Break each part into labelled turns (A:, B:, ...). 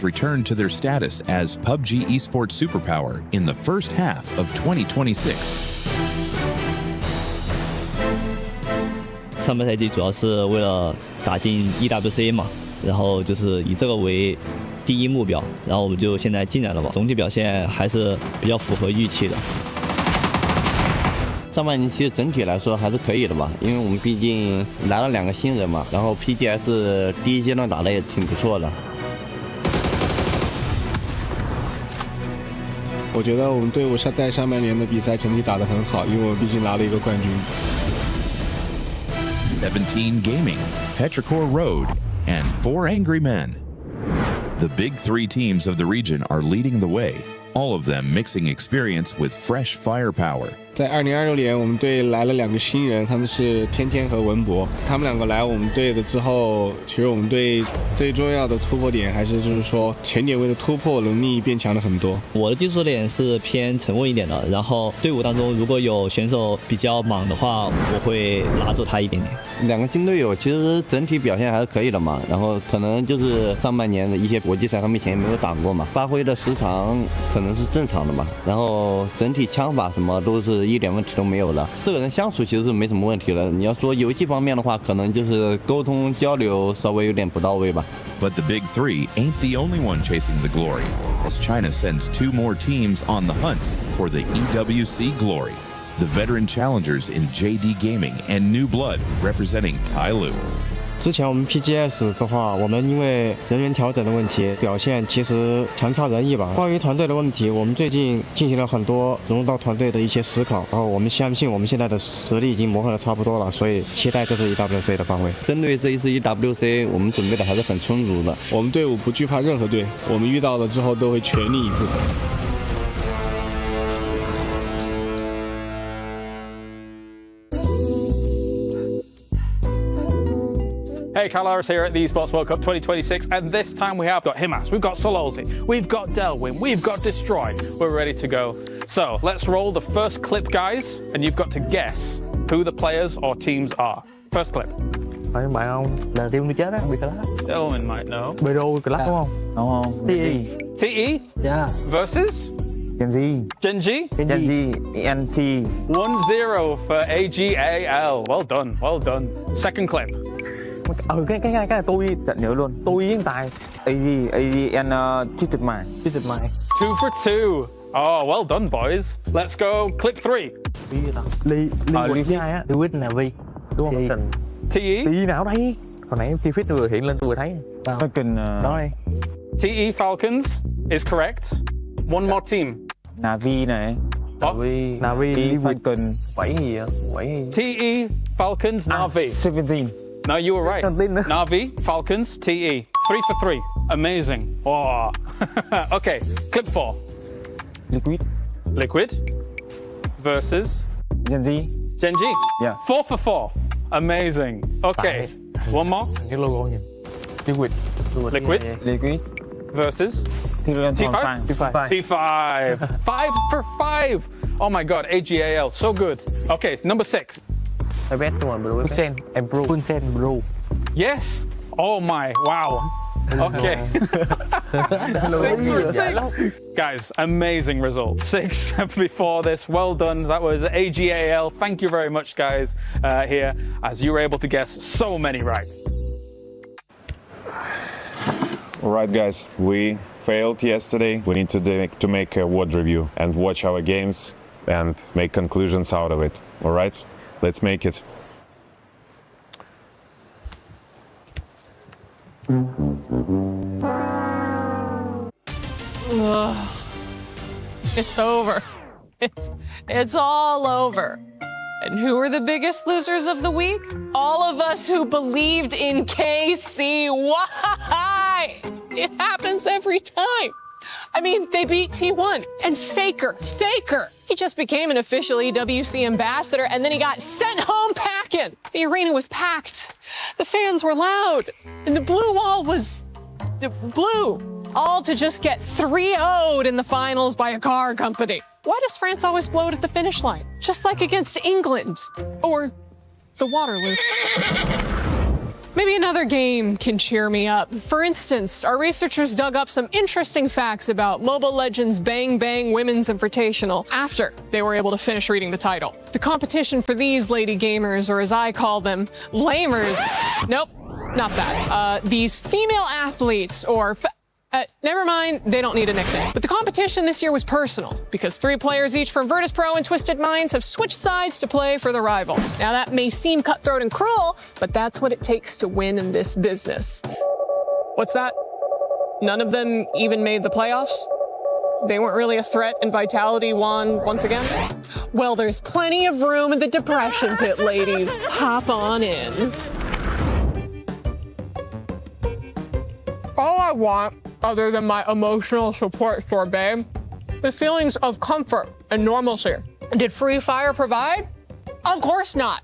A: returned to their status as PUBG esports superpower in the first half of 2026.
B: 上半赛季主要是为了打进 EWC 嘛，然后就是以这个为第一目标，然后我们就现在进来了嘛，总体表现还是比较符合预期的。
C: 上半年其实整体来说还是可以的吧，因为我们毕竟来了2个新人嘛，然后 PGS 第一阶段打得也挺不错的。
D: 我觉得我们队伍在上半年的比赛成绩打得很好，因为我们毕竟拿了一个冠军。
A: 17 Gaming, Petrichor Road, and 4 Angry Men. The big 3 teams of the region are leading the way, all of them mixing experience with fresh firepower.
D: 在2026年，我们队来了2个新人，他们是天天和文博。他们2个来我们队的之后，其实我们队最重要的突破点还是就是说前点位的突破能力变强了很多。
B: 我的技术点是偏沉稳一点的，然后队伍当中如果有选手比较莽的话，我会拉住他一点点。
C: 2个新队友其实整体表现还是可以的嘛，然后可能就是上半年的一些国际赛他们以前也没有打过嘛，发挥的时长可能是正常的嘛，然后整体枪法什么都是一点问题都没有了，4个人相处其实是没什么问题了。你要说游戏方面的话，可能就是沟通交流稍微有点不到位吧。
A: But the big 3 ain't the only one chasing the glory, as China sends 2 more teams on the hunt for the EWC glory. The veteran challengers in JD Gaming and New Blood representing Tailu.
E: 之前我们 PGS 的话，我们因为人员调整的问题，表现其实强差人意吧。关于团队的问题，我们最近进行了很多融入到团队的一些思考，然后我们相信我们现在的实力已经磨合的差不多了，所以期待这次 EWC 的发挥。
C: 针对这一次 EWC， 我们准备的还是很充足的。
D: 我们队伍不惧怕任何队，我们遇到了之后都会全力以赴。
F: Hey, Carl here at the Esports World Cup 2026, and this time we have got Himas, we've got Sololzi, we've got Delwyn, we've got Destroy. We're ready to go. So let's roll the first clip, guys, and you've got to guess who the players or teams are. First clip.
G: Phải bạn không? Là team đi chết á, bị class.
F: Delwyn might know.
G: Bero class đúng không? Đúng không? TE.
F: TE?
G: Yeah.
F: Versus?
G: Gen Z.
F: Gen G?
G: Gen Z. NT.
F: 1-0 for AGAL. Well done, well done. Second clip.
G: Cái này tôi nhớ luôn. Tôi với Tài. AG and cheated mine.
F: 2 for 2. Oh, well done, boys. Let's go clip 3.
G: Lee với ai á? Lee với Vi. Đúng không?
F: TE?
G: TE nào đây? Hồi nãy TFIT vừa hiện lên tôi vừa thấy. Falcon. Đó đây.
F: TE Falcons is correct. One more team.
G: Navi này. Navi Falcon. 7 gì vậy? 7.
F: TE Falcons Navi.
G: 17.
F: No, you were right. Navi, Falcons, TE. 3 for 3. Amazing. Oh. Okay, clip 4. Liquid versus
G: Gen Z.
F: Gen G.
G: Yeah.
F: 4 for 4. Amazing. Okay, one more.
G: Cái logo nhìn. Liquid
F: versus T5. T5. 5 for 5. Oh my God, AGAL, so good. Okay, number 6.
G: Punsen Bro.
F: Yes. Oh my, wow. Okay. 6 for 6. Guys, amazing result. 6 before this. Well done. That was AGAL. Thank you very much, guys, here, as you were able to guess so many right.
H: All right, guys, we failed yesterday. We need to make a WOD review and watch our games and make conclusions out of it. All right, let's make it.
I: Ugh. It's over. It's all over. And who are the biggest losers of the week? All of us who believed in KC. Why? It happens every time. I mean, they beat T1 and Faker. He just became an official EWC ambassador and then he got sent home packing. The arena was packed. The fans were loud and the blue wall was blue. All to just get 3-0'd in the finals by a car company. Why does France always blow it at the finish line? Just like against England or the Waterloo. Maybe another game can cheer me up. For instance, our researchers dug up some interesting facts about Mobile Legends Bang Bang Women's Invitational after they were able to finish reading the title. The competition for these lady gamers, or as I call them, lamers. Nope, not that. These female athletes, or never mind, they don't need a nickname. But the competition this year was personal because 3 players each from Virtus Pro and Twisted Minds have switched sides to play for the rival. Now that may seem cutthroat and cruel, but that's what it takes to win in this business. What's that? None of them even made the playoffs? They weren't really a threat and Vitality won once again? Well, there's plenty of room in the depression pit, ladies. Hop on in. All I want, other than my emotional support for babe, the feelings of comfort and normalcy. Did Free Fire provide? Of course not.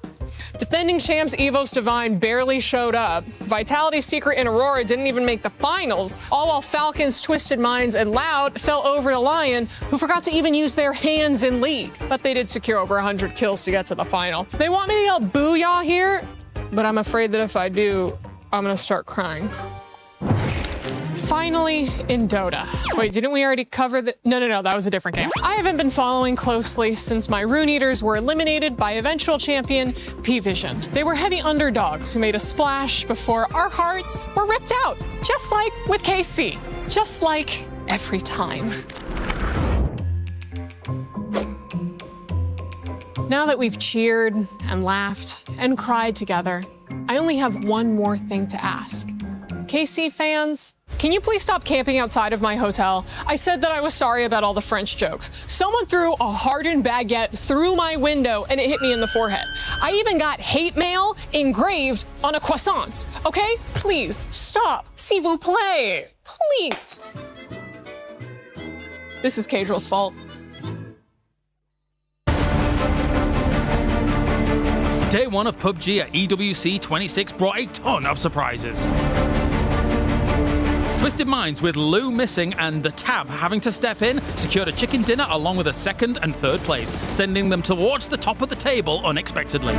I: Defending champs Evo's Divine barely showed up. Vitality's Secret and Aurora didn't even make the finals, all while Falcons, Twisted Minds, and Loud fell over to Lion, who forgot to even use their hands in League. But they did secure over 100 kills to get to the final. They want me to yell booyah here, but I'm afraid that if I do, I'm gonna start crying. Finally, in Dota. Wait, didn't we already cover the... No, that was a different game. I haven't been following closely since my Rune Eaters were eliminated by eventual champion P-Vision. They were heavy underdogs who made a splash before our hearts were ripped out, just like with KC, just like every time. Now that we've cheered and laughed and cried together, I only have one more thing to ask. KC fans, can you please stop camping outside of my hotel? I said that I was sorry about all the French jokes. Someone threw a hardened baguette through my window and it hit me in the forehead. I even got hate mail engraved on a croissant. Okay? Please stop. S'il vous plaît. Please. This is Cadrill's fault.
F: Day 1 of PUBG at EWC 26 brought a ton of surprises. Twisted Minds, with Lou missing and the Tab having to step in, secured a chicken dinner along with a 2nd and 3rd place, sending them towards the top of the table unexpectedly.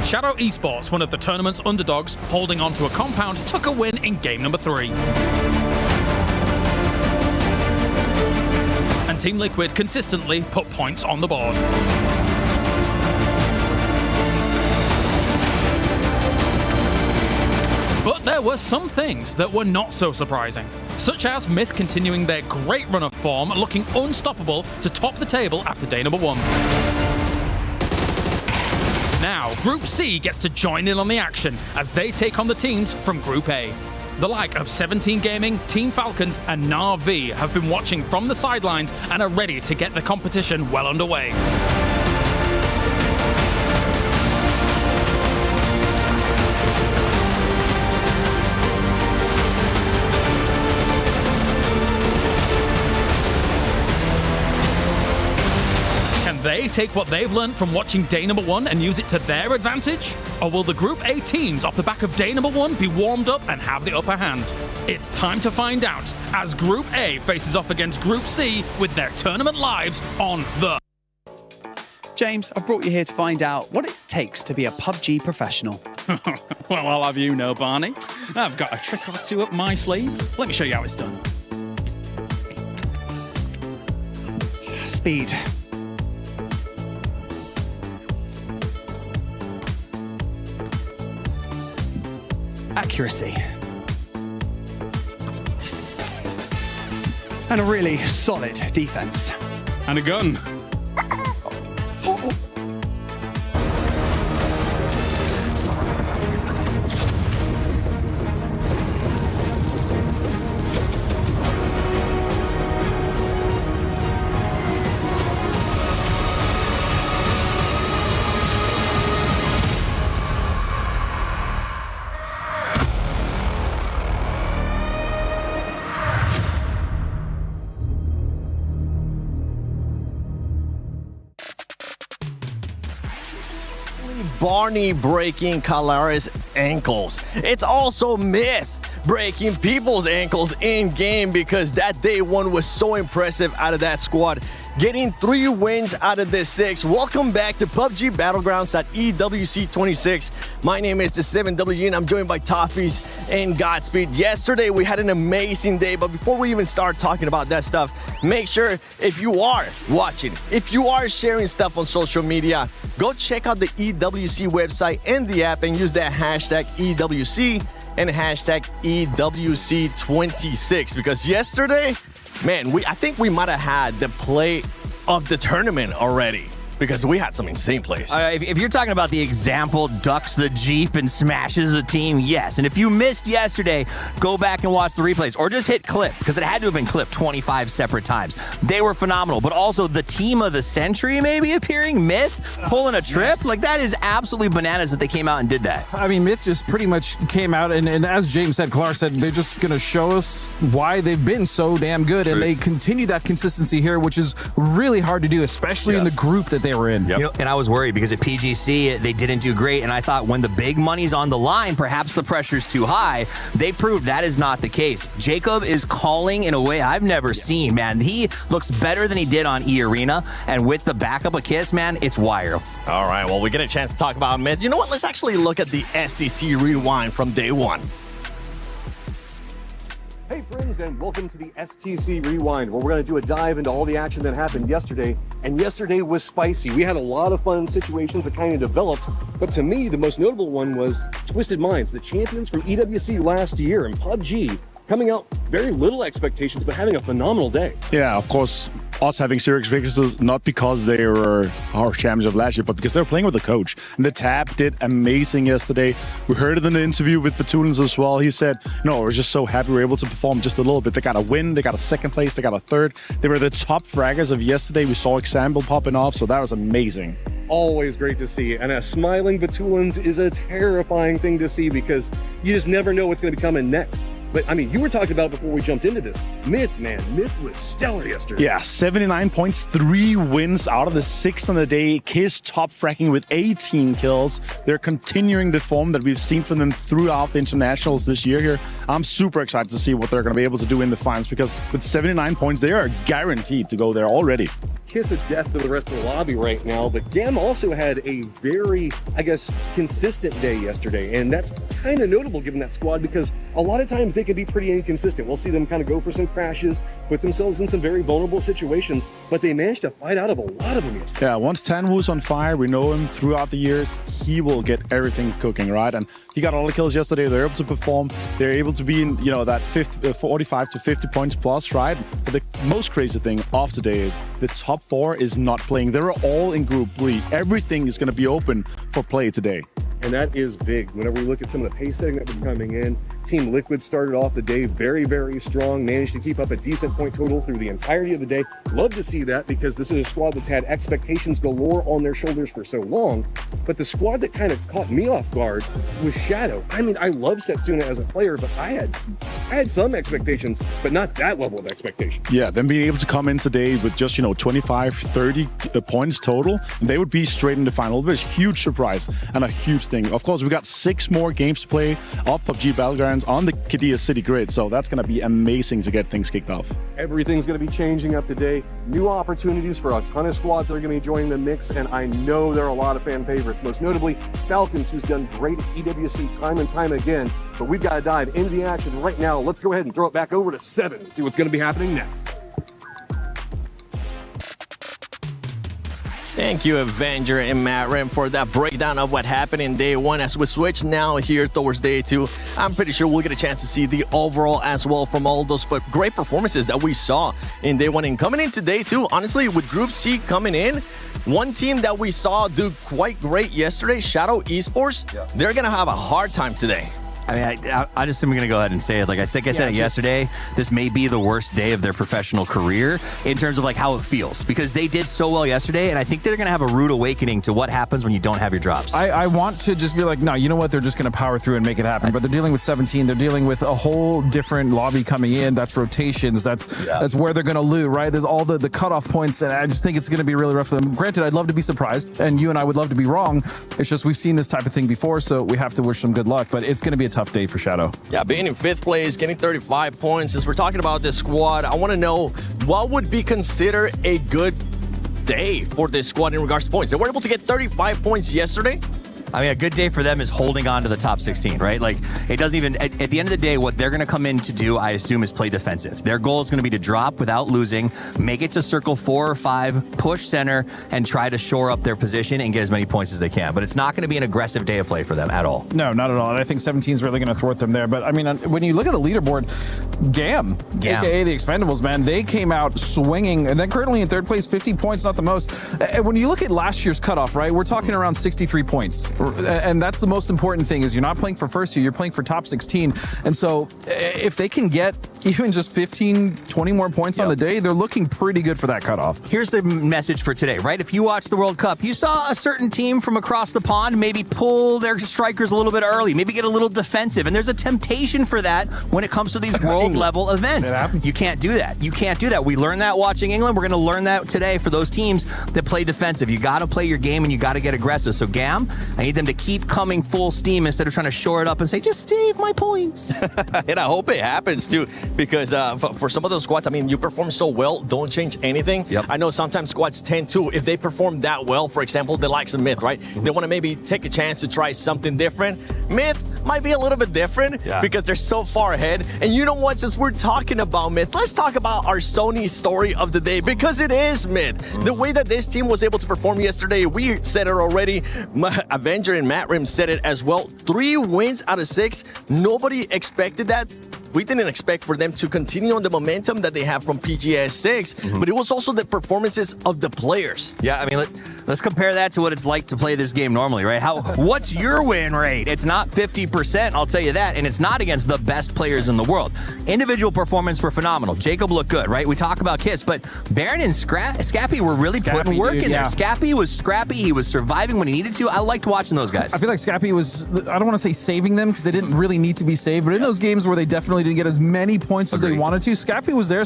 F: Shadow Esports, one of the tournament's underdogs, holding on to a compound, took a win in game number 3. And Team Liquid consistently put points on the board. But there were some things that were not so surprising, such as Myth continuing their great run of form, looking unstoppable to top the table after day number 1. Now, Group C gets to join in on the action as they take on the teams from Group A. The like of 17 Gaming, Team Falcons, and Na'Vi have been watching from the sidelines and are ready to get the competition well underway. They take what they've learned from watching day number 1 and use it to their advantage? Or will the Group A teams off the back of day number 1 be warmed up and have the upper hand? It's time to find out as Group A faces off against Group C with their tournament lives on the...
J: James, I brought you here to find out what it takes to be a PUBG professional.
F: Well, I'll have you know, Barney. I've got a trick or two up my sleeve. Let me show you how it's done.
J: Speed. Accuracy. And a really solid defense.
F: And a gun.
K: Barney breaking Kalara's ankles. It's also Myth breaking people's ankles in game, because that day one was so impressive out of that squad. Getting 3 wins out of the 6. Welcome back to PUBG Battlegrounds at EWC 26. My name is the 7WG and I'm joined by Toffees and Godspeed. Yesterday we had an amazing day, but before we even start talking about that stuff, make sure if you are watching, if you are sharing stuff on social media, go check out the EWC website and the app and use that hashtag EWC and hashtag EWC26, because yesterday, man, I think we might have had the play of the tournament already, because we had some insane plays.
L: If you're talking about the example, ducks the Jeep and smashes the team, yes. And if you missed yesterday, go back and watch the replays, or just hit clip, because it had to have been clipped 25 separate times. They were phenomenal, but also the team of the century maybe appearing, Myth, pulling a trip, like that is absolutely bananas that they came out and did that.
M: I mean, Myth just pretty much came out, and as James said, Clark said, they're just going to show us why they've been so damn good, and they continue that consistency here, which is really hard to do, especially in the group that they were in.
L: You know, and I was worried because at PGC they didn't do great, and I thought when the big money's on the line, perhaps the pressure's too high. They proved that is not the case. Jacob is calling in a way I've never seen, man. He looks better than he did on E-Arena, and with the backup of Kiss, man, it's wire.
K: All right, well, we get a chance to talk about Myth. You know what? Let's actually look at the STC rewind from day one.
N: Hey friends, and welcome to the STC Rewind, where we're going to do a dive into all the action that happened yesterday. And yesterday was spicy. We had a lot of fun situations that kind of developed, but to me, the most notable one was Twisted Minds, the champions from EWC last year in PUBG, coming out very little expectations, but having a phenomenal day.
O: Yeah, of course, us having zero expectations, not because they were our champions of last year, but because they were playing with the coach. And the Tab did amazing yesterday. We heard it in the interview with Batulins as well. He said, no, we're just so happy we were able to perform just a little bit. They got a win, they got a second place, they got a third. They were the top fraggers of yesterday. We saw Example popping off, so that was amazing.
N: Always great to see. And a smiling Batulins is a terrifying thing to see, because you just never know what's going to be coming next. But, I mean, you were talking about it before we jumped into this. Myth, man. Myth was stellar yesterday.
O: Yeah, 79 points, 3 wins out of the 6 on the day. Kiss top fracking with 18 kills. They're continuing the form that we've seen from them throughout the internationals this year here. I'm super excited to see what they're going to be able to do in the finals, because with 79 points, they are guaranteed to go there already.
N: Kiss of death to the rest of the lobby right now, but Gam also had a very, I guess, consistent day yesterday, and that's kind of notable given that squad, because a lot of times they can be pretty inconsistent. We'll see them kind of go for some crashes, put themselves in some very vulnerable situations, but they managed to fight out of a lot of them yesterday.
O: Yeah, once Tanwu's on fire, we know him throughout the years, he will get everything cooking, right? And he got all the kills yesterday. They're able to perform. They're able to be in, you know, that 45 to 50 points plus, right? But the most crazy thing of today is the top 4 is not playing. They're all in Group 3. Everything is going to be open for play today.
N: And that is big. Whenever we look at some of the pace setting that was coming in, Team Liquid started off the day very, very strong, managed to keep up a decent point total through the entirety of the day. Love to see that, because this is a squad that's had expectations galore on their shoulders for so long. But the squad that kind of caught me off guard was Shadow. I mean, I love Setsuna as a player, but I had some expectations, but not that level of expectation.
O: Yeah, them being able to come in today with just, 25, 30 points total, they would be straight in the final. It was a huge surprise and a huge thing. Of course, we got 6 more games to play of PUBG Battlegrounds on the Qiddiya City grid, so that's going to be amazing to get things kicked off.
N: Everything's going to be changing up today. New opportunities for a ton of squads that are going to be joining the mix, and I know there are a lot of fan favorites, most notably Falcons, who's done great at EWC time and time again. But we've got to dive into the action right now. Let's go ahead and throw it back over to 7 and see what's going to be happening next.
K: Thank you, Avenger and Matt Rim, for that breakdown of what happened in day one. As we switch now here towards day 2, I'm pretty sure we'll get a chance to see the overall as well from all those great performances that we saw in day 1. And coming into day 2, honestly, with Group C coming in, one team that we saw do quite great yesterday, Shadow Esports, they're going to have a hard time today.
L: I mean, I just am going to go ahead and say it. Like I said it yesterday, this may be the worst day of their professional career in terms of like how it feels, because they did so well yesterday, and I think they're going to have a rude awakening to what happens when you don't have your drops.
M: I want to just be like, no, you know what? They're just going to power through and make it happen. But they're dealing with 17. They're dealing with a whole different lobby coming in. That's rotations. That's where they're going to loot, right? There's all the cutoff points, and I just think it's going to be really rough for them. Granted, I'd love to be surprised, and you and I would love to be wrong. It's just we've seen this type of thing before, so we have to wish them good luck. But it's going to be a tough tough day for Shadow.
K: Yeah, being in 5th place, getting 35 points. As we're talking about this squad, I want to know what would be considered a good day for this squad in regards to points. They were able to get 35 points yesterday.
L: I mean, a good day for them is holding on to the top 16, right? Like, it doesn't even, at the end of the day, what they're going to come in to do, I assume, is play defensive. Their goal is going to be to drop without losing, make it to circle 4 or 5, push center, and try to shore up their position and get as many points as they can. But it's not going to be an aggressive day of play for them at all.
M: No, not at all. And I think 17 is really going to thwart them there. But, I mean, when you look at the leaderboard, GAM, a.k.a. the Expendables, man, they came out swinging. And then currently in 3rd place, 50 points, not the most. And when you look at last year's cutoff, right, we're talking around 63 points. And that's the most important thing is you're not playing for first year, you're playing for top 16. And so if they can get even just 15, 20 more points on the day, they're looking pretty good for that cutoff.
L: Here's the message for today, right? If you watch the World Cup, you saw a certain team from across the pond maybe pull their strikers a little bit early, maybe get a little defensive. And there's a temptation for that when it comes to these world level events. You can't do that. You can't do that. We learned that watching England. We're going to learn that today for those teams that play defensive. You got to play your game and you got to get aggressive. So GAM, I need them to keep coming full steam instead of trying to shore it up and say, just save my points.
K: And I hope it happens too, because for some of those squads, I mean, you perform so well, don't change anything. I know sometimes squads tend to, if they perform that well, for example, the likes of Myth, right? They want to maybe take a chance to try something different. Myth might be a little bit different because they're so far ahead. And you know what, since we're talking about Myth, let's talk about our Sony story of the day, because it is Myth. The way that this team was able to perform yesterday, we said it already. Avenger and Matt Rim said it as well. 3 wins out of 6. Nobody expected that. We didn't expect for them to continue on the momentum that they have from PGS 6, but it was also the performances of the players.
L: Yeah, I mean, let's compare that to what it's like to play this game normally, right? What's your win rate? It's not 50%, I'll tell you that, and it's not against the best players in the world. Individual performance were phenomenal. Jacob looked good, right? We talk about Kiss, but Baron and Scappy were really putting work in there. Scappy was scrappy. He was surviving when he needed to. I liked watching those guys.
M: I feel like Scappy was, I don't want to say saving them because they didn't really need to be saved, but in those games where they definitely didn't get as many points as they wanted to, Scappy was there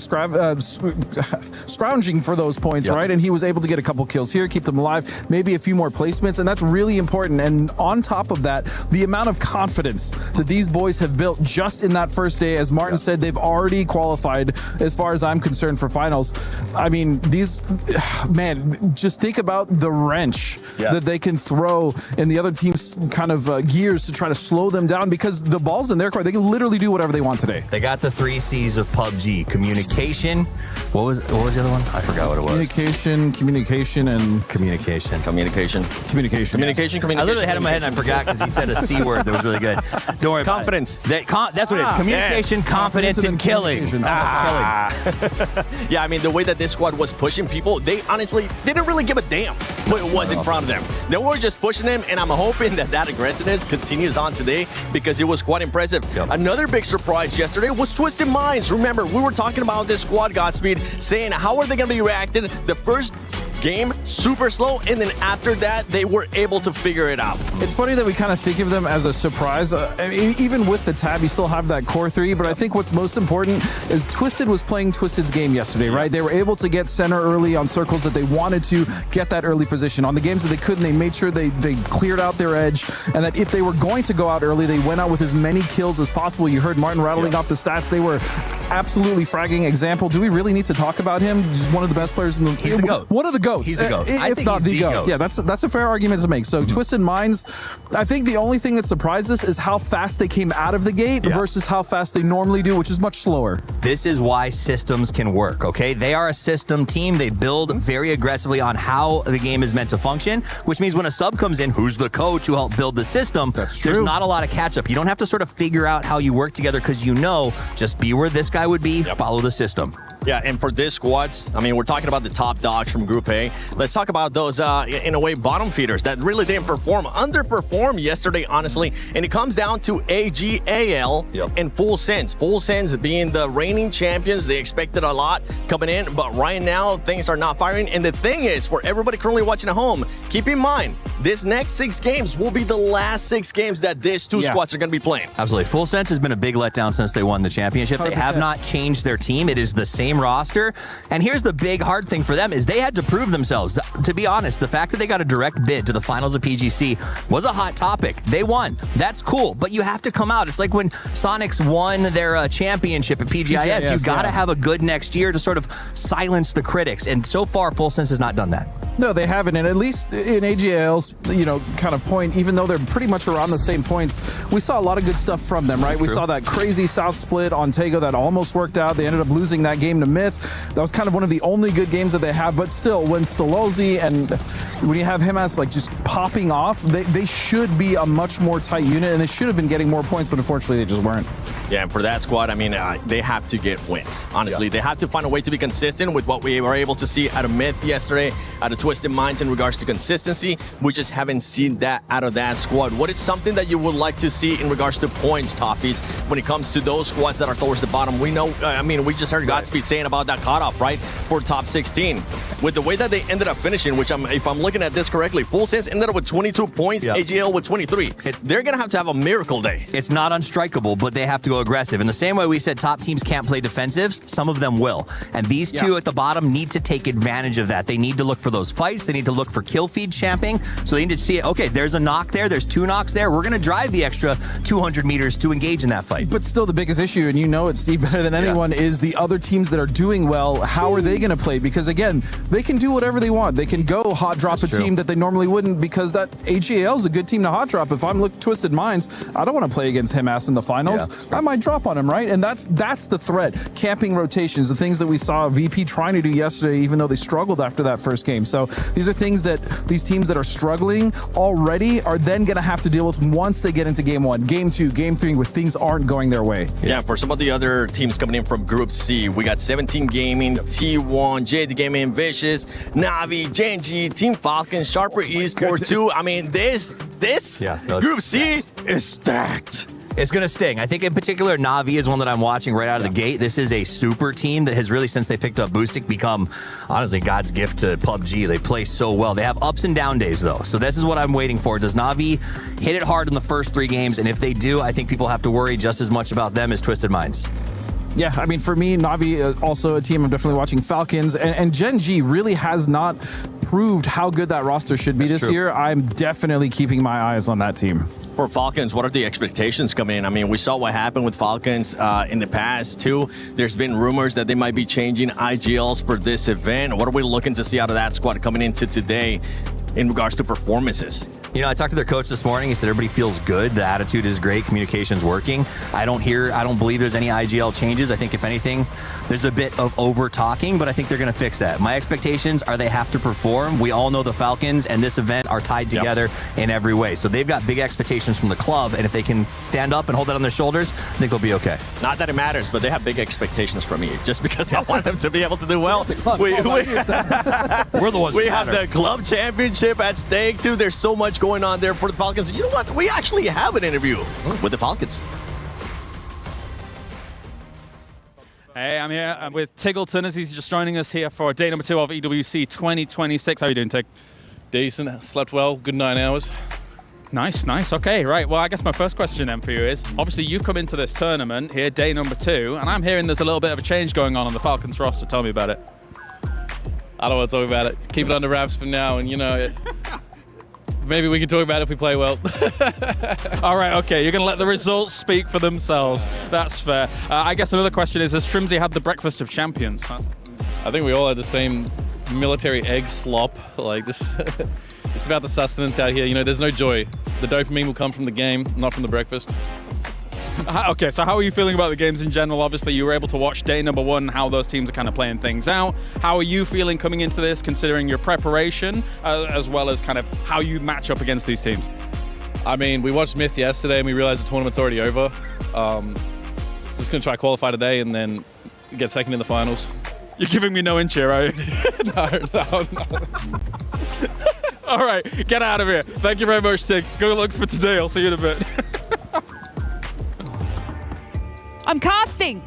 M: scrounging for those points, right? And he was able to get a couple kills here, keep them alive, maybe a few more placements, and that's really important. And on top of that, the amount of confidence that these boys have built just in that first day, as Martin said, they've already qualified, as far as I'm concerned, for finals. I mean, these, man, just think about the wrench that they can throw in the other team's kind of gears to try to slow them down, because the ball's in their court. They can literally do whatever they want today.
L: They got the 3 C's of PUBG. Communication. What was the other one? I forgot what it was.
M: Communication, and
K: communication.
L: I literally had it in my head and I forgot because he said a C word that was really good. Don't worry
K: confidence.
L: About it. That's what it is. Communication, confidence, and killing.
K: Yeah, I mean, the way that this squad was pushing people, they honestly didn't really give a damn what was in front of them. They were just pushing them, and I'm hoping that aggressiveness continues on today because it was quite impressive. Another big surprise yesterday was Twisted Minds. Remember, we were talking about this squad, Godspeed, saying how are they going to be reacting the first game super slow, and then after that they were able to figure it out.
M: It's funny that we kind of think of them as a surprise. I mean, even with the tab, you still have that core 3, but I think what's most important is Twisted was playing Twisted's game yesterday, right? They were able to get center early on circles that they wanted to get that early position. On the games that they couldn't, they made sure they cleared out their edge, and that if they were going to go out early, they went out with as many kills as possible. You heard Martin rattling off the stats. They were absolutely fragging. Example, do we really need to talk about him? He's one of the best players in the...
L: He's the GOAT.
M: One of the GOATs.
L: He's the GOAT.
M: If not the GOAT. Yeah, that's a fair argument to make. So Twisted Minds, I think the only thing that surprised us is how fast they came out of the gate versus how fast they normally do, which is much slower.
L: This is why systems can work, okay? They are a system team. They build very aggressively on how the game is meant to function, which means when a sub comes in, who's the coach who helped build the system, there's not a lot of catch-up. You don't have to sort of figure out how you work together because you know, just be where this guy would be, follow the system.
K: Yeah, and for this squads, I mean, we're talking about the top dogs from Group A. Let's talk about those, in a way, bottom feeders that really didn't underperform yesterday, honestly. And it comes down to AGAL and Full Sense. Full Sense being the reigning champions. They expected a lot coming in, but right now, things are not firing. And the thing is, for everybody currently watching at home, keep in mind, this next 6 games will be the last 6 games that these two squads are going to be playing.
L: Absolutely. Full Sense has been a big letdown since they won the championship. 100%. They have not changed their team. It is the same roster. And here's the big hard thing for them is they had to prove themselves. To be honest, the fact that they got a direct bid to the finals of PGC was a hot topic. They won. That's cool. But you have to come out. It's like when Sonics won their championship at PGIS. You got to have a good next year to sort of silence the critics. And so far, Full Sense has not done that.
M: No, they haven't. And at least in AGL's, kind of point, even though they're pretty much around the same points, we saw a lot of good stuff from them, right? We saw that crazy South split on Tego that almost worked out. They ended up losing that game to Myth. That was kind of one of the only good games that they have. But still, when Solozzi and when you have him as like just popping off, they should be a much more tight unit, and they should have been getting more points, but unfortunately they just weren't.
K: Yeah, and for that squad, I mean, they have to get wins. Honestly, they have to find a way to be consistent with what we were able to see out of Myth yesterday, out of Twisted Minds in regards to consistency. We just haven't seen that out of that squad. What is something that you would like to see in regards to points, Toffees, when it comes to those squads that are towards the bottom? We know, we just heard Godspeed saying about that cutoff, right, for top 16. With the way that they ended up finishing, which if I'm looking at this correctly, Full Sense ended up with 22 points, AGL with 23. They're going to have a miracle day.
L: It's not unstrikeable, but they have to go aggressive. In the same way we said top teams can't play defensive, some of them will. And these two at the bottom need to take advantage of that. They need to look for those fights. They need to look for kill feed champing. So they need to see, okay, there's a knock there. There's 2 knocks there. We're going to drive the extra 200 meters to engage in that fight.
M: But still the biggest issue, and you know it, Steve, better than anyone, is the other teams that are doing well. How are they going to play? Because again, they can do whatever they want. They can go hot drop a team that they normally wouldn't, because that AGL is a good team to hot drop. If I'm Twisted Minds, I don't want to play against him ass in the finals. I might drop on him, right? And that's the threat. Camping rotations, the things that we saw VP trying to do yesterday, even though they struggled after that first game. So these are things that these teams that are struggling already are then going to have to deal with once they get into game 1, game 2, game 3, where things aren't going their way.
K: Yeah, for some of the other teams coming in from Group C, we got 17 Gaming, T1, JD Gaming, Vicious, Navi, Genji, Team Falcon, Sharper Esports 2. I mean, this Group C is stacked.
L: It's going to sting. I think in particular, Navi is one that I'm watching right out of the gate. This is a super team that has really, since they picked up Boostic, become, honestly, God's gift to PUBG. They play so well. They have ups and down days, though. So this is what I'm waiting for. Does Navi hit it hard in the first 3 games? And if they do, I think people have to worry just as much about them as Twisted Minds.
M: Yeah, I mean, for me, Navi, also a team I'm definitely watching. Falcons, and Gen G really has not proved how good that roster should be this year. I'm definitely keeping my eyes on that team.
K: For Falcons, what are the expectations coming in? I mean, we saw what happened with Falcons in the past, too. There's been rumors that they might be changing IGLs for this event. What are we looking to see out of that squad coming into today in regards to performances?
L: You know, I talked to their coach this morning. He said everybody feels good. The attitude is great. Communication's working. I don't believe there's any IGL changes. I think, if anything, there's a bit of over-talking, but I think they're going to fix that. My expectations are they have to perform. We all know the Falcons and this event are tied together in every way. So they've got big expectations from the club, and if they can stand up and hold it on their shoulders, I think they'll be okay.
K: Not that it matters, but they have big expectations from me, just because I want them to be able to do well.
L: We're the ones
K: we have the club championship at stake, too. There's so much going on there for the Falcons. You know what? We actually have an interview with the Falcons.
F: Hey, I'm here. I'm with Tiggleton as he's just joining us here for day number 2 of EWC 2026. How are you doing, Tig?
P: Decent. Slept well. Good 9 hours.
F: Nice. Okay, right. Well, I guess my first question then for you is, obviously you've come into this tournament here, day number 2, and I'm hearing there's a little bit of a change going on the Falcons roster. Tell me about it.
P: I don't want to talk about it. Keep it under wraps for now, and maybe we can talk about it if we play well.
F: All right, okay. You're going to let the results speak for themselves. That's fair. I guess another question is, has Shrimsy had the breakfast of champions?
P: I think we all had the same military egg slop. Like this, it's about the sustenance out here. There's no joy. The dopamine will come from the game, not from the breakfast.
F: Okay, so how are you feeling about the games in general? Obviously, you were able to watch day number 1, how those teams are kind of playing things out. How are you feeling coming into this, considering your preparation, as well as kind of how you match up against these teams?
P: I mean, we watched Myth yesterday and we realized the tournament's already over. Just going to try qualify today and then get second in the finals.
F: You're giving me no inch here, are you?
P: No.
F: All right, get out of here. Thank you very much, Tig. Good luck for today. I'll see you in a bit.
Q: I'm casting.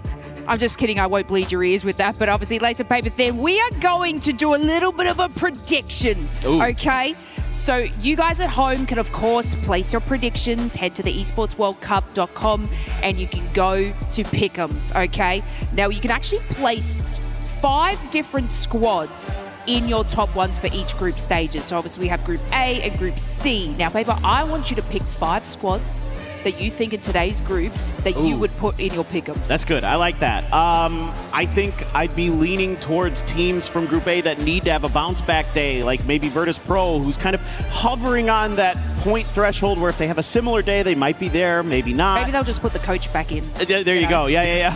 Q: I'm just kidding. I won't bleed your ears with that. But obviously, laser paper thin. We are going to do a little bit of a prediction.
K: Ooh.
Q: Okay? So you guys at home can, of course, place your predictions. Head to the esportsworldcup.com and you can go to Pick'ems, okay? Now, you can actually place 5 different squads in your top ones for each group stages. So obviously we have Group A and Group C. Now, Paper, I want you to pick 5 squads that you think in today's groups that you would put in your Pick'ems.
R: That's good. I like that. I think I'd be leaning towards teams from Group A that need to have a bounce back day, like maybe Virtus Pro, who's kind of hovering on that point threshold where if they have a similar day, they might be there, maybe not.
Q: Maybe they'll just put the coach back in.
R: There you go. Yeah.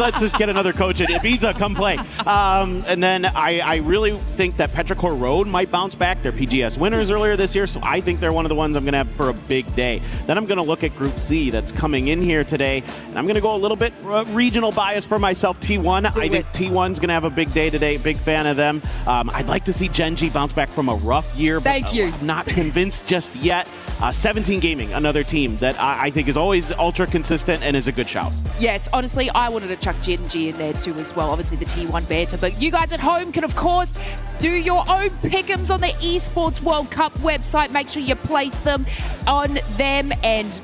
R: let's just get another coach in. Ibiza, come play. And then I really think that Petrichor Road might bounce back. They're PGS winners earlier this year, so I think they're one of the ones I'm going to have for a big day. Then I'm going to look at Group Z that's coming in here today, and I'm going to go a little bit regional bias for myself. T1, I think T1's going to have a big day today. Big fan of them. I'd like to see Genji bounce back from a rough year, but I'm not convinced just yet. 17 Gaming, another team that I think is always ultra consistent and is a good shout.
Q: Yes, honestly, I wanted to chuck Genji in there too as well. Obviously the T1 banter, but you guys at home can, of course, do your own Pick'ems on the Esports World Cup website. Make sure you place them on them, and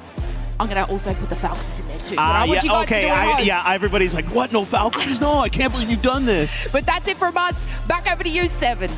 Q: I'm going to also put the Falcons in there too. I want you guys to do it at home.
R: Everybody's like, what? No Falcons? No, I can't believe you've done this.
Q: But that's it from us. Back over to you, Seven.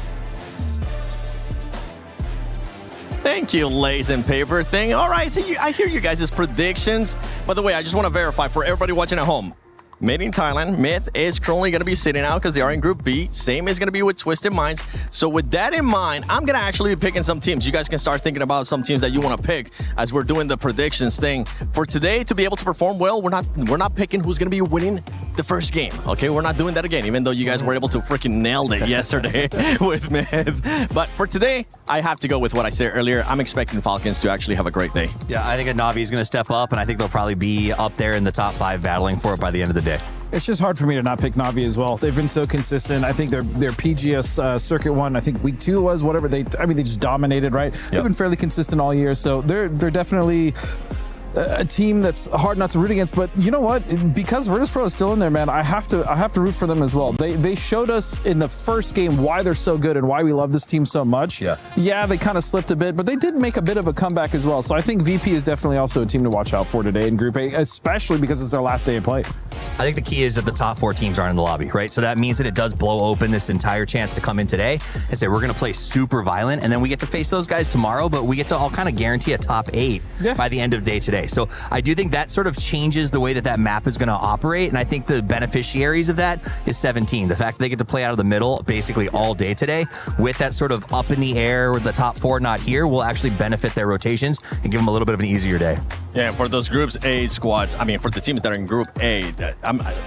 K: Thank you, Lays and Paper thing. All right, so I hear you guys' predictions. By the way, I just want to verify for everybody watching at home. Made in Thailand, Myth is currently going to be sitting out because they are in Group B. Same is going to be with Twisted Minds. So with that in mind, I'm going to actually be picking some teams. You guys can start thinking about some teams that you want to pick as we're doing the predictions thing. For today, to be able to perform well, we're not picking who's going to be winning the first game. Okay, we're not doing that again, even though you guys were able to freaking nail it yesterday with Myth. But for today, I have to go with what I said earlier. I'm expecting Falcons to actually have a great day.
L: Yeah, I think a Navi is going to step up, and I think they'll probably be up there in the top 5 battling for it by the end of the day.
M: It's just hard for me to not pick Navi as well. They've been so consistent. I think their PGS circuit one, I think week 2 was whatever. They just dominated, right? They've been fairly consistent all year, so they're definitely a team that's hard not to root against. But you know what? Because Virtus Pro is still in there, man, I have to root for them as well. They showed us in the first game why they're so good and why we love this team so much. Yeah, they kind of slipped a bit, but they did make a bit of a comeback as well. So I think VP is definitely also a team to watch out for today in Group A, especially because it's their last day of play.
L: I think the key is that the top 4 teams aren't in the lobby, right? So that means that it does blow open this entire chance to come in today and say, we're going to play super violent, and then we get to face those guys tomorrow, but we get to all kind of guarantee a top 8 by the end of day today. So I do think that sort of changes the way that map is going to operate, and I think the beneficiaries of that is 17. The fact that they get to play out of the middle basically all day today with that sort of up in the air with the top 4 not here will actually benefit their rotations and give them a little bit of an easier day.
K: Yeah, for those Groups A squads, I mean, for the teams that are in Group A,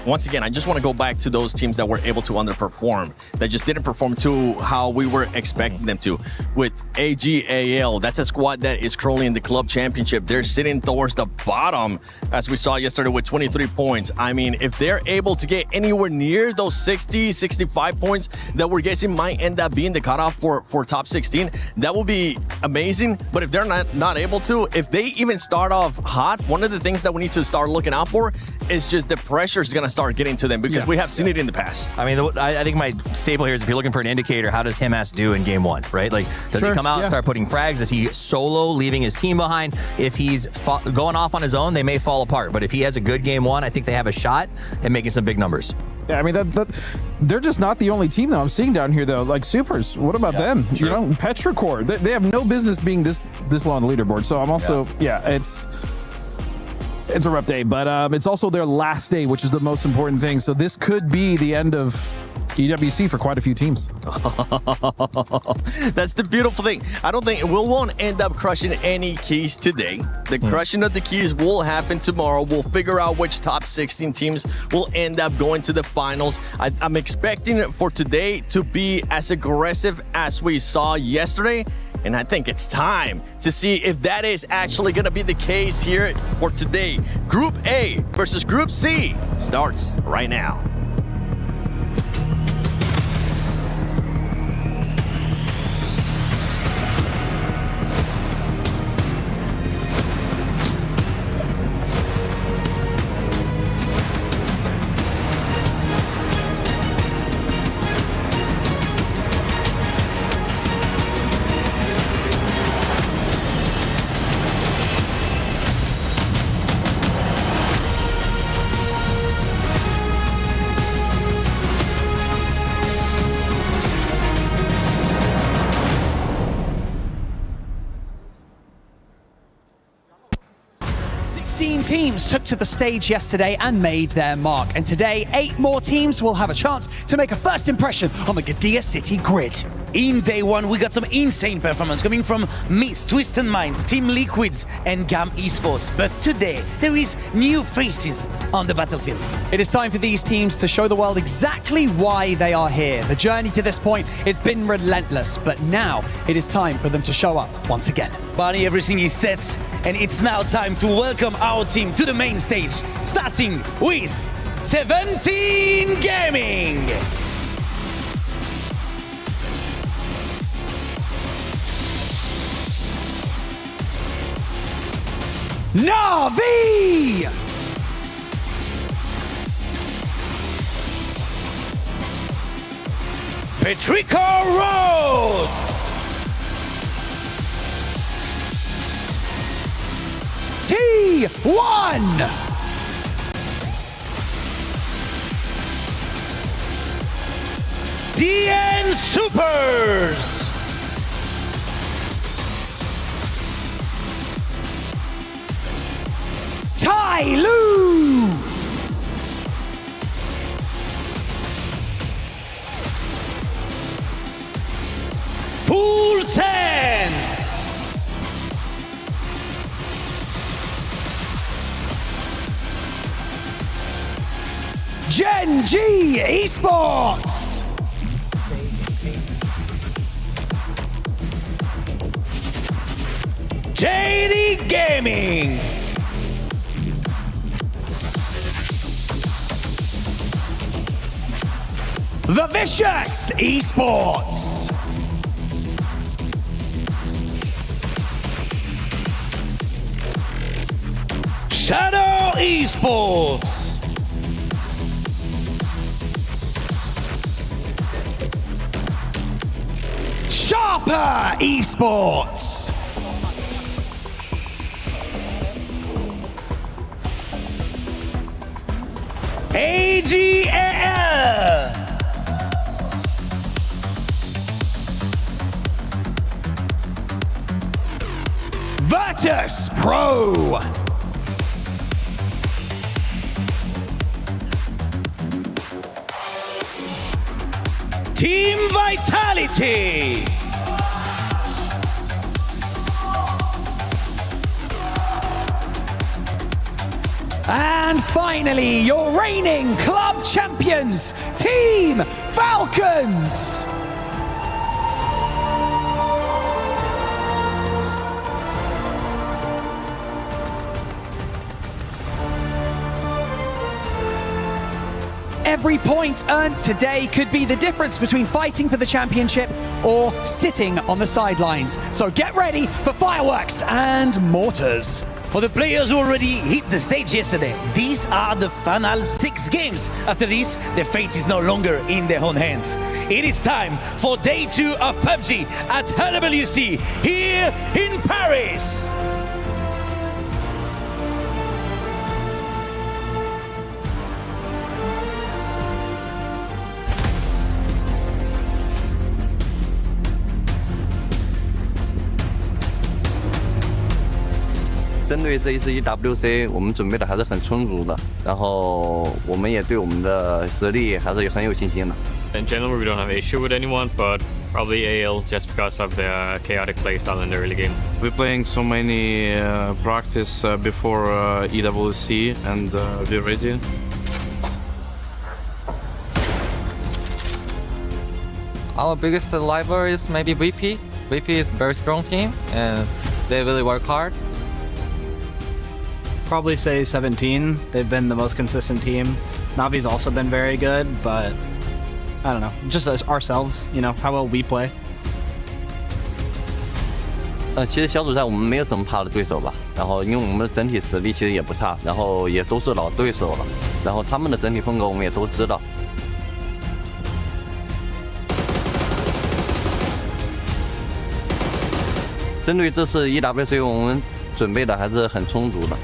K: once again, I just want to go back to those teams that were able to underperform, that just didn't perform to how we were expecting them to. With AGAL, that's a squad that is currently in the Club Championship. They're sitting towards the bottom, as we saw yesterday with 23 points. I mean, if they're able to get anywhere near those 60, 65 points that we're guessing might end up being the cutoff for top 16, that will be amazing. But if they're not able to, if they even start off hot, one of the things that we need to start looking out for is just the pressure is going to start getting to them, because we have seen it in the past.
L: I mean, I think my staple here is if you're looking for an indicator, how does Himas do in game 1, right? Like, does he come out and start putting frags? Is he solo, leaving his team behind? If he's going off on his own, they may fall apart. But if he has a good game 1, I think they have a shot at making some big numbers.
M: Yeah, I mean, they're just not the only team, though. I'm seeing down here, though, like Supers. What about them? True. You know, Petrichor. They have no business being this low on the leaderboard. So I'm also, it's a rough day, but it's also their last day, which is the most important thing. So this could be the end of EWC for quite a few teams.
K: That's the beautiful thing. I don't think we won't end up crushing any keys today. The crushing of the keys will happen tomorrow. We'll figure out which top 16 teams will end up going to the finals. I'm expecting for today to be as aggressive as we saw yesterday. And I think it's time to see if that is actually going to be the case here for today. Group A versus Group C starts right now.
J: teams took to the stage yesterday and made their mark. And today, 8 more teams will have a chance to make a first impression on the Gadia City grid.
S: In day one, we got some insane performance coming from Mist, Twisted Minds, Team Liquids, and GAM Esports. But today, there is new faces on the battlefield.
J: It is time for these teams to show the world exactly why they are here. The journey to this point has been relentless, but now it is time for them to show up once again.
S: Barney, everything is set, and it's now time to welcome our team to the main stage, starting with 17 Gaming.
J: Navi!
S: Petrico Road!
J: T1!
S: DN Supers!
J: Tai Lu!
S: Full Sense!
J: Gen G Esports!
S: JD Gaming!
J: The Vicious Esports!
S: Shadow Esports!
J: Sharper Esports!
S: AGAL!
J: Virtus Pro!
S: Team Vitality!
J: And finally, your reigning club champions, Team Falcons! Every point earned today could be the difference between fighting for the championship or sitting on the sidelines. So get ready for fireworks and mortars.
S: For the players who already hit the stage yesterday, these are the final 6 games. After this, their fate is no longer in their own hands. It is time for day 2 of PUBG at EWC here in Paris.
C: 针对这一次 EWC， 我们准备的还是很充足的，然后我们也对我们的实力还是很有信心的。
T: In general, we don't have an issue with anyone, but probably AL just because of the chaotic playstyle in the early game.
U: We're playing so many practice before EWC, and we're ready.
V: Our biggest rival is maybe VP. VP is a very strong team, and they really work hard.
W: Probably say 17. They've been the most consistent team. Navi's also been very good, but I don't know. Just as ourselves, you know, how well we play.
C: 其实小组赛我们没有什么怕的对手吧，然后因为我们的整体实力其实也不差，然后也都是老对手了，然后他们的整体风格我们也都知道。针对这次 EWC， 我们准备的还是很充足的。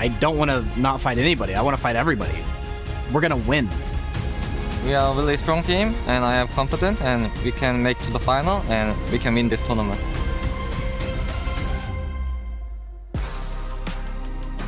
W: I don't want to not fight anybody. I want to fight everybody. We're gonna win.
V: We are a really strong team, and I am confident, and we can make to the final, and we can win this tournament.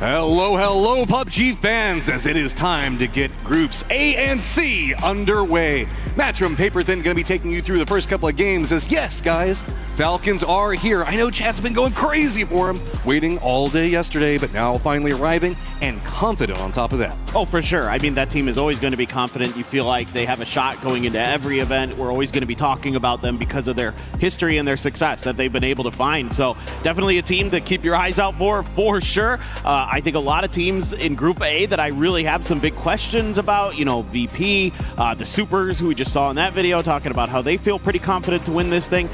A: Hello, hello, PUBG fans, as it is time to get groups A and C underway. Matchroom Paperthin going to be taking you through the first couple of games as, yes, guys, Falcons are here. I know chat's been going crazy for them, waiting all day yesterday, but now finally arriving and confident on top of that.
R: Oh, for sure. I mean, that team is always going to be confident. You feel like they have a shot going into every event. We're always going to be talking about them because of their history and their success that they've been able to find. So definitely a team to keep your eyes out for sure. I think a lot of teams in Group A that I really have some big questions about, you know, VP, the Supers, who we just saw in that video, talking about how they feel pretty confident to win this thing.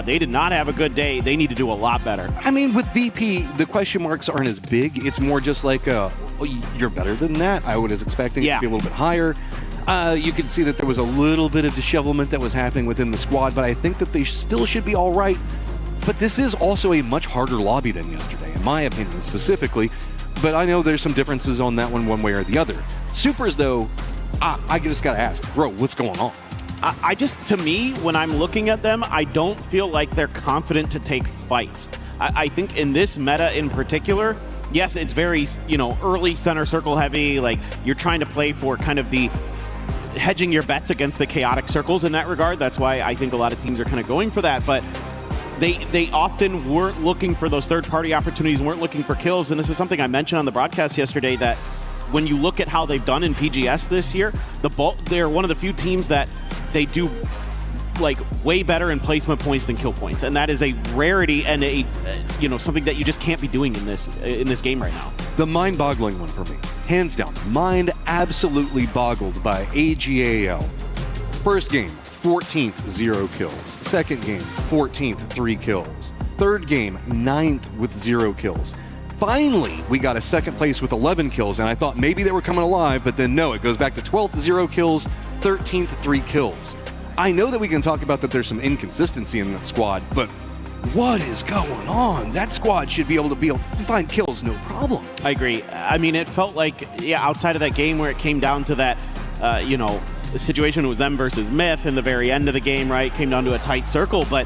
R: They did not have a good day. They need to do a lot better.
A: I mean, with VP, the question marks aren't as big. It's more just like, you're better than that. I was expecting it to be a little bit higher. You could see that there was a little bit of dishevelment that was happening within the squad, but I think that they still should be all right. But this is also a much harder lobby than yesterday, in my opinion, specifically. But I know there's some differences on that one way or the other. Supers, though, I just got to ask, bro, what's going on?
R: To me, when I'm looking at them, I don't feel like they're confident to take fights. I think in this meta in particular, yes, it's very, early center circle heavy. Like, you're trying to play for kind of the hedging your bets against the chaotic circles in that regard. That's why I think a lot of teams are kind of going for that. But they often weren't looking for those third-party opportunities, weren't looking for kills. And this is something I mentioned on the broadcast yesterday, that when you look at how they've done in PGS this year, they're one of the few teams that they do like way better in placement points than kill points, and that is a rarity and a something that you just can't be doing in this game right now.
A: The mind-boggling one for me, hands down, mind absolutely boggled by AGAL. First game, 14th, 0 kills. Second game, 14th, 3 kills. Third game, 9th with 0 kills. Finally, we got a second place with 11 kills, and I thought maybe they were coming alive, but then no, it goes back to 12th, 0 kills, 13th, 3 kills. I know that we can talk about that there's some inconsistency in that squad, but what is going on? That squad should be able to find kills, no problem.
R: I agree. I mean, it felt like, outside of that game where it came down to that, the situation was them versus Myth in the very end of the game, right? Came down to a tight circle, but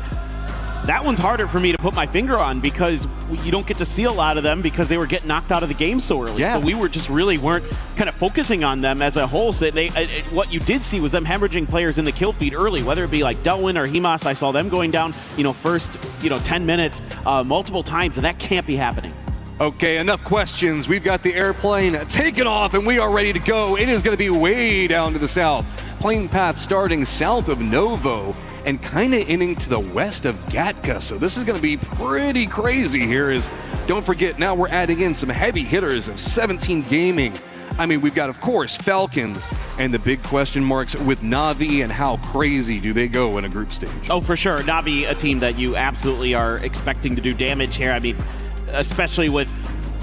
R: that one's harder for me to put my finger on because you don't get to see a lot of them because they were getting knocked out of the game so early.
A: Yeah.
R: So we weren't kind of focusing on them as a whole. So what you did see was them hemorrhaging players in the kill feed early, whether it be like Delwyn or Hemas. I saw them going down, first 10 minutes multiple times, and that can't be happening.
A: Okay, enough questions. We've got the airplane taken off and we are ready to go. It is going to be way down to the south. Plane path starting south of Novo and kind of ending to the west of Gatka. So this is going to be pretty crazy here. Don't forget, now we're adding in some heavy hitters of 17 Gaming. I mean, we've got, of course, Falcons and the big question marks with Na'Vi and how crazy do they go in a group stage.
R: Oh, for sure. Na'Vi, a team that you absolutely are expecting to do damage here. I mean, especially with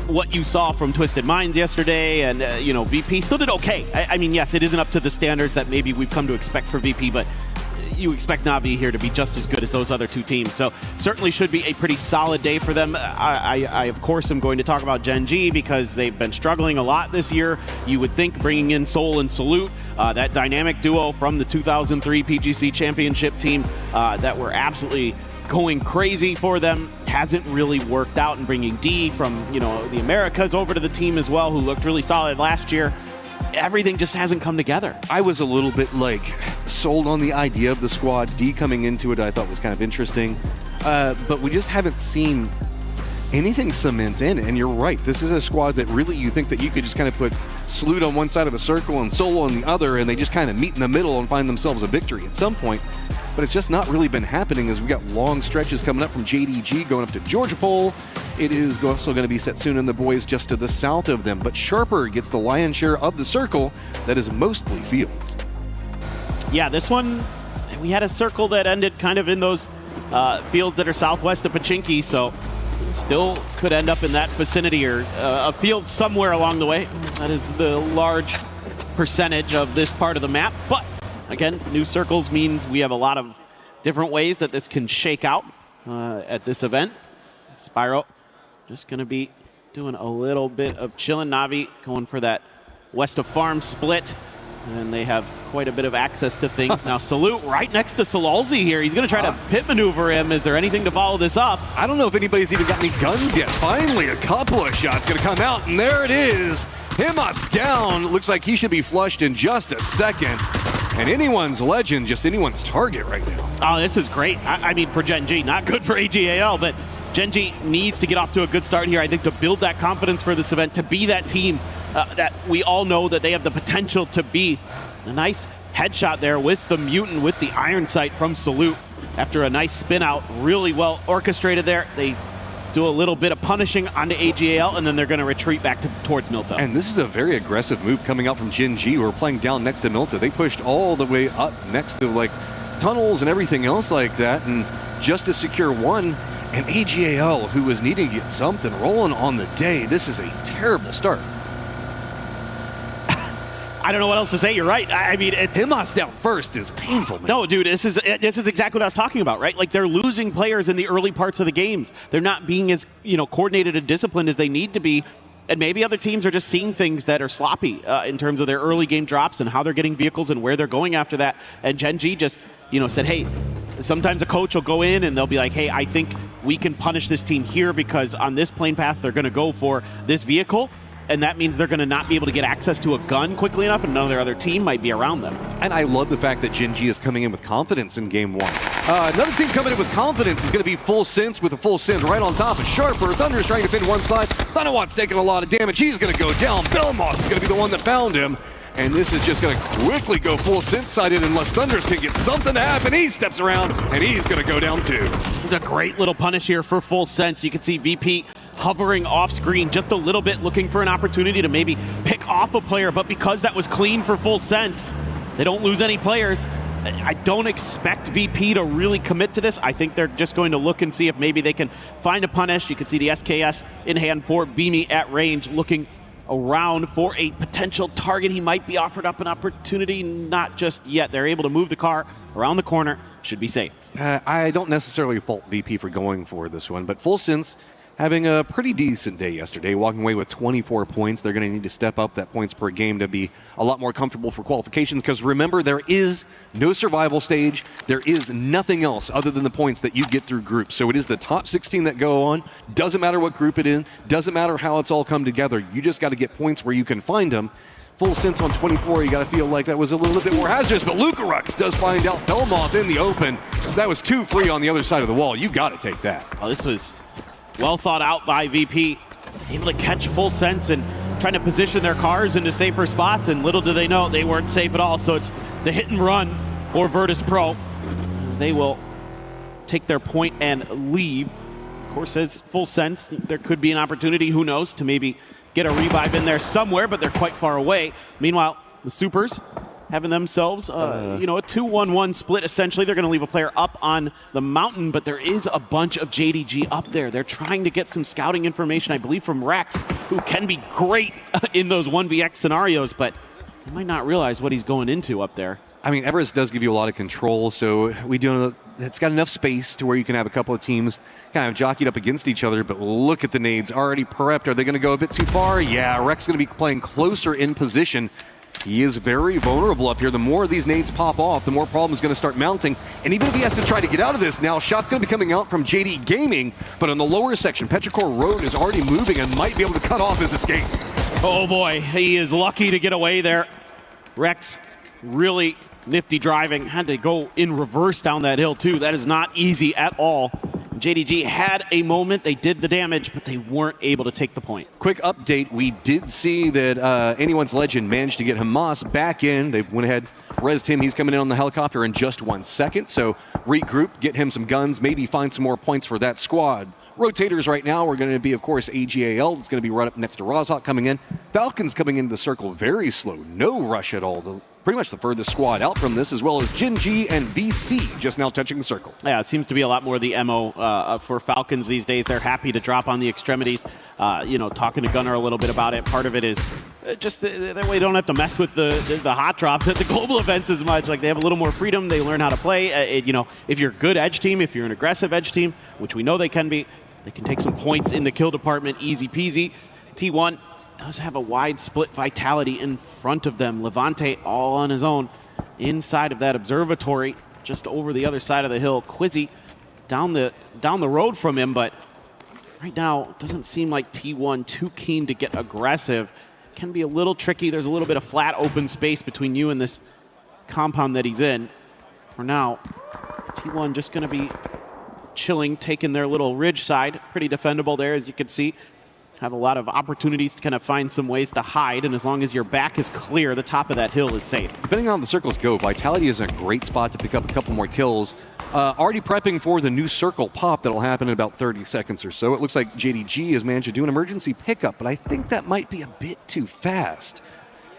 R: what you saw from Twisted Minds yesterday, and VP still did okay. I mean, yes, it isn't up to the standards that maybe we've come to expect for VP, but you expect Na'Vi here to be just as good as those other two teams. So certainly should be a pretty solid day for them. I of course, am going to talk about Gen G because they've been struggling a lot this year. You would think bringing in Soul and Salute, that dynamic duo from the 2003 PGC Championship team that were absolutely going crazy for them, hasn't really worked out, and bringing D from the Americas over to the team as well, who looked really solid last year. Everything just hasn't come together.
A: I was a little bit sold on the idea of the squad. D coming into it I thought was kind of interesting, but we just haven't seen anything cement in. And you're right, this is a squad that really you think that you could just kind of put Salute on one side of a circle and Solo on the other, and they just kind of meet in the middle and find themselves a victory at some point. But it's just not really been happening, as we got long stretches coming up from JDG going up to Georgia Pole. It is also going to be Setsuna and the boys just to the south of them. But Sharper gets the lion's share of the circle that is mostly fields.
R: Yeah, this one, we had a circle that ended kind of in those fields that are southwest of Pachinki, so still could end up in that vicinity or a field somewhere along the way. That is the large percentage of this part of the map. But again, new circles means we have a lot of different ways that this can shake out at this event. Spyro just going to be doing a little bit of chilling. Na'Vi going for that west of farm split. and they have quite a bit of access to things. Now, Salute right next to Salalzi here. He's going to try to pit maneuver him. Is there anything to follow this up?
A: I don't know if anybody's even got any guns yet. Finally, a couple of shots going to come out, and there it is. Himas down. Looks like he should be flushed in just a second. And anyone's legend, just anyone's target right now.
R: Oh, this is great. I mean, for Gen G, not good for AGAL, but Gen G needs to get off to a good start here, I think, to build that confidence for this event, to be that team that we all know that they have the potential to be. A nice headshot there with the Mutant, with the Iron Sight from Salute. After a nice spin out, really well orchestrated there. They do a little bit of punishing onto AGAL, and then they're going to retreat back towards Milta.
A: And this is a very aggressive move coming out from Gen G, who are playing down next to Milta. They pushed all the way up next to like tunnels and everything else like that, and just to secure one. And AGAL, who was needing to get something rolling on the day, this is a terrible start.
R: I don't know what else to say. You're right. I mean,
A: Himas down first is painful, man.
R: No, dude, this is exactly what I was talking about, right? Like, they're losing players in the early parts of the games. They're not being as, coordinated and disciplined as they need to be. And maybe other teams are just seeing things that are sloppy in terms of their early game drops and how they're getting vehicles and where they're going after that. And Gen G just, said, hey, sometimes a coach will go in and they'll be like, hey, I think we can punish this team here because on this plane path, they're going to go for this vehicle. And that means they're going to not be able to get access to a gun quickly enough, and another other team might be around them.
A: And I love the fact that Gen G is coming in with confidence in game one. Another team coming in with confidence is going to be Full Sense with a Full Send right on top of Sharper. Thunder's trying to defend one side. Thunderwatt's taking a lot of damage. He's going to go down. Belmont's going to be the one that found him. And this is just going to quickly go Full Sense-sided unless Thunders can get something to happen. He steps around, and he's going to go down too.
R: It's a great little punish here for Full Sense. You can see VP hovering off screen just a little bit, looking for an opportunity to maybe pick off a player, but because that was clean for Full Sense, they don't lose any players. I don't expect VP to really commit to this. I think they're just going to look and see if maybe they can find a punish. You can see the SKS in hand for Beamy at range, looking around for a potential target. He might be offered up an opportunity, not just yet. They're able to move the car around the corner, should be safe.
A: I don't necessarily fault VP for going for this one, but Full Sense having a pretty decent day yesterday, walking away with 24 points. They're going to need to step up that points per game to be a lot more comfortable for qualifications, because remember, there is no survival stage. There is nothing else other than the points that you get through groups. So it is the top 16 that go on. Doesn't matter what group it in. Doesn't matter how it's all come together. You just got to get points where you can find them. Full Sense on 24, you got to feel like that was a little bit more hazardous, but Lucarux does find out Belmoth in the open. That was 2 free on the other side of the wall. You got to take that.
R: Oh, this was well thought out by VP. Able to catch Full Sense and trying to position their cars into safer spots, and little do they know they weren't safe at all. So it's the hit and run for Virtus Pro. They will take their point and leave. Of course, as Full Sense, there could be an opportunity, who knows, to maybe get a revive in there somewhere, but they're quite far away. Meanwhile, the Supers having themselves, a 2-1-1 split, essentially. They're going to leave a player up on the mountain, but there is a bunch of JDG up there. They're trying to get some scouting information, I believe, from Rex, who can be great in those 1vx scenarios, but you might not realize what he's going into up there.
A: I mean, Everest does give you a lot of control, so we do know it's got enough space to where you can have a couple of teams kind of jockeyed up against each other, but look at the nades already prepped. Are they going to go a bit too far? Yeah, Rex going to be playing closer in position. He is very vulnerable up here. The more these nades pop off, the more problems going to start mounting. And even if he has to try to get out of this now, shots going to be coming out from JD Gaming, but on the lower section, Petrichor Road is already moving and might be able to cut off his escape.
R: Oh boy, he is lucky to get away there. Rex really nifty driving, had to go in reverse down that hill too. That is not easy at all. JDG had a moment, they did the damage, but they weren't able to take the point.
A: Quick update, we did see that Anyone's Legend managed to get Hamas back in. They went ahead, rezzed him, he's coming in on the helicopter in just 1 second. So regroup, get him some guns, maybe find some more points for that squad. Rotators right now are going to be, of course, AGAL. It's going to be right up next to Rozhok coming in. Falcons coming into the circle very slow, no rush at all. Pretty much the furthest squad out from this, as well as Gen G and VC just now touching the circle.
R: Yeah, it seems to be a lot more the MO for Falcons these days. They're happy to drop on the extremities. Talking to Gunnar a little bit about it. Part of it is just that way they don't have to mess with the hot drops at the global events as much. Like, they have a little more freedom. They learn how to play. If you're a good edge team, if you're an aggressive edge team, which we know they can be, they can take some points in the kill department, easy peasy. T1 does have a wide split Vitality in front of them. Levante all on his own inside of that observatory, just over the other side of the hill. Quizzy down the road from him, but right now doesn't seem like T1 too keen to get aggressive. Can be a little tricky. There's a little bit of flat open space between you and this compound that he's in. For now, T1 just going to be chilling, taking their little ridge side. Pretty defendable there, as you can see. Have a lot of opportunities to kind of find some ways to hide, and as long as your back is clear, the top of that hill is safe.
A: Depending on how the circles go, Vitality is in a great spot to pick up a couple more kills. Already prepping for the new circle pop that'll happen in about 30 seconds or so. It looks like JDG has managed to do an emergency pickup, but I think that might be a bit too fast.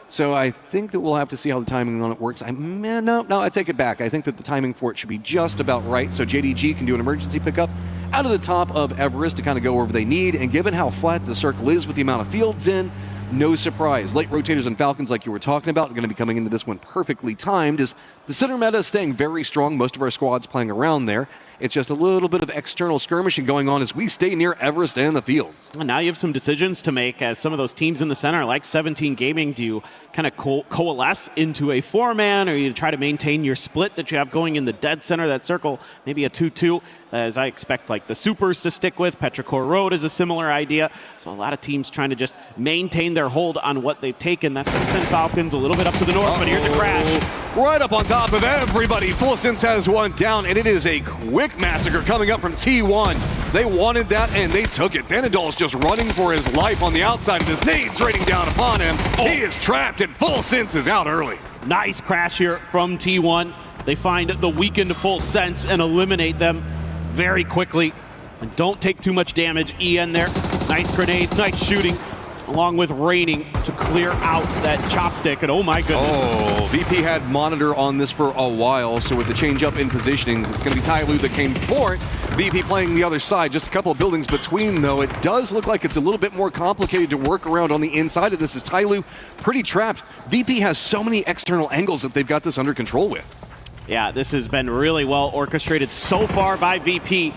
A: So I think that we'll have to see how the timing on it works. No, I take it back. I think that the timing for it should be just about right, so JDG can do an emergency pickup out of the top of Everest to kind of go wherever they need, and given how flat the circle is with the amount of fields in, no surprise. Late rotators and Falcons, like you were talking about, are going to be coming into this one perfectly timed, as the center meta is staying very strong. Most of our squads playing around there. It's just a little bit of external skirmishing going on as we stay near Everest and the fields.
R: And now you have some decisions to make as some of those teams in the center, like 17 Gaming, do you kind of coalesce into a 4-man, or you try to maintain your split that you have going in the dead center of that circle, maybe a 2-2, as I expect like the Supers to stick with. Petrichor Road is a similar idea. So a lot of teams trying to just maintain their hold on what they've taken. That's going to send Falcons a little bit up to the north, but here's a crash.
A: Right up on top of everybody. Fulsense has one down, and it is a quick massacre coming up from T1. They wanted that, and they took it. Denadol's just running for his life on the outside of his nades raining down upon him. He is trapped, and Fulsense is out early.
R: Nice crash here from T1. They find the weakened Fulsense and eliminate them very quickly. And don't take too much damage. EN there. Nice grenade, nice shooting, along with raining to clear out that chopstick. And oh my goodness.
A: Oh, VP had monitor on this for a while, so with the change up in positionings, it's going to be Tyloo that came for it. VP playing the other side, just a couple of buildings between, though. It does look like it's a little bit more complicated to work around on the inside of this, as Tyloo pretty trapped. VP has so many external angles that they've got this under control with.
R: Yeah, this has been really well orchestrated so far by VP.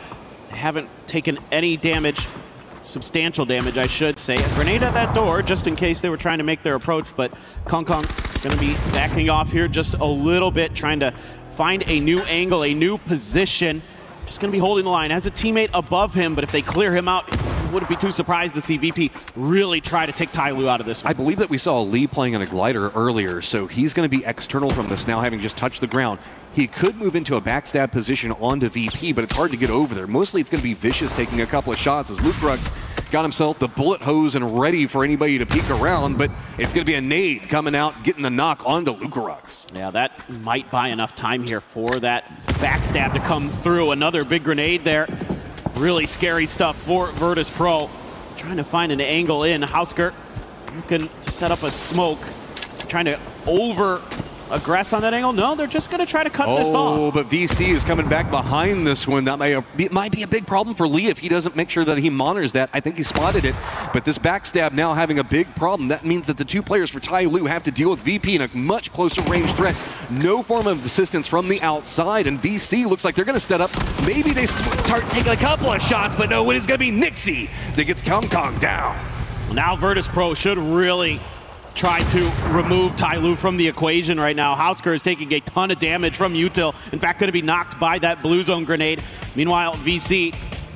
R: They haven't taken any damage, substantial damage, I should say. A grenade at that door, just in case they were trying to make their approach, but Kong Kong going to be backing off here just a little bit, trying to find a new angle, a new position. Just going to be holding the line. Has a teammate above him, but if they clear him out, wouldn't be too surprised to see VP really try to take Tyloo out of this one.
A: I believe that we saw Lee playing on a glider earlier, so he's going to be external from this now, having just touched the ground. He could move into a backstab position onto VP, but it's hard to get over there. Mostly it's going to be Vicious taking a couple of shots, as Lukerux got himself the bullet hose and ready for anybody to peek around, but it's going to be a nade coming out, getting the knock onto Lukerux.
R: Yeah, that might buy enough time here for that backstab to come through. Another big grenade there. Really scary stuff for Virtus Pro. Trying to find an angle in. Hausker looking to set up a smoke. Trying to over-aggress on that angle. No, they're just going to try to cut this off.
A: Oh, but VC is coming back behind this one. That might be a big problem for Lee if he doesn't make sure that he monitors that. I think he spotted it, but this backstab now having a big problem. That means that the two players for Tyloo have to deal with VP in a much closer range threat. No form of assistance from the outside, and VC looks like they're going to set up. Maybe they start taking a couple of shots, but no, it is going to be Nixie that gets Kong Kong down.
R: Now Virtus Pro should really try to remove Tyloo from the equation right now. Hausker is taking a ton of damage from Util. In fact, going to be knocked by that blue zone grenade. Meanwhile, VC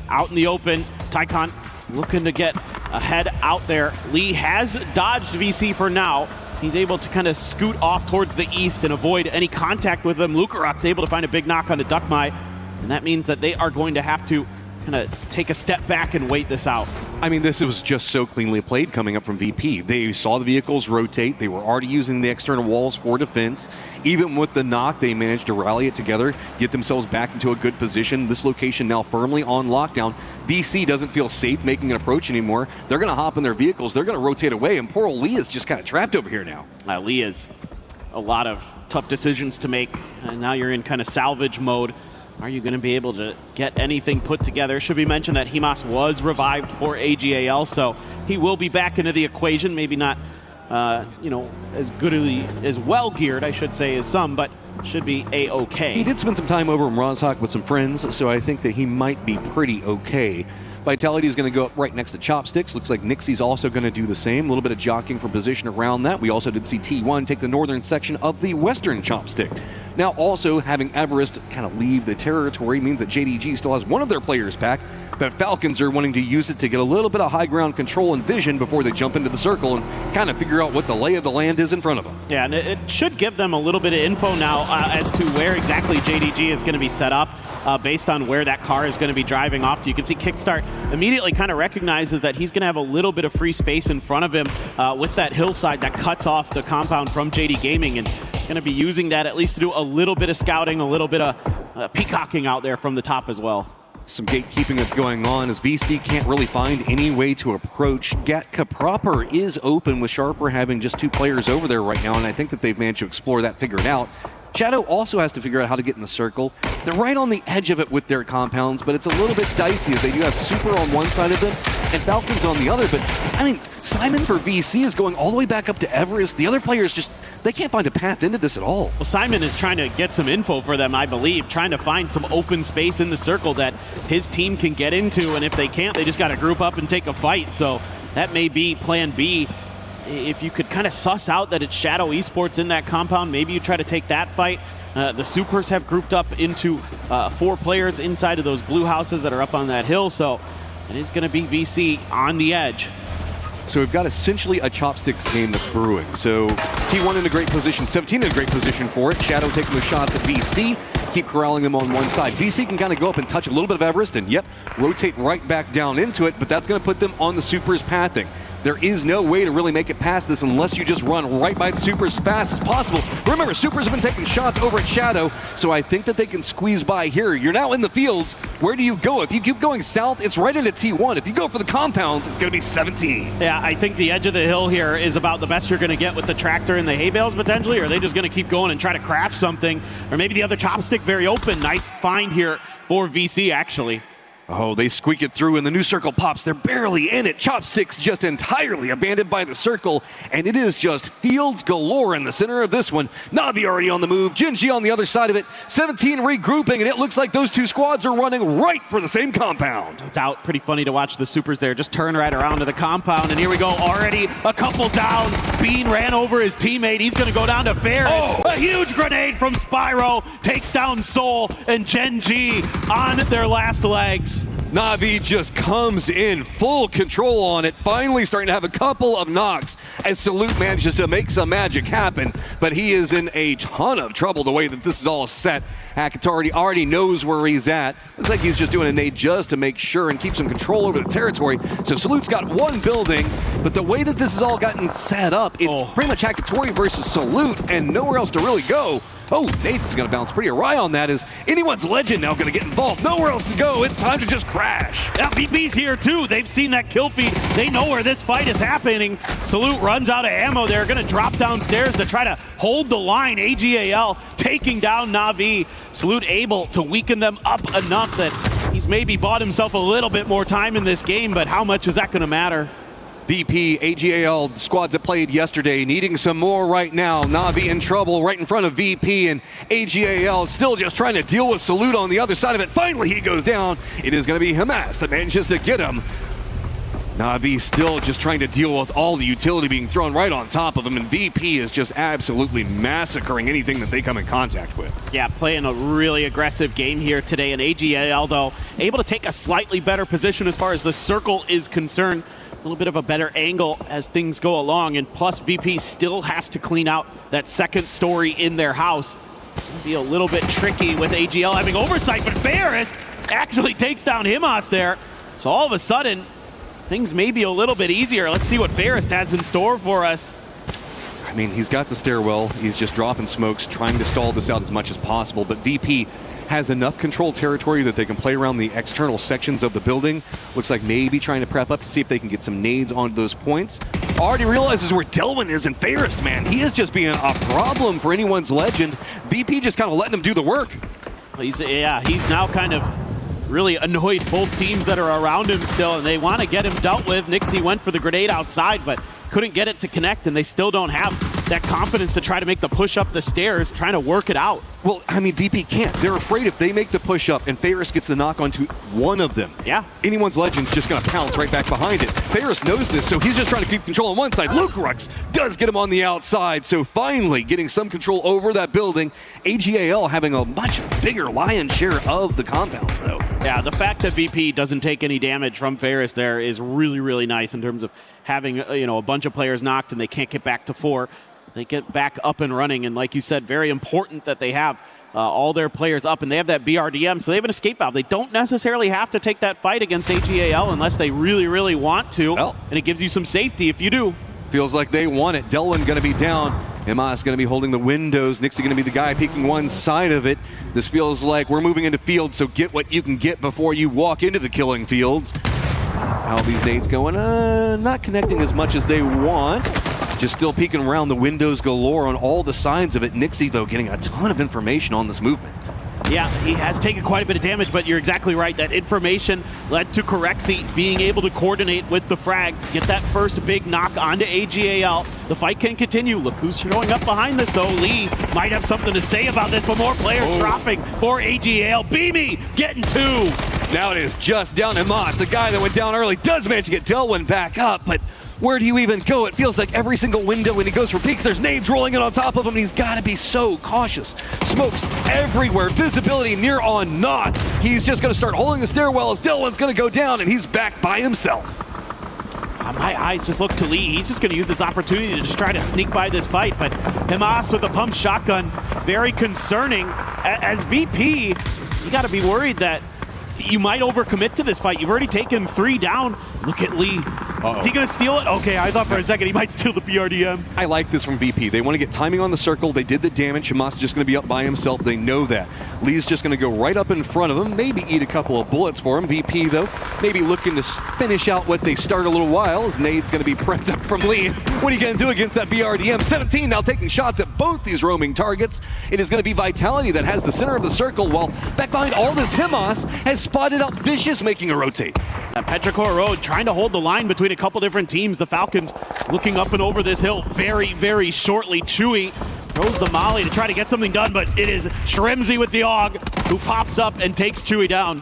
R: out in the open. Tycon looking to get ahead out there. Lee has dodged VC for now. He's able to kind of scoot off towards the east and avoid any contact with them. Lukerux able to find a big knock on the Duckmai, and that means that they are going to have to kind of take a step back and wait this out.
A: I mean, this was just so cleanly played coming up from VP. They saw the vehicles rotate. They were already using the external walls for defense. Even with the knock, they managed to rally it together, get themselves back into a good position. This location now firmly on lockdown. VC doesn't feel safe making an approach anymore. They're going to hop in their vehicles. They're going to rotate away, and poor Lee is just kind of trapped over here now.
R: Lee is a lot of tough decisions to make, and now you're in kind of salvage mode. Are you going to be able to get anything put together? Should be mentioned that Himas was revived for AGAL, so he will be back into the equation. Maybe not, as well geared, I should say, as some, but should be A-okay.
A: He did spend some time over in Rozhok with some friends, so I think that he might be pretty okay. Vitality is going to go up right next to Chopsticks. Looks like Nixie's also going to do the same. A little bit of jockeying for position around that. We also did see T1 take the northern section of the western Chopstick. Now also having Everest kind of leave the territory means that JDG still has one of their players back, but Falcons are wanting to use it to get a little bit of high ground control and vision before they jump into the circle and kind of figure out what the lay of the land is in front of them.
R: Yeah, and it should give them a little bit of info now as to where exactly JDG is going to be set up based on where that car is going to be driving off to. You can see Kickstart immediately kind of recognizes that he's going to have a little bit of free space in front of him with that hillside that cuts off the compound from JD Gaming, and going to be using that at least to do a little bit of scouting, a little bit of peacocking out there from the top as well.
A: Some gatekeeping that's going on as VC can't really find any way to approach. Gatka proper is open with Sharper having just 2 players over there right now, and I think that they've managed to explore that, figure it out. Shadow also has to figure out how to get in the circle. They're right on the edge of it with their compounds, but it's a little bit dicey as they do have Super on one side of them and Falcons on the other. But, I mean, Simon for VC is going all the way back up to Everest. The other players just, they can't find a path into this at all.
R: Well, Simon is trying to get some info for them, I believe, trying to find some open space in the circle that his team can get into, and if they can't, they just got to group up and take a fight. So that may be plan B. If you could kind of suss out that it's Shadow Esports in that compound, maybe you try to take that fight. The Supers have grouped up into 4 players inside of those blue houses that are up on that hill, so it is going to be VC on the edge.
A: So we've got essentially a Chopsticks game that's brewing. So T1 in a great position, 17 in a great position for it. Shadow taking the shots at VC, keep corralling them on one side. VC can kind of go up and touch a little bit of Everest and, yep, rotate right back down into it, but that's going to put them on the Supers pathing. There is no way to really make it past this unless you just run right by the Supers as fast as possible. Remember, Supers have been taking shots over at Shadow, so I think that they can squeeze by here. You're now in the fields. Where do you go? If you keep going south, it's right into T1. If you go for the compounds, it's going to be 17.
R: Yeah, I think the edge of the hill here is about the best you're going to get with the tractor and the hay bales potentially, or are they just going to keep going and try to crash something? Or maybe the other Chopstick very open. Nice find here for VC, actually.
A: Oh, they squeak it through and the new circle pops. They're barely in it. Chopsticks just entirely abandoned by the circle, and it is just fields galore in the center of this one. Navi already on the move. Jinji on the other side of it. 17 regrouping, and it looks like those 2 squads are running right for the same compound.
R: No doubt. Pretty funny to watch the Supers there just turn right around to the compound, and here we go. Already a couple down. Bean ran over his teammate. He's going to go down to Ferris.
A: Oh.
R: A huge grenade from Spyro takes down Soul and Gen G on their last legs.
A: Navi just comes in full control on it, finally starting to have a couple of knocks as Salute manages to make some magic happen, but he is in a ton of trouble the way that this is all set. Hackett already knows where he's at. Looks like he's just doing a nade just to make sure and keep some control over the territory. So Salute's got 1 building, but the way that this has all gotten set up, it's pretty much Hackett versus Salute and nowhere else to really go. Oh, Nathan's going to bounce pretty awry on that. Is anyone's legend now going to get involved? Nowhere else to go. It's time to just crash.
R: Yeah, BP's here too. They've seen that kill feed. They know where this fight is happening. Salute runs out of ammo. They're going to drop downstairs to try to hold the line. AGAL taking down Navi. Salute able to weaken them up enough that he's maybe bought himself a little bit more time in this game, but how much is that going to matter?
A: VP, AGAL, the squads that played yesterday, needing some more right now. Navi in trouble right in front of VP, and AGAL still just trying to deal with Salute on the other side of it. Finally, he goes down. It is going to be Hamas that manages to get him. Navi still just trying to deal with all the utility being thrown right on top of him, and VP is just absolutely massacring anything that they come in contact with.
R: Yeah, playing a really aggressive game here today, and AGAL, though, able to take a slightly better position as far as the circle is concerned. A little bit of a better angle as things go along, and plus VP still has to clean out that second story in their house. It'll be a little bit tricky with AGL having oversight, but Ferris actually takes down Himos there. So all of a sudden, things may be a little bit easier. Let's see what Ferris has in store for us.
A: I mean, he's got the stairwell. He's just dropping smokes, trying to stall this out as much as possible, but VP has enough controlled territory that they can play around the external sections of the building. Looks like maybe trying to prep up to see if they can get some nades onto those points. Already realizes where Delwyn is, and Ferris, man, he is just being a problem for anyone's legend. VP just kind of letting him do the work.
R: He's now kind of really annoyed both teams that are around him still, and they want to get him dealt with. Nixie went for the grenade outside, but couldn't get it to connect, and they still don't have that confidence to try to make the push up the stairs, trying to work it out.
A: Well, I mean, VP can't. They're afraid if they make the push up and Ferris gets the knock onto one of them, anyone's Legend's just going to pounce right back behind it. Ferris knows this, so he's just trying to keep control on one side. Lukrux does get him on the outside, so finally getting some control over that building. AGAL having a much bigger lion's share of the compounds, though.
R: Yeah, the fact that VP doesn't take any damage from Ferris there is really, really nice in terms of having a bunch of players knocked and they can't get back to 4. They get back up and running, and like you said, very important that they have all their players up, and they have that BRDM, so they have an escape valve. They don't necessarily have to take that fight against AGAL unless they really, really want to, and it gives you some safety if you do.
A: Feels like they want it. Delwyn going to be down. Emas going to be holding the windows. Nixie going to be the guy peeking one side of it. This feels like we're moving into fields, so get what you can get before you walk into the killing fields. How these nades going? Not connecting as much as they want. Just still peeking around the windows galore on all the sides of it. Nixie, though, getting a ton of information on this movement.
R: Yeah, he has taken quite a bit of damage, but you're exactly right. That information led to Corexi being able to coordinate with the frags, get that first big knock onto AGAL. The fight can continue. Look who's showing up behind this, though. Lee might have something to say about this, but more players dropping for AGAL. Beamy getting 2.
A: Now it is just down to Moss. The guy that went down early does manage to get Delwyn back up, but where do you even go? It feels like every single window when he goes for peeks, there's nades rolling in on top of him, and he's got to be so cautious. Smokes everywhere, visibility near on naught. He's just going to start holding the stairwell as Delwyn's going to go down, and he's back by himself.
R: My eyes just look to Lee. He's just going to use this opportunity to just try to sneak by this fight, but Emas with the pump shotgun, very concerning. As VP, you got to be worried that you might overcommit to this fight. You've already taken 3 down. Look at Lee. Is he going to steal it? Okay, I thought for a second he might steal the BRDM.
A: I like this from VP. They want to get timing on the circle. They did the damage. Hamas is just going to be up by himself. They know that. Lee's just going to go right up in front of him, maybe eat a couple of bullets for him. VP, though, maybe looking to finish out what they start a little while, as Nade's going to be prepped up from Lee. What are you going to do against that BRDM? 17 now taking shots at both these roaming targets. It is going to be Vitality that has the center of the circle, while back behind all this, Hamas has spotted out Vicious making a rotate.
R: Petrichor Road trying to hold the line between a couple different teams. The Falcons looking up and over this hill very, very shortly. Chewy throws the molly to try to get something done, but it is Shremzy with the AUG who pops up and takes Chewy down.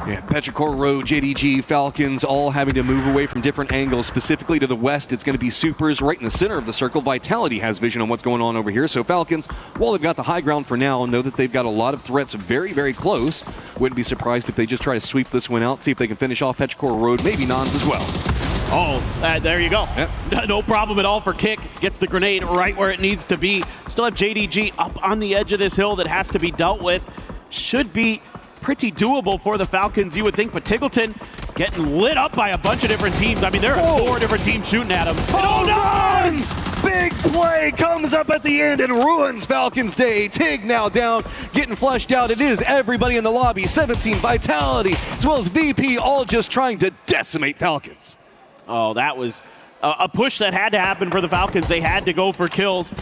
A: Yeah, Petrichor Road, JDG, Falcons all having to move away from different angles. Specifically to the west, it's going to be Supers right in the center of the circle. Vitality has vision on what's going on over here. So Falcons, while they've got the high ground for now, know that they've got a lot of threats very, very close. Wouldn't be surprised if they just try to sweep this one out, see if they can finish off Petrichor Road, maybe Nons as well.
R: Oh, there you go. Yep. No problem at all for Kick. Gets the grenade right where it needs to be. Still have JDG up on the edge of this hill that has to be dealt with. Should be pretty doable for the Falcons, you would think, but Tiggleton getting lit up by a bunch of different teams. I mean, there are 4 different teams shooting at him.
A: Oh, Nons! Big play comes up at the end and ruins Falcons' day. Tig now down, getting flushed out. It is everybody in the lobby. 17 Vitality, as well as VP, all just trying to decimate Falcons.
R: Oh, that was a push that had to happen for the Falcons. They had to go for kills.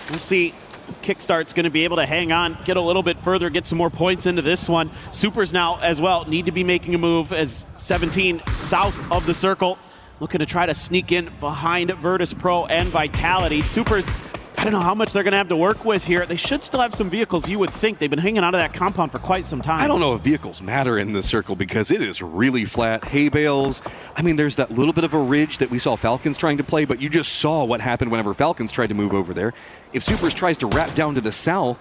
R: We'll see. Kickstart's going to be able to hang on, get a little bit further, get some more points into this one. Supers now as well need to be making a move as 17 south of the circle, looking to try to sneak in behind Virtus Pro and Vitality. Supers, I don't know how much they're going to have to work with here. They should still have some vehicles, you would think. They've been hanging out of that compound for quite some time.
A: I don't know if vehicles matter in this circle because it is really flat. Hay bales. I mean, there's that little bit of a ridge that we saw Falcons trying to play, but you just saw what happened whenever Falcons tried to move over there. If Supers tries to wrap down to the south,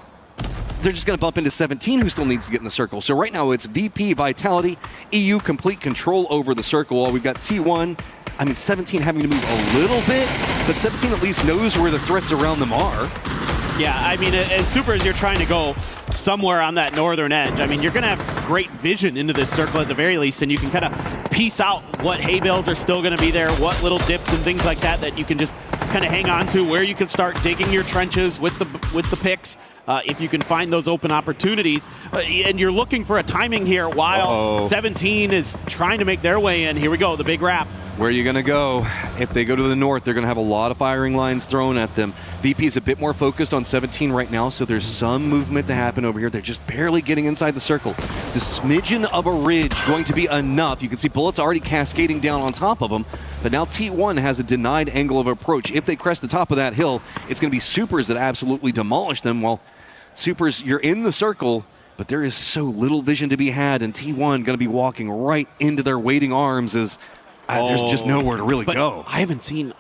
A: they're just going to bump into 17, who still needs to get in the circle. So right now it's VP, Vitality, EU complete control over the circle, while we've got T1. I mean, 17 having to move a little bit, but 17 at least knows where the threats around them are.
R: Yeah, I mean, as Supers, you're trying to go somewhere on that northern edge. I mean, you're going to have great vision into this circle at the very least, and you can kind of piece out what hay bales are still going to be there, what little dips and things like that you can just kind of hang on to, where you can start digging your trenches with the picks. If you can find those open opportunities. And you're looking for a timing here while 17 is trying to make their way in. Here we go, the big wrap.
A: Where are you going to go? If they go to the north, they're going to have a lot of firing lines thrown at them. VP is a bit more focused on 17 right now, so there's some movement to happen over here. They're just barely getting inside the circle. The smidgen of a ridge going to be enough. You can see bullets already cascading down on top of them, but now T1 has a denied angle of approach. If they crest the top of that hill, it's going to be Supers that absolutely demolish them, while Supers, you're in the circle, but there is so little vision to be had, and T1 going to be walking right into their waiting arms as there's just nowhere to really go.
R: I haven't seen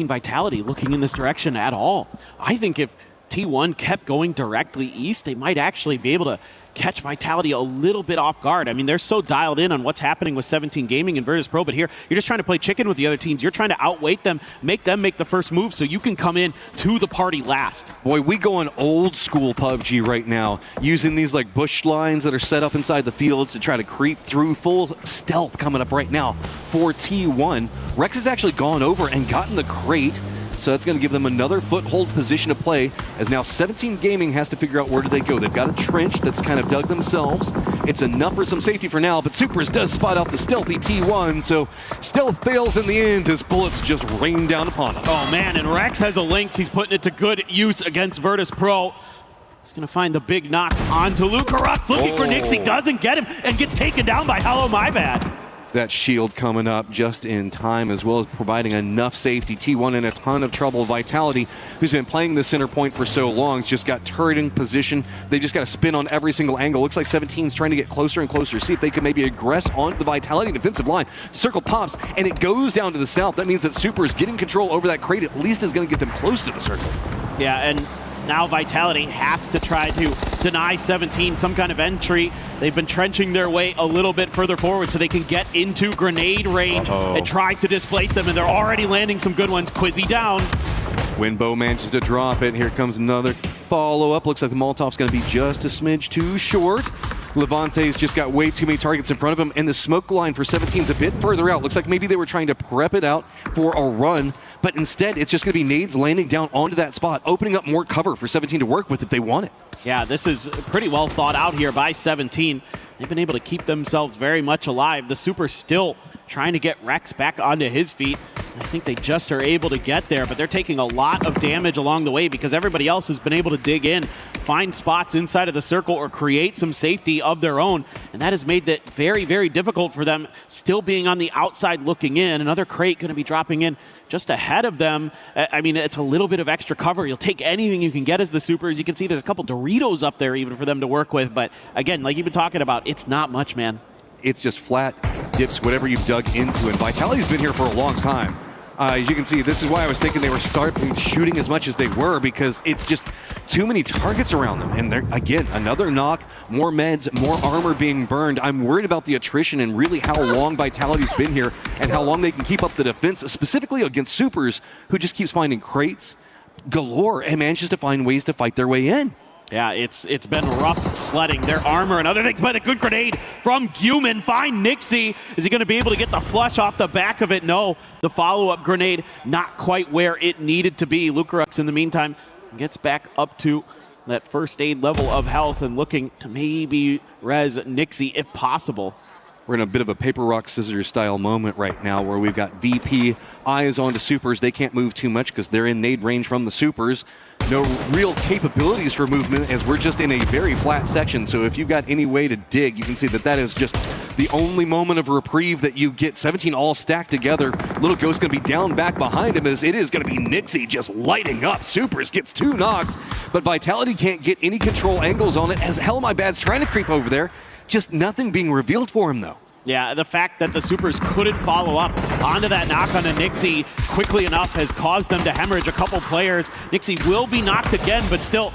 R: Vitality looking in this direction at all. I think if T1 kept going directly east, they might actually be able to catch Vitality a little bit off guard. I mean, they're so dialed in on what's happening with 17 Gaming and Virtus.pro, but here, you're just trying to play chicken with the other teams. You're trying to outweight them make the first move so you can come in to the party last.
A: Boy, we go on old school PUBG right now, using these like bush lines that are set up inside the fields to try to creep through. Full stealth coming up right now for T1. Rex has actually gone over and gotten the crate, so that's going to give them another foothold position to play, as now 17 Gaming has to figure out where do they go. They've got a trench that's kind of dug themselves. It's enough for some safety for now, but Supers does spot out the stealthy T1, so stealth fails in the end as bullets just rain down upon him.
R: Oh man, and Rex has a Lynx. He's putting it to good use against Virtus.pro. He's going to find the big knock onto Lucarux, looking for Nixie, doesn't get him, and gets taken down by Hello My Bad.
A: That shield coming up just in time, as well as providing enough safety. T1 in a ton of trouble. Vitality, who's been playing the center point for so long, has just got turreting position. They just got to spin on every single angle. Looks like 17's trying to get closer and closer, see if they can maybe aggress onto the Vitality defensive line. Circle pops, and it goes down to the south. That means that Super is getting control over that crate. At least is going to get them close to the circle.
R: Yeah, and now Vitality has to try to deny 17 some kind of entry. They've been trenching their way a little bit further forward so they can get into grenade range and try to displace them, and they're already landing some good ones. Quizzy down.
A: Winbow manages to drop it. Here comes another follow-up. Looks like the Molotov's going to be just a smidge too short. Levante's just got way too many targets in front of him, and the smoke line for 17's a bit further out. Looks like maybe they were trying to prep it out for a run, but instead it's just going to be nades landing down onto that spot, opening up more cover for 17 to work with if they want it.
R: Yeah, this is pretty well thought out here by 17. They've been able to keep themselves very much alive. The Super still trying to get Rex back onto his feet. I think they just are able to get there, but they're taking a lot of damage along the way because everybody else has been able to dig in, find spots inside of the circle, or create some safety of their own, and that has made it very, very difficult for them, still being on the outside looking in. Another crate going to be dropping in just ahead of them. I mean, it's a little bit of extra cover. You'll take anything you can get as the Supers. You can see there's a couple Doritos up there even for them to work with, but again, like you've been talking about, it's not much, man.
A: It's just flat dips, whatever you've dug into, and Vitality's been here for a long time. As you can see, this is why I was thinking they were starting shooting as much as they were, because it's just too many targets around them. And they're, again, another knock, more meds, more armor being burned. I'm worried about the attrition and really how long Vitality's been here and how long they can keep up the defense, specifically against Supers, who just keeps finding crates galore and manages to find ways to fight their way in.
R: Yeah, it's been rough sledding. Their armor and other things, but a good grenade from Guman. Find Nixie. Is he going to be able to get the flush off the back of it? No. The follow-up grenade not quite where it needed to be. Lucarux, in the meantime, gets back up to that first aid level of health and looking to maybe res Nixie if possible.
A: We're in a bit of a paper, rock, scissors style moment right now where we've got VP eyes on the Supers. They can't move too much because they're in nade range from the Supers. No real capabilities for movement as we're just in a very flat section. So if you've got any way to dig, you can see that that is just the only moment of reprieve that you get. 17 all stacked together. Little Ghost going to be down back behind him as it is going to be Nixie just lighting up. Supers gets 2 knocks, but Vitality can't get any control angles on it as Hell My Bad's trying to creep over there. Just nothing being revealed for him, though.
R: Yeah, the fact that the Supers couldn't follow up onto that knock on a Nixie quickly enough has caused them to hemorrhage a couple players. Nixie will be knocked again, but still,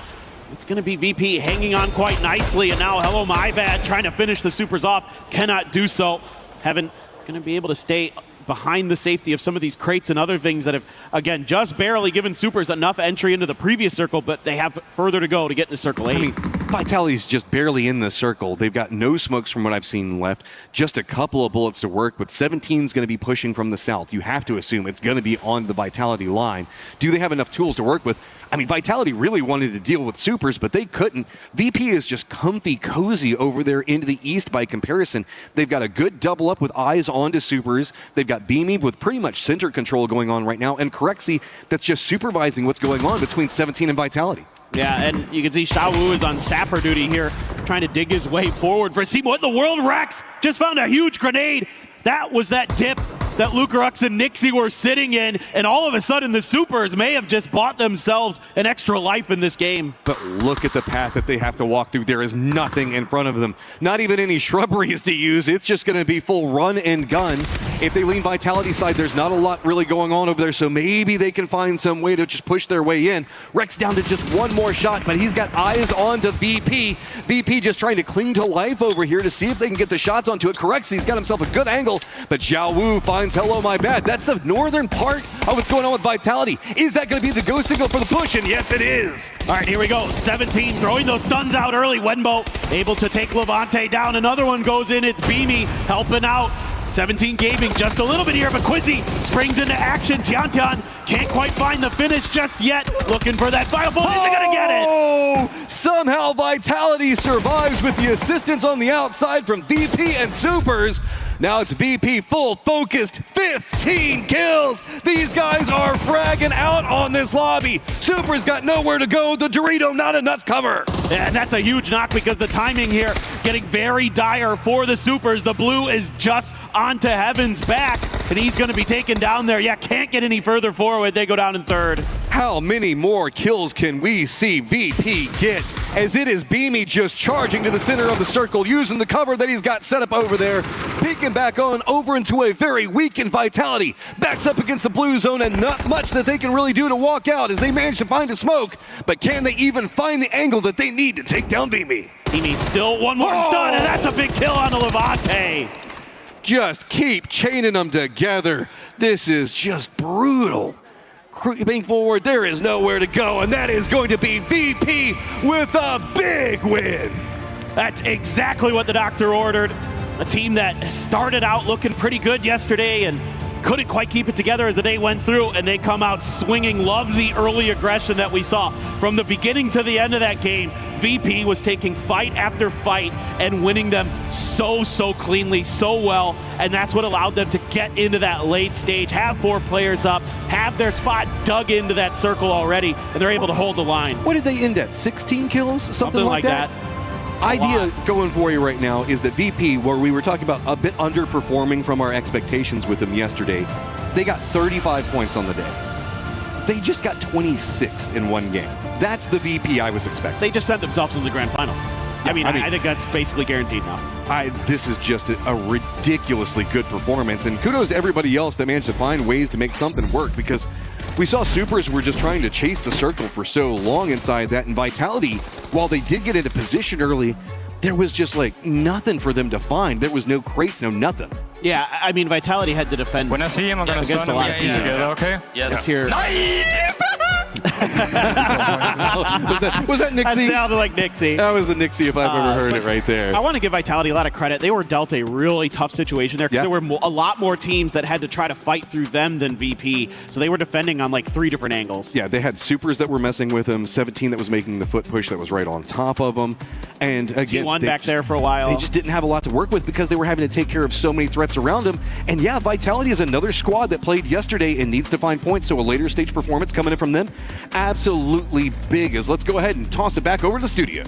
R: it's going to be VP hanging on quite nicely, and now Hello My Bad trying to finish the Supers off. Cannot do so. Heaven going to be able to stay behind the safety of some of these crates and other things that have, again, just barely given Supers enough entry into the previous circle, but they have further to go to get into Circle 8.
A: I mean, Vitality's just barely in the circle. They've got no smokes from what I've seen left, just a couple of bullets to work, but 17's going to be pushing from the south. You have to assume it's going to be on the Vitality line. Do they have enough tools to work with? I mean, Vitality really wanted to deal with Supers, but they couldn't. VP is just comfy, cozy over there into the east by comparison. They've got a good double up with eyes onto Supers. They've got Beamy with pretty much center control going on right now, and Corexy that's just supervising what's going on between 17 and Vitality.
R: Yeah, and you can see Xiao Wu is on sapper duty here, trying to dig his way forward for his team. What in the world, Rex? Just found a huge grenade. That was that dip. that Lucarux and Nixie were sitting in, and all of a sudden the Supers may have just bought themselves an extra life in this game.
A: But look at the path that they have to walk through. There is nothing in front of them. Not even any shrubberies to use. It's just going to be full run and gun. If they lean Vitality side, there's not a lot really going on over there, so maybe they can find some way to just push their way in. Rex down to just one more shot, but he's got eyes on to VP. VP just trying to cling to life over here to see if they can get the shots onto it. Corrects, he's got himself a good angle, but Xiao Wu finds hello my bad. That's the northern part of what's going on with Vitality. Is that going to be the go signal for the push? And yes, it is.
R: All right, here we go. 17 throwing those stuns out early. Wenbo able to take Levante down. Another one goes in. It's Beamy helping out. 17 Gaming just a little bit here, but Quizzy springs into action. Tian can't quite find the finish just yet. Looking for that final bullet. Is he going to get it?
A: Oh, somehow Vitality survives with the assistance on the outside from VP and Supers. Now it's VP full focused, 15 kills. These guys are fragging out on this lobby. Super's got nowhere to go. The Dorito, not enough cover.
R: Yeah, and that's a huge knock because the timing here getting very dire for the Supers. The blue is just onto Heaven's back, and he's going to be taken down there. Yeah, can't get any further forward. They go down in third.
A: How many more kills can we see VP get? As it is Beamy just charging to the center of the circle, using the cover that he's got set up over there, peeking back on over into a very weakened Vitality. Backs up against the blue zone, and not much that they can really do to walk out as they manage to find a smoke. But can they even find the angle that they need to take down Beamy?
R: Beamy still one more stun, and that's a big kill on the Levante.
A: Just keep chaining them together. This is just brutal. Creeping forward, there is nowhere to go, and that is going to be VP with a big win.
R: That's exactly what the doctor ordered. A team that started out looking pretty good yesterday and couldn't quite keep it together as the day went through, and they come out swinging. Loved the early aggression that we saw from the beginning to the end of that game. VP was taking fight after fight and winning them so cleanly, so well, and that's what allowed them to get into that late stage, have 4 players up, have their spot dug into that circle already, and they're able to hold the line.
A: What did they end at? 16 kills? Something like that? Idea going for you right now is that VP, where we were talking about a bit underperforming from our expectations with them yesterday, they got 35 points on the day. They just got 26 in one game. That's the VP I was expecting.
R: They just sent themselves into the grand finals. I mean, I think that's basically guaranteed now.
A: This is just a ridiculously good performance, and kudos to everybody else that managed to find ways to make something work, because we saw Supers were just trying to chase the circle for so long inside that, and Vitality, while they did get into position early, there was just like nothing for them to find. There was no crates, no nothing.
R: Yeah, I mean, Vitality had to defend against a lot of teams.
T: Okay?
R: Yes. Here.
A: Was that Nixie?
R: That sounded like Nixie.
A: That was a Nixie if I've ever heard it right there.
R: I want to give Vitality a lot of credit. They were dealt a really tough situation there because there were a lot more teams that had to try to fight through them than VP. So they were defending on like 3 different angles.
A: Yeah, they had Supers that were messing with them, 17 that was making the foot push that was right on top of them. And again,
R: T1 back there for a while.
A: They just didn't have a lot to work with because they were having to take care of so many threats around them. And yeah, Vitality is another squad that played yesterday and needs to find points. So a later stage performance coming in from them, absolutely big. As let's go ahead and toss it back over to the studio.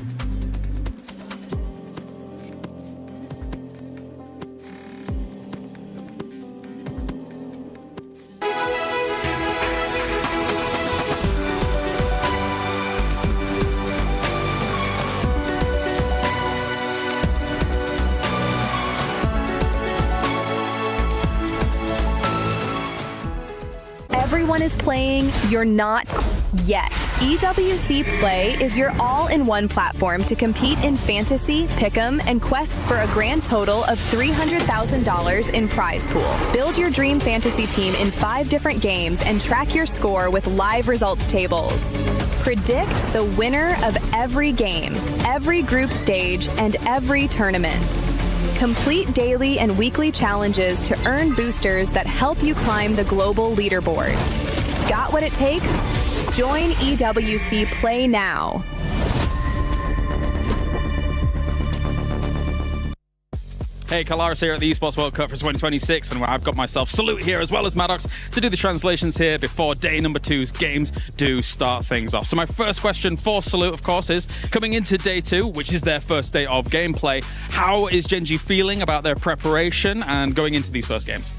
B: Everyone is playing, you're not yet. EWC Play is your all-in-one platform to compete in fantasy, pick'em, and quests for a grand total of $300,000 in prize pool. Build your dream fantasy team in 5 different games and track your score with live results tables. Predict the winner of every game, every group stage, and every tournament. Complete daily and weekly challenges to earn boosters that help you climb the global leaderboard. Got what it takes? Join EWC Play now.
F: Hey, Kalaris here at the Esports World Cup for 2026, and I've got myself Salute here as well as Maddox to do the translations here before day number 2's games do start things off. So my first question for Salute, of course, is coming into day 2, which is their first day of gameplay, how is Gen.G feeling about their preparation and going into these first games?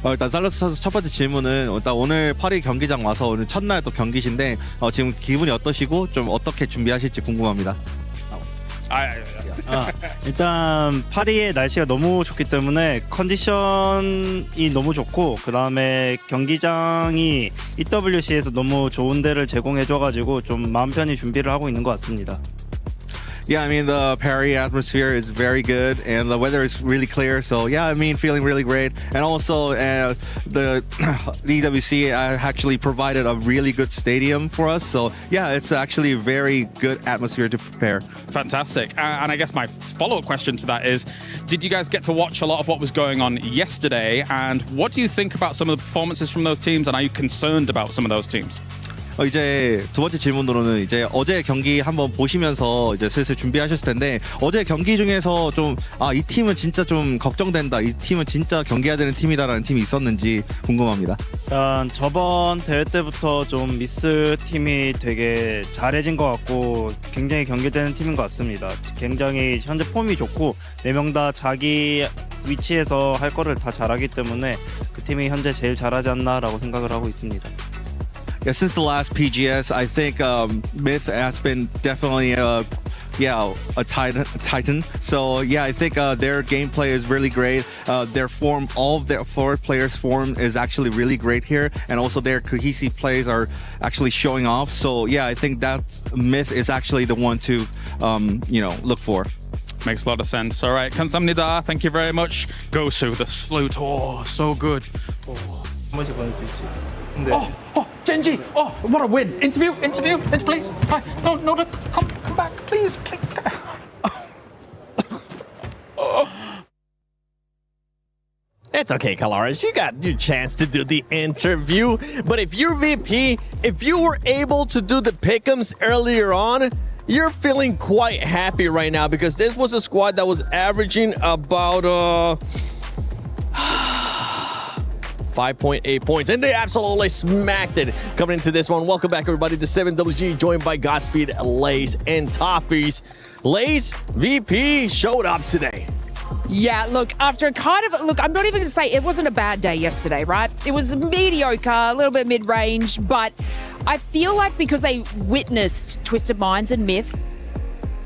D: 일단 살로스 선수 첫 번째 질문은 일단 오늘 파리 경기장 와서 오늘 첫날 또 경기신데 지금 기분이 어떠시고 좀 어떻게 준비하실지 궁금합니다.
E: 일단 파리의 날씨가 너무 좋기 때문에 컨디션이 너무 좋고 그 다음에 경기장이 EWC에서 너무 좋은 데를 제공해줘가지고 좀 마음 편히 준비를 하고 있는 것 같습니다.
D: Yeah, I mean the Paris atmosphere is very good and the weather is really clear. So yeah, I mean feeling really great. And also the EWC actually provided a really good stadium for us. So yeah, it's actually a very good atmosphere to prepare.
F: Fantastic. And I guess my follow-up question to that is, did you guys get to watch a lot of what was going on yesterday? And what do you think about some of the performances from those teams? And are you concerned about some of those teams?
D: 이제 두 번째 질문으로는 이제 어제 경기 한번 보시면서 이제 슬슬 준비하셨을 텐데 어제 경기 중에서 좀 이 팀은 진짜 좀 걱정된다, 이 팀은 진짜 경기해야 되는 팀이다라는 팀이 있었는지 궁금합니다.
E: 일단 저번 대회 때부터 좀 미스 팀이 되게 잘해진 것 같고 굉장히 경계되는 팀인 것 같습니다. 굉장히 현재 폼이 좋고 4명 다 자기 위치에서 할 거를 다 잘하기 때문에 그 팀이 현재 제일 잘하지 않나라고 생각을 하고 있습니다.
D: Yeah, since the last PGS, I think Myth has been definitely a titan. So yeah, I think their gameplay is really great. Their form, all of their 4 players' form is actually really great here, and also their cohesive plays are actually showing off. So yeah, I think that Myth is actually the one to look for.
F: Makes a lot of sense. All right, 감사합니다. Thank you very much. Gosu, the flute. Oh, so good. Oh, Genji. Oh, what a win. Interview, please. No, come back, please.
K: It's okay, Kalaris. You got your chance to do the interview. But if you're VP, if you were able to do the pick'ems earlier on, you're feeling quite happy right now because this was a squad that was averaging about 5.8 points, and they absolutely smacked it coming into this one. Welcome back, everybody, to 7WG, joined by Godspeed, Lays, and Toffees. Lays, VP showed up today.
Q: Yeah, look, after I'm not even going to say it wasn't a bad day yesterday, right? It was mediocre, a little bit mid-range, but I feel like because they witnessed Twisted Minds and Myth,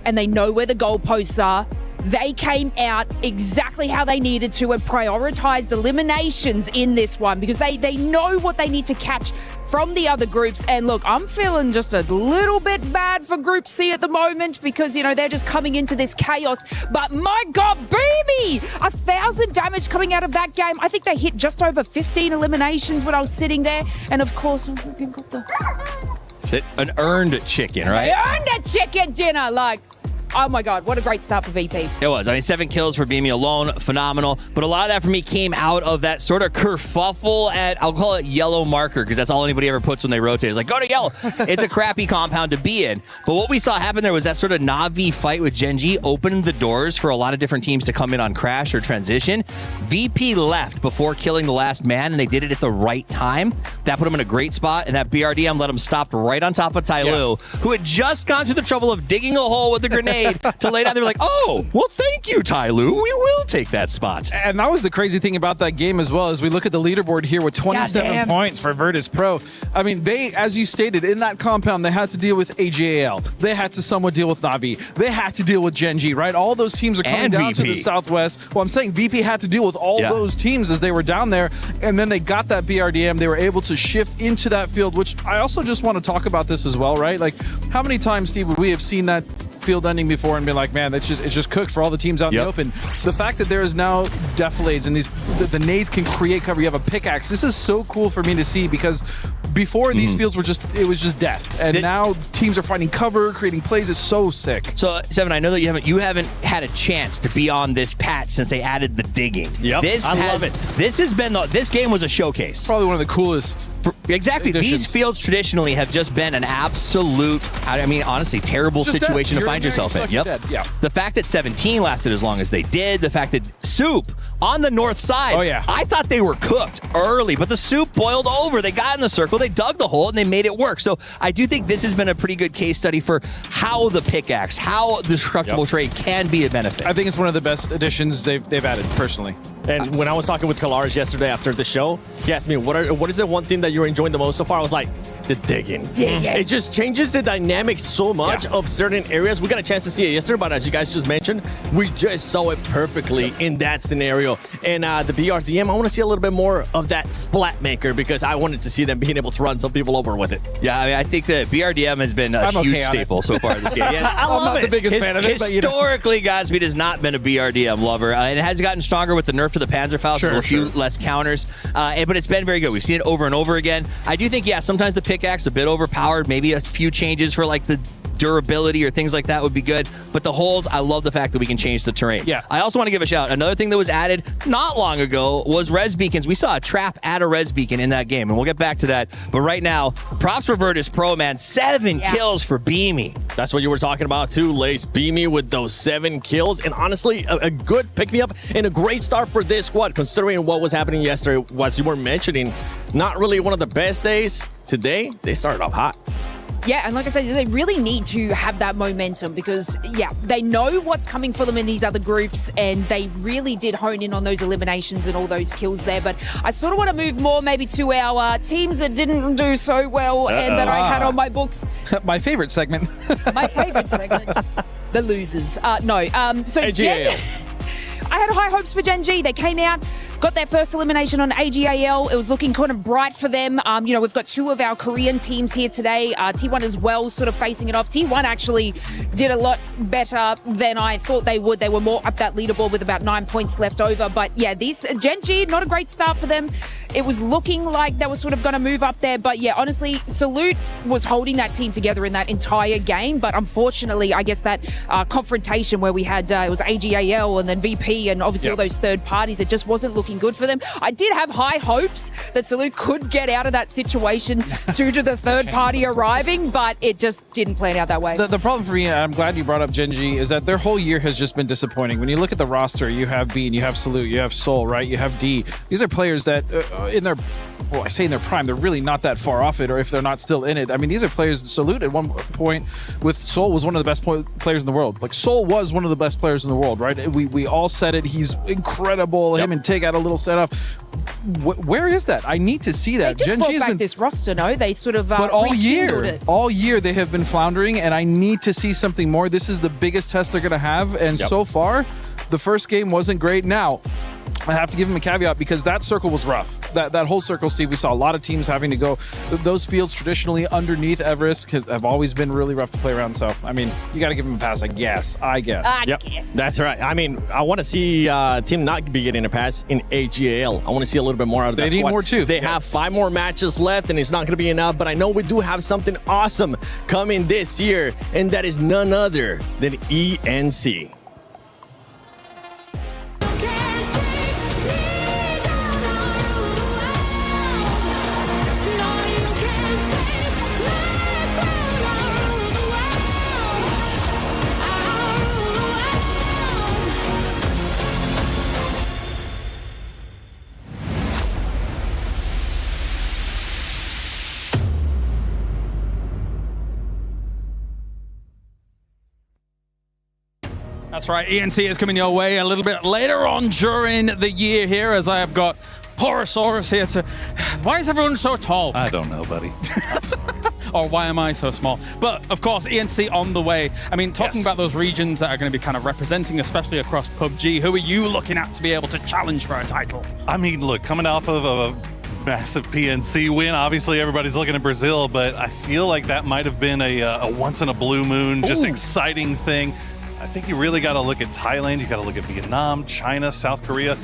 Q: and they know where the goalposts are, they came out exactly how they needed to and prioritized eliminations in this one because they know what they need to catch from the other groups. And look, I'm feeling just a little bit bad for Group C at the moment because, they're just coming into this chaos. But my God, baby! 1,000 damage coming out of that game. I think they hit just over 15 eliminations when I was sitting there. And of course,
L: an earned chicken, right?
Q: They earned a chicken dinner, oh my God, what a great start for VP.
L: It was. 7 kills for Beamy alone. Phenomenal. But a lot of that for me came out of that sort of kerfuffle at, I'll call it yellow marker, because that's all anybody ever puts when they rotate. It's like, go to yellow. It's a crappy compound to be in. But what we saw happen there was that sort of Na'Vi fight with Genji opened the doors for a lot of different teams to come in on Crash or Transition. VP left before killing the last man, and they did it at the right time. That put them in a great spot, and that BRDM let them stop right on top of Tyloo, who had just gone through the trouble of digging a hole with a grenade to lay down. They were like, oh, well, thank you, Tyloo. We will take that spot.
M: And that was the crazy thing about that game as well, as we look at the leaderboard here with 27 points for Virtus Pro. I mean, they, as you stated, in that compound, they had to deal with AJAL. They had to somewhat deal with Na'Vi. They had to deal with Genji, right? All those teams are coming down to the southwest. Well, I'm saying VP had to deal with all those teams as they were down there, and then they got that BRDM. They were able to shift into that field, which I also just want to talk about this as well, right? Like, how many times, Steve, would we have seen that field ending before and been like, man, it's just cooked for all the teams out in the open. The fact that there is now defilades and the nades can create cover. You have a pickaxe. This is so cool for me to see because before these fields were it was just death, and now teams are finding cover, creating plays. It's so sick.
L: So, Seven, I know that you haven't had a chance to be on this patch since they added the digging.
K: Yep, I love it.
L: This game was a showcase.
M: Probably one of the coolest
L: Exactly.
M: additions.
L: These fields traditionally have just been an absolute, I mean, honestly, terrible
M: Just
L: situation
M: dead.
L: to
M: You're
L: find
M: in there,
L: yourself
M: you're
L: in.
M: stuck,
L: Yep.
M: you're dead. Yeah.
L: The fact that 17 lasted as long as they did, the fact that Soup on the north side,
M: Oh, yeah.
L: I thought they were cooked early, but the Soup boiled over. They got in the circle, they dug the hole, and they made it work. So I do think this has been a pretty good case study for how the pickaxe, how the destructible trade can be a benefit.
M: I think it's one of the best additions they've added, personally.
K: And when I was talking with Kalaris yesterday after the show, he asked me, what is the one thing that you're enjoying the most so far? I was like, the digging. It just changes the dynamic so much of certain areas. We got a chance to see it yesterday, but as you guys just mentioned, we just saw it perfectly in that scenario. And the BRDM, I want to see a little bit more of that splat maker because I wanted to see them being able to run some people over with it.
L: Yeah, I mean, I think the BRDM has been a huge staple so far this game. Yeah,
K: I love
M: I'm not the biggest fan of it, but
L: historically, Godspeed has not been a BRDM lover. It has gotten stronger with the nerf to the Panzerfaust.
M: Sure,
L: a few less counters, but it's been very good. We've seen it over and over again. I do think, sometimes the pickaxe a bit overpowered. Maybe a few changes for like the durability or things like that would be good. But the holes, I love the fact that we can change the terrain.
M: Yeah.
L: I also want to give a shout. Another thing that was added not long ago was res beacons. We saw a trap add a res beacon in that game, and we'll get back to that. But right now, props for Virtus Pro, man. 7 kills for Beamy.
K: That's what you were talking about too, Lace. Beamy with those 7 kills. And honestly, a good pick-me-up and a great start for this squad, considering what was happening yesterday, as you were mentioning. Not really one of the best days. Today, they started off hot.
Q: Yeah, and like I said, they really need to have that momentum because, they know what's coming for them in these other groups, and they really did hone in on those eliminations and all those kills there. But I sort of want to move more maybe to our teams that didn't do so well and that I had on my books.
M: My favorite segment.
Q: My favorite segment, the losers. So Gen, I had high hopes for Gen G. They came out, got their first elimination on AGAL. It was looking kind of bright for them. We've got 2 of our Korean teams here today. T1 as well, sort of facing it off. T1 actually did a lot better than I thought they would. They were more up that leaderboard with about 9 points left over. But this Gen G, not a great start for them. It was looking like they were sort of going to move up there. But honestly, Salute was holding that team together in that entire game. But unfortunately, I guess that confrontation where we had, it was AGAL and then VP and obviously all those third parties, it just wasn't looking good for them. I did have high hopes that Salute could get out of that situation due to the third party arriving, but it just didn't plan out that way.
M: The problem for me, and I'm glad you brought up Gen G, is that their whole year has just been disappointing. When you look at the roster, you have Bean, you have Salute, you have Soul, right? You have D. These are players that in their, I say in their prime, they're really not that far off it, or if they're not still in it. I mean, these are players that Salute at one point with Soul was one of the best players in the world. Like, Soul was one of the best players in the world, right? We all said it. He's incredible. Him and Tig had a little set off. Where is that? I need to see that.
Q: They just
M: Gen
Q: brought
M: G has
Q: back
M: been
Q: this roster, no? They sort of
M: but all
Q: rekindled
M: year they have been floundering, and I need to see something more. This is the biggest test they're going to have, and so far, the first game wasn't great. Now, I have to give him a caveat because that circle was rough. That whole circle, Steve, we saw a lot of teams having to go. Those fields traditionally underneath Everest have always been really rough to play around. So, I mean, you got to give him a pass, I guess.
Q: I guess.
K: That's right. I mean, I want to see Team not be getting a pass in AGAL. I want to see a little bit more out of that
M: They need
K: squad.
M: more, too.
K: They have 5 more matches left, and it's not going to be enough. But I know we do have something awesome coming this year, and that is none other than ENC.
F: That's right, ENC is coming your way a little bit later on during the year here, as I have got Porosaurus here to... Why is everyone so tall?
G: I don't know, buddy.
F: Or why am I so small? But, of course, ENC on the way. I mean, talking about those regions that are going to be kind of representing, especially across PUBG, who are you looking at to be able to challenge for a title?
G: I mean, look, coming off of a massive PNC win, obviously everybody's looking at Brazil, but I feel like that might have been a once-in-a-blue moon, just exciting thing. I think you really got to look at Thailand. You got to look at Vietnam, China, South Korea,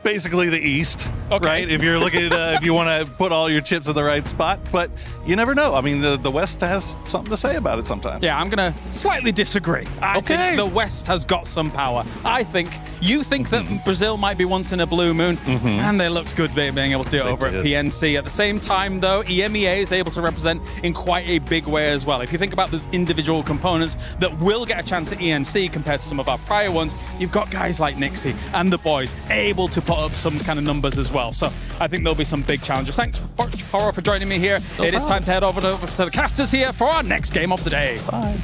G: basically the East, right? If you're looking at, if you want to put all your chips in the right spot, but you never know. I mean, the West has something to say about it sometimes.
F: Yeah, I'm going to slightly disagree. I think the West has got some power. I think
H: You think that Brazil might be once in a blue moon, and they looked good being able to do it over at PNC. At the same time, though, EMEA is able to represent in quite a big way as well. If you think about those individual components that will get a chance at ENC compared to some of our prior ones, you've got guys like Nixie and the boys able to put up some kind of numbers as well. So I think there'll be some big challenges. Thanks, Porte, for joining me here. It is time to head over to the casters here for our next game of the day.
A: Bye.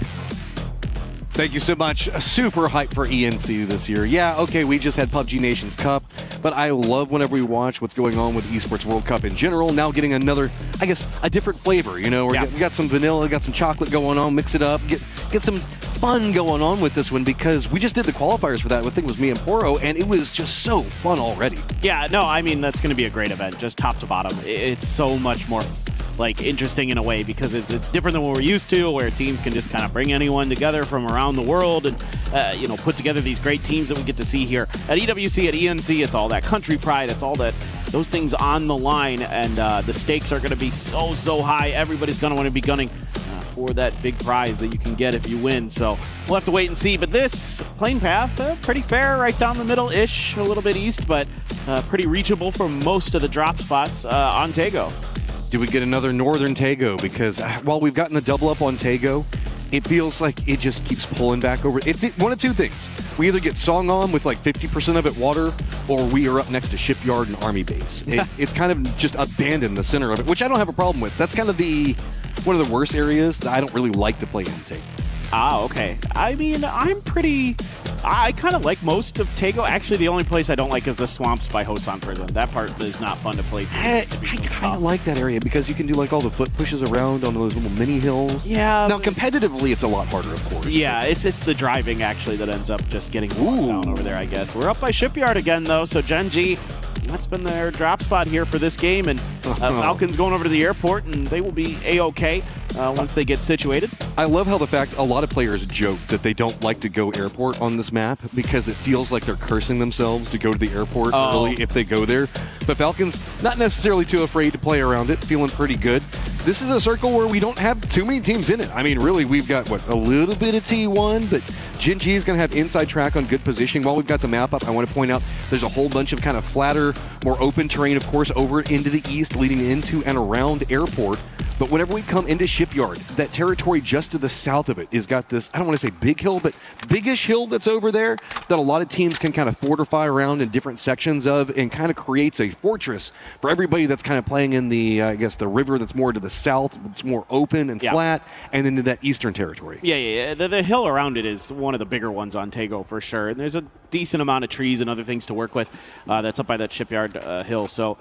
A: Thank you so much. Super hype for ENC this year. Yeah, okay, we just had PUBG Nations Cup, but I love whenever we watch what's going on with Esports World Cup in general. Now getting another, I guess, a different flavor. You know, we got some vanilla, got some chocolate going on, mix it up, get some fun going on with this one, because we just did the qualifiers for that. I think it was me and Poro, and it was just so fun already.
R: Yeah, no, I mean, that's going to be a great event, just top to bottom. It's so much more like interesting in a way, because it's different than what we're used to, where teams can just kind of bring anyone together from around the world and you know, put together these great teams that we get to see here at EWC, at ENC. It's all that country pride, it's all those things on the line, and the stakes are going to be so high. Everybody's going to want to be gunning for that big prize that you can get if you win. So we'll have to wait and see. But this plane path, pretty fair, right down the middle-ish, a little bit east, but pretty reachable for most of the drop spots on Tago.
A: Do we get another Northern Tago? Because while we've gotten the double up on Tago, it feels like it just keeps pulling back over. It's one of two things. We either get Song On with like 50% of it water, or we are up next to Shipyard and Army Base. It's kind of just abandoned the center of it, which I don't have a problem with. That's kind of one of the worst areas that I don't really like to play in Tago.
R: Ah, okay. I mean, I kind of like most of Tago. Actually, the only place I don't like is the swamps by Hosan Prison. That part is not fun to play through.
A: I kind of like that area because you can do like all the foot pushes around on those little mini hills.
R: Yeah.
A: Now, competitively, it's a lot harder, of course.
R: Yeah, it's the driving, actually, that ends up just getting worn down over there, I guess. We're up by Shipyard again, though, so Gen G, that's been their drop spot here for this game, and Falcons going over to the airport, and they will be A-OK once they get situated.
A: I love how the fact a lot of players joke that they don't like to go airport on this map because it feels like they're cursing themselves to go to the airport early if they go there. But Falcons, not necessarily too afraid to play around it, feeling pretty good. This is a circle where we don't have too many teams in it. I mean, really, we've got, a little bit of T1, but Gen G is going to have inside track on good positioning. While we've got the map up, I want to point out there's a whole bunch of kind of flatter, more open terrain, of course, over into the east, leading into and around airport. But whenever we come into Shipyard, that territory just to the south of it has got this, I don't want to say big hill, but biggish hill that's over there that a lot of teams can kind of fortify around in different sections of, and kind of creates a fortress for everybody that's kind of playing in the, I guess, the river that's more to the south, it's more open and flat, and then to that eastern territory.
R: Yeah. The hill around it is one of the bigger ones on Tago for sure, and there's a decent amount of trees and other things to work with that's up by that Shipyard hill. So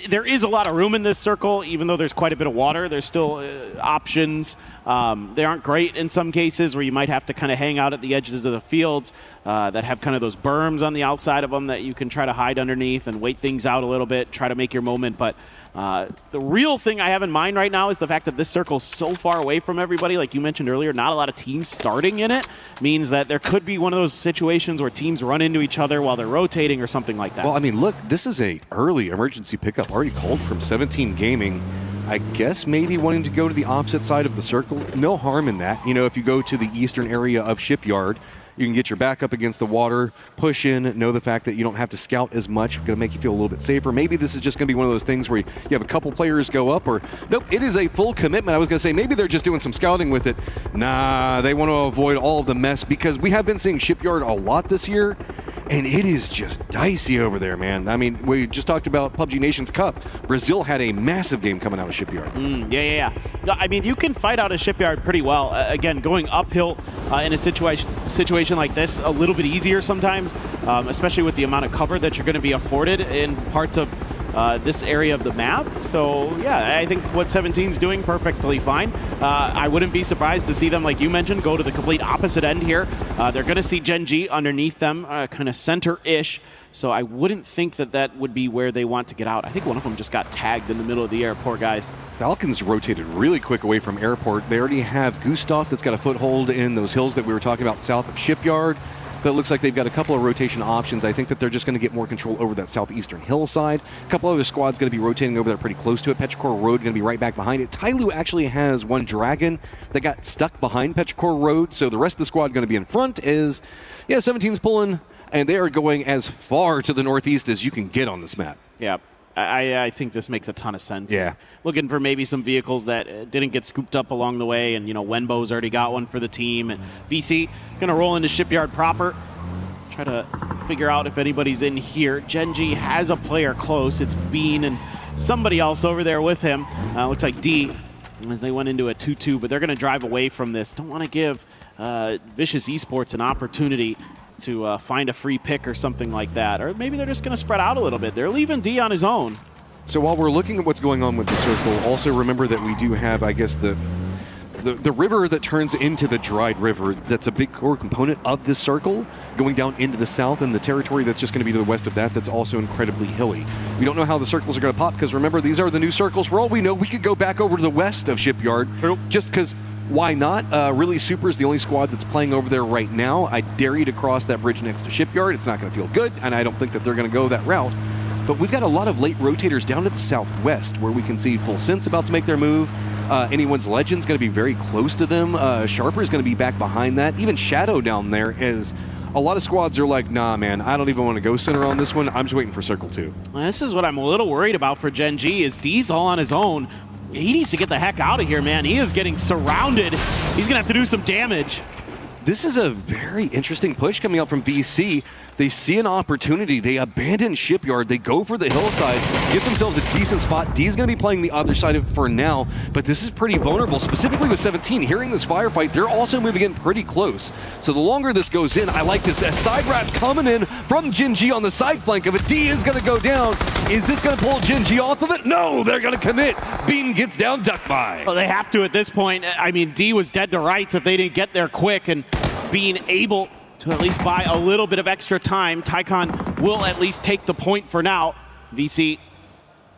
R: there is a lot of room in this circle, even though there's quite a bit of water. There's still options. They aren't great in some cases, where you might have to kind of hang out at the edges of the fields that have kind of those berms on the outside of them that you can try to hide underneath and wait things out a little bit, try to make your moment. But the real thing I have in mind right now is the fact that this circle is so far away from everybody. Like you mentioned earlier, not a lot of teams starting in it means that there could be one of those situations where teams run into each other while they're rotating or something like that.
A: Well, I mean, look, this is a early emergency pickup already called from 17 Gaming. I guess maybe wanting to go to the opposite side of the circle. No harm in that. You know, if you go to the eastern area of Shipyard, you can get your back up against the water, push in, know the fact that you don't have to scout as much, going to make you feel a little bit safer. Maybe this is just going to be one of those things where you have a couple players go up, or nope, it is a full commitment. I was going to say maybe they're just doing some scouting with it. Nah, they want to avoid all of the mess, because we have been seeing Shipyard a lot this year, and it is just dicey over there, man. I mean, we just talked about PUBG Nations Cup. Brazil had a massive game coming out of Shipyard.
R: Yeah. No, I mean, you can fight out a Shipyard pretty well. Again, going uphill in a situation like this, a little bit easier sometimes, especially with the amount of cover that you're going to be afforded in parts of this area of the map. So, yeah, I think what 17's doing perfectly fine. I wouldn't be surprised to see them, like you mentioned, go to the complete opposite end here. They're going to see Gen G underneath them, kind of center-ish. So I wouldn't think that would be where they want to get out. I think one of them just got tagged in the middle of the airport, guys.
A: Falcons rotated really quick away from airport. They already have Gustav that's got a foothold in those hills that we were talking about south of Shipyard. But it looks like they've got a couple of rotation options. I think that they're just going to get more control over that southeastern hillside. A couple other squads going to be rotating over there pretty close to it. Petrichor Road going to be right back behind it. Tyloo actually has one Dragon that got stuck behind Petrichor Road, so the rest of the squad going to be in front. 17's pulling and they are going as far to the northeast as you can get on this map.
R: Yeah. I think this makes a ton of sense.
A: Yeah.
R: Looking for maybe some vehicles that didn't get scooped up along the way, and, Wenbo's already got one for the team. And VC going to roll into Shipyard proper, try to figure out if anybody's in here. Genji has a player close. It's Bean and somebody else over there with him. Looks like D, as they went into a 2-2, but they're going to drive away from this. Don't want to give Vicious Esports an opportunity to find a free pick or something like that. Or maybe they're just going to spread out a little bit. They're leaving D on his own.
A: So while we're looking at what's going on with the circle, also remember that we do have, I guess, the river that turns into the dried river. That's a big core component of this circle, going down into the south, and the territory that's just going to be to the west of that, that's also incredibly hilly. We don't know how the circles are going to pop, because remember, these are the new circles. For all we know, we could go back over to the west of Shipyard, just because why not? Really, Super is the only squad that's playing over there right now. I dare you to cross that bridge next to Shipyard. It's not going to feel good, and I don't think that they're going to go that route. But we've got a lot of late rotators down to the southwest, where we can see Full Sense about to make their move. Anyone's Legend's going to be very close to them. Sharper is going to be back behind that. Even Shadow down there is... A lot of squads are like, nah, man, I don't even want to go center on this one. I'm just waiting for Circle 2.
R: Well, this is what I'm a little worried about for Gen G, is D's all on his own. He needs to get the heck out of here, man. He is getting surrounded. He's going to have to do some damage.
A: This is a very interesting push coming out from VC. They see an opportunity. They abandon Shipyard. They go for the hillside, get themselves a decent spot. D's going to be playing the other side of it for now, but this is pretty vulnerable, specifically with 17. Hearing this firefight, they're also moving in pretty close. So the longer this goes in, I like this. A side wrap coming in from Gen G on the side flank of it. D is going to go down. Is this going to pull Gen G off of it? No, they're going to commit. Beam gets down, duck by.
R: Well, they have to at this point. I mean, D was dead to rights if they didn't get there quick, and being able to at least buy a little bit of extra time. Tycon will at least take the point for now. VC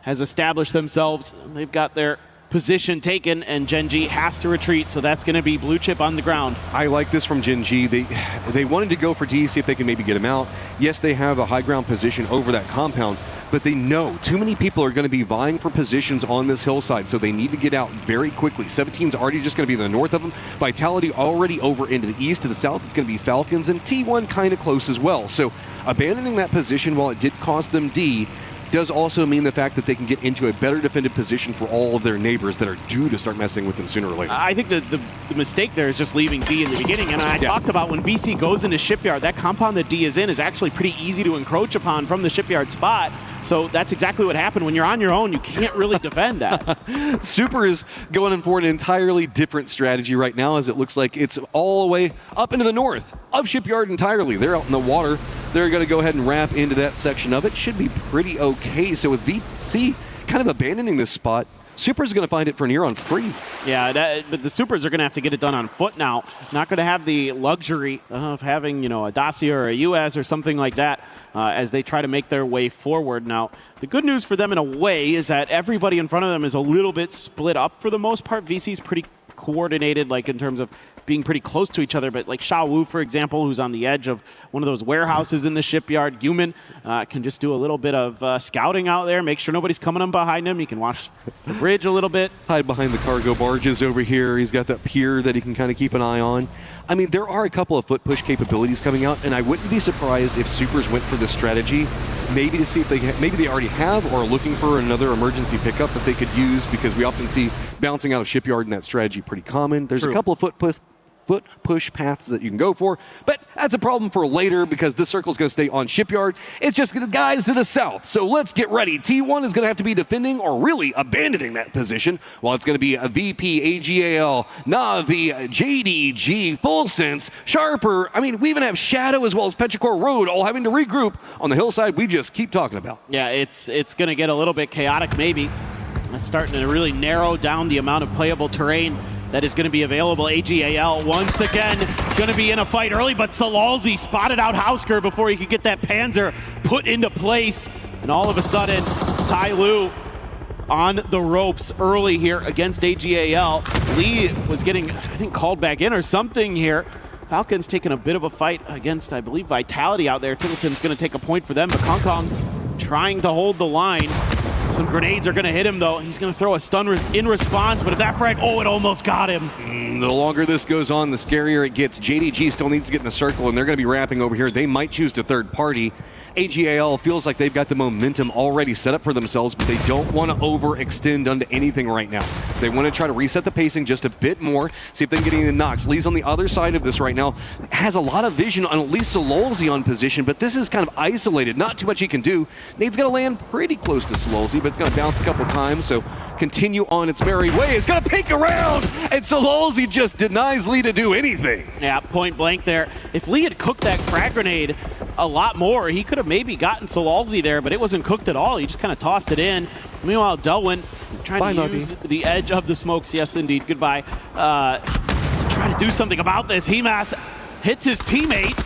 R: has established themselves. They've got their position taken, and Gen G has to retreat, so that's going to be blue chip on the ground.
A: I like this from Gen G. They wanted to go for D, see if they can maybe get him out. Yes, they have a high ground position over that compound, but they know too many people are going to be vying for positions on this hillside, so they need to get out very quickly. 17's already just going to be to the north of them. Vitality already over into the east. To the south, it's going to be Falcons, and T1 kind of close as well. So abandoning that position, while it did cost them D, does also mean the fact that they can get into a better defended position for all of their neighbors that are due to start messing with them sooner or later.
R: I think the mistake there is just leaving D in the beginning, and I talked about when VC goes into Shipyard, that compound that D is in is actually pretty easy to encroach upon from the Shipyard spot. So that's exactly what happened. When you're on your own, you can't really defend that.
A: Super is going in for an entirely different strategy right now, as it looks like it's all the way up into the north of Shipyard entirely. They're out in the water. They're going to go ahead and wrap into that section of it. Should be pretty okay. So with VC kind of abandoning this spot, Super's going to find it for near on free.
R: Yeah, but the Supers are going to have to get it done on foot now. Not going to have the luxury of having, a Dacia or a US or something like that as they try to make their way forward. Now, the good news for them in a way is that everybody in front of them is a little bit split up for the most part. VC's pretty coordinated, like in terms of being pretty close to each other, but like Sha Wu, for example, who's on the edge of one of those warehouses in the Shipyard, Human can just do a little bit of scouting out there, make sure nobody's coming up behind him. He can watch the bridge a little bit.
A: Hide behind the cargo barges over here. He's got that pier that he can kind of keep an eye on. I mean, there are a couple of foot push capabilities coming out, and I wouldn't be surprised if Supers went for this strategy, maybe to see if maybe they already have or are looking for another emergency pickup that they could use, because we often see bouncing out of Shipyard in that strategy pretty common. There's a couple of foot push paths that you can go for, but that's a problem for later, because this circle is going to stay on Shipyard. It's just the guys to the south, so let's get ready. T1 is going to have to be defending or really abandoning that position, while it's going to be a VP, AGAL, Navi, JDG, Full Sense, Sharper. I mean, we even have Shadow as well as Petrichor Road all having to regroup on the hillside we just keep talking about.
R: Yeah, it's going to get a little bit chaotic maybe. It's starting to really narrow down the amount of playable terrain that is going to be available. AGAL once again going to be in a fight early, but Salalzi spotted out Hausker before he could get that Panzer put into place. And all of a sudden, Tai Lu on the ropes early here against AGAL. Lee was getting, I think, called back in or something here. Falcons taking a bit of a fight against, I believe, Vitality out there. Tittleton's going to take a point for them, but Kong Kong trying to hold the line. Some grenades are going to hit him, though. He's going to throw a stun in response, but if that frag, it almost got him.
A: The longer this goes on, the scarier it gets. JDG still needs to get in the circle, and they're going to be wrapping over here. They might choose to third party. AGAL feels like they've got the momentum already set up for themselves, but they don't want to overextend onto anything right now. They want to try to reset the pacing just a bit more, see if they can get any knocks. Lee's on the other side of this right now. Has a lot of vision on at least Sololzi on position, but this is kind of isolated. Not too much he can do. Nade's going to land pretty close to Sololzi, but it's going to bounce a couple times, so continue on its merry way. It's going to peek around, and Sololzi just denies Lee to do anything.
R: Yeah, point blank there. If Lee had cooked that frag grenade a lot more, he could have maybe gotten Sololzi there, but it wasn't cooked at all. He just kind of tossed it in. Meanwhile, Delwyn trying to use the edge of the smokes. Yes, indeed. Goodbye. To try to do something about this. Hemas hits his teammate.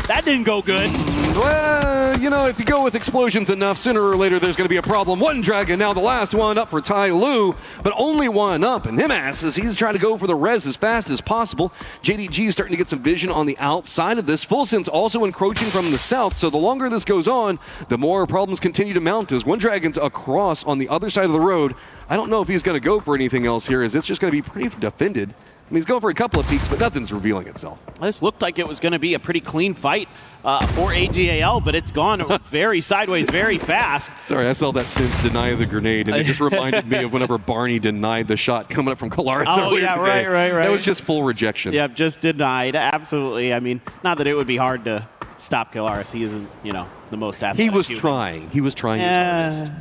R: That didn't go good.
A: Well, you know, if you go with explosions enough, sooner or later there's going to be a problem. One Dragon, now the last one up for Tai Lu, but only one up. And Himas, as he's trying to go for the res as fast as possible. JDG is starting to get some vision on the outside of this. Fulsen's also encroaching from the south, so the longer this goes on, the more problems continue to mount as One Dragon's across on the other side of the road. I don't know if he's going to go for anything else here, as it's just going to be pretty defended. I mean, he's going for a couple of peaks, but nothing's revealing itself.
R: This looked like it was going to be a pretty clean fight for AGAL, but it's gone very sideways very fast.
A: Sorry, I saw that Vince deny the grenade, and it just reminded me of whenever Barney denied the shot coming up from Kolaris earlier today.
R: Right.
A: That was just full rejection.
R: Yep, just denied. Absolutely. I mean, not that it would be hard to stop Kolaris. He isn't, the most athletic.
A: He was trying. He was trying his hardest.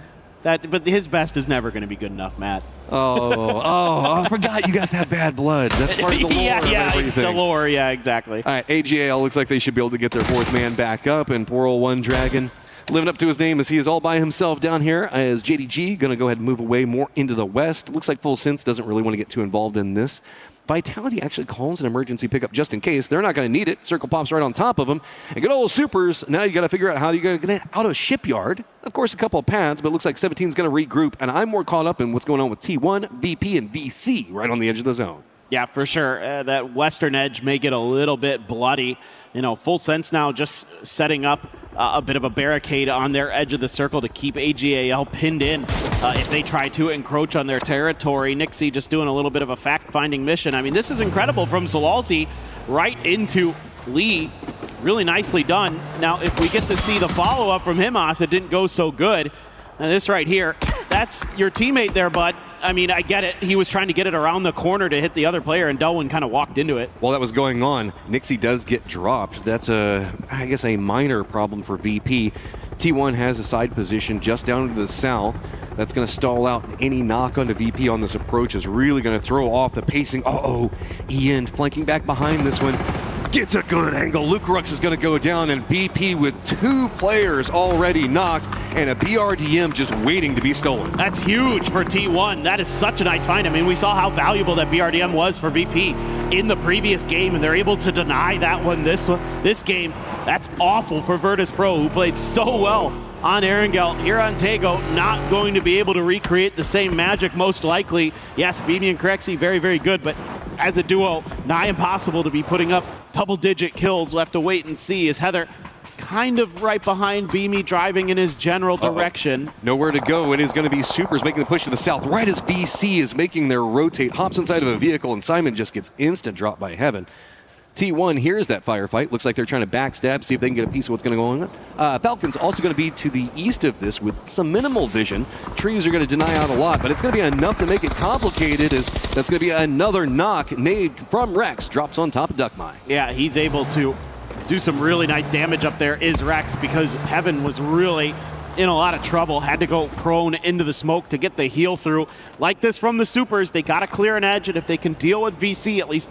R: But his best is never going to be good enough, Matt.
A: I forgot you guys have bad blood. That's part of the lore of everything.
R: The lore, yeah, exactly.
A: All right, AGAL looks like they should be able to get their fourth man back up, and poor old One Dragon living up to his name as he is all by himself down here as JDG going to go ahead and move away more into the west. Looks like Full Sense doesn't really want to get too involved in this. Vitality actually calls an emergency pickup just in case. They're not going to need it. Circle pops right on top of them. And good old Supers, now you got to figure out how you're going to get out of Shipyard. Of course, a couple of pads, but it looks like 17's going to regroup. And I'm more caught up in what's going on with T1, VP, and VC right on the edge of the zone.
R: Yeah, for sure. That western edge may get a little bit bloody. Full Sense now just setting up a bit of a barricade on their edge of the circle to keep AGAL pinned in if they try to encroach on their territory. Nixie just doing a little bit of a fact-finding mission. I mean, this is incredible from Sololzi right into Lee. Really nicely done. Now, if we get to see the follow-up from Himas, it didn't go so good. And this right here, that's your teammate there, bud. I mean, I get it. He was trying to get it around the corner to hit the other player, and Delwyn kind of walked into it.
A: While that was going on, Nixie does get dropped. That's I guess a minor problem for VP. T1 has a side position just down to the south. That's going to stall out any knock onto VP on this approach is really going to throw off the pacing. Ian flanking back behind this one. Gets a good angle. Lucarux is going to go down, and VP with two players already knocked and a BRDM just waiting to be stolen.
R: That's huge for T1. That is such a nice find. I mean, we saw how valuable that BRDM was for VP in the previous game, and they're able to deny that one this game. That's awful for Virtus Pro, who played so well on Erangel. Here on Tego, not going to be able to recreate the same magic, most likely. Yes, Beamy and Crexy, very, very good, but as a duo, nigh impossible to be putting up double-digit kills. We'll have to wait and see. Is Heather kind of right behind Beamy, driving in his general direction?
A: Nowhere to go. It is going to be Supers making the push to the south, right as VC is making their rotate, hops inside of a vehicle, and Simon just gets instant drop by Heaven. T1 hears that firefight. Looks like they're trying to backstab, see if they can get a piece of what's going to go on. Falcon's also going to be to the east of this with some minimal vision. Trees are going to deny out a lot, but it's going to be enough to make it complicated, as that's going to be another knock. Nade from Rex drops on top of Duckmine.
R: Yeah, he's able to do some really nice damage up there, is Rex, because Heaven was really in a lot of trouble, had to go prone into the smoke to get the heal through. Like this from the Supers, they got to clear an edge, and if they can deal with VC, at least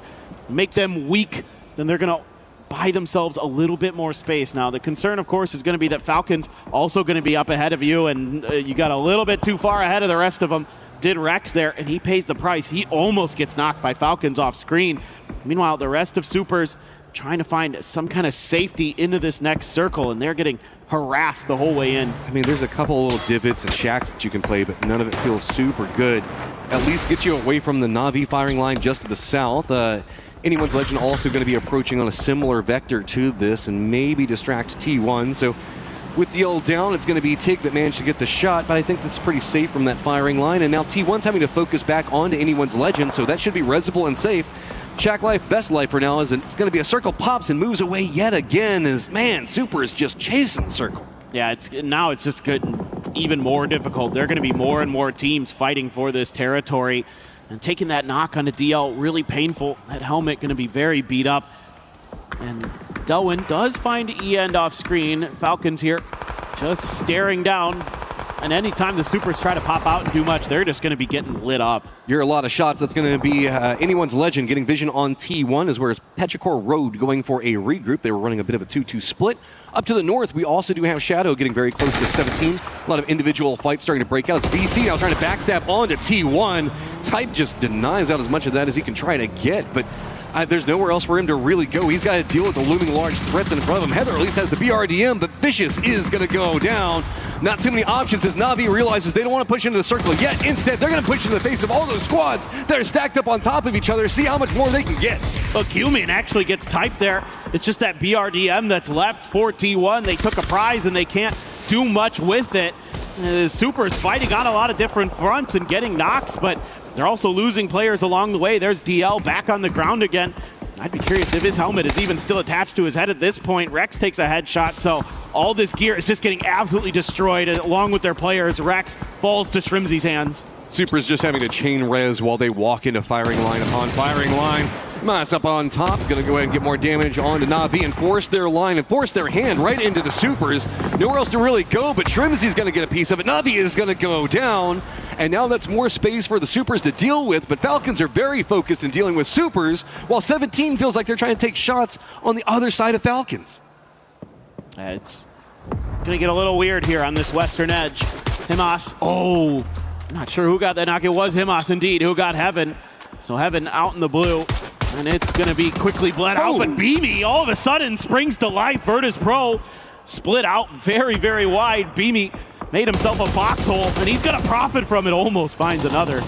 R: make them weak, then they're going to buy themselves a little bit more space. Now, the concern, of course, is going to be that Falcon's also going to be up ahead of you, and you got a little bit too far ahead of the rest of them. Did Rex there, and he pays the price. He almost gets knocked by Falcons off screen. Meanwhile, the rest of Supers trying to find some kind of safety into this next circle, and they're getting harassed the whole way in.
A: I mean, there's a couple little divots and shacks that you can play, but none of it feels super good. At least get you away from the Na'Vi firing line just to the south. Anyone's Legend also going to be approaching on a similar vector to this and maybe distract T1. So With DL down, it's going to be Tig that managed to get the shot, but I think this is pretty safe from that firing line. And now T1's having to focus back onto anyone's legend, so that should be resable and safe. Shack Life, best life for now, is it's going to be a circle pops and moves away yet again. As man, Super is just chasing the circle.
R: Yeah, now it's just getting even more difficult. There are going to be more and more teams fighting for this territory. And taking that knock on the DL, really painful. That helmet going to be very beat up. And Delwyn does find E-End off screen. Falcons here just staring down. And anytime the Supers try to pop out and do much, they're just going to be getting lit up.
A: You're a lot of shots. That's going to be anyone's legend getting vision on T1, as whereas Petrichor Road going for a regroup. They were running a bit of a 2-2 split. Up to the north, we also do have Shadow getting very close to 17. A lot of individual fights starting to break out. It's VC now trying to backstab onto T1. Type just denies out as much of that as he can try to get, but there's nowhere else for him to really go. He's got to deal with the looming large threats in front of him. Heather at least has the BRDM, but Vicious is going to go down. Not too many options as Na'Vi realizes they don't want to push into the circle yet. Instead, they're going to push into the face of all those squads that are stacked up on top of each other, see how much more they can get.
R: Well, Cumin actually gets typed there. It's just that BRDM that's left for T1. They took a prize and they can't do much with it. The Supers fighting on a lot of different fronts and getting knocks, but they're also losing players along the way. There's DL back on the ground again. I'd be curious if his helmet is even still attached to his head at this point. Rex takes a headshot, so all this gear is just getting absolutely destroyed along with their players. Rex falls to Shrimzy's hands.
A: Super's just having to chain res while they walk into firing line upon firing line. Mas up on top is going to go ahead and get more damage onto Na'Vi and force their line and force their hand right into the Supers. Nowhere else to really go, but Shrimzy's going to get a piece of it. Na'Vi is going to go down, and now that's more space for the Supers to deal with, but Falcons are very focused in dealing with Supers, while 17 feels like they're trying to take shots on the other side of Falcons.
R: It's going to get a little weird here on this western edge. Himas, oh, not sure who got that knock. It was Himas indeed who got Heaven. So Heaven out in the blue, and it's going to be quickly bled out, but Beamy all of a sudden springs to life. Virtus Pro split out very, very wide. Beamy made himself a foxhole, and he's going to profit from it. Almost finds another.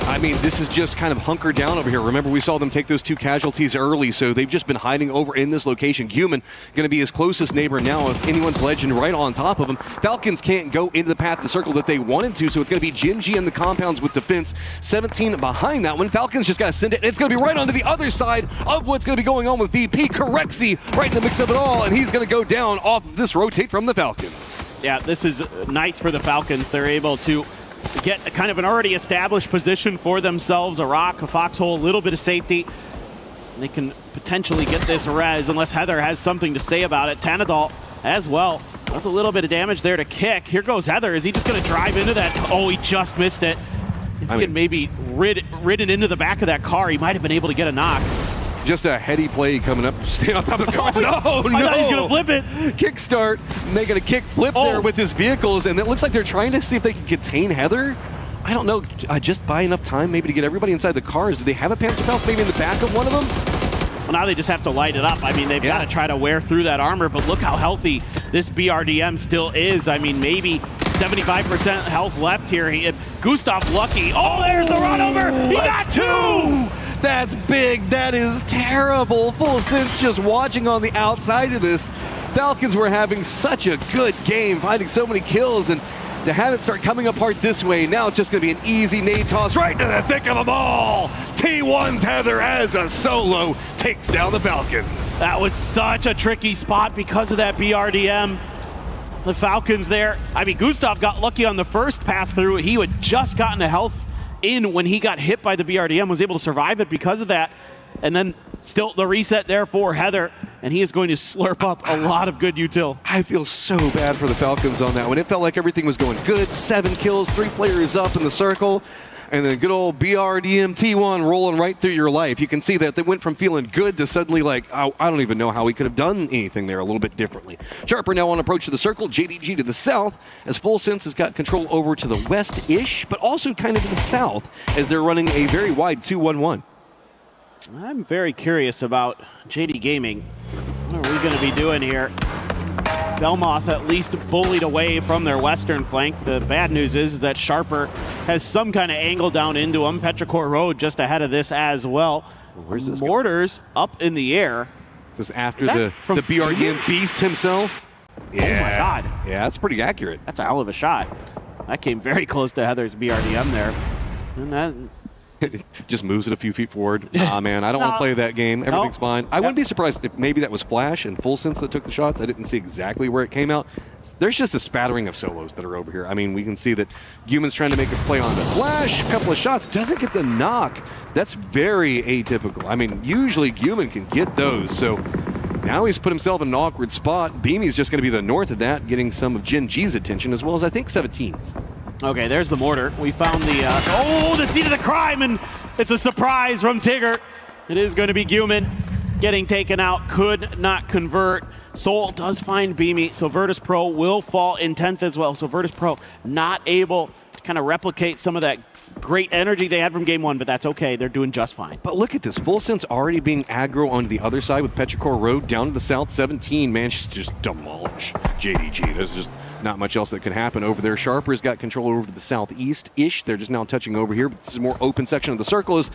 A: I mean, this is just kind of hunkered down over here. Remember, we saw them take those 2 casualties early, so they've just been hiding over in this location. Human going to be his closest neighbor now, if anyone's legend right on top of him. Falcons can't go into the path of the circle that they wanted to, so it's going to be Jinji and the compounds with defense. 17 behind that one. Falcons just got to send it, and it's going to be right onto the other side of what's going to be going on with VP. Corexy right in the mix of it all, and he's going to go down off this rotate from the Falcons.
R: Yeah, this is nice for the Falcons. They're able to get kind of an already established position for themselves. A rock, a foxhole, a little bit of safety. They can potentially get this res unless Heather has something to say about it. Tanadol as well. That's a little bit of damage there to kick. Here goes Heather. Is he just going to drive into that? Oh, he just missed it. If he had maybe ridden into the back of that car, he might have been able to get a knock.
A: Just a heady play coming up, staying on top of the car. No,
R: I thought he's going to flip it.
A: Kickstart, making a kick flip there with his vehicles, and it looks like they're trying to see if they can contain Heather. I don't know, just buy enough time maybe to get everybody inside the cars. Do they have a Panzerfaust maybe in the back of one of them?
R: Well, now they just have to light it up. I mean, they've got to try to wear through that armor, but look how healthy this BRDM still is. I mean, maybe 75% health left here. Gustav lucky. Oh, there's the run over. He got 2!
A: That's big. That is terrible. Full sense just watching on the outside of this. Falcons were having such a good game, finding so many kills, and to have it start coming apart this way, now it's just going to be an easy nade toss right into the thick of them all. T1's Heather as a solo takes down the Falcons.
R: That was such a tricky spot because of that BRDM. The Falcons there. I mean, Gustav got lucky on the first pass through. He had just gotten the health in when he got hit by the BRDM, was able to survive it because of that. And then still the reset there for Heather, and he is going to slurp up a lot of good util.
A: I feel so bad for the Falcons on that one. It felt like everything was going good. 7 kills, 3 players up in the circle, and then good old BRDM T1 rolling right through your life. You can see that they went from feeling good to suddenly like, oh, I don't even know how we could have done anything there a little bit differently. Sharper now on approach to the circle, JDG to the south, as Full Sense has got control over to the west-ish, but also kind of to the south as they're running a very wide 2-1-1.
R: I'm very curious about JD Gaming. What are we going to be doing here? Belmoth at least bullied away from their western flank. The bad news is that Sharper has some kind of angle down into him. Petrichor Road just ahead of this as well.
A: Where's this
R: Mortars up in the air.
A: Is this after the BRDM beast himself?
R: Oh my God.
A: Yeah, that's pretty accurate.
R: That's a hell of a shot. That came very close to Heather's BRDM there. And that
A: just moves it a few feet forward. Nah, man, I don't want to play that game. Everything's fine. I wouldn't be surprised if maybe that was Flash and Full Sense that took the shots. I didn't see exactly where it came out. There's just a spattering of solos that are over here. I mean, we can see that Guman's trying to make a play on the Flash. A couple of shots. Doesn't get the knock. That's very atypical. I mean, usually Guman can get those. So now he's put himself in an awkward spot. Beamy's just going to be the north of that, getting some of Gen G's attention, as well as I think 17's.
R: Okay, there's the mortar. We found the scene of the crime, and it's a surprise from Tigger. It is going to be Guman getting taken out. Could not convert. Soul does find Beamy, so Virtus Pro will fall in 10th as well. So Virtus Pro not able to kind of replicate some of that great energy they had from game one, but that's okay. They're doing just fine.
A: But look at this. Full Sense already being aggro onto the other side with Petrichor Road down to the south. 17 manages to just demolish JDG. There's just not much else that could happen over there. Sharper's got control over to the southeast-ish. They're just now touching over here, but this is a more open section of the circle. Is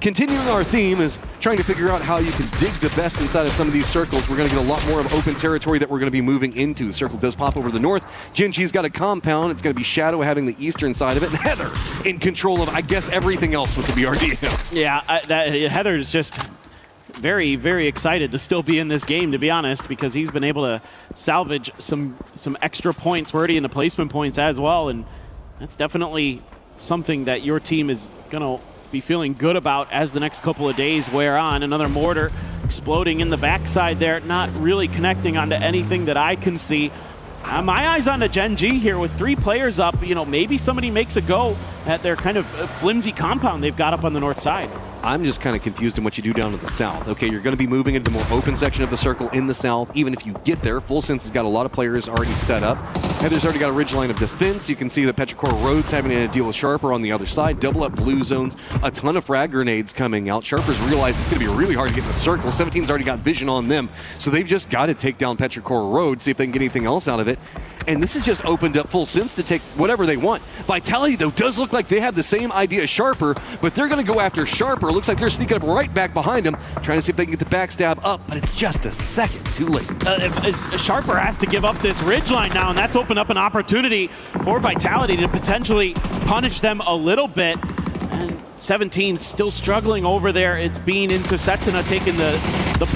A: continuing our theme is trying to figure out how you can dig the best inside of some of these circles. We're going to get a lot more of open territory that we're going to be moving into. The circle does pop over to the north. Gen G's got a compound. It's going to be Shadow having the eastern side of it, and Heather in control of, I guess, everything else with the BRDM.
R: Yeah, Heather is just very, very excited to still be in this game, to be honest, because he's been able to salvage some extra points. We're already in the placement points as well, and that's definitely something that your team is going to be feeling good about as the next couple of days wear on. Another mortar exploding in the backside there, not really connecting onto anything that I can see. My eyes on the Gen G here with 3 players up. You know, maybe somebody makes a go at their kind of flimsy compound they've got up on the north side.
A: I'm just kind of confused in what you do down to the south. Okay, you're going to be moving into the more open section of the circle in the south. Even if you get there, Full Sense has got a lot of players already set up. Heather's already got a ridge line of defense. You can see that Petrichor Road's having to deal with Sharper on the other side. Double up blue zones. A ton of frag grenades coming out. Sharper's realized it's going to be really hard to get in the circle. 17's already got vision on them. So they've just got to take down Petrichor Road, see if they can get anything else out of it. And this has just opened up Full Sense to take whatever they want. Vitality, though, does look like they have the same idea as Sharper, but they're going to go after Sharper. Looks like they're sneaking up right back behind him, trying to see if they can get the backstab up, but it's just a second too late.
R: Sharper has to give up this ridgeline now, and that's opened up an opportunity for Vitality to potentially punish them a little bit. And 17 still struggling over there. It's Bean into Setsuna taking the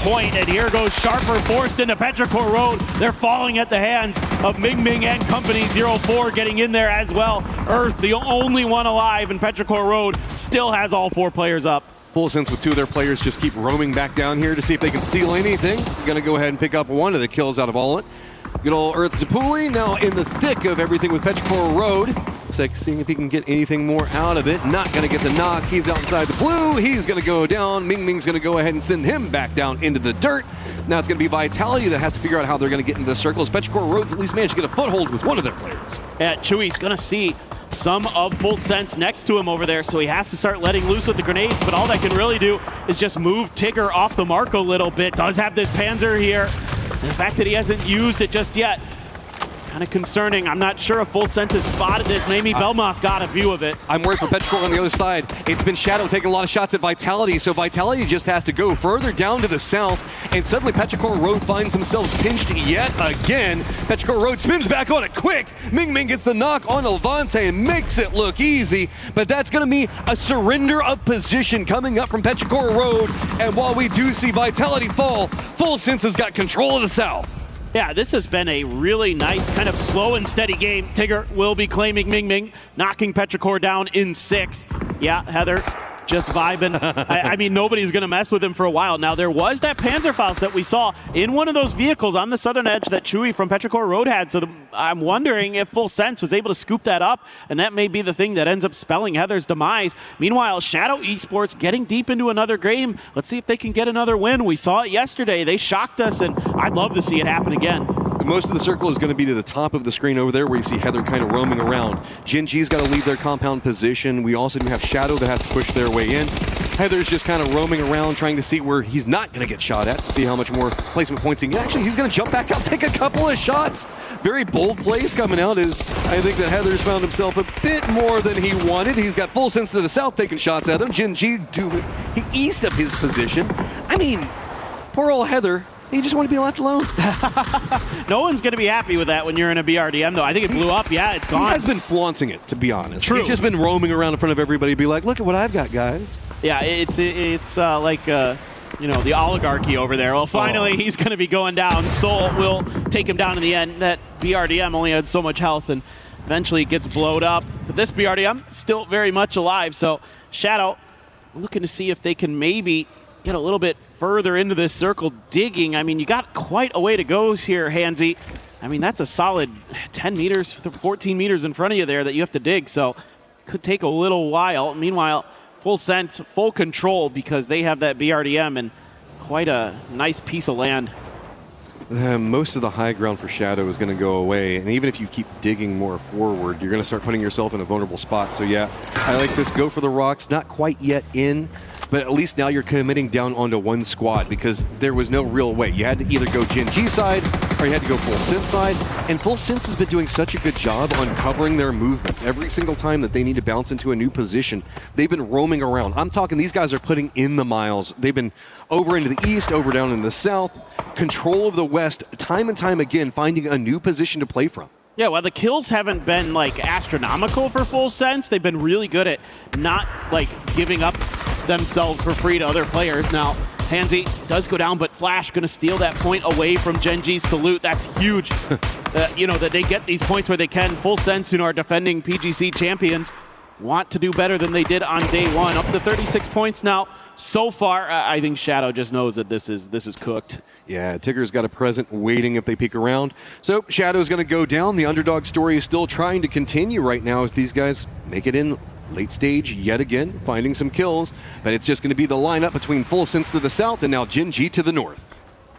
R: point, and here goes Sharper forced into Petrichor Road. They're falling at the hands of Ming Ming and company. 0-4 getting in there as well. Earth, the only one alive, and Petrichor Road still has all 4 players up.
A: Full Sense with 2 of their players just keep roaming back down here to see if they can steal anything. Gonna go ahead and pick up 1 of the kills out of all it. Good old Earth Zapuli now in the thick of everything with Petrichor Road. Looks like seeing if he can get anything more out of it. Not going to get the knock. He's outside the blue. He's going to go down. Ming Ming's going to go ahead and send him back down into the dirt. Now it's going to be Vitality that has to figure out how they're going to get into the circle. As Petrichor Road's at least managed to get a foothold with 1 of their players.
R: Yeah, Chewy's going to see some of Full Sense next to him over there, so he has to start letting loose with the grenades, but all that can really do is just move Tigger off the mark a little bit. Does have this Panzer here. And the fact that he hasn't used it just yet, kind of concerning. I'm not sure if Full Sense has spotted this. Maybe Belmoth got a view of it.
A: I'm worried for Petrichor on the other side. It's been Shadow taking a lot of shots at Vitality, so Vitality just has to go further down to the south, and suddenly Petrichor Road finds themselves pinched yet again. Petrichor Road spins back on it quick. Ming Ming gets the knock on Levante and makes it look easy, but that's going to be a surrender of position coming up from Petrichor Road, and while we do see Vitality fall, Full Sense has got control of the south.
R: Yeah, this has been a really nice, kind of slow and steady game. Tigger will be claiming Ming Ming, knocking Petrichor down in 6th. Yeah, Heather just vibing. I mean, nobody's going to mess with him for a while. Now, there was that Panzerfaust that we saw in one of those vehicles on the southern edge that Chewy from Petrichor Road had. So I'm wondering if Full Sense was able to scoop that up, and that may be the thing that ends up spelling Heather's demise. Meanwhile, Shadow Esports getting deep into another game. Let's see if they can get another win. We saw it yesterday. They shocked us, and I'd love to see it happen again.
A: Most of the circle is going to be to the top of the screen over there where you see Heather kind of roaming around. Gen G's got to leave their compound position. We also do have Shadow that has to push their way in. Heather's just kind of roaming around trying to see where he's not going to get shot at, to see how much more placement points he can get. Actually, he's going to jump back out, take a couple of shots. Very bold plays coming out. Is I think that Heather's found himself a bit more than he wanted. He's got Full Sense to the south taking shots at him. Gen G east of his position. I mean, poor old Heather You just want to be left alone.
R: No one's going to be happy with that when you're in a BRDM, though. I think it blew up. Yeah, it's gone.
A: He has been flaunting it, to be honest.
R: True.
A: He's just been roaming around in front of everybody, be like, look at what I've got, guys.
R: Yeah, it's like, the oligarchy over there. Well, finally, he's going to be going down. Soul will take him down in the end. That BRDM only had so much health and eventually gets blowed up. But this BRDM still very much alive. So Shadow looking to see if they can maybe get a little bit further into this circle, digging. I mean, you got quite a way to go here, Hansy. I mean, that's a solid 10 meters, 14 meters in front of you there that you have to dig. So could take a little while. Meanwhile, Full Sense, full control because they have that BRDM and quite a nice piece of land.
A: Most of the high ground for Shadow is going to go away, and even if you keep digging more forward, you're going to start putting yourself in a vulnerable spot. So yeah, I like this. Go for the rocks. Not quite yet in, but at least now you're committing down onto one squad because there was no real way. You had to either go Gen G side or you had to go Full Sense side, and Full Sense has been doing such a good job on covering their movements. Every single time that they need to bounce into a new position, they've been roaming around. I'm talking these guys are putting in the miles. They've been over into the east, over down in the south, control of the west, time and time again, finding a new position to play from.
R: Yeah, well, the kills haven't been, astronomical for Full Sense. They've been really good at not, giving up themselves for free to other players. Now, Hansy does go down, but Flash going to steal that point away from Gen G's salute. That's huge. That they get these points where they can. Full Sense, are defending PGC champions, want to do better than they did on day one. Up to 36 points now. So far, I think Shadow just knows that this is cooked.
A: Yeah, Tigger's got a present waiting if they peek around. So Shadow's going to go down. The underdog story is still trying to continue right now as these guys make it in late stage yet again, finding some kills. But it's just going to be the lineup between Full Sense to the south and now Gen G to the north.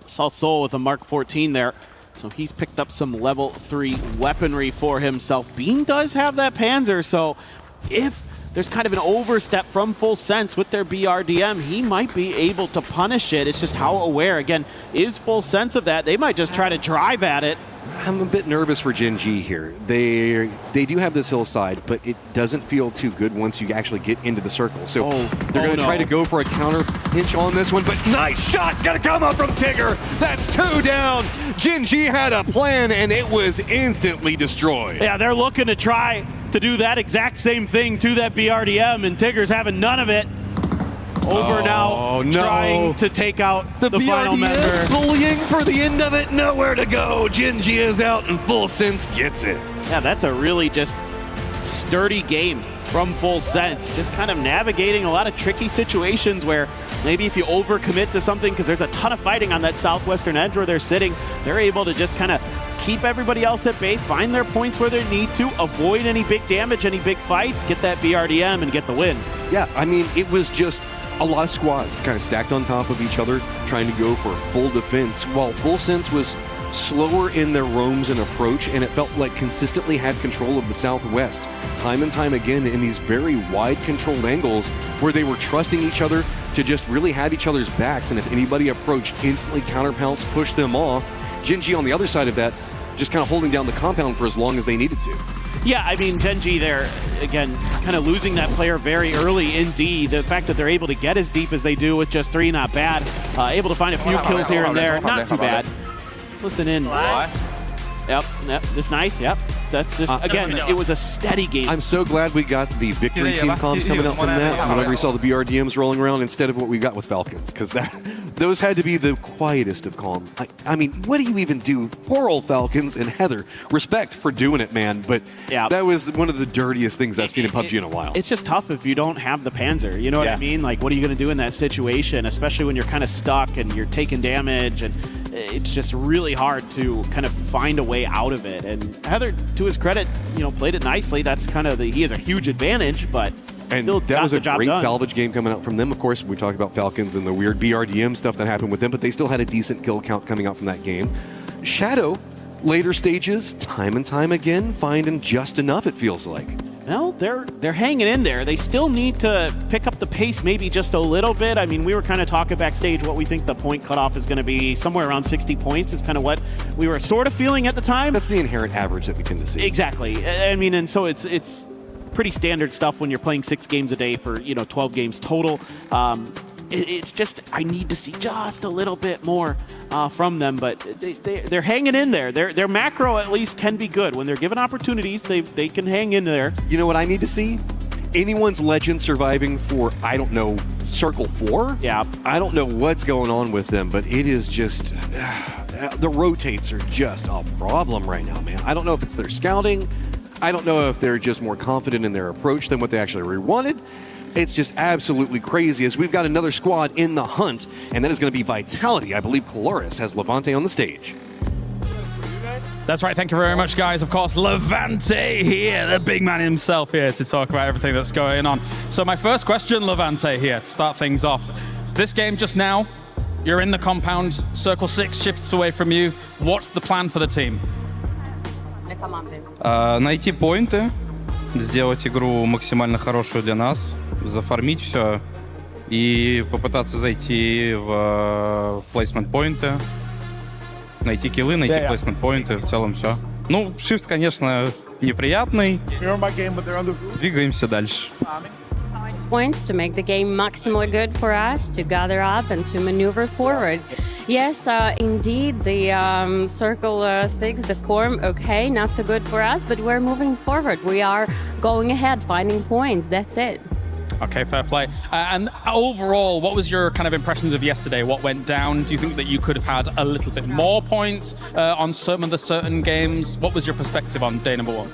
R: Saw Soul with a Mark 14 there. So he's picked up some level 3 weaponry for himself. Bean does have that Panzer, so if there's kind of an overstep from Full Sense with their BRDM, he might be able to punish it. It's just how aware, again, is Full Sense of that. They might just try to drive at it.
A: I'm a bit nervous for Gen G here. They do have this hillside, but it doesn't feel too good once you actually get into the circle. So they're going to try to go for a counter pinch on this one, but nice shot's going to come up from Tigger. That's 2 down. Gen G had a plan, and it was instantly destroyed.
R: Yeah, they're looking to try to do that exact same thing to that BRDM, and Tigger's having none of it. Trying to take out the final member.
A: Bullying for the end of it, nowhere to go. Gen G is out and Full Sense gets it.
R: Yeah, that's a really just sturdy game from Full Sense. Just kind of navigating a lot of tricky situations where maybe if you overcommit to something, because there's a ton of fighting on that southwestern edge where they're sitting, they're able to just kind of keep everybody else at bay, find their points where they need to, avoid any big damage, any big fights, get that BRDM and get the win.
A: Yeah, I mean, it was just a lot of squads kind of stacked on top of each other, trying to go for full defense, while Full Sense was slower in their roams and approach, and it felt like consistently had control of the southwest, time and time again in these very wide controlled angles where they were trusting each other to just really have each other's backs, and if anybody approached, instantly counterpounce, push them off. Gen G on the other side of that, just kind of holding down the compound for as long as they needed to.
R: Yeah, I mean, Gen G there, again, kind of losing that player very early in D. The fact that they're able to get as deep as they do with just 3, not bad. Able to find a few kills here and there, not too bad. Let's listen in. Yep, this nice, yep. That's just, again, it was a steady game.
A: I'm so glad we got the victory team comms coming out from that whenever we saw the BRDMs rolling around instead of what we got with Falcons, because those had to be the quietest of calm. I mean, what do you even do? Poor old Falcons and Heather. Respect for doing it, man, but that was one of the dirtiest things I've seen in PUBG in a while.
R: It's just tough if you don't have the Panzer, you know what I mean? Like, what are you going to do in that situation, especially when you're kind of stuck and you're taking damage, and it's just really hard to kind of find a way out of it. And Heather, to his credit, played it nicely. That's kind of he has a huge advantage, but still
A: that was a great
R: done.
A: salvage game coming out from them. Of course, we talked about Falcons and the weird BRDM stuff that happened with them, but they still had a decent kill count coming out from that game. Shadow, later stages, time and time again, finding just enough, it feels like.
R: Well, they're hanging in there. They still need to pick up the pace maybe just a little bit. I mean, we were kind of talking backstage what we think the point cutoff is going to be. Somewhere around 60 points is kind of what we were sort of feeling at the time.
A: That's the inherent average that we tend to see.
R: Exactly. I mean, and so it's pretty standard stuff when you're playing 6 games a day for 12 games total. it's just I need to see just a little bit more from them. But they're hanging in there. Their macro at least can be good when they're given opportunities. They can hang in there.
A: You know what I need to see? Anyone's legend surviving for, I don't know, Circle 4?
R: Yeah.
A: I don't know what's going on with them, but it is just, the rotates are just a problem right now, man. I don't know if it's their scouting. I don't know if they're just more confident in their approach than what they actually wanted. It's just absolutely crazy as we've got another squad in the hunt, and that is going to be Vitality. I believe Coloris has Levante on the stage.
H: That's right. Thank you very much, guys. Of course, Levante here, the big man himself here to talk about everything that's going on. So my first question, Levante here, to start things off. This game just now, you're in the compound, Circle 6 shifts away from you. What's the plan for the team?
U: Найти поинты, сделать игру максимально хорошую для нас, зафармить все и попытаться зайти в плейсмент-поинты, найти киллы, найти плейсмент-поинты, в целом все. Ну, шифт, конечно, неприятный. Двигаемся дальше.
I: Points to make the game maximally good for us to gather up and to maneuver forward. Yes, indeed, the Circle 6, the form, okay, not so good for us, but we're moving forward. We are going ahead, finding points. That's it.
H: Okay, fair play. And overall, what was your kind of impressions of yesterday? What went down? Do you think that you could have had a little bit more points on some of the certain games? What was your perspective on day number 1?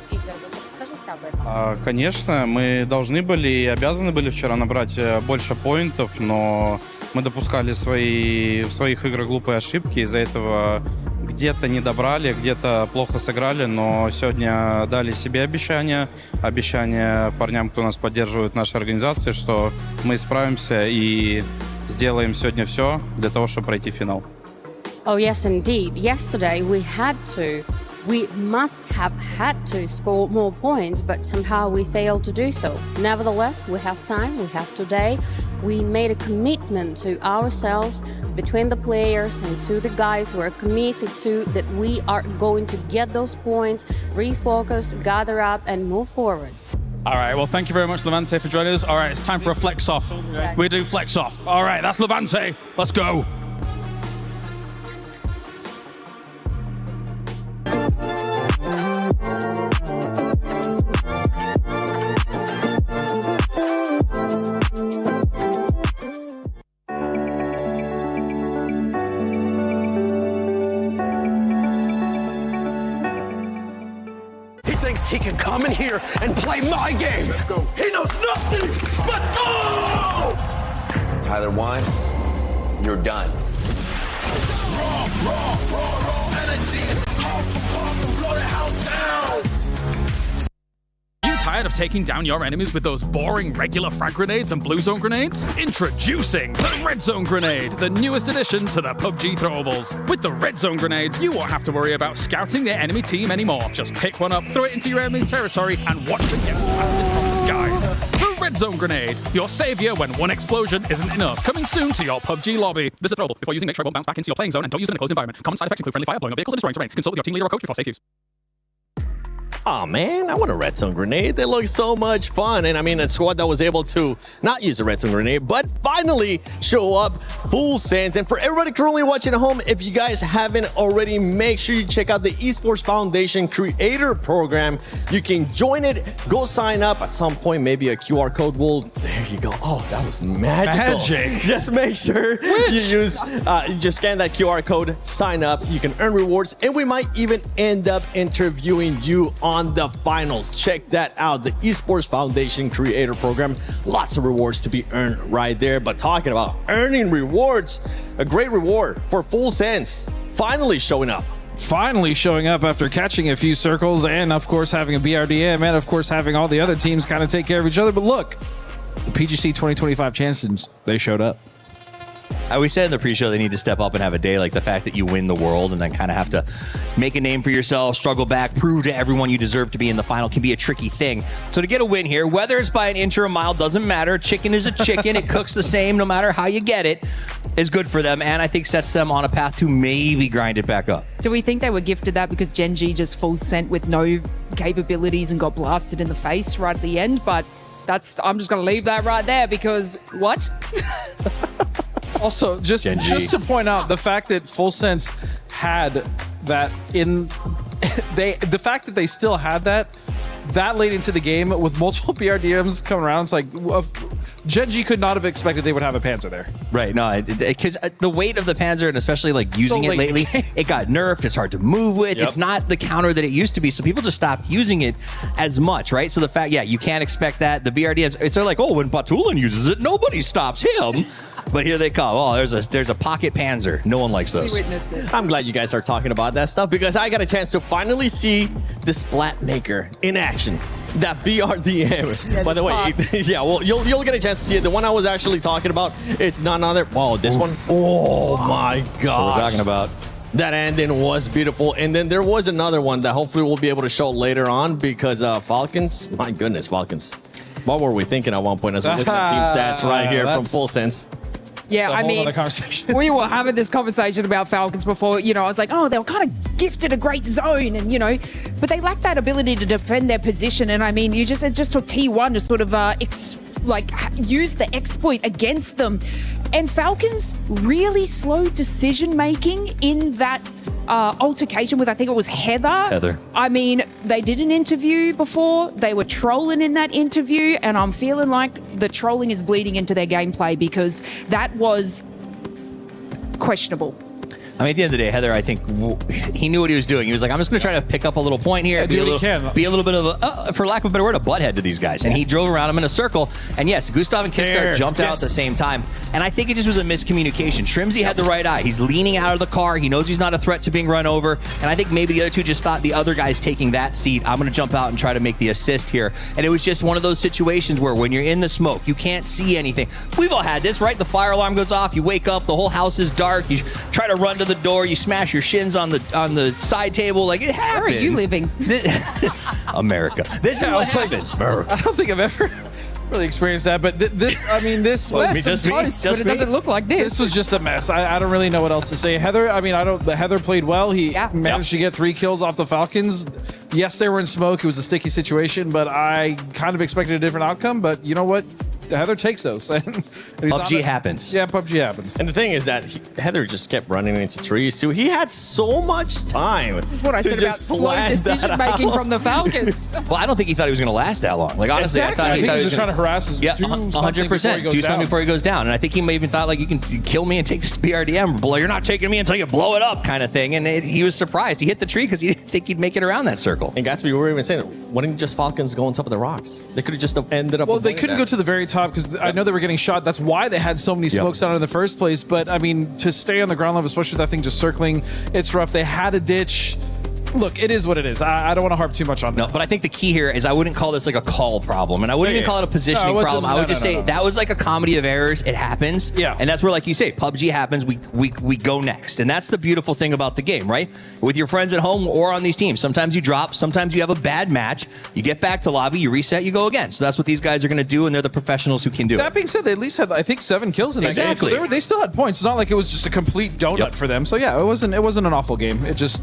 U: Конечно, мы должны были и обязаны были вчера набрать больше поинтов, но мы допускали в своих играх глупые ошибки, из-за этого где-то не добрали, где-то плохо сыграли, но сегодня дали себе обещание парням, кто нас поддерживает в нашей организации, что мы справимся и сделаем сегодня все для того, чтобы пройти финал.
I: Oh, yes, indeed. Yesterday we must have had to score more points, but somehow we failed to do so. Nevertheless, we have time, we have today. We made a commitment to ourselves, between the players and to the guys who are committed to that we are going to get those points, refocus, gather up, and move forward.
H: All right, well, thank you very much, Levante, for joining us. All right, it's time for a flex off. We do flex off. All right, that's Levante. Let's go.
K: He can come in here and play my game. He knows nothing. Let's go!
N: Tyler Wine, you're done.
O: Raw energy. Awesome, blow the house down.
F: Tired of taking down your enemies with those boring regular frag grenades and blue zone grenades? Introducing the red zone grenade, the newest addition to the PUBG throwables. With the red zone grenades, you won't have to worry about scouting the enemy team anymore. Just pick one up, throw it into your enemy's territory, and watch them get blasted from the skies. The red zone grenade, your savior when one explosion isn't enough. Coming soon to your PUBG lobby. This is throwable. Before using, make sure it won't bounce back into your playing zone, and don't use it in a closed environment. Common side effects include friendly fire, blowing up vehicles, and destroying terrain. Consult with your team leader or coach before safe use.
K: Oh man, I want a red zone grenade. They look so much fun. And I mean, a squad that was able to not use a red zone grenade, but finally show up full sends. And for everybody currently watching at home, if you guys haven't already, make sure you check out the Esports Foundation Creator Program. You can join it, go sign up at some point. Maybe a QR code will, there you go. Oh, that was magical.
H: Magic.
K: Just make sure you use, you just scan that QR code, sign up. You can earn rewards, and we might even end up interviewing you on the finals. Check that out, the Esports Foundation Creator Program. Lots of rewards to be earned right there. But talking about earning rewards, a great reward for Full Sense finally showing up.
M: Finally showing up after catching a few circles and, of course, having a BRDM and, of course, having all the other teams kind of take care of each other. But look, the PGC 2025 champions, they showed up.
L: We said in the pre-show they need to step up and have a day, like the fact that you win the world and then kind of have to make a name for yourself, struggle back, prove to everyone you deserve to be in the final can be a tricky thing. So to get a win here, whether it's by an inch or a mile, doesn't matter. Chicken is a chicken. It cooks the same no matter how you get it, is good for them, and I think sets them on a path to maybe grind it back up.
Q: Do we think they were gifted that because Gen G just full sent with no capabilities and got blasted in the face right at the end? But I'm just going to leave that right there because what?
M: Also, just to point out the fact that Full Sense had that in the fact that they still had that late into the game with multiple BRDMs coming around, it's like Gen G could not have expected they would have a Panzer there.
L: Right, no, because the weight of the Panzer, and especially like using it lately, it got nerfed. It's hard to move with. It's not the counter that it used to be, so people just stopped using it as much, right? So the fact, you can't expect that. The BRDMs, it's like, oh, when Batulin uses it, nobody stops him. But here they come. Oh, there's a pocket Panzer. No one likes those.
K: I'm glad you guys are talking about that stuff because I got a chance to finally see the Splat Maker in action. That BRDM. By the way, you'll get a chance to see it. The one I was actually talking about, it's none other. Oh, this one. Oh my God.
L: So we're talking about.
K: That ending was beautiful. And then there was another one that hopefully we'll be able to show later on because Falcons, my goodness, Falcons. What were we thinking at one point as we look at team stats right here from Full Sense?
Q: Yeah, I mean, we were having this conversation about Falcons before. I was like, oh, they were kind of gifted a great zone, and but they lack that ability to defend their position. And I mean, it just took T1 to sort of use the exploit against them. And Falcons really slow decision making in that altercation with, I think it was Heather. I mean, they did an interview before. They were trolling in that interview, and I'm feeling like the trolling is bleeding into their gameplay because that was questionable.
L: I mean, at the end of the day, Heather, I think he knew what he was doing. He was like, I'm just going to try to pick up a little point here. Be a little bit of a, for lack of a better word, a butthead to these guys. And he drove around them in a circle. And yes, Gustav and Kickstart jumped out at the same time. And I think it just was a miscommunication. Trimsy had the right eye. He's leaning out of the car. He knows he's not a threat to being run over. And I think maybe the other two just thought the other guy's taking that seat. I'm going to jump out and try to make the assist here. And it was just one of those situations where when you're in the smoke, you can't see anything. We've all had this, right? The fire alarm goes off. You wake up. The whole house is dark. You try to run to the door. You smash your shins on the side table. Like, it happens.
Q: Where are you living?
L: America. This is what happens. America.
M: I don't think I've ever really experienced that, but this
Q: was toast, but it doesn't look like this.
M: This was just a mess. I don't really know what else to say. Heather, Heather played well. He managed to get 3 kills off the Falcons. Yes, they were in smoke. It was a sticky situation, but I kind of expected a different outcome. But you know what? Heather takes those.
L: PUBG happens.
M: Yeah, PUBG happens.
K: And the thing is that Heather just kept running into trees too. He had so much time.
Q: This is what I said about slow decision making from the Falcons.
L: Well, I don't think he thought he was going to last that long. Like, honestly,
M: I thought he was just trying to harass us.
L: Yeah, 100%. Do something before he goes down. And I think he may even thought, like, you can kill me and take this BRDM. But you're not taking me until you blow it up, kind of thing. And he was surprised. He hit the tree because he didn't think he'd make it around that circle.
K: And Gatsby, we were even saying, why didn't just Falcons go on top of the rocks? They could have just ended up.
M: Well, they couldn't go to the very top because I know they were getting shot. That's why they had so many smokes out in the first place. But I mean, to stay on the ground level, especially with that thing just circling, it's rough. They had a ditch. Look, it is what it is. I don't want to harp too much on that.
L: No, but I think the key here is I wouldn't call this like a call problem, and I wouldn't even call it a positioning problem. I would just say that was like a comedy of errors. It happens.
M: Yeah.
L: And that's where, like you say, PUBG happens. We go next. And that's the beautiful thing about the game, right? With your friends at home or on these teams. Sometimes you drop. Sometimes you have a bad match. You get back to lobby. You reset. You go again. So that's what these guys are going to do, and they're the professionals who can do it.
M: That being said, they at least had, I think, 7 kills in that game. So they still had points. It's not like it was just a complete donut for them. So yeah, it wasn't an awful game. It just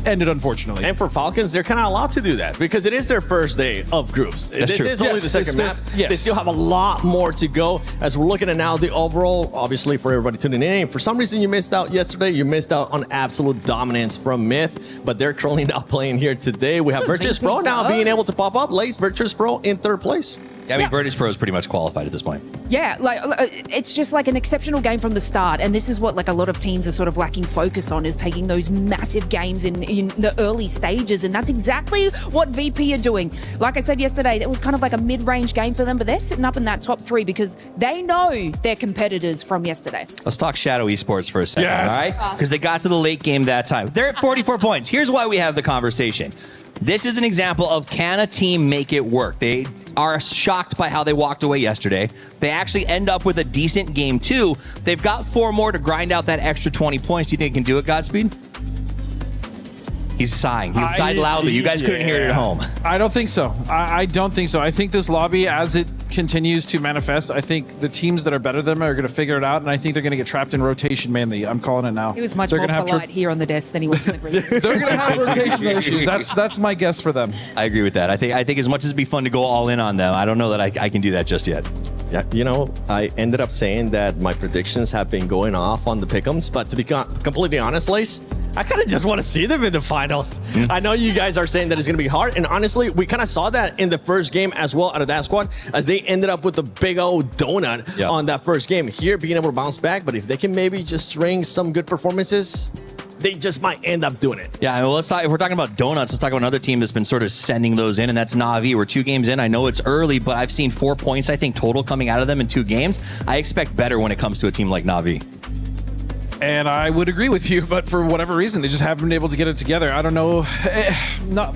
M: ended unfortunately.
K: And for Falcons, they're kind of allowed to do that because it is their first day of groups. This is only the second map. They still have a lot more to go. As we're looking at now, the overall, obviously for everybody tuning in, for some reason you missed out yesterday. You missed out on absolute dominance from Myth, but they're currently not playing here today. We have Virtus Pro now being able to pop up. Lace Virtus Pro in 3rd place.
L: Yeah, I mean, Virtus Pro is pretty much qualified at this point.
Q: Yeah, like it's just like an exceptional game from the start, and this is what like a lot of teams are sort of lacking focus on, is taking those massive games in the early stages, and that's exactly what VP are doing. Like I said yesterday, that was kind of like a mid-range game for them, but they're sitting up in that top 3 because they know their competitors from yesterday.
L: Let's talk Shadow Esports for a second, all right? Because they got to the late game that time. They're at 44 points. Here's why we have the conversation. This is an example of, can a team make it work? They are shocked by how they walked away yesterday. They actually end up with a decent game too. They've got 4 more to grind out that extra 20 points. Do you think they can do it, Godspeed? He's sighing. He sighed loudly. You guys couldn't hear it at home.
M: I don't think so. I don't think so. I think this lobby, as it continues to manifest, I think the teams that are better than them are going to figure it out, and I think they're going to get trapped in rotation mainly. I'm calling it now.
Q: He was much more polite here on the desk than he was in the green room.
M: They're going to have rotational issues. That's my guess for them.
L: I agree with that. I think as much as it'd be fun to go all in on them, I don't know that I can do that just yet.
K: Yeah, you know, I ended up saying that my predictions have been going off on the pick'ems, but to be completely honest, Lace, I kind of just want to see them in the finals. I know you guys are saying that it's going to be hard, and honestly, we kind of saw that in the first game as well out of that squad, as they ended up with a big old donut on that first game. Here, being able to bounce back, but if they can maybe just string some good performances, they just might end up doing it.
L: Yeah, well, let's talk, if we're talking about donuts, let's talk about another team that's been sort of sending those in, and that's Na'Vi. We're 2 games in. I know it's early, but I've seen 4 points, I think, total coming out of them in 2 games. I expect better when it comes to a team like Na'Vi.
M: And I would agree with you, but for whatever reason, they just haven't been able to get it together. I don't know.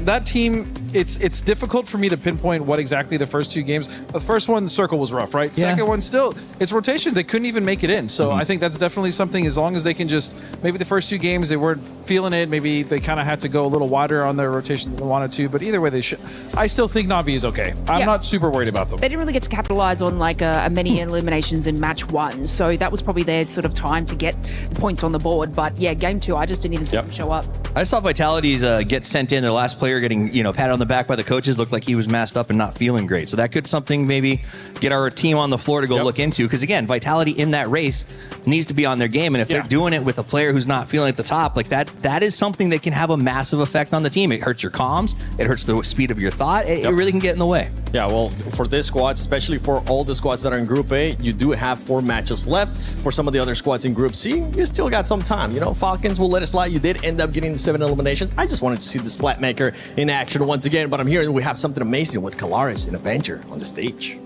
M: That team, it's difficult for me to pinpoint what exactly the first 2 games. The first one, the circle was rough, right?
L: Yeah.
M: Second one, still, it's rotations. They couldn't even make it in. So I think that's definitely something, as long as they can just, maybe the first 2 games, they weren't feeling it. Maybe they kind of had to go a little wider on their rotation than they wanted to. But either way, they should. I still think Na'Vi is okay. I'm not super worried about them.
Q: They didn't really get to capitalize on like a many eliminations in match 1. So that was probably their sort of time to get points on the board. But yeah, game 2, I just didn't even see them show up.
L: I just saw Vitality's get sent in. Their last player getting, patted on the back by the coaches looked like he was masked up and not feeling great. So that could something maybe get our team on the floor to go look into. Because again, Vitality in that race needs to be on their game. And if they're doing it with a player who's not feeling at the top, like that is something that can have a massive effect on the team. It hurts your comms. It hurts the speed of your thought. It really can get in the way.
K: Yeah, well, for this squad, especially for all the squads that are in Group A, you do have 4 matches left. For some of the other squads in Group C, you still got some time. You know, Falcons will let it slide. You did end up getting the 7 eliminations. I just wanted to see the Splatmaker in action once again, but I'm hearing we have something amazing with Kalaris and Avenger on the stage.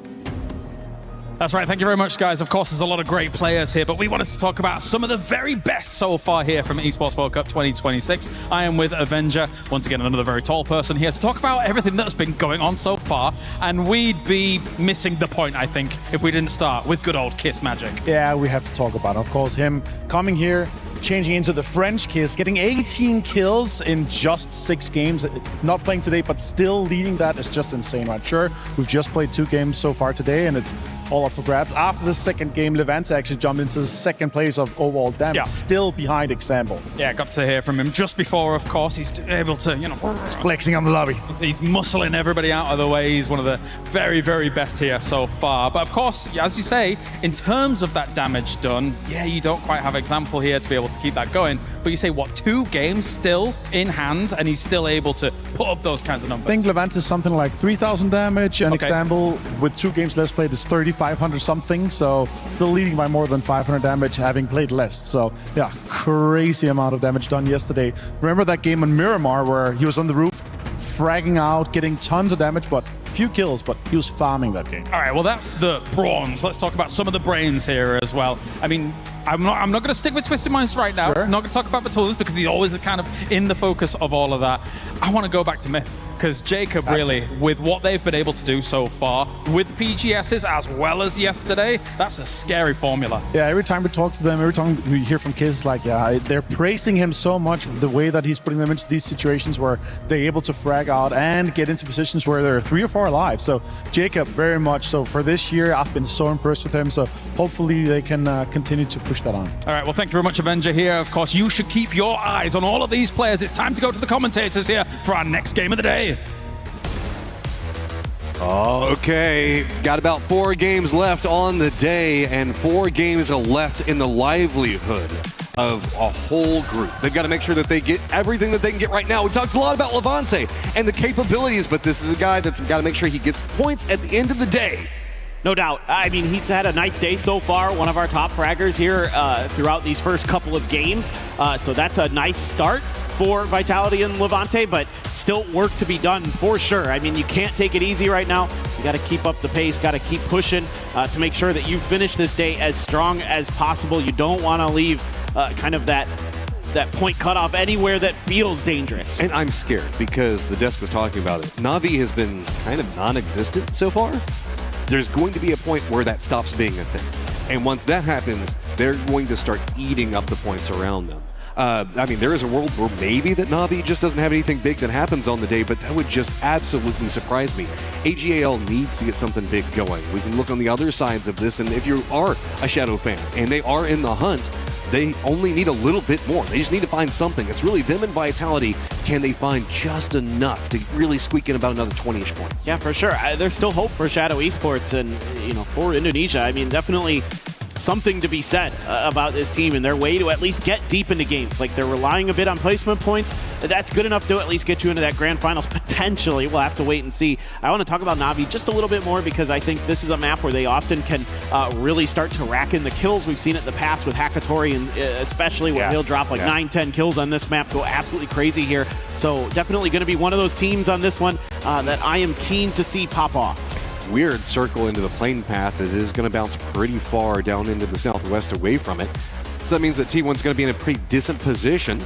H: That's right. Thank you very much, guys. Of course, there's a lot of great players here, but we wanted to talk about some of the very best so far here from Esports World Cup 2026. I am with Avenger, once again, another very tall person here to talk about everything that's been going on so far, and we'd be missing the point, I think, if we didn't start with good old Kiss Magic.
J: Yeah, we have to talk about it. Of course, him coming here, changing into the French Kiss, getting 18 kills in just 6 games. Not playing today, but still leading that is just insane, right? Sure, we've just played 2 games so far today, and it's all up for grabs. After the second game, Levante actually jumped into the 2nd place of overall damage, still behind Example.
H: Yeah, got to hear from him just before, of course. He's able to,
J: He's flexing on the lobby.
H: He's muscling everybody out of the way. He's one of the very, very best here so far. But of course, as you say, in terms of that damage done, yeah, you don't quite have Example here to be able to keep that going. But you say, what, 2 games still in hand, and he's still able to put up those kinds of numbers?
J: I think Levante is something like 3,000 damage, and Example, with 2 games less played, is 3,500 something. So still leading by more than 500 damage, having played less. So yeah, crazy amount of damage done yesterday. Remember that game on Miramar where he was on the roof, fragging out, getting tons of damage, but few kills, but he was farming that game.
H: All right, well, that's the bronze. Let's talk about some of the brains here as well. I mean, I'm not going to stick with Twisted Minds right now. I'm not going to talk about Batulas because he's always kind of in the focus of all of that. I want to go back to Myth. Because Jacob, really, with what they've been able to do so far, with PGSs as well as yesterday, that's a scary formula.
J: Yeah, every time we talk to them, every time we hear from kids, like, yeah, they're praising him so much, the way that he's putting them into these situations where they're able to frag out and get into positions where they're 3 or 4 alive. So Jacob, very much so. For this year, I've been so impressed with him. So hopefully they can continue to push that on.
H: All right, well, thank you very much, Avenger here. Of course, you should keep your eyes on all of these players. It's time to go to the commentators here for our next game of the day.
A: Okay, got about 4 games left on the day and 4 games left in the livelihood of a whole group. They've got to make sure that they get everything that they can get right now. We talked a lot about Levante and the capabilities, but this is a guy that's got to make sure he gets points at the end of the day.
R: No doubt. I mean, he's had a nice day so far. One of our top fraggers here throughout these first couple of games. So that's a nice start for Vitality and Levante, but still work to be done for sure. I mean, you can't take it easy right now. You got to keep up the pace, got to keep pushing to make sure that you finish this day as strong as possible. You don't want to leave kind of that point cutoff anywhere that feels dangerous.
A: And I'm scared because the desk was talking about it. Na'Vi has been kind of non-existent so far. There's going to be a point where that stops being a thing. And once that happens, they're going to start eating up the points around them. I mean, there is a world where maybe that Na'Vi just doesn't have anything big that happens on the day, but that would just absolutely surprise me. AGAL needs to get something big going. We can look on the other sides of this, and if you are a Shadow fan and they are in the hunt, they only need a little bit more. They just need to find something. It's really them and Vitality can they find just enough to really squeak in about another 20-ish points?
R: Yeah, for sure. There's still hope for Shadow Esports and, for Indonesia. I mean, definitely something to be said about this team and their way to at least get deep into games. Like, they're relying a bit on placement points. That's good enough to at least get you into that grand finals. Potentially, we'll have to wait and see. I want to talk about Na'Vi just a little bit more because I think this is a map where they often can really start to rack in the kills. We've seen it in the past with Hakatori, and especially where he'll drop like 9-10 kills on this map, go absolutely crazy here. So definitely going to be one of those teams on this one that I am keen to see pop off.
A: Weird circle into the plane path as it is going to bounce pretty far down into the southwest away from it. So that means that T1's going to be in a pretty decent position.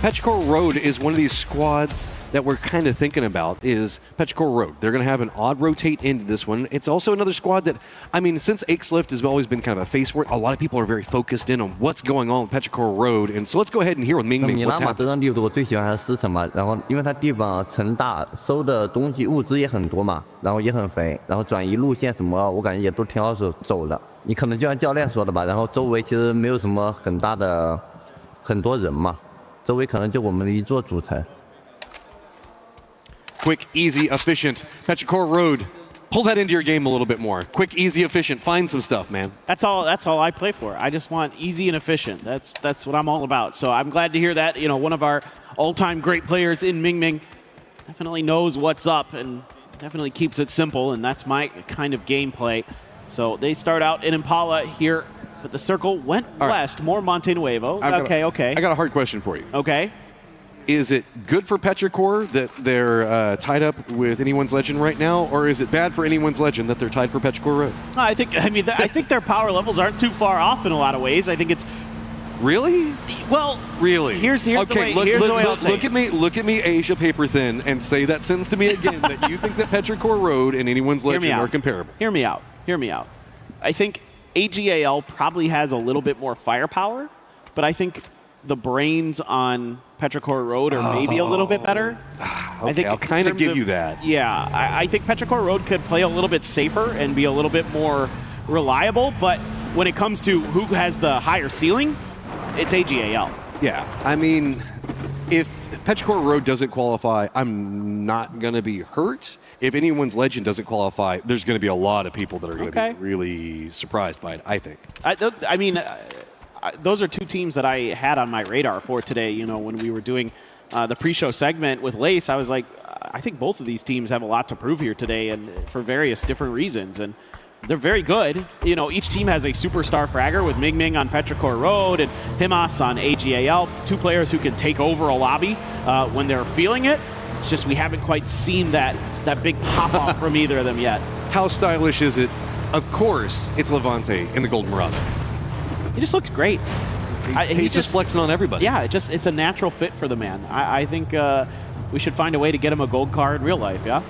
A: Petrichor Road is one of these squads that we're kind of thinking about is Petrichor Road. They're going to have an odd rotate into this one. It's also another squad that, I mean, since Xlift has always been kind of a face for it, a lot of people are very focused in on what's going on with Petrichor Road. And so let's go ahead and hear with Ming Ming what's happening.
C: 这张地图我最喜欢它的思城嘛，然后因为它地方城大，收的东西物资也很多嘛，然后也很肥，然后转移路线什么，我感觉也都挺好走的。你可能就像教练说的吧，然后周围其实没有什么很大的很多人嘛，周围可能就我们的一座主城。
A: Quick, easy, efficient. Petrichor Road. Pull that into your game a little bit more. Quick, easy, efficient. Find some stuff, man.
R: That's all I play for. I just want easy and efficient. That's what I'm all about. So I'm glad to hear that. One of our all-time great players in Ming Ming definitely knows what's up and definitely keeps it simple, and that's my kind of gameplay. So they start out in Impala here, but the circle went west. More Monte Nuevo. Okay.
A: I got a hard question for you.
R: Okay.
A: Is it good for Petrichor that they're tied up with Anyone's Legend right now, or is it bad for Anyone's Legend that they're tied for Petrichor Road?
R: I think their power levels aren't too far off in a lot of ways. I think it's
A: really
R: well.
A: Really?
R: Here's the way I'll say.
A: Look at me, Asia Paper Thin, and say that sentence to me again. That you think that Petrichor Road and Anyone's Legend are comparable.
R: Hear me out. I think AGAL probably has a little bit more firepower, but I think the brains on Petrichor Road are maybe a little bit better.
A: Okay, I think I'll kind of give you that.
R: Yeah, I think Petrichor Road could play a little bit safer and be a little bit more reliable, but when it comes to who has the higher ceiling, it's AGAL.
A: Yeah, I mean, if Petrichor Road doesn't qualify, I'm not going to be hurt. If Anyone's Legend doesn't qualify, there's going to be a lot of people that are going to be really surprised by it, I think.
R: Those are two teams that I had on my radar for today. When we were doing the pre-show segment with Lace, I was like, I think both of these teams have a lot to prove here today, and for various different reasons. And they're very good. Each team has a superstar fragger with Ming Ming on Petrichor Road and Himas on AGAL. Two players who can take over a lobby when they're feeling it. It's just we haven't quite seen that big pop-off from either of them yet.
A: How stylish is it? Of course, it's Levante in the Golden Mirage.
R: He just looks great.
A: He's just flexing on everybody.
R: Yeah, it's a natural fit for the man. I think we should find a way to get him a gold card in real life, yeah?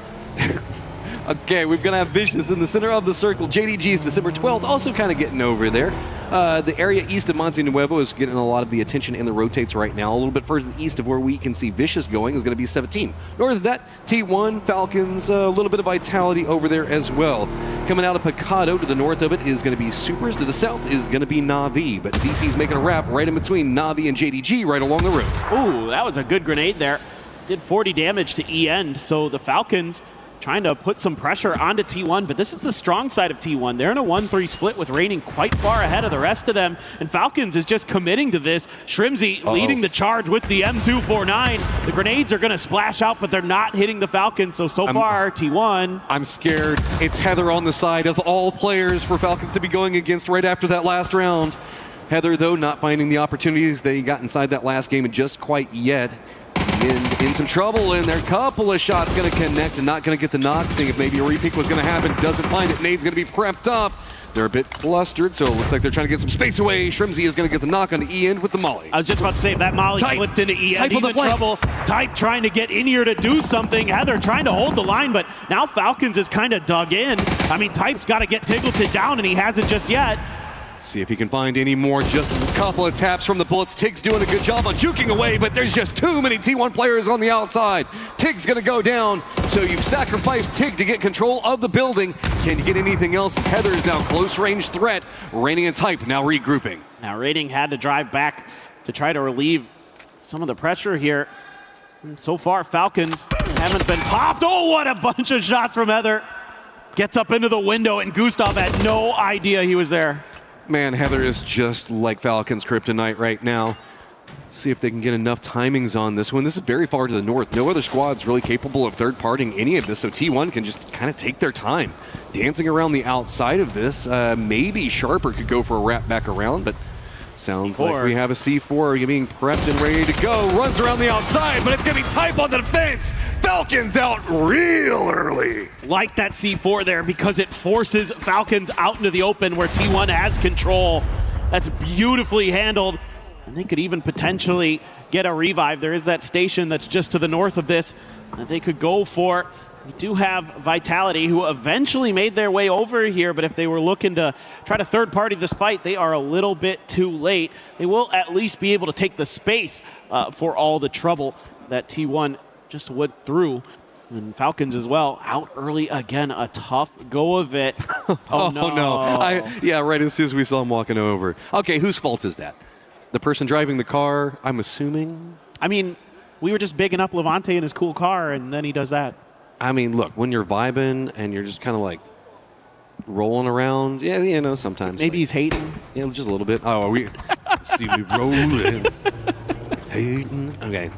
A: Okay, we're going to have Vicious in the center of the circle. JDG is December 12th, also kind of getting over there. The area east of Monte Nuevo is getting a lot of the attention in the rotates right now. A little bit further east of where we can see Vicious going is going to be 17. North of that, T1, Falcons, a little bit of Vitality over there as well. Coming out of Picado to the north of it is going to be Supers. To the south is going to be Na'Vi, but VP's making a wrap right in between Na'Vi and JDG right along the road.
R: Ooh, that was a good grenade there. Did 40 damage to E-End, so the Falcons trying to put some pressure onto T1, but this is the strong side of T1. They're in a 1-3 split with Reigning quite far ahead of the rest of them, and Falcons is just committing to this. Shrimzy leading the charge with the M249. The grenades are going to splash out, but they're not hitting the Falcons, so far, T1.
A: I'm scared. It's Heather on the side of all players for Falcons to be going against right after that last round. Heather, though, not finding the opportunities they got inside that last game and just quite yet. In some trouble, and their couple of shots going to connect and not going to get the knock. Seeing if maybe a repeat was going to happen, doesn't find it. Nade's going to be prepped up. They're a bit flustered, so it looks like they're trying to get some space away. Shrimzy is going to get the knock on the E-End with the molly.
R: I was just about to say, if that molly flipped into E-End, he's in trouble. Type trying to get in here to do something. Heather trying to hold the line, but now Falcons is kind of dug in. I mean, Type's got to get Tiggleton down, and he hasn't just yet.
A: See if he can find any more. Just a couple of taps from the bullets. Tig's doing a good job on juking away, but there's just too many T1 players on the outside. Tig's going to go down, so you've sacrificed Tig to get control of the building. Can you get anything else? Heather is now close range threat. Reigning and Type now regrouping.
R: Now Reigning had to drive back to try to relieve some of the pressure here. And so far, Falcons haven't been popped. Oh, what a bunch of shots from Heather. Gets up into the window, and Gustav had no idea he was there.
A: Man, Heather is just like Falcons kryptonite right now. See if they can get enough timings on this one. This is very far to the north. No other squad's really capable of third-partying any of this, so T1 can just kind of take their time. Dancing around the outside of this, maybe Sharper could go for a wrap back around, but sounds like we have a C4 being prepped and ready to go. Runs around the outside, but it's going to be Type on the defense. Falcons out real early.
R: Like that C4 there because it forces Falcons out into the open where T1 has control. That's beautifully handled. And they could even potentially get a revive. There is that station that's just to the north of this that they could go for. We do have Vitality, who eventually made their way over here, but if they were looking to try to third-party this fight, they are a little bit too late. They will at least be able to take the space for all the trouble that T1 just went through. And Falcons as well, out early again, a tough go of it. Oh, no.
A: Yeah, right as soon as we saw him walking over. Okay, whose fault is that? The person driving the car, I'm assuming?
R: I mean, we were just bigging up Levante in his cool car, and then he does that.
A: I mean, look, when you're vibing and you're just kind of like rolling around, yeah, you know, sometimes.
R: Maybe he's hating.
A: Yeah, just a little bit. Oh, we see me rolling. Hating. Okay.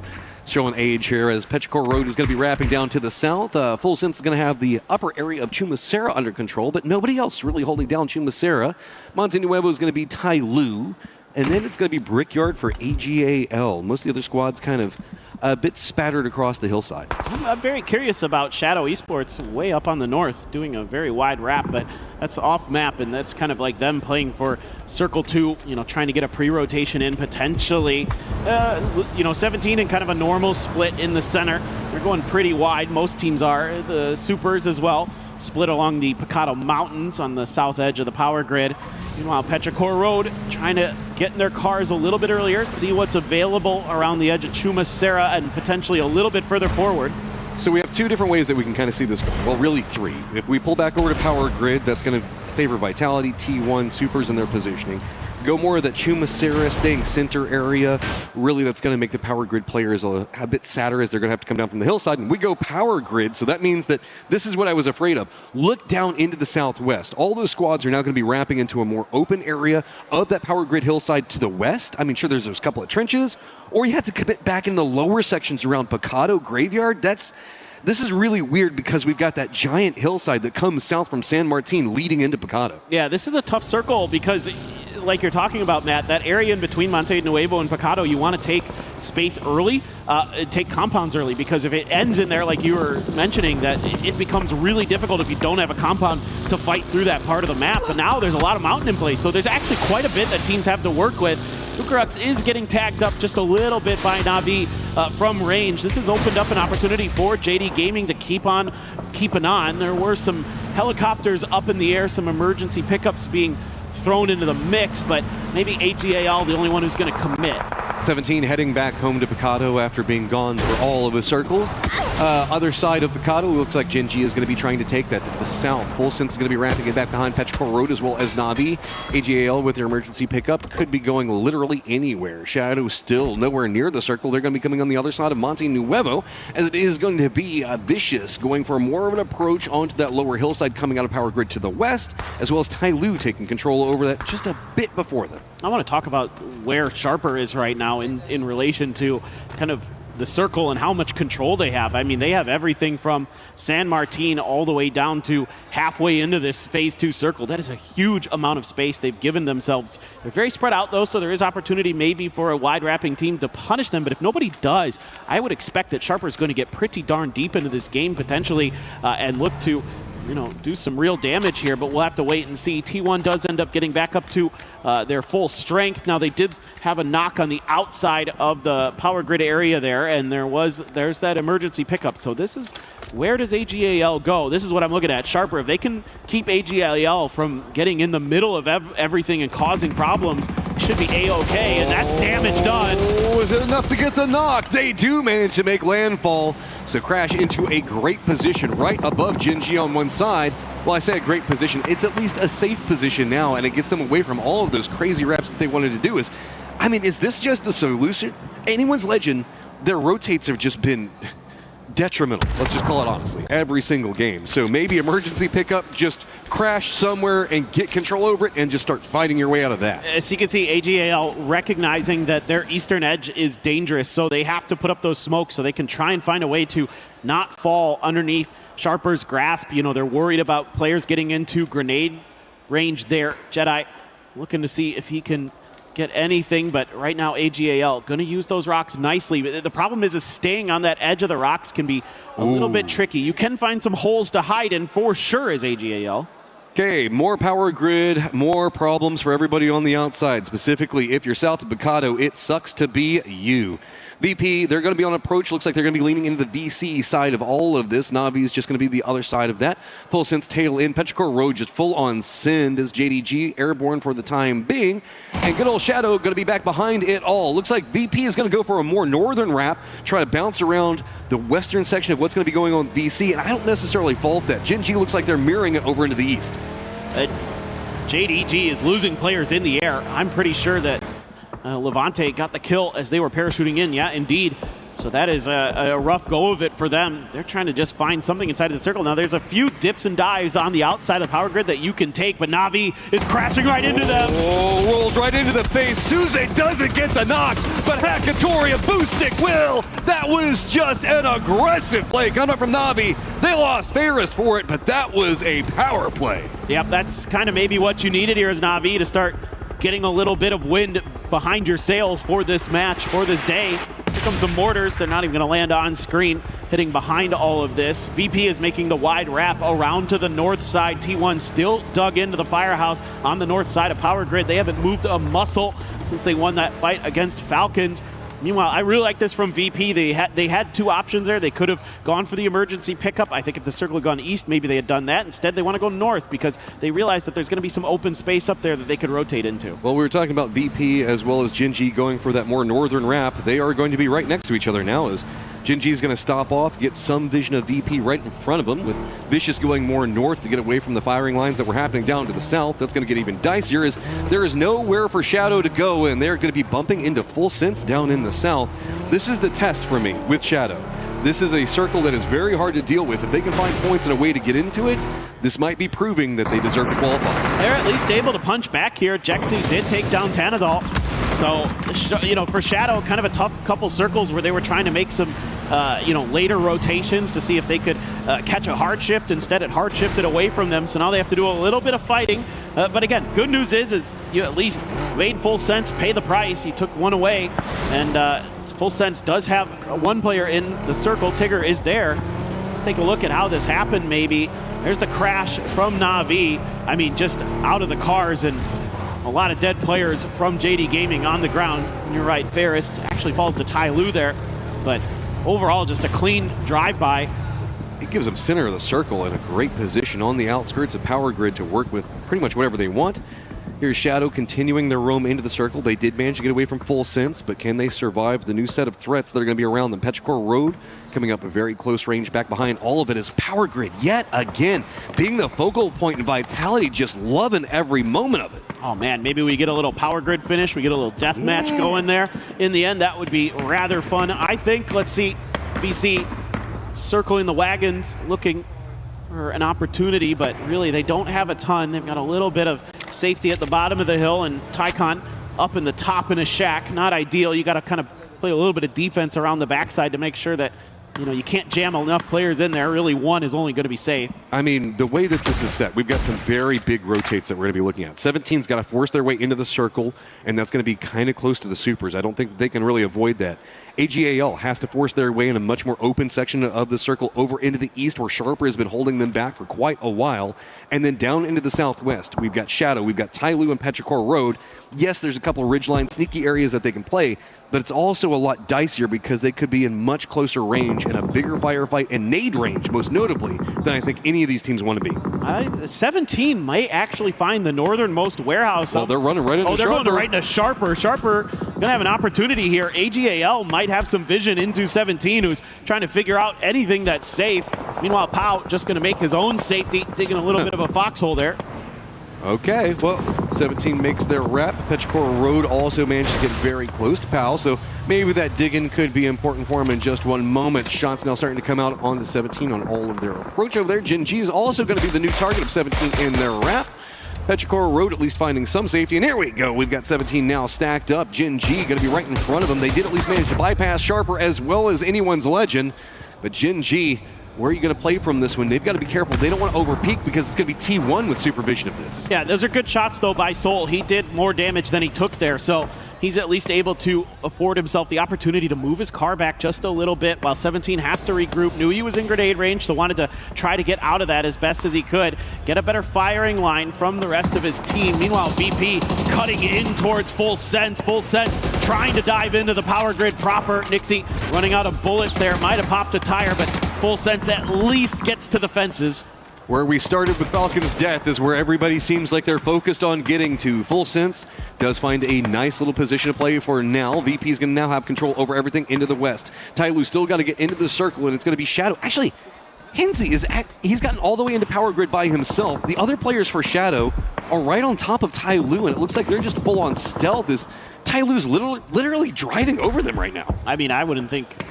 A: Showing age here as Petrichor Road is going to be wrapping down to the south. Full Sense is going to have the upper area of Chumacera under control, but nobody else really holding down Chumacera. Monte Nuevo is going to be Tai Lu, and then it's going to be Brickyard for AGAL. Most of the other squads kind of a bit spattered across the hillside.
R: I'm very curious about Shadow Esports way up on the north, doing a very wide wrap, but that's off map, and that's kind of like them playing for Circle 2, you know, trying to get a pre-rotation in potentially. 17 and kind of a normal split in the center. They're going pretty wide. Most teams are. The Supers as well, split along the Picado Mountains on the south edge of the power grid. Meanwhile, Petrichor Road trying to get in their cars a little bit earlier, see what's available around the edge of Chumacera and potentially a little bit further forward.
A: So we have two different ways that we can kind of see this. Well, really three. If we pull back over to power grid, that's going to favor Vitality, T1, Supers in their positioning. Go more of that Chumacera staying center area. Really, that's going to make the power grid players a bit sadder as they're going to have to come down from the hillside. And we go power grid, so that means that this is what I was afraid of. Look down into the southwest. All those squads are now going to be wrapping into a more open area of that power grid hillside to the west. I mean, sure, there's those couple of trenches, or you have to commit back in the lower sections around Picado Graveyard. This is really weird because we've got that giant hillside that comes south from San Martin leading into Picado.
R: Yeah, this is a tough circle because, like you're talking about, Matt, that area in between Monte Nuevo and Picado, you want to take space early, take compounds early, because if it ends in there, like you were mentioning, that it becomes really difficult if you don't have a compound to fight through that part of the map. But now there's a lot of mountain in place, so there's actually quite a bit that teams have to work with. Bukarux is getting tagged up just a little bit by Navi from range. This has opened up an opportunity for JD Gaming to keep on keeping on. There were some helicopters up in the air, some emergency pickups being thrown into the mix, but maybe AGAL the only one who's going to commit.
A: 17 heading back home to Picado after being gone for all of a circle. Other side of Picado, it looks like Genji is going to be trying to take that to the south. Full Sense is going to be ramping it back behind Petrichor Road as well as Navi. AGAL with their emergency pickup could be going literally anywhere. Shadow still nowhere near the circle. They're going to be coming on the other side of Monte Nuevo, as it is going to be Vicious going for more of an approach onto that lower hillside coming out of power grid to the west, as well as Tai Lu taking control over that just a bit before them.
R: I want to talk about where Sharper is right now in relation to kind of the circle and how much control they have. I mean, they have everything from San Martin all the way down to halfway into this phase 2 circle. That is a huge amount of space they've given themselves. They're very spread out though, so there is opportunity maybe for a wide wrapping team to punish them, but if nobody does, I would expect that Sharper is going to get pretty darn deep into this game potentially and look to do some real damage here, but we'll have to wait and see. T1 does end up getting back up to their full strength. Now, they did have a knock on the outside of the power grid area there, and there's that emergency pickup. So this is, where does AGAL go? This is what I'm looking at. Sharper, if they can keep AGAL from getting in the middle of everything and causing problems, it should be A-okay, and that's damage done.
A: Oh, is it enough to get the knock? They do manage to make landfall. So Crash into a great position right above Genji on one side. Well, I say a great position. It's at least a safe position now, and it gets them away from all of those crazy reps that they wanted to do. Is this just the solution? Anyone's Legend their rotates have just been detrimental. Let's just call it honestly. Every single game. So maybe emergency pickup, just crash somewhere and get control over it and just start fighting your way out of that.
R: As you can see, AGAL recognizing that their eastern edge is dangerous, so they have to put up those smokes so they can try and find a way to not fall underneath Sharper's grasp. You know, they're worried about players getting into grenade range there. Jedi looking to see if he can get anything, but right now AGAL going to use those rocks nicely. The problem is staying on that edge of the rocks can be a little bit tricky. You can find some holes to hide in for sure as AGAL.
A: Okay, more power grid, more problems for everybody on the outside. Specifically, if you're south of Bacado, it sucks to be you. VP, they're going to be on approach. Looks like they're going to be leaning into the VC side of all of this. Navi is just going to be the other side of that. Full sense tail in. Petrichor Road just full on send as JDG airborne for the time being. And good old Shadow going to be back behind it all. Looks like VP is going to go for a more northern wrap, try to bounce around the western section of what's going to be going on with VC. And I don't necessarily fault that. Gen G looks like they're mirroring it over into the east.
R: JDG is losing players in the air. I'm pretty sure that Levante got the kill as they were parachuting in. Yeah, indeed. So that is a rough go of it for them. They're trying to just find something inside of the circle. Now there's a few dips and dives on the outside of the power grid that you can take, but Navi is crashing right into them.
A: Oh, rolls right into the face. Suze doesn't get the knock, but Hakatori, a boost stick will. That was just an aggressive play coming up from Navi. They lost Ferris for it, but that was a power play.
R: Yep, that's kind of maybe what you needed here as Navi to start getting a little bit of wind behind your sails for this match, for this day. Here comes some mortars. They're not even going to land on screen, hitting behind all of this. VP is making the wide wrap around to the north side. T1 still dug into the firehouse on the north side of power grid. They haven't moved a muscle since they won that fight against Falcons. Meanwhile, I really like this from VP. They had two options there. They could have gone for the emergency pickup. I think if the circle had gone east, maybe they had done that. Instead, they want to go north because they realize that there's going to be some open space up there that they could rotate into.
A: Well, we were talking about VP as well as Gen G going for that more northern wrap. They are going to be right next to each other now as Gen G is going to stop off, get some vision of VP right in front of them, with Vicious going more north to get away from the firing lines that were happening down to the south. That's going to get even dicier as there is nowhere for Shadow to go, and they're going to be bumping into full sense down in the south. This is the test for me with Shadow. This is a circle that is very hard to deal with. If they can find points and a way to get into it, this might be proving that they deserve to qualify.
R: They're at least able to punch back here. Jexy did take down Tanadol. So, you know, for Shadow, kind of a tough couple circles where they were trying to make some, later rotations to see if they could catch a hard shift. Instead, it hard shifted away from them. So now they have to do a little bit of fighting. But again, good news is you at least made Full Sense pay the price. He took one away, and Full Sense does have one player in the circle. Tigger is there. Let's take a look at how this happened maybe. There's the crash from Na'Vi. I mean, just out of the cars, and a lot of dead players from JD Gaming on the ground. And you're right, Ferris actually falls to Tai Lu there. But overall, just a clean drive-by.
A: It gives them center of the circle in a great position on the outskirts of power grid to work with pretty much whatever they want. Here's Shadow continuing their roam into the circle. They did manage to get away from Full Sense, but can they survive the new set of threats that are going to be around them? Petrichor Road coming up a very close range back behind. All of it is power grid yet again, being the focal point, and Vitality just loving every moment of it.
R: Oh man, maybe we get a little power grid finish. We get a little death match going there. In the end, that would be rather fun. I think, let's see, VC circling the wagons, looking for an opportunity, but really they don't have a ton. They've got a little bit of safety at the bottom of the hill, and Tycon up in the top in a shack. Not ideal. You got to kind of play a little bit of defense around the backside to make sure that, you know, you can't jam enough players in there. Really, one is only going to be safe.
A: I mean, the way that this is set, we've got some very big rotates that we're going to be looking at. 17's got to force their way into the circle, and that's going to be kind of close to the supers. I don't think they can really avoid that. AGAL has to force their way in a much more open section of the circle over into the east, where Sharper has been holding them back for quite a while. And then down into the southwest, we've got Shadow, we've got Tai Lu and Petrichor Road. Yes, there's a couple of ridgeline sneaky areas that they can play, but it's also a lot dicier because they could be in much closer range and a bigger firefight and nade range, most notably, than I think any of these teams want to be.
R: 17 might actually find the northernmost warehouse.
A: Well, they're running right into Sharper.
R: Oh, they're going right into Sharper. Sharper going to have an opportunity here. AGAL might have some vision into 17, who's trying to figure out anything that's safe. Meanwhile, Pau just going to make his own safety, taking a little bit of a foxhole there.
A: Okay, well, 17 makes their rep. Petrichor Road also managed to get very close to PAL, so maybe that dig-in could be important for him in just one moment. Shots now starting to come out on the 17 on all of their approach over there. Gen G is also going to be the new target of 17 in their rep. Petrichor Road at least finding some safety, and here we go. We've got 17 now stacked up. Gen G going to be right in front of them. They did at least manage to bypass Sharper as well as anyone's legend, but Gen G, where are you going to play from this one? They've got to be careful. They don't want to overpeak because it's going to be T1 with supervision of this.
R: Yeah, those are good shots, though, by Soul. He did more damage than he took there, so he's at least able to afford himself the opportunity to move his car back just a little bit while 17 has to regroup. Knew he was in grenade range, so wanted to try to get out of that as best as he could. Get a better firing line from the rest of his team. Meanwhile, VP cutting in towards Full Sense. Full Sense trying to dive into the power grid proper. Nixie running out of bullets there. Might have popped a tire, but Full Sense at least gets to the fences.
A: Where we started with Falcon's death is where everybody seems like they're focused on getting to. Full Sense does find a nice little position to play for now. VP is going to now have control over everything into the west. Tyloo still got to get into the circle, and it's going to be Shadow. Actually, Henzi he's gotten all the way into power grid by himself. The other players for Shadow are right on top of Tyloo, and it looks like they're just full on stealth as Tyloo's literally driving over them right now.
R: I mean, I wouldn't think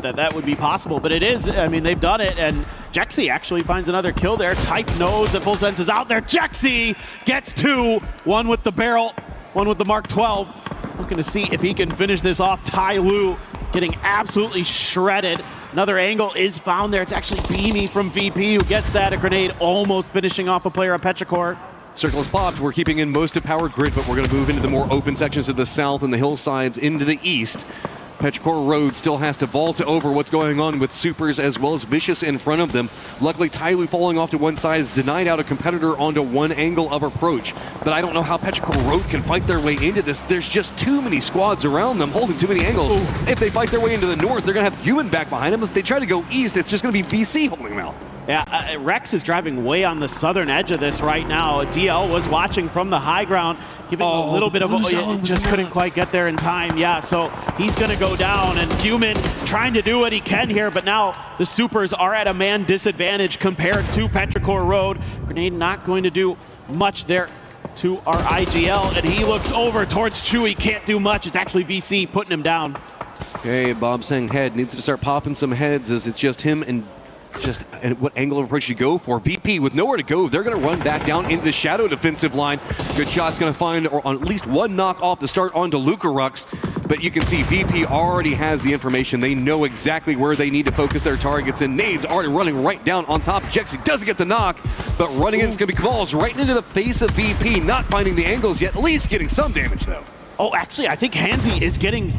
R: that would be possible, but it is. I mean, they've done it, and Jexy actually finds another kill there. Type knows that Full Sense is out there. Jexy gets two, one with the barrel, one with the Mark 12. Looking to see if he can finish this off. Tyloo getting absolutely shredded. Another angle is found there. It's actually Beamy from VP who gets that. A grenade almost finishing off a player of Petrichor.
A: Circle is popped. We're keeping in most of power grid, but we're going to move into the more open sections of the south and the hillsides into the east. Petrichor Road still has to vault over what's going on with Supers as well as Vicious in front of them. Luckily, Tyloo falling off to one side has denied out a competitor onto one angle of approach. But I don't know how Petrichor Road can fight their way into this. There's just too many squads around them holding too many angles. Ooh. If they fight their way into the north, they're going to have Human back behind them. If they try to go east, it's just going to be VC holding them out.
R: Yeah, Rex is driving way on the southern edge of this right now. DL was watching from the high ground, giving a little bit of just couldn't quite get there in time. Yeah, so he's going to go down, and Human trying to do what he can here, but now the Supers are at a man disadvantage compared to Petrichor Road. Grenade not going to do much there to our IGL, and he looks over towards Chewy. Can't do much. It's actually VC putting him down.
A: Okay, Bob saying head needs to start popping some heads as it's just him and what angle of approach you go for. VP with nowhere to go. They're going to run back down into the Shadow defensive line. Good shot's going to find or on at least one knock off the start onto Lucarux. But you can see VP already has the information. They know exactly where they need to focus their targets, and Nade's already running right down on top. Jexy doesn't get the knock, but running in is going to be Cabal's right into the face of VP, not finding the angles yet, at least getting some damage though.
R: Oh, actually, I think Hansi is getting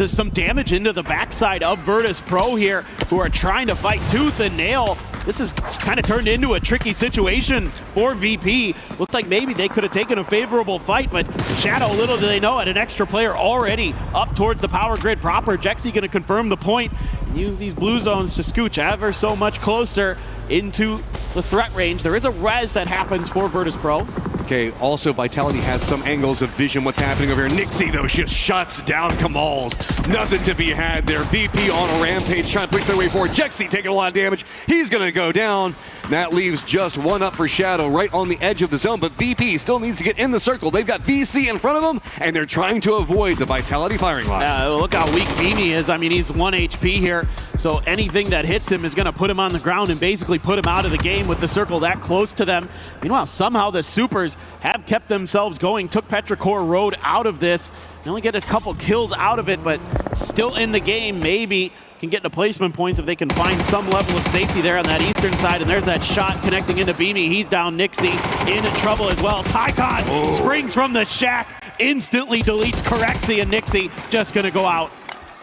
R: some damage into the backside of Virtus Pro here, who are trying to fight tooth and nail. This is kind of turned into a tricky situation for VP. Looked like maybe they could have taken a favorable fight, but Shadow, little do they know, had an extra player already up towards the power grid proper. Jexy going to confirm the point and use these blue zones to scooch ever so much closer into the threat range. There is a res that happens for Virtus Pro.
A: Okay, also Vitality has some angles of vision what's happening over here. Nixie, though, just shuts down Kamal's. Nothing to be had there. VP on a rampage, trying to push their way forward. Jexy taking a lot of damage. He's going to go down. That leaves just one up for Shadow right on the edge of the zone, but VP still needs to get in the circle. They've got VC in front of them, and they're trying to avoid the Vitality firing line.
R: Look how weak Beamy is. I mean, he's 1 HP here, so anything that hits him is going to put him on the ground and basically put him out of the game with the circle that close to them. Meanwhile, somehow the Supers have kept themselves going, took Petrichor Road out of this. They only get a couple kills out of it, but still in the game. Maybe can get into placement points if they can find some level of safety there on that eastern side. And there's that shot connecting into Beamy. He's down. Nixie into trouble as well. Tycon springs from the shack, instantly deletes Corexy, and Nixie just gonna go out.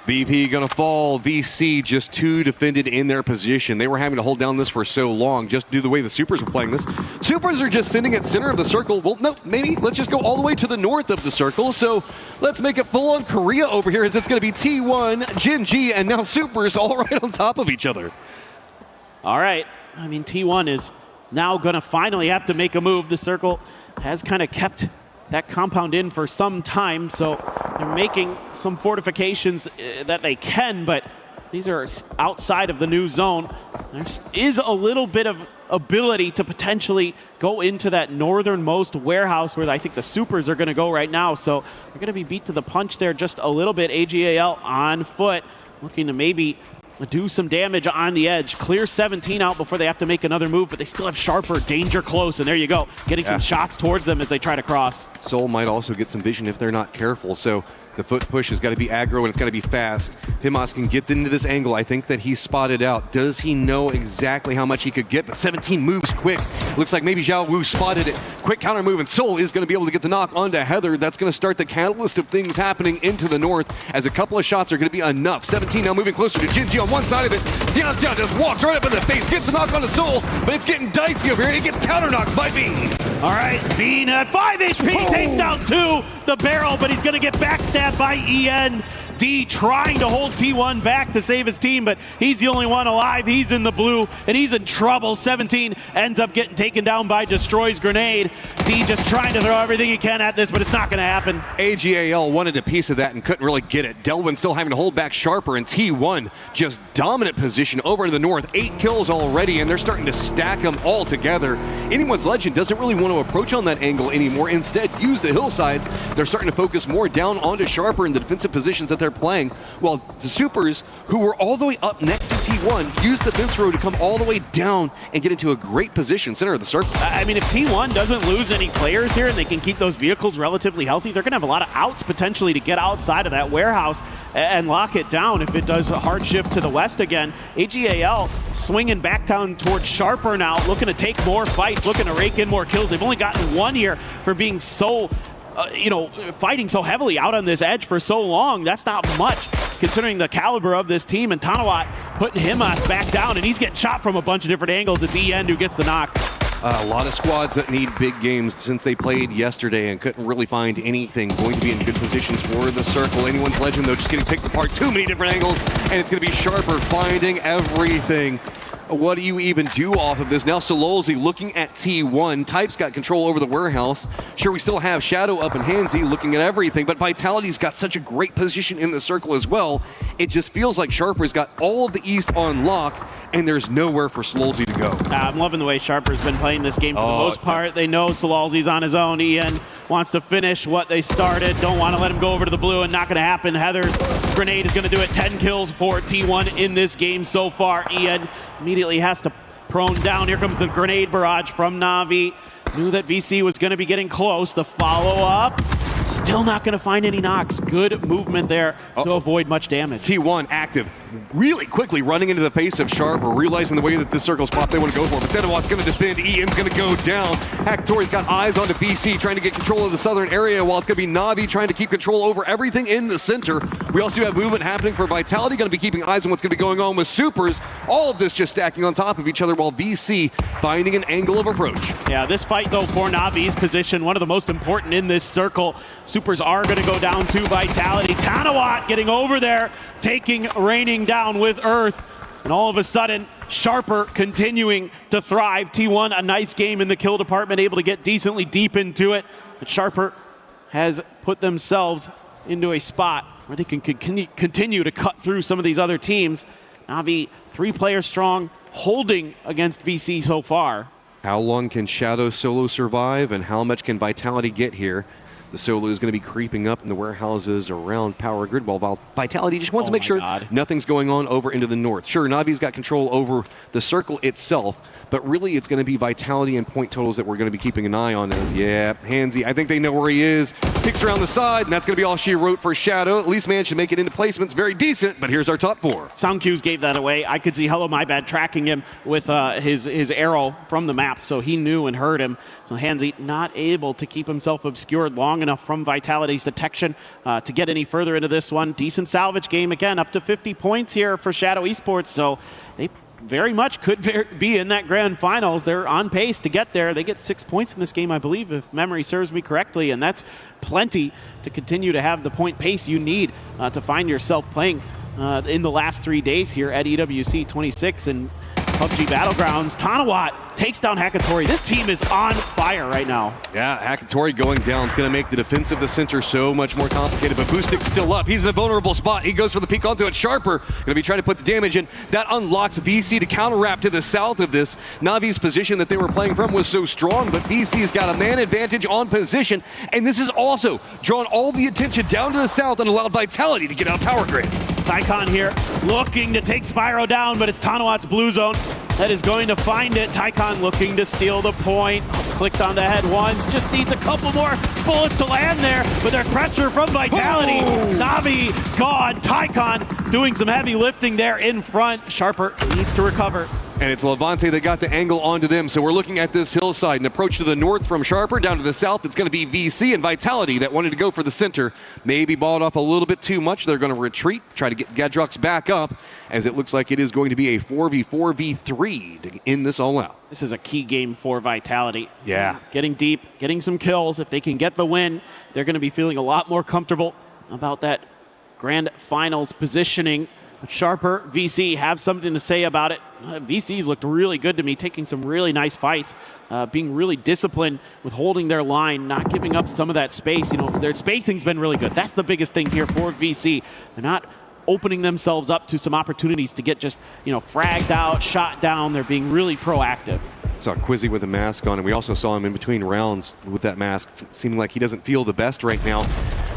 A: VP gonna fall. VC just too defended in their position. They were having to hold down this for so long just due to the way the Supers were playing this. Supers are just sitting at center of the circle. Well, no, maybe let's just go all the way to the north of the circle. So let's make it full on Korea over here as it's gonna be T1, Gen G, and now Supers all right on top of each other.
R: All right, I mean, T1 is now gonna finally have to make a move. The circle has kind of kept that compound in for some time, so they're making some fortifications that they can, but These are outside of the new zone. There is a little bit of ability to potentially go into that northernmost warehouse where I think the supers are going to go right now. So they're going to be beat to the punch there just a little bit. AGAL on foot, looking to maybe do some damage on the edge. Clear 17 out before they have to make another move, but they still have Sharper, danger close, and there you go. Getting some shots towards them as they try to cross.
A: Soul might also get some vision if they're not careful, so the foot push has got to be aggro and it's got to be fast. Pimas can get into this angle. I think that he's spotted out. Does he know exactly how much he could get? But 17 moves quick. Looks like maybe Zhao Wu spotted it. Quick counter move, and Soul is going to be able to get the knock onto Heather. That's going to start the catalyst of things happening into the north, as a couple of shots are going to be enough. 17 now moving closer to Jinji on one side of it. Tian just walks right up in the face, gets the knock onto Soul, but it's getting dicey over here. It gets counter knocked by Bean.
R: All right, Bean at 5 HP, takes down 2, the barrel, but he's going to get backstabbed by EN. D trying to hold T1 back to save his team, but he's the only one alive. He's in the blue, and he's in trouble. 17 ends up getting taken down by Destroy's grenade. D just trying to throw everything he can at this, but it's not going to happen.
A: AGAL wanted a piece of that and couldn't really get it. Delwyn still having to hold back Sharper, and T1 just dominant position over in the north. 8 kills already, and they're starting to stack them all together. Anyone's Legend doesn't really want to approach on that angle anymore. Instead, use the hillsides. They're starting to focus more down onto Sharper in the defensive positions that they're playing, while the supers, who were all the way up next to T1, use the fence row to come all the way down and get into a great position, center of the circle.
R: I mean, if T1 doesn't lose any players here and they can keep those vehicles relatively healthy, they're going to have a lot of outs potentially to get outside of that warehouse and lock it down if it does a hard shift to the west again. AGAL swinging back down towards Sharper now, looking to take more fights, looking to rake in more kills. They've only gotten 1 here for being so fighting so heavily out on this edge for so long. That's not much considering the caliber of this team, and Tanawat putting him back down, and he's getting shot from a bunch of different angles. It's EN who gets the knock.
A: A lot of squads that need big games since they played yesterday and couldn't really find anything. Going to be in good positions for the circle. Anyone's Legend, though, just getting picked apart. Too many different angles, and it's going to be Sharper finding everything. What do you even do off of this? Now Sololzi looking at T1. Type's got control over the warehouse. Sure, we still have Shadow up and Hansy looking at everything, but Vitality's got such a great position in the circle as well. It just feels like Sharper's got all of the East on lock, and there's nowhere for Sololzi to go.
R: I'm loving the way Sharper's been playing this game for the most part. They know Sololzi's on his own. Ian wants to finish what they started. Don't want to let him go over to the blue, and not going to happen. Heather's grenade is going to do it. 10 kills for T1 in this game so far. Ian immediately has to prone down. Here comes the grenade barrage from Na'Vi. Knew that VC was going to be getting close. The follow-up, still not going to find any knocks. Good movement there to avoid much damage.
A: T1 active, really quickly running into the face of Sharper, realizing the way that this circle's popped, they want to go for it. But Denawat's going to defend, Ian's going to go down. Hakatori's got eyes onto VC, trying to get control of the southern area, while it's going to be Na'Vi trying to keep control over everything in the center. We also have movement happening for Vitality, going to be keeping eyes on what's going to be going on with Supers. All of this just stacking on top of each other, while VC finding an angle of approach.
R: Yeah, this fight, though, for Na'Vi's position, one of the most important in this circle. Supers are going to go down to Vitality. Tanawat getting over there, raining down with Earth. And all of a sudden, Sharper continuing to thrive. T1, a nice game in the kill department, able to get decently deep into it. But Sharper has put themselves into a spot where they can continue to cut through some of these other teams. Na'Vi, 3 players strong, holding against VC so far.
A: How long can Shadow solo survive, and how much can Vitality get here? The solo is going to be creeping up in the warehouses around Power Grid, while Vitality just wants to make sure nothing's going on over into the north. Sure, Navi's got control over the circle itself, but really it's going to be Vitality and point totals that we're going to be keeping an eye on. As Hansy, I think they know where he is. Picks around the side, and that's going to be all she wrote for Shadow. At least managed to make it into placements. Very decent, but here's our top 4.
R: Sound cues gave that away. I could see Hello My Bad tracking him with his arrow from the map, so he knew and heard him. So Hansy not able to keep himself obscured long enough from Vitality's detection to get any further into this one. Decent salvage game again, up to 50 points here for Shadow Esports, so they very much could be in that grand finals. They're on pace to get there. They get 6 points in this game, I believe, if memory serves me correctly, and that's plenty to continue to have the point pace you need to find yourself playing in the last 3 days here at EWC 26. And PUBG Battlegrounds. Tanawat takes down Hakatori. This team is on fire right now.
A: Yeah, Hakatori going down is going to make the defense of the center so much more complicated, but Boostik's still up. He's in a vulnerable spot. He goes for the peek onto it. Sharper going to be trying to put the damage in. That unlocks VC to counter-wrap to the south of this. Navi's position that they were playing from was so strong, but VC's got a man advantage on position, and this has also drawn all the attention down to the south and allowed Vitality to get out power grid.
R: Tycon here looking to take Spyro down, but it's Tanawat's blue zone that is going to find it. Tycon looking to steal the point. Clicked on the head once, just needs a couple more bullets to land there, but there's pressure from Vitality. Navi gone. Tycon doing some heavy lifting there in front. Sharper needs to recover.
A: And it's Levante that got the angle onto them. So we're looking at this hillside, an approach to the north from Sharper, down to the south. It's going to be VC and Vitality that wanted to go for the center. Maybe balled off a little bit too much. They're going to retreat, try to get Gadrox back up, as it looks like it is going to be a 4v4v3 to end this all out.
R: This is a key game for Vitality.
A: Yeah.
R: Getting deep, getting some kills. If they can get the win, they're going to be feeling a lot more comfortable about that grand finals positioning. Sharper, VC have something to say about it. VC's looked really good to me, taking some really nice fights, being really disciplined with holding their line, not giving up some of that space. You know, their spacing's been really good. That's the biggest thing here for VC. They're not opening themselves up to some opportunities to get just, you know, fragged out, shot down. They're being really proactive.
A: Saw Quizzy with a mask on, and we also saw him in between rounds with that mask, seeming like he doesn't feel the best right now.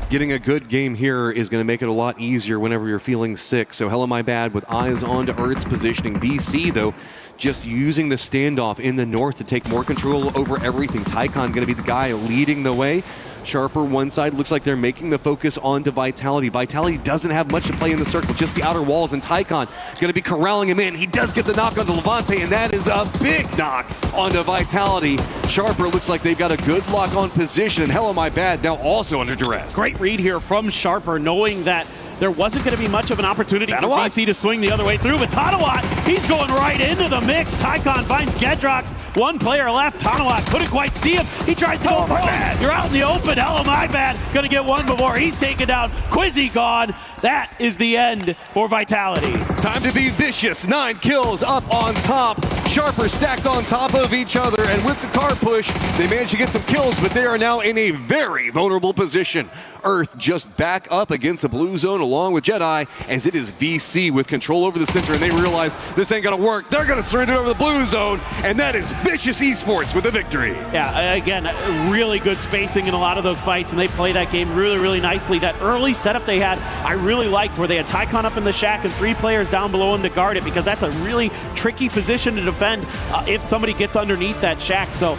A: Getting a good game here is going to make it a lot easier whenever you're feeling sick. So hella my bad with eyes on to Earth's positioning. VC, though, just using the standoff in the north to take more control over everything. Tycon going to be the guy leading the way. Sharper one side, looks like they're making the focus onto Vitality. Vitality doesn't have much to play in the circle, just the outer walls, and Tycon going to be corralling him in. He does get the knock onto Levante, and that is a big knock onto Vitality. Sharper looks like they've got a good lock on position, and hell, my bad, now also under duress.
R: Great read here from Sharper, knowing that there wasn't going to be much of an opportunity for VC to swing the other way through, but Tanawat, he's going right into the mix. Tycon finds Gedrox, one player left. Tanawat couldn't quite see him. He tries to go for it. You're out in the open. Hell, my bad. Going to get one before he's taken down. Quizzy gone. That is the end for Vitality.
A: Time to be vicious. 9 kills up on top. Sharper stacked on top of each other, and with the car push, they managed to get some kills, but they are now in a very vulnerable position. Earth just back up against the blue zone along with Jedi, as it is VC with control over the center, and they realize this ain't gonna work. They're gonna surrender over the blue zone, and that is Vicious Esports with a victory.
R: Yeah, again, really good spacing in a lot of those fights, and they play that game really, really nicely. That early setup they had, I really liked, where they had Tycon up in the shack and 3 players down below him to guard it, because that's a really tricky position to defend if somebody gets underneath that shack. So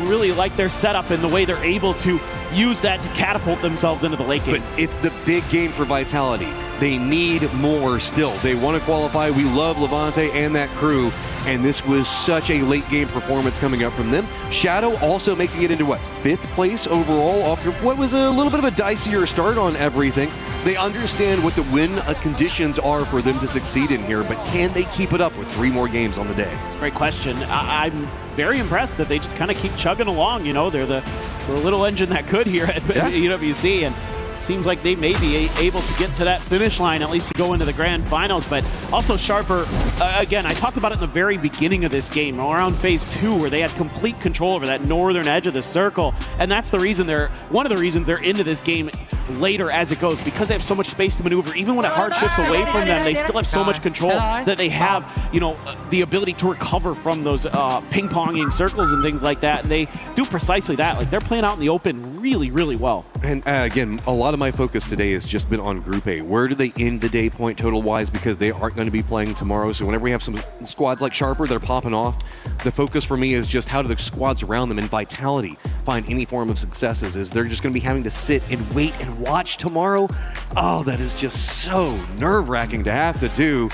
R: really like their setup and the way they're able to use that to catapult themselves into the late game.
A: But it's the big game for Vitality. They need more still. They want to qualify. We love Levante and that crew, and this was such a late game performance coming up from them. Shadow also making it into, what, 5th place overall off what was a little bit of a dicier start on everything. They understand what the win conditions are for them to succeed in here, but can they keep it up with 3 more games on the day?
R: It's a great question. I'm very impressed that they just kind of keep chugging along. You know, they're the little engine that could here at EWC, and seems like they may be able to get to that finish line, at least to go into the grand finals. But also Sharper, again, I talked about it in the very beginning of this game, around phase 2, where they had complete control over that northern edge of the circle. And that's the reason one of the reasons they're into this game later as it goes, because they have so much space to maneuver. Even when it hard shifts away from them, they still have so much control that they have, you know, the ability to recover from those ping-ponging circles and things like that. And they do precisely that. Like, they're playing out in the open really, really well.
A: And again, a lot of my focus today has just been on Group A. Where do they end the day point total-wise? Because they aren't going to be playing tomorrow. So whenever we have some squads like Sharper, they're popping off. The focus for me is just how do the squads around them and Vitality find any form of successes? Is they're just going to be having to sit and wait and watch tomorrow? Oh, that is just so nerve-wracking to have to do.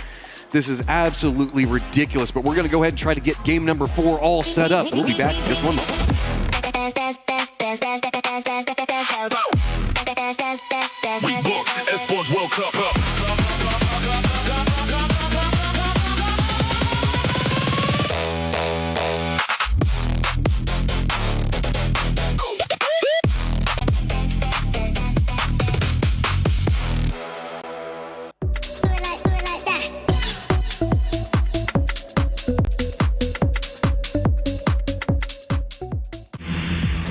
A: This is absolutely ridiculous, but we're going to go ahead and try to get game number 4 all set up. We'll be back in just one moment.
O: We booked Esports World Cup.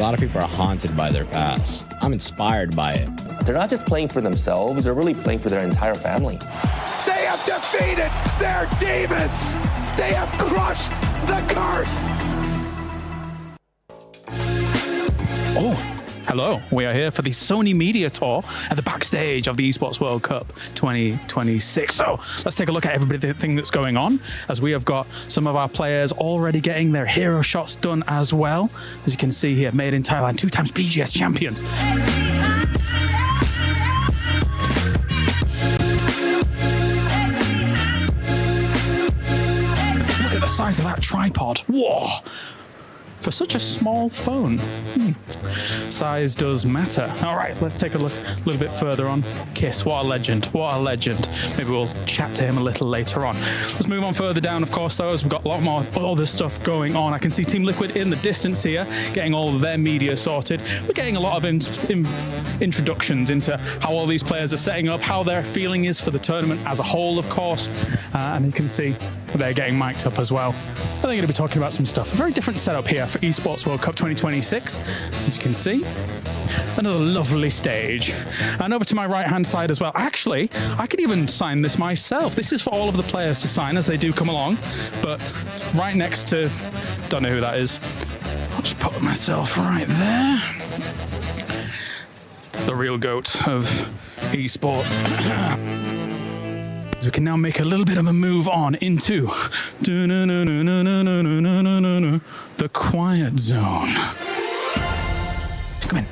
P: lot of people are haunted by their past. I'm inspired by it.
N: They're not just playing for themselves, they're really playing for their entire family.
O: They have defeated their demons. They have crushed the curse.
F: Oh, hello. We are here for the Sony Media Tour at the backstage of the Esports World Cup 2026. So let's take a look at everything that's going on, as we have got some of our players already getting their hero shots done as well. As you can see here, made in Thailand, 2 times BGS champions. Look at the size of that tripod. Whoa! For such a small phone. Size does matter. All right, let's take a look a little bit further on. Kiss, what a legend, what a legend. Maybe we'll chat to him a little later on. Let's move on further down, of course, though, as we've got a lot more other stuff going on. I can see Team Liquid in the distance here, getting all of their media sorted. We're getting a lot of introductions into how all these players are setting up, how their feeling is for the tournament as a whole, of course. And you can see they're getting mic'd up as well. I think I'm going to be talking about some stuff. A very different setup here for Esports World Cup 2026, as you can see. Another lovely stage. And over to my right-hand side as well. Actually, I could even sign this myself. This is for all of the players to sign as they do come along. But right next to... don't know who that is. I'll just put myself right there. The real goat of esports. So we can now make a little bit of a move on into the quiet zone. Come in.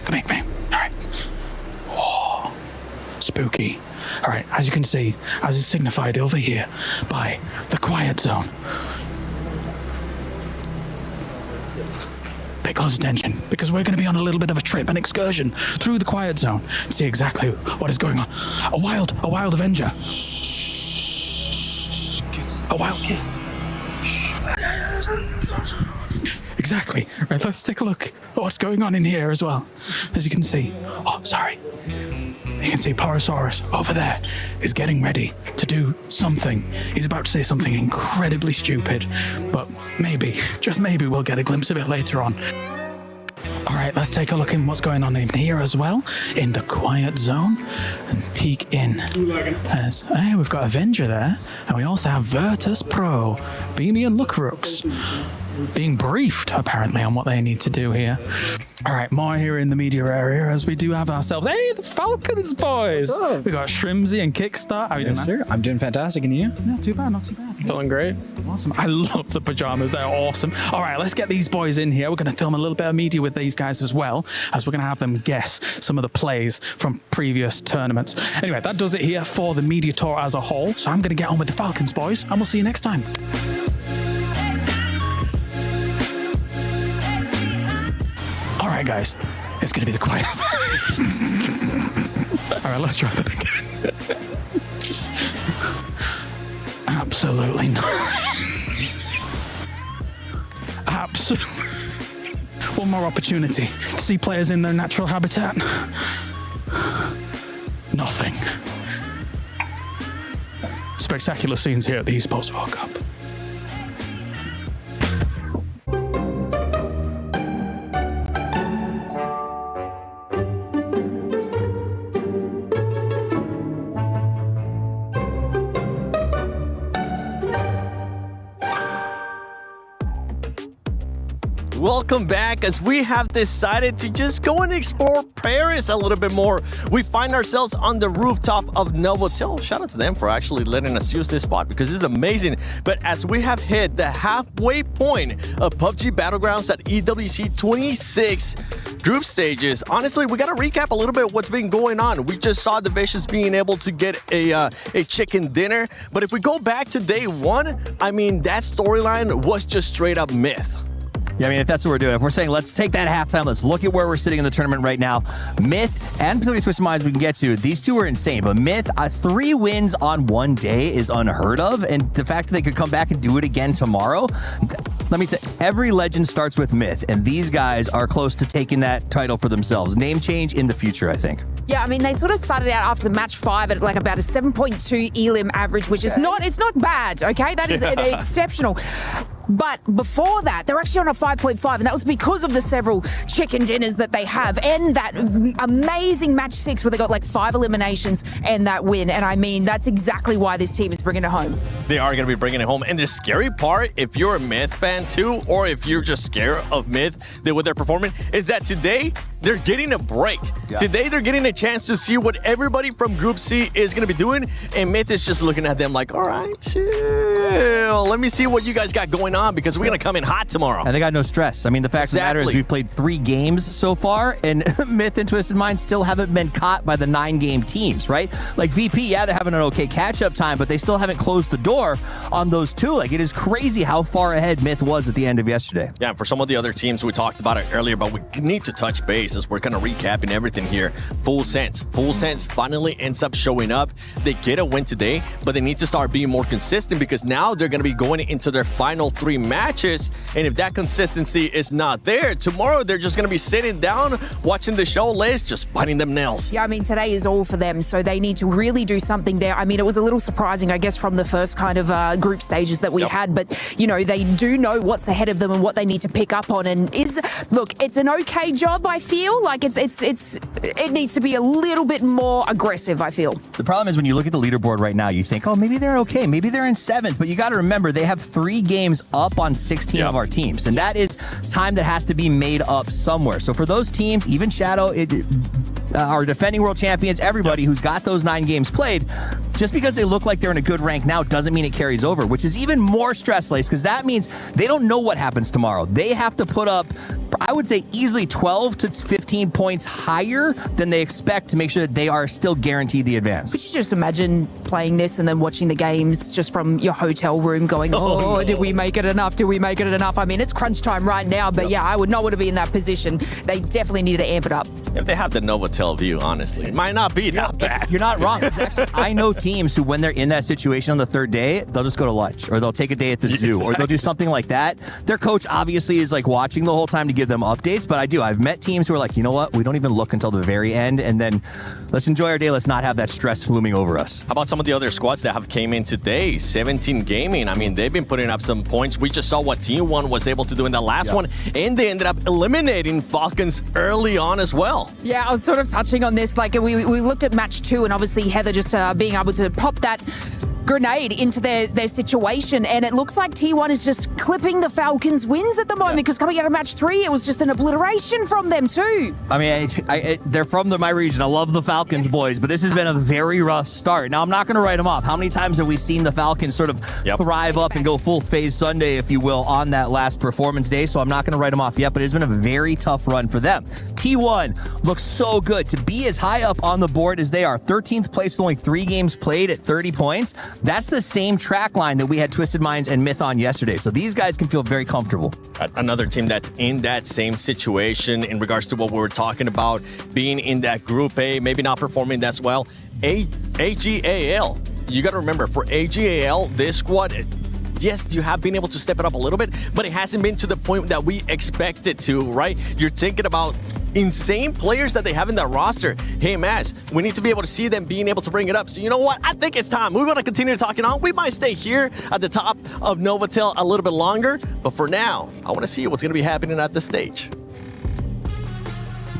F: All right. Whoa. Spooky. All right, as you can see, as is signified over here by the quiet zone. Pay close attention, because we're going to be on a little bit of a trip, an excursion through the quiet zone to see exactly what is going on. A wild Avenger. A wild kiss. Exactly. Right, let's take a look at what's going on in here as well. As you can see. Oh, sorry. You can see Parasaurus over there is getting ready to do something. He's about to say something incredibly stupid, but maybe, just maybe, we'll get a glimpse of it later on. All right, let's take a look in what's going on in here as well, in the quiet zone, and peek in. As, hey, we've got Avenger there, and we also have Virtus Pro, Beamy and Lookrooks, being briefed, apparently, on what they need to do here. All right, more here in the media area, as we do have ourselves, hey, the Falcons boys. We got Shrimsy and Kickstart. How are you doing,
S: sir? I'm doing fantastic, and you?
F: Not too bad.
S: Feeling great.
F: Awesome. I love the pajamas. They're awesome. All right, let's get these boys in here. We're going to film a little bit of media with these guys as well, as we're going to have them guess some of the plays from previous tournaments. Anyway, that does it here for the media tour as a whole. So I'm going to get on with the Falcons boys, and we'll see you next time. All right, guys, it's going to be the quiet. All right, let's try that again. Absolutely not. Absolutely. One more opportunity to see players in their natural habitat. Nothing. Spectacular scenes here at the Esports World Cup.
K: Welcome back, as we have decided to just go and explore Paris a little bit more. We find ourselves on the rooftop of Novotel. Shout out to them for actually letting us use this spot, because it's amazing. But as we have hit the halfway point of PUBG Battlegrounds at EWC 26 group stages, honestly, we got to recap a little bit what's been going on. We just saw the Vicious being able to get a chicken dinner. But if we go back to day one, I mean, that storyline was just straight up myth.
L: Yeah, I mean, if that's what we're doing, if we're saying let's take that halftime, let's look at where we're sitting in the tournament right now. Myth and Pacific Twisted Minds we can get to. These two are insane, but Myth, 3 wins on one day is unheard of, and the fact that they could come back and do it again tomorrow, let me say, every legend starts with Myth, and these guys are close to taking that title for themselves. Name change in the future, I think.
Q: Yeah, I mean, they sort of started out after match 5 at like about a 7.2 elim average, which is not, it's not bad, okay? That is exceptional. But before that, they're actually on a 5.5, and that was because of the several chicken dinners that they have and that amazing match 6 where they got like 5 eliminations and that win. And I mean, that's exactly why this team is bringing it home.
K: They are going to be bringing it home. And the scary part, if you're a Myth fan too, or if you're just scared of Myth, what they're performing, is that today they're getting a break. Yeah. Today they're getting a chance to see what everybody from Group C is going to be doing. And Myth is just looking at them like, all right, chill. Let me see what you guys got going on because we're going to come in hot tomorrow.
L: And they got no stress. I mean, the fact of the matter is we've played 3 games so far, and Myth and Twisted Minds still haven't been caught by the 9-game teams, right? Like VP, yeah, they're having an okay catch-up time, but they still haven't closed the door on those 2. Like, it is crazy how far ahead Myth was at the end of yesterday.
K: Yeah, for some of the other teams, we talked about it earlier, but we need to touch base as we're kind of recapping everything here. Full Sense finally ends up showing up. They get a win today, but they need to start being more consistent because now they're going to be going into their final 3 matches, and if that consistency is not there, tomorrow they're just going to be sitting down, watching the show list, just biting them nails.
Q: Yeah, I mean, today is all for them, so they need to really do something there. I mean, it was a little surprising, I guess, from the first kind of group stages that we had, but, you know, they do know what's ahead of them and what they need to pick up on, and look, it's an okay job, I feel. Like, it needs to be a little bit more aggressive, I feel.
L: The problem is when you look at the leaderboard right now, you think, oh, maybe they're okay, maybe they're in 7th, but you got to remember, they have 3 games up on 16 of our teams, and that is time that has to be made up somewhere. So for those teams, even Shadow, our defending world champions, everybody who's got those 9 games played, just because they look like they're in a good rank now doesn't mean it carries over, which is even more stress-laced because that means they don't know what happens tomorrow. They have to put up, I would say, easily 12 to 15 points higher than they expect to make sure that they are still guaranteed the advance.
Q: Could you just imagine playing this and then watching the games just from your hotel room going, oh, did we make it enough? Did we make it enough? I mean, it's crunch time right now, but yeah, I would not want to be in that position. They definitely need to amp it up.
K: If they have the Novotel view, honestly, it might not be that bad.
L: You're not wrong. Actually, I know teams who, when they're in that situation on the 3rd day, they'll just go to lunch, or they'll take a day at the zoo, or they'll do something like that. Their coach obviously is like watching the whole time to give them updates, but I've met teams who are like, you know what, we don't even look until the very end, and then let's enjoy our day. Let's not have that stress looming over us.
K: How about some of the other squads that have came in today? 17 Gaming. I mean, they've been putting up some points. We just saw what Team 1 was able to do in the last one, and they ended up eliminating Falcons early on as well.
Q: Yeah, I was sort of touching on this. Like, we looked at match 2, and obviously Heather just being able to pop that grenade into their situation, and it looks like T1 is just clipping the Falcons' wins at the moment because coming out of match 3, it was just an obliteration from them too.
L: I mean, they're from my region. I love the Falcons, boys, but this has been a very rough start. Now, I'm not going to write them off. How many times have we seen the Falcons sort of thrive up and go full phase Sunday, if you will, on that last performance day? So I'm not going to write them off yet, but it's been a very tough run for them. T1 looks so good to be as high up on the board as they are. 13th place with only 3 games played at 30 points. That's the same track line that we had Twisted Minds and Myth on yesterday. So these guys can feel very comfortable.
K: Another team that's in that same situation in regards to what we were talking about, being in that Group A, maybe not performing that well. AGAL. You got to remember, for AGAL, this squad, yes, you have been able to step it up a little bit, but it hasn't been to the point that we expected to, right? You're thinking about insane players that they have in that roster. Hey, Maz, we need to be able to see them being able to bring it up. So you know what? I think it's time. We want to continue talking on. We might stay here at the top of Novotel a little bit longer, but for now, I want to see what's going to be happening at the stage.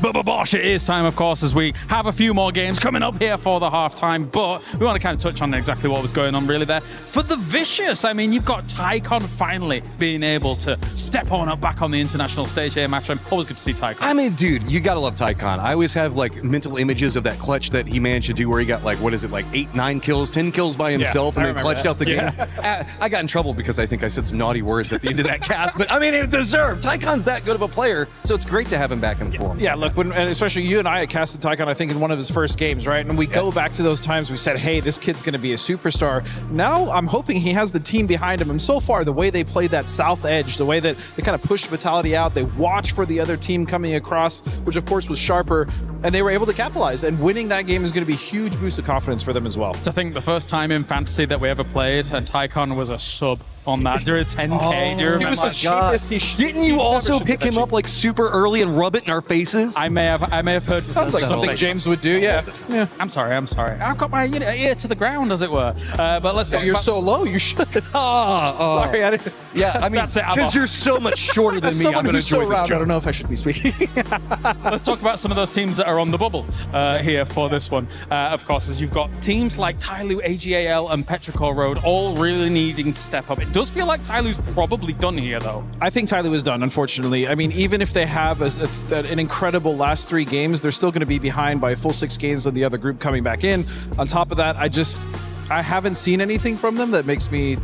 H: Bosh, it is time, of course, as we have a few more games coming up here for the halftime, but we want to kind of touch on exactly what was going on really there. For the Vicious, I mean, you've got Tycon finally being able to step on up back on the international stage here, Matchroom. Always good to see Tycon.
A: I mean, dude, you gotta love Tycon. I always have like mental images of that clutch that he managed to do where he got like, 8, 9 kills, 10 kills by himself, and then clutched out the game. I got in trouble because I think I said some naughty words at the end of that cast, but I mean, it deserved. Tycon's that good of a player, so it's great to have him back in the form.
J: Yeah, look, and especially you and I had casted Tycon, I think, in one of his first games, right? And we go back to those times we said, hey, this kid's going to be a superstar. Now I'm hoping he has the team behind him. And so far, the way they played that south edge, the way that they kind of pushed Vitality out, they watched for the other team coming across, which of course was sharper, and they were able to capitalize. And winning that game is going to be a huge boost of confidence for them as well.
H: To think the first time in Fantasy that we ever played, and Tycon was a sub on that during 10K. Do you remember?
T: He was the cheapest. Didn't you also pick him up like super early and rub it in our faces?
H: I may have heard.
M: Sounds like something James would do. Yeah.
H: I'm sorry. I've got my ear to the ground, as it were. But let's talk
M: You're
H: about...
M: so low. You should.
T: Sorry, I didn't. Yeah, I mean,
H: That's it, I'm
T: because
H: off.
T: you're so much shorter than
M: As
T: me, I'm
M: someone
T: going to
M: who's so
T: enjoy this
M: round, I
T: job.
M: don't know if I should be speaking.
H: Let's talk about some of those teams that are on the bubble here for this one. Of course, as you've got teams like Tyloo, AGAL, and Petrichor Road all really needing to step up. It does feel like Tyloo's probably done here, though.
M: I think Tyloo is done, unfortunately. I mean, even if they have an incredible last 3 games, they're still going to be behind by a full 6 games on the other group coming back in. On top of that, I haven't seen anything from them that makes me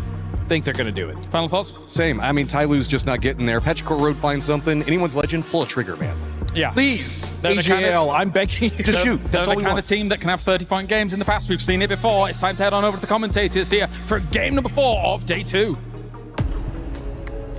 M: think they're going to do it.
H: Final thoughts?
T: Same. I mean, Tyloo's just not getting there. Petrichor Road finds something. Anyone's legend, pull a trigger, man.
H: Yeah.
M: Please,
H: They're the kind
M: AGL, I'm begging you.
T: Just shoot.
H: They're
T: That's
H: the
T: all we
H: kind
T: want.
H: of team that can have 30-point games in the past. We've seen it before. It's time to head on over to the commentators here for game number 4 of day 2.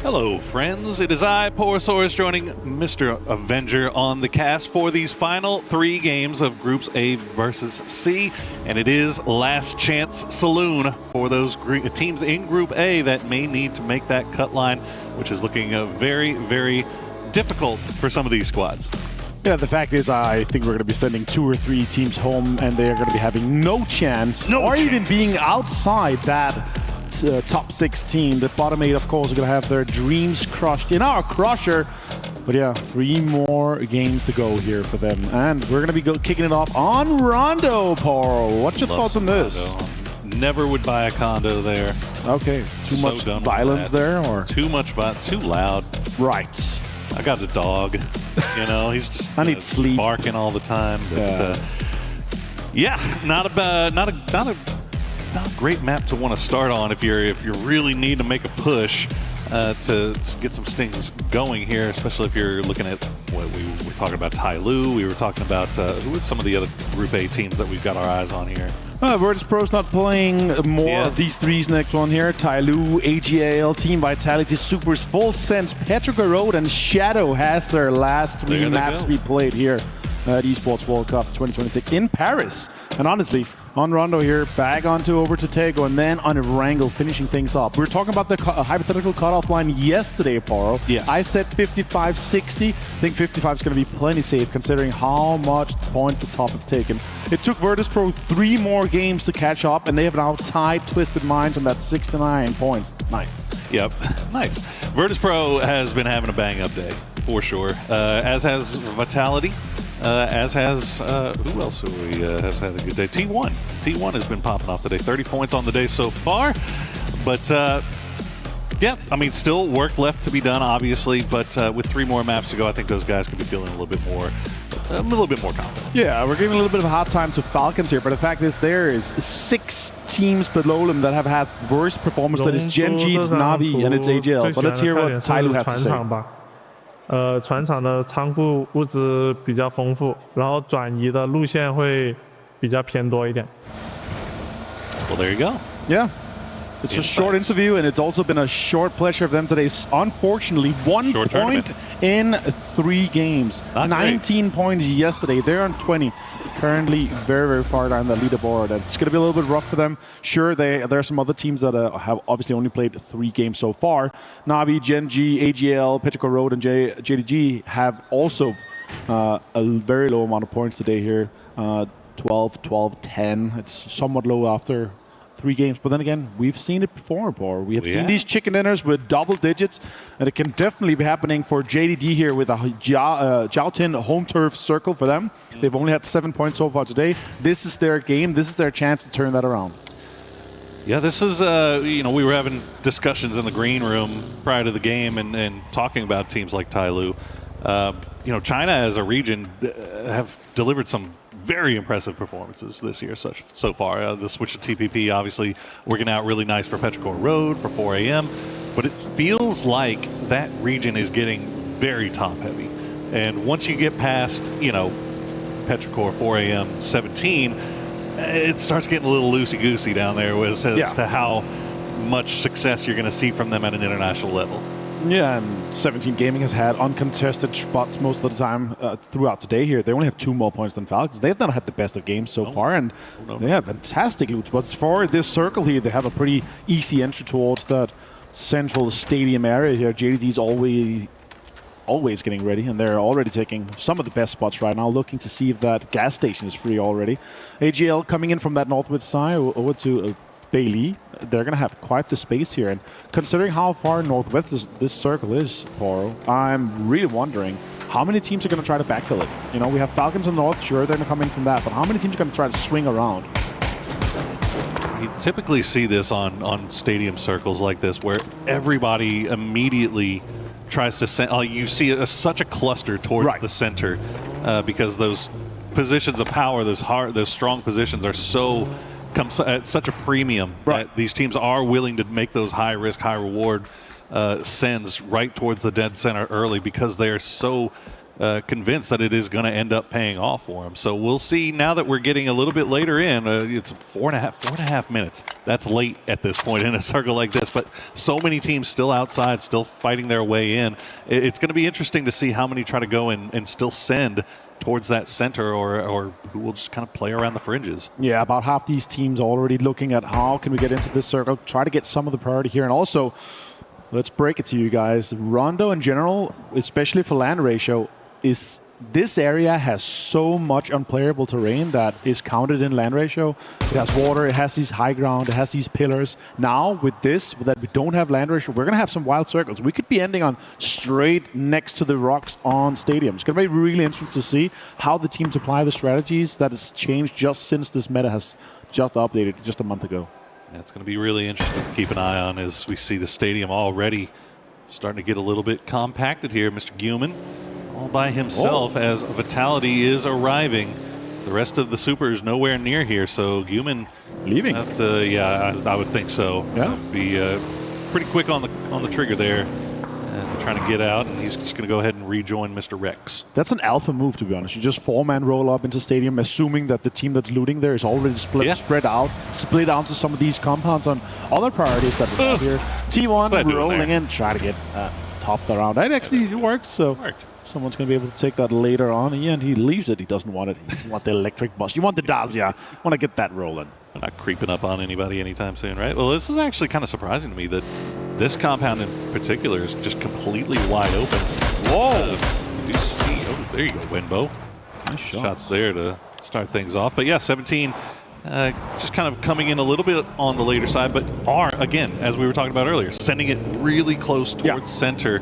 G: Hello, friends. It is I, Porosaurus, joining Mr. Avenger on the cast for these final 3 games of Groups A versus C. And it is last chance saloon for those teams in Group A that may need to make that cut line, which is looking very, very difficult for some of these squads.
J: Yeah, the fact is, I think we're going to be sending 2 or 3 teams home, and they're going to be having no chance, even being outside that top 16. The bottom 8, of course, are going to have their dreams crushed in our crusher. But yeah, 3 more games to go here for them. And we're going to be kicking it off on Rondo, Paul. What's your thoughts on this?
G: Rondo. Never would buy a condo there.
J: Okay, too much violence there? Or
G: Too much violence, too loud.
J: Right.
G: I got a dog, he's just
J: I need sleep.
G: Barking all the time. But, not a great map to want to start on if you really need to make a push to get some things going here, especially if you're looking at what we were talking about Tyloo. We were talking about who are some of the other Group A teams that we've got our eyes on here.
J: Virtus Pro's not playing more of these 3's next one here. Tyloo, AGAL, Team Vitality, Supers, Full Sense, Petrichor Road, and Shadow has their last 3 maps to be played here at Esports World Cup 2026 in Paris. And honestly, on Rondo here, back over to Tego, and then on Erangel, finishing things up. We were talking about the hypothetical cutoff line yesterday, Paro.
G: Yes.
J: I said 55-60. I think 55 is going to be plenty safe, considering how much points the top have taken. It took Virtus Pro 3 more games to catch up, and they have now tied Twisted Minds on that 69 points. Nice.
G: Yep, nice. Virtus Pro has been having a bang-up day, for sure, as has Vitality. As has, who else have had a good day? T1. T1 has been popping off today. 30 points on the day so far. But, still work left to be done, obviously. But with 3 more maps to go, I think those guys could be feeling a little bit more confident.
J: Yeah, we're giving a little bit of a hard time to Falcons here. But the fact is, there is 6 teams below them that have had worst performance. That is Gen G, it's Navi, and it's AGL. But let's hear what Tyloo has to say.
V: 船厂的仓库物资比较丰富，然后转移的路线会比较偏多一点。
G: Well, there you go.
J: Yeah. It's a short interview, and it's also been a short pleasure of them today. Unfortunately, 1 point in 3 games. 19 points yesterday. They're on 20. Currently very, very far down the leaderboard. It's going to be a little bit rough for them. Sure, there are some other teams that have obviously only played 3 games so far. Navi, Gen G, AGL, Petrichor Road, and JDG have also a very low amount of points today here. 12, 12, 10. It's somewhat low after 3 games, but then again, we've seen it before, Bor. We have seen these chicken dinners with double digits, and it can definitely be happening for JDD here with a Jiaotin home turf circle for them. They've only had 7 points so far today. This is their game. This is their chance to turn that around.
G: Yeah, this is, we were having discussions in the green room prior to the game and talking about teams like Tyloo. China as a region have delivered some very impressive performances this year so far. The switch to TPP obviously working out really nice for Petrichor Road, for 4 a.m., but it feels like that region is getting very top heavy. And once you get past, Petrichor 4 a.m. 17, it starts getting a little loosey-goosey down there as to how much success you're going to see from them at an international level.
J: Yeah, and 17 Gaming has had uncontested spots most of the time throughout the day here. They only have 2 more points than Falcons. They've not had the best of games so far, and they have fantastic loot. But for this circle here, they have a pretty easy entry towards that central stadium area here. JDG's always getting ready, and they're already taking some of the best spots right now, looking to see if that gas station is free already. AGL coming in from that northwest side over to Bailey. They're going to have quite the space here, and considering how far northwest this circle is, Poro, I'm really wondering how many teams are going to try to backfill it. You know, we have Falcons in the north, sure, they're going to come in from that, but how many teams are going to try to swing around?
G: You typically see this on stadium circles like this, where everybody immediately tries to send. You see such a cluster towards the center because those positions of power, those strong positions, are so at such a premium that these teams are willing to make those high risk, high reward sends right towards the dead center early because they are so convinced that it is going to end up paying off for them. So we'll see now that we're getting a little bit later in. It's 4.5 minutes. That's late at this point in a circle like this, but so many teams still outside, still fighting their way in. It's going to be interesting to see how many try to go and still send towards that center or who will just kind of play around the fringes.
J: Yeah, about half these teams already looking at how can we get into this circle, try to get some of the priority here. And also, let's break it to you guys. Rondo in general, especially for land ratio, this area has so much unplayable terrain that is counted in land ratio. It has water, it has these high ground, it has these pillars. Now with this, that we don't have land ratio, we're going to have some wild circles. We could be ending on straight next to the rocks on stadium. It's going to be really interesting to see how the teams apply the strategies that has changed just since this meta has just updated just a month ago.
G: Yeah, it's going to be really interesting to keep an eye on as we see the stadium already starting to get a little bit compacted here. Mr. Guman all by himself as Vitality is arriving. The rest of the supers nowhere near here, so Guman
J: leaving.
G: Yeah, I would think so.
J: Yeah,
G: be pretty quick on the trigger there, and trying to get out. And he's just going to go ahead and rejoin Mr. Rex.
J: That's an alpha move, to be honest. You just four-man roll up into stadium, assuming that the team that's looting there is already spread out, split out to some of these compounds on other priorities that we have here. T1 rolling in, try to get topped around. That actually works. So. Someone's going to be able to take that later on. And he leaves it. He doesn't want it. You want the electric bus. You want the Dacia. You want to get that rolling.
G: We're not creeping up on anybody anytime soon, right? Well, this is actually kind of surprising to me that this compound in particular is just completely wide open. Whoa! You do see, there you go, Winbow.
J: Nice
G: shots there to start things off. But yeah, 17 just kind of coming in a little bit on the later side, but are, again, as we were talking about earlier, sending it really close towards center,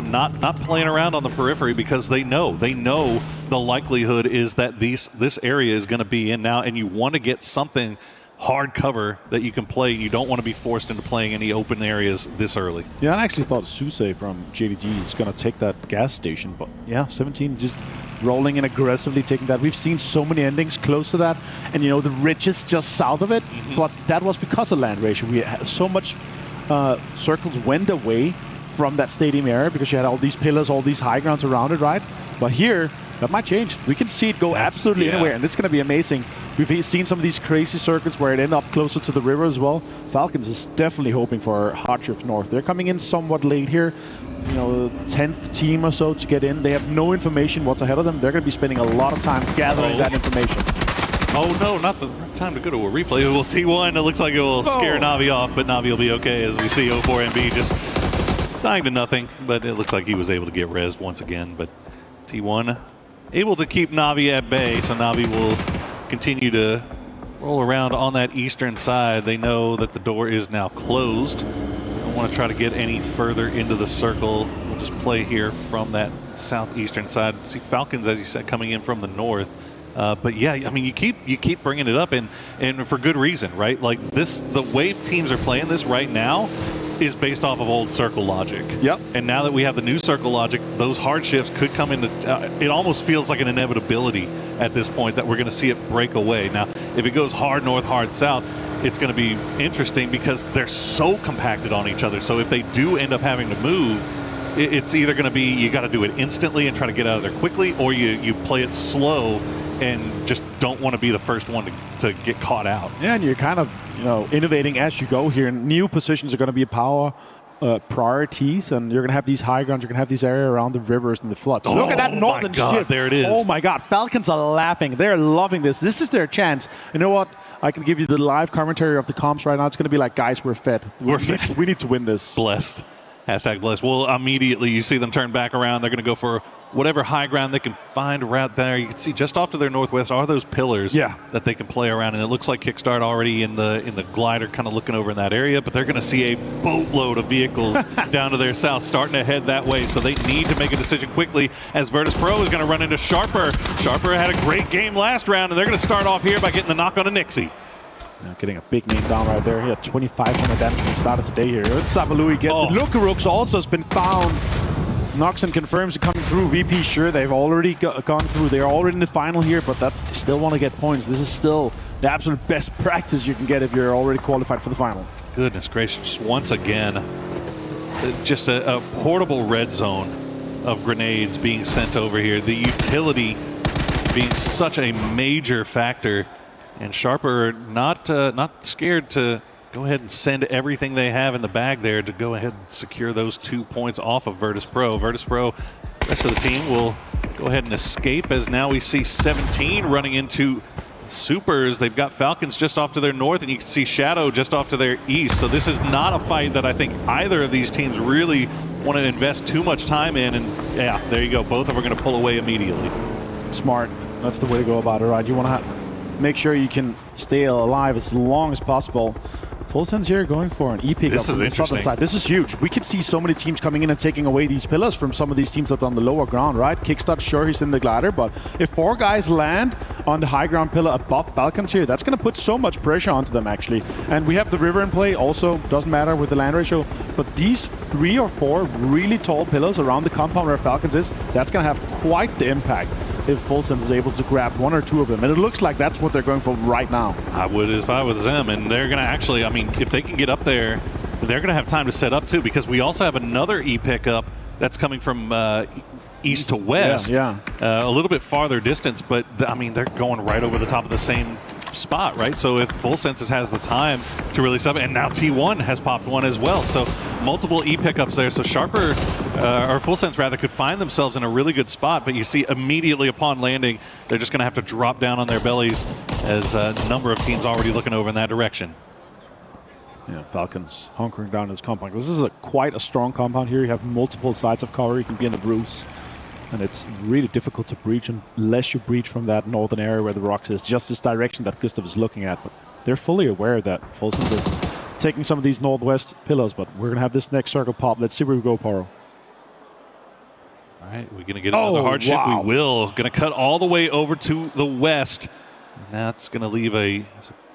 G: not playing around on the periphery because they know the likelihood is that this area is going to be in now, and you want to get something hard cover that you can play. You don't want to be forced into playing any open areas this early.
J: Yeah, I actually thought Suse from JDG is going to take that gas station, but yeah, 17 just rolling in aggressively, taking that. We've seen so many endings close to that, and you know, the ridges just south of it, but that was because of land ratio. We had so much circles went away from that stadium area because you had all these pillars, all these high grounds around it, right? But here, that might change. We can see it go absolutely anywhere, and it's going to be amazing. We've seen some of these crazy circuits where it ended up closer to the river as well. Falcons is definitely hoping for Hardshift North. They're coming in somewhat late here, you know, 10th team or so to get in. They have no information what's ahead of them. They're going to be spending a lot of time gathering that information.
G: Oh no, not the time to go to a replay. Well, T1, it looks like it will scare Navi off, but Navi will be okay as we see 04MB just dying to nothing, but it looks like he was able to get rezzed once again. But T1 able to keep Navi at bay, so Navi will continue to roll around on that eastern side. They know that the door is now closed. Don't want to try to get any further into the circle. We'll just play here from that southeastern side. See Falcons, as you said, coming in from the north. But yeah, I mean, you keep bringing it up, and for good reason, right? Like the way teams are playing this right now is based off of old circle logic.
J: Yep.
G: And now that we have the new circle logic, those hard shifts could come into. It almost feels like an inevitability at this point that we're going to see it break away. Now, if it goes hard north, hard south, it's going to be interesting because they're so compacted on each other. So if they do end up having to move, it's either going to be you got to do it instantly and try to get out of there quickly, or you play it slow and just don't want to be the first one to get caught out.
J: Yeah, and you're kind of, you know, innovating as you go here. New positions are going to be a power. priorities, and you're going to have these high grounds, you're going to have this area around the rivers and the floods. Look at that northern shift.
G: There it is.
J: Oh my God, Falcons are laughing. They're loving this. This is their chance. You know what? I can give you the live commentary of the comps right now. It's going to be like, guys, we're fed. We need to win this.
G: Blessed. Hashtag blessed. Well, immediately you see them turn back around. They're going to go for whatever high ground they can find right there. You can see just off to their northwest are those pillars that they can play around. And it looks like Kickstart already in the glider kind of looking over in that area. But they're going to see a boatload of vehicles down to their south starting to head that way. So they need to make a decision quickly as Virtus Pro is going to run into Sharper. Sharper had a great game last round, and they're going to start off here by getting the knock on a Nixie.
J: Getting a big name down right there. He had 2,500 damage when he started today here. Sabalui gets it. Lukarux also has been found. Noxon confirms it coming through. VP, sure, they've already gone through. They're already in the final here, but they still want to get points. This is still the absolute best practice you can get if you're already qualified for the final.
G: Goodness gracious, once again, just a portable red zone of grenades being sent over here. The utility being such a major factor. And Sharper not scared to go ahead and send everything they have in the bag there to go ahead and secure those 2 points off of Virtus Pro. Virtus Pro, the rest of the team will go ahead and escape as now we see 17 running into Supers. They've got Falcons just off to their north, and you can see Shadow just off to their east. So this is not a fight that I think either of these teams really want to invest too much time in. And yeah, there you go. Both of them are going to pull away immediately.
J: Smart. That's the way to go about it, right? You want to make sure you can stay alive as long as possible. Full Sense here going for an EP
G: This
J: up
G: is
J: on the southern side. This is huge. We could see so many teams coming in and taking away these pillars from some of these teams that are on the lower ground, right? Kickstart, sure, he's in the glider, but if 4 guys land on the high ground pillar above Falcons here, that's going to put so much pressure onto them, actually. And we have the river in play, also doesn't matter with the land ratio, but these 3 or 4 really tall pillars around the compound where Falcons is, that's going to have quite the impact if Full Sense is able to grab 1 or 2 of them. And it looks like that's what they're going for right now.
G: I would if I was them, and they're going to actually, I mean, if they can get up there, they're going to have time to set up too, because we also have another E-pickup that's coming from east to west, a little bit farther distance, but I mean, they're going right over the top of the same spot, right? So if Full Senses has the time to really sub, and now T1 has popped one as well, so multiple E-pickups there. So Sharper, or Full Sense rather, could find themselves in a really good spot, but you see immediately upon landing, they're just going to have to drop down on their bellies as a number of teams already looking over in that direction.
J: Yeah, Falcons hunkering down this compound. This is quite a strong compound here. You have multiple sides of cover. You can be in the bruise. And it's really difficult to breach unless you breach from that northern area where the rocks is. Just this direction that Gustav is looking at. But they're fully aware that Full Sense is taking some of these northwest pillars. But we're going to have this next circle pop. Let's see where we go, Paro.
G: All right, we're going to get another hardship.
J: Wow.
G: We will. Going to cut all the way over to the west. And that's going to leave a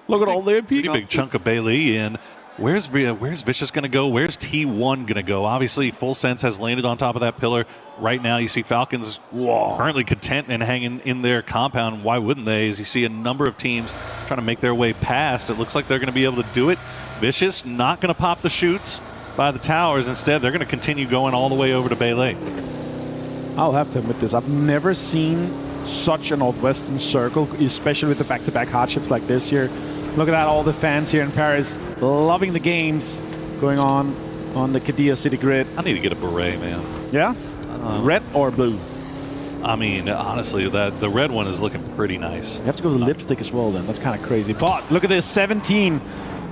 J: look at all the
G: pretty big chunk of Bailey in. Where's Vicious going to go? Where's T1 going to go? Obviously, Full Sense has landed on top of that pillar. Right now, you see Falcons currently content and hanging in their compound. Why wouldn't they? As you see a number of teams trying to make their way past. It looks like they're going to be able to do it. Vicious not going to pop the chutes by the towers. Instead, they're going to continue going all the way over to Bailey.
J: I'll have to admit this. I've never seen such a northwestern circle, especially with the back-to-back hardships like this here. Look at that, all the fans here in Paris loving the games going on the Qiddiya City grid.
G: I need to get a beret, man.
J: Yeah? Red or blue?
G: I mean, honestly, the red one is looking pretty nice.
J: You have to go to the lipstick as well then. That's kind of crazy. But look at this, 17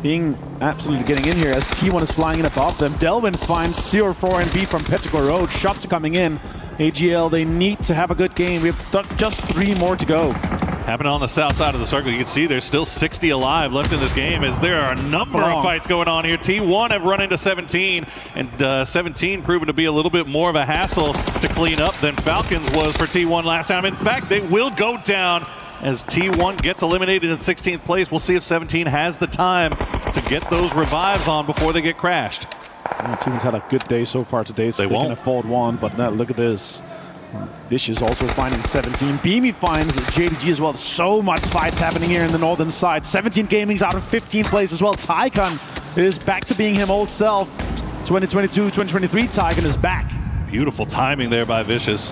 J: being absolutely getting in here as T1 is flying in above them. Delvin finds CR4 and B from Petrichor Road. Shots coming in. AGL, they need to have a good game. We have just 3 more to go.
G: Happening on the south side of the circle, you can see there's still 60 alive left in this game as there are a number of fights going on here. T1 have run into 17, and 17 proven to be a little bit more of a hassle to clean up than Falcons was for T1 last time. In fact, they will go down as T1 gets eliminated in 16th place. We'll see if 17 has the time to get those revives on before they get crashed.
J: T1's had a good day so far today, so they can afford one, but now look at this. Vicious also finding 17. Beamy finds JDG as well. So much fights happening here in the northern side. 17 Gaming's out of 15th place as well. Tycon is back to being him old self. 2022, 2023, Tycon is back.
G: Beautiful timing there by Vicious.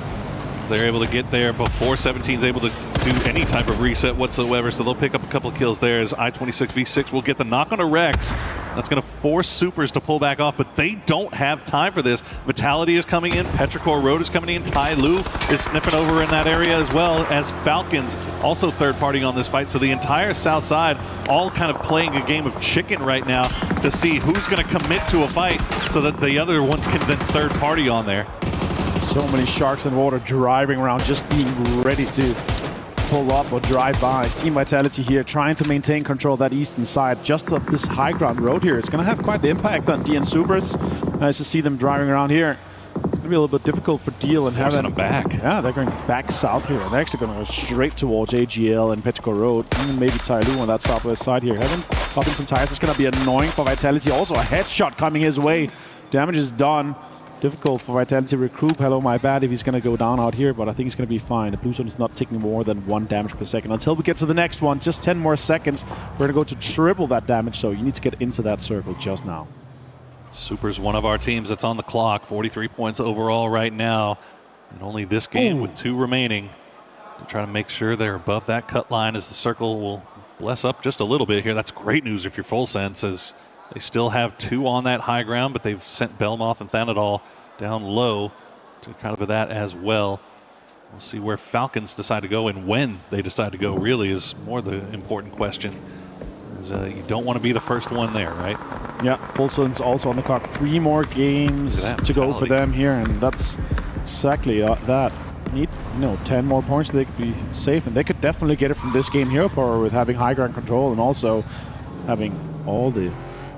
G: They're able to get there before 17's able to do any type of reset whatsoever, so they'll pick up a couple of kills there as I-26 V6 will get the knock on a Rex. That's going to force Supers to pull back off, but they don't have time for this. Vitality is coming in, Petrichor Road is coming in, Tai Lu is sniffing over in that area as well as Falcons, also third party on this fight. So the entire south side all kind of playing a game of chicken right now to see who's going to commit to a fight so that the other ones can then third party on there.
J: So many sharks in water driving around, just being ready to pull up or drive by. Team Vitality here trying to maintain control of that eastern side just of this high ground road here. It's going to have quite the impact on DN Supers. Nice to see them driving around here. It's going to be a little bit difficult for Deal and having
G: them back.
J: Yeah, they're going back south here. They're actually going to go straight towards AGL and Petrichor Road, and maybe Tai Lu on that southwest side here. Having popping some tires, it's going to be annoying for Vitality. Also a headshot coming his way. Damage is done. Difficult for Vitality to recruit. Hello, my bad if he's going to go down out here, but I think he's going to be fine. The blue zone is not taking more than 1 damage per second. Until we get to the next one, just 10 more seconds. We're going to go to triple that damage, so you need to get into that circle just now.
G: Super's one of our teams that's on the clock. 43 points overall right now. And only this game with 2 remaining to try to make sure they're above that cut line as the circle will bless up just a little bit here. That's great news if you're full sense, as they still have 2 on that high ground, but they've sent Belmoth and Thanadol down low to kind of that as well. We'll see where Falcons decide to go, and when they decide to go really is more the important question. You don't want to be the first one there, right?
J: Yeah, Fulson's also on the clock. 3 more games to go for them here, and that's exactly that. Need 10 more points so they could be safe, and they could definitely get it from this game here, Porte, with having high ground control and also having all the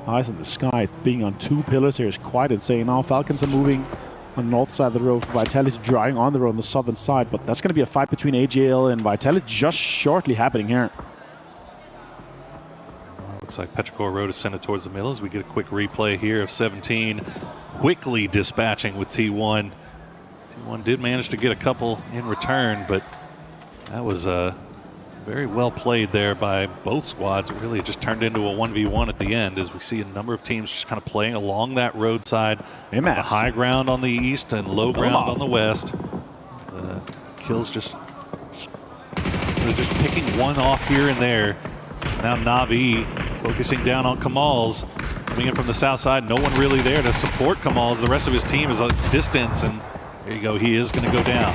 J: eyes in the sky. Being on 2 pillars here is quite insane. Now Falcons are moving on the north side of the road. Vitality driving on the road on the southern side, but that's going to be a fight between AGL and Vitality just shortly happening here.
G: Looks like Petrichor Road is sent it towards the middle as we get a quick replay here of 17 quickly dispatching with T1. T1 did manage to get a couple in return, but that was very well played there by both squads. It really just turned into a 1v1 at the end as we see a number of teams just kind of playing along that roadside. The high ground on the east and low ground on the west. Kills just picking one off here and there. Now Na'Vi focusing down on Kamal's. Coming in from the south side, no one really there to support Kamal's. The rest of his team is a distance, and there you go, he is going to go down.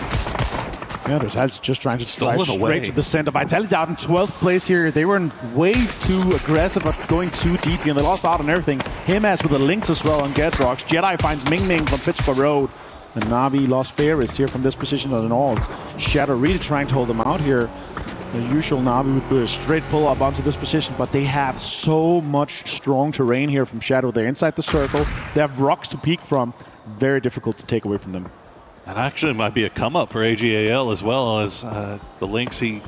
J: Yeah, there's just trying to drive straight to the center. Vitality out in 12th place here. They were way too aggressive at going too deep, and they lost out on everything. Himas with the links as well on Gedrox. Jedi finds Ming Ming from Petrichor Road. And Na'Vi lost Ferris here from this position on the north. Shadow really trying to hold them out here. The usual Na'Vi would do a straight pull up onto this position, but they have so much strong terrain here from Shadow. They're inside the circle. They have rocks to peek from. Very difficult to take away from them.
G: That actually might be a come up for AGAL as well, as the Lynx, he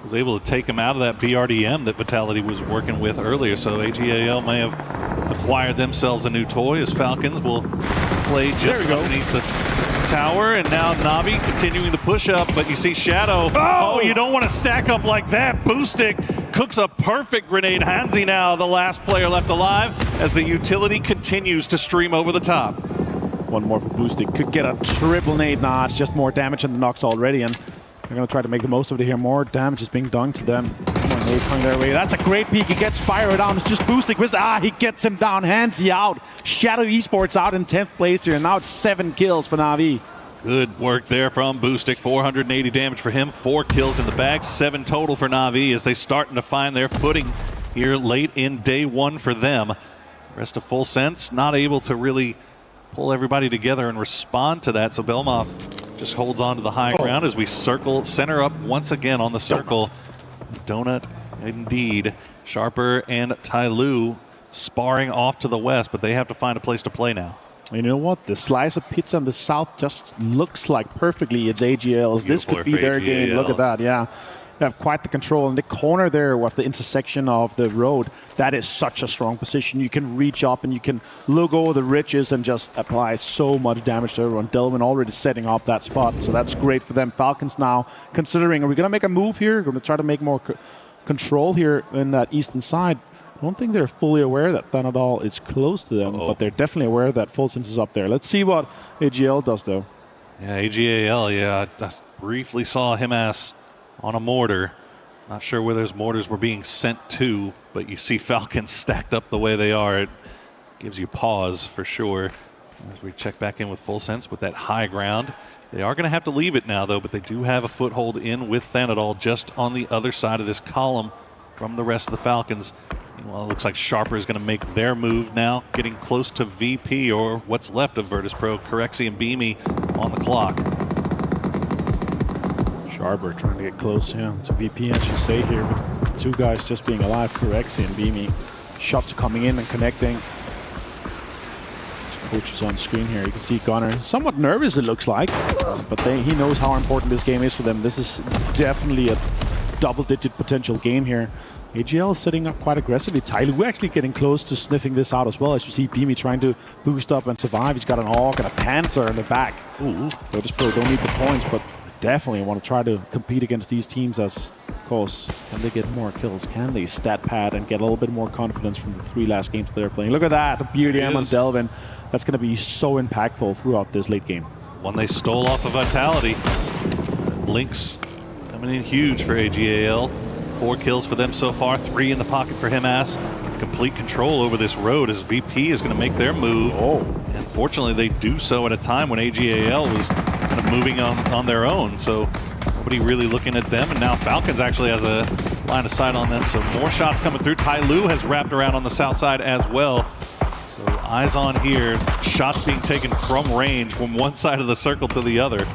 G: was able to take him out of that BRDM that Vitality was working with earlier. So AGAL may have acquired themselves a new toy, as Falcons will play just underneath the tower. And now Na'Vi continuing the push up, but you see Shadow. Oh, you don't want to stack up like that. Boostic cooks a perfect grenade. Hansi now the last player left alive as the utility continues to stream over the top.
J: One more for Boostic. Could get a triple nade. Nah, it's just more damage than the knocks already, and they're going to try to make the most of it here. More damage is being done to them. More nade coming their way. That's a great peek. He gets Spyro down. It's just Boostic. He gets him down. Hansi out. Shadow Esports out in 10th place here, and now it's 7 kills for Na'Vi.
G: Good work there from Boostic. 480 damage for him. 4 kills in the bag. 7 total for Na'Vi as they starting to find their footing here late in day 1 for them. Rest of Full Sense not able to really pull everybody together and respond to that. So Belmoth just holds on to the high ground as we center up once again on the circle. Donut indeed. Sharper and Tai Lu sparring off to the west, but they have to find a place to play now.
J: You know what? The slice of pizza in the south just looks like perfectly it's AGL's. This could be their game. Look at that, yeah. They have quite the control in the corner there with the intersection of the road. That is such a strong position. You can reach up and you can look over the ridges and just apply so much damage to everyone. Delvin already setting up that spot, so that's great for them. Falcons now considering, are we going to make a move here? Going to try to make more control here in that eastern side. I don't think they're fully aware that Thanadol is close to them, but they're definitely aware that Full Sense is up there. Let's see what AGL does, though.
G: Yeah, AGAL, I just briefly saw him on a mortar. Not sure where those mortars were being sent to, but you see Falcons stacked up the way they are. It gives you pause for sure. As we check back in with Full Sense with that high ground. They are going to have to leave it now, though, but they do have a foothold in with Thanadol just on the other side of this column from the rest of the Falcons. Meanwhile, it looks like Sharper is going to make their move now, getting close to VP, or what's left of Virtus Pro. Corexi and Beamy on the clock.
J: Sharper trying to get close, to VP, as you say here, with two guys just being alive, Corexi and Beamy. Shots coming in and connecting. Coach is on screen here. You can see Gunnar somewhat nervous, it looks like, but he knows how important this game is for them. This is definitely a double-digit potential game here. AGL is setting up quite aggressively. Tyloo actually getting close to sniffing this out as well. As you see, Beamy trying to boost up and survive. He's got an AUG and a Panzer in the back. Virtus Pro don't need the points, but definitely want to try to compete against these teams as, of course, can they get more kills? Can they stat pad and get a little bit more confidence from the 3 last games they're playing? Look at that, the BDM on Delvin. That's going to be so impactful throughout this late game.
G: One they stole off of Vitality. Lynx coming in huge for AGAL. 4 kills for them so far, 3 in the pocket for Himass. Complete control over this road as VP is going to make their move. And fortunately, they do so at a time when AGAL was kind of moving on their own. So nobody really looking at them. And now Falcons actually has a line of sight on them. So more shots coming through. Tyloo has wrapped around on the south side as well. So eyes on here. Shots being taken from range from one side of the circle to the other.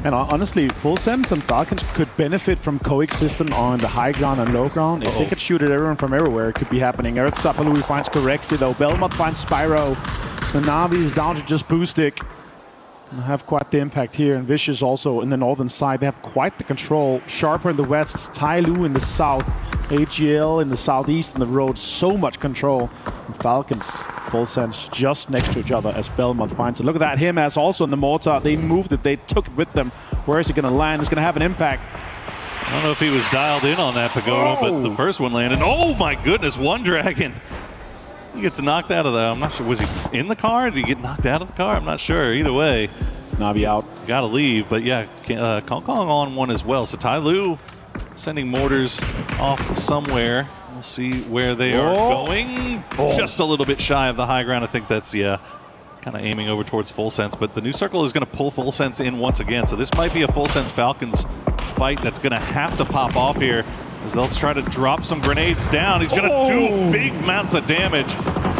J: And honestly, Full Sense and Falcons could benefit from coexisting on the high ground and low ground. If they could shoot at everyone from everywhere, it could be happening. Earthstopper finds Corexi though. Belmont finds Spyro. The Navi is down to just Boostic. And have quite the impact here. And Vicious also in the northern side. They have quite the control. Sharper in the west, Tyloo in the south, AGL in the southeast, and the road. So much control. And Falcons, Full Sense just next to each other as Belmont finds it. Look at that, him as also in the mortar. They moved it, they took it with them. Where is it going to land? It's going to have an impact.
G: I don't know if he was dialed in on that Pagoda, but the first one landed. Oh my goodness, One Dragon. He gets knocked out of the, I'm not sure, was he in the car? Did he get knocked out of the car? I'm not sure. Either way.
J: Navi out.
G: Got to leave, but yeah, Kong Kong on one as well. So Tyloo sending mortars off somewhere. We'll see where they are going. Just a little bit shy of the high ground. I think that's, kind of aiming over towards Full Sense, but the new circle is going to pull Full Sense in once again. So this might be a Full Sense Falcons fight that's going to have to pop off here as they'll try to drop some grenades down. He's going to do big amounts of damage.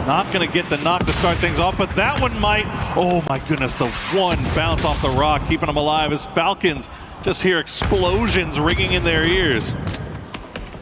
G: Not going to get the knock to start things off, but that one might. Oh my goodness, the one bounce off the rock, keeping them alive as Falcons just hear explosions ringing in their ears.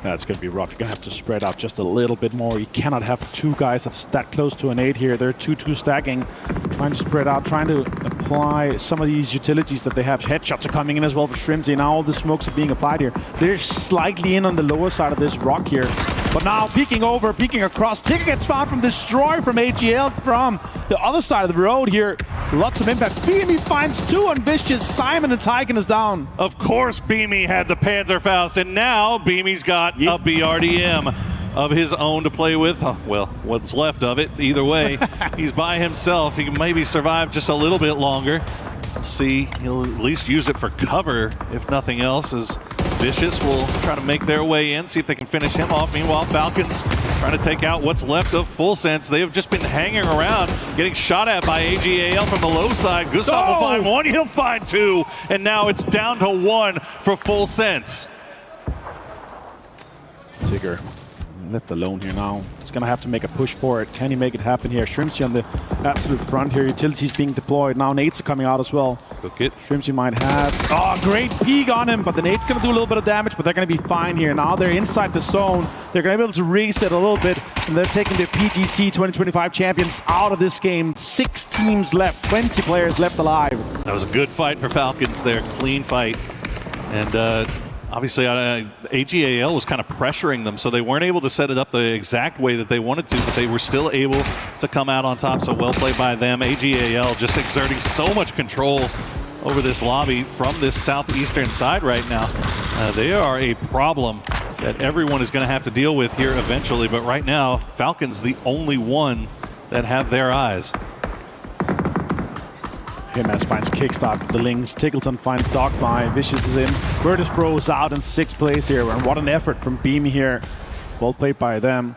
J: That's going to be rough. You're going to have to spread out just a little bit more. You cannot have 2 guys that's that close to an 8 here. They're 2-2 stacking, trying to spread out, trying to apply some of these utilities that they have. Headshots are coming in as well for Shrimsy. Now all the smokes are being applied here. They're slightly in on the lower side of this rock here. But now peeking over, peeking across. Ticker gets found from Destroy from AGL from the other side of the road here. Lots of impact. Beamy finds 2 on Vicious. Simon and Tyken is down.
G: Of course Beamy had the Panzerfaust, and now Beamy's got a BRDM of his own to play with. Well, what's left of it. Either way, he's by himself. He can maybe survive just a little bit longer. See, he'll at least use it for cover, if nothing else, as Vicious will try to make their way in, see if they can finish him off. Meanwhile, Falcons trying to take out what's left of Full Sense. They have just been hanging around, getting shot at by AGAL from the low side. Gustav will find 1, he'll find 2, and now it's down to 1 for Full Sense.
J: Tigger left alone here now. He's going to have to make a push for it. Can he make it happen here? Shrimsy on the absolute front here. Utilities being deployed. Now nades are coming out as well.
G: Cook it.
J: Shrimsy might have... Oh, great peek on him, but the nade's going to do a little bit of damage, but they're going to be fine here. Now they're inside the zone. They're going to be able to reset a little bit, and they're taking the PGC 2025 champions out of this game. 6 teams left, 20 players left alive.
G: That was a good fight for Falcons there. Clean fight. And obviously, AGAL was kind of pressuring them, so they weren't able to set it up the exact way that they wanted to, but they were still able to come out on top, so well played by them. AGAL just exerting so much control over this lobby from this southeastern side right now. They are a problem that everyone is going to have to deal with here eventually, but right now, Falcons the only one that have their eyes.
J: Himas finds Kickstart with the links. Tickleton finds Dogby. Vicious is in. Virtus Pro is out in 6th place here. And what an effort from Beam here. Well played by them.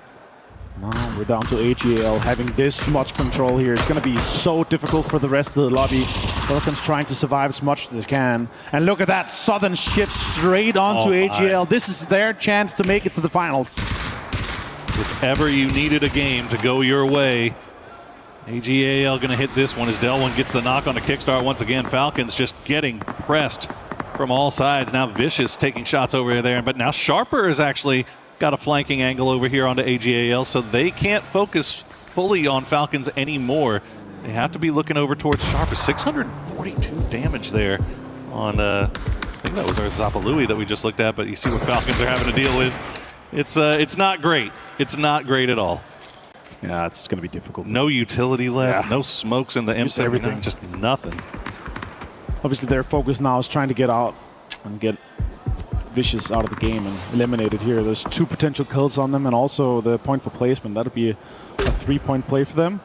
J: Now we're down to AGL having this much control here. It's going to be so difficult for the rest of the lobby. Falcons trying to survive as much as they can. And look at that Southern shift straight onto AGL. This is their chance to make it to the finals.
G: If ever you needed a game to go your way, AGAL going to hit this one as Delwyn gets the knock on the kickstart once again. Falcons just getting pressed from all sides. Now Vicious taking shots over there, but now Sharper is actually got a flanking angle over here onto AGAL, so they can't focus fully on Falcons anymore. They have to be looking over towards Sharper. 642 damage there on, I think that was our Zapalui that we just looked at, but you see what Falcons are having to deal with. It's not great. It's not great at all.
J: Yeah, it's going to be difficult.
G: No utility left, no smokes in the M7, everything, just nothing.
J: Obviously their focus now is trying to get out and get Vicious out of the game and eliminated here. There's 2 potential kills on them and also the point for placement. That'll be a 3-point play for them.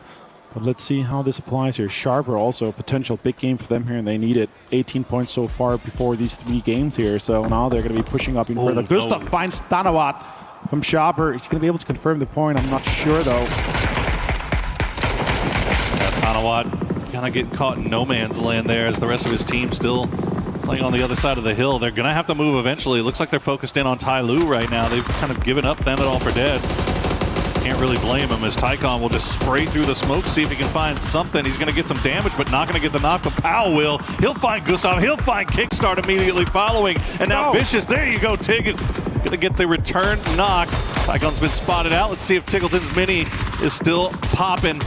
J: But let's see how this applies here. Sharper also a potential big game for them here, and they need it. 18 points so far before these 3 games here. So now they're going to be pushing up even further. Gustav finds Tanawat from Sharper. He's going to be able to confirm the point. I'm not sure though.
G: Tanawat kind of getting caught in no man's land there as the rest of his team still playing on the other side of the hill. They're going to have to move eventually. It looks like they're focused in on Tai Lu right now. They've kind of given up Then It All for Dead. Can't really blame him as Tycon will just spray through the smoke, see if he can find something. He's going to get some damage, but not going to get the knock, but Powell will. He'll find Gustav. He'll find Kickstart immediately following. And now Vicious, there you go, Tig is going to get the return knock. Tycon's been spotted out. Let's see if Tickleton's Mini is still popping.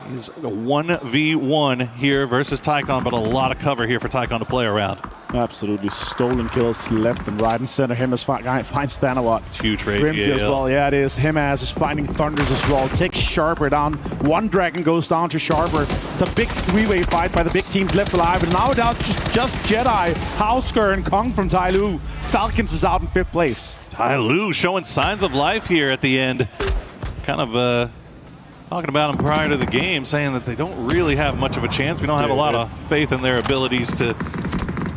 G: He's a 1v1 here versus Tycon, but a lot of cover here for Tycon to play around.
J: Absolutely. Stolen kills left and right and center. Himas finds Tanawat.
G: Huge rate
J: as well. Yeah, it is. Himas is finding Thunders as well. Takes Sharper down. One Dragon goes down to Sharper. It's a big 3-way fight by the big teams left alive. And now down just Jedi, Hausker, and Kong from Tai Lu. Falcons is out in 5th place.
G: Tai Lu showing signs of life here at the end. Kind of talking about them prior to the game, saying that they don't really have much of a chance. We don't have a lot of faith in their abilities to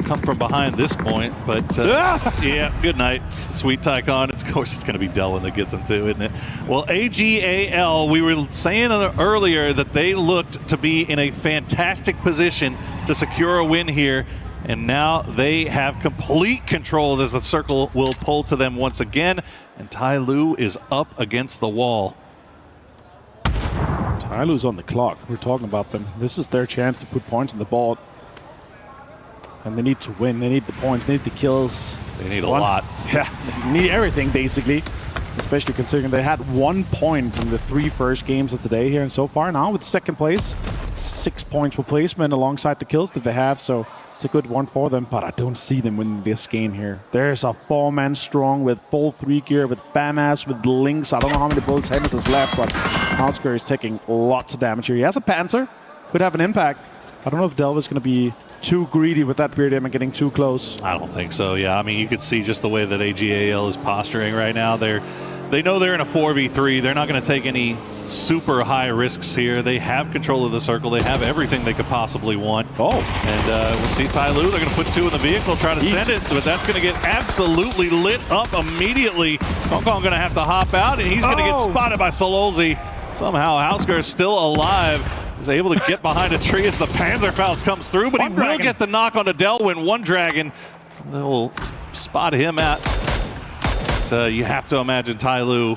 G: come from behind this point, but yeah, good night, sweet Tycon. Of course, it's going to be Delwyn that gets him too, isn't it? Well, AGAL, we were saying earlier that they looked to be in a fantastic position to secure a win here, and now they have complete control as the circle will pull to them once again, and Tai Lu is up against the wall.
J: Tai Lu's on the clock. We're talking about them. This is their chance to put points on the board. And they need to win. They need the points. They need the kills.
G: They need a lot.
J: Yeah, they need everything, basically. Especially considering they had 1 point in the 3 first games of the day here. And so far now with 2nd place, 6 points for placement alongside the kills that they have. So it's a good one for them. But I don't see them winning this game here. There's a 4-man strong with full 3 gear, with FAMAS, with Lynx. I don't know how many bullets Hennis has left, but Hausker is taking lots of damage here. He has a Panzer. Could have an impact. I don't know if Delva's going to be too greedy with that beard and getting too close.
G: I don't think so, yeah. I mean, you could see just the way that AGAL is posturing right now. They know they're in a 4v3. They're not going to take any super high risks here. They have control of the circle. They have everything they could possibly want. And we'll see Tai Lu. They're going to put 2 in the vehicle, try to send it, but that's going to get absolutely lit up immediately. Kong Kong going to have to hop out, and he's going to get spotted by Sololzi. Somehow Hausker is still alive. Is able to get behind a tree as the Panzerfaust comes through, but he will get the knock onto Delwyn. One Dragon. They'll spot him at. But, you have to imagine Tai Lu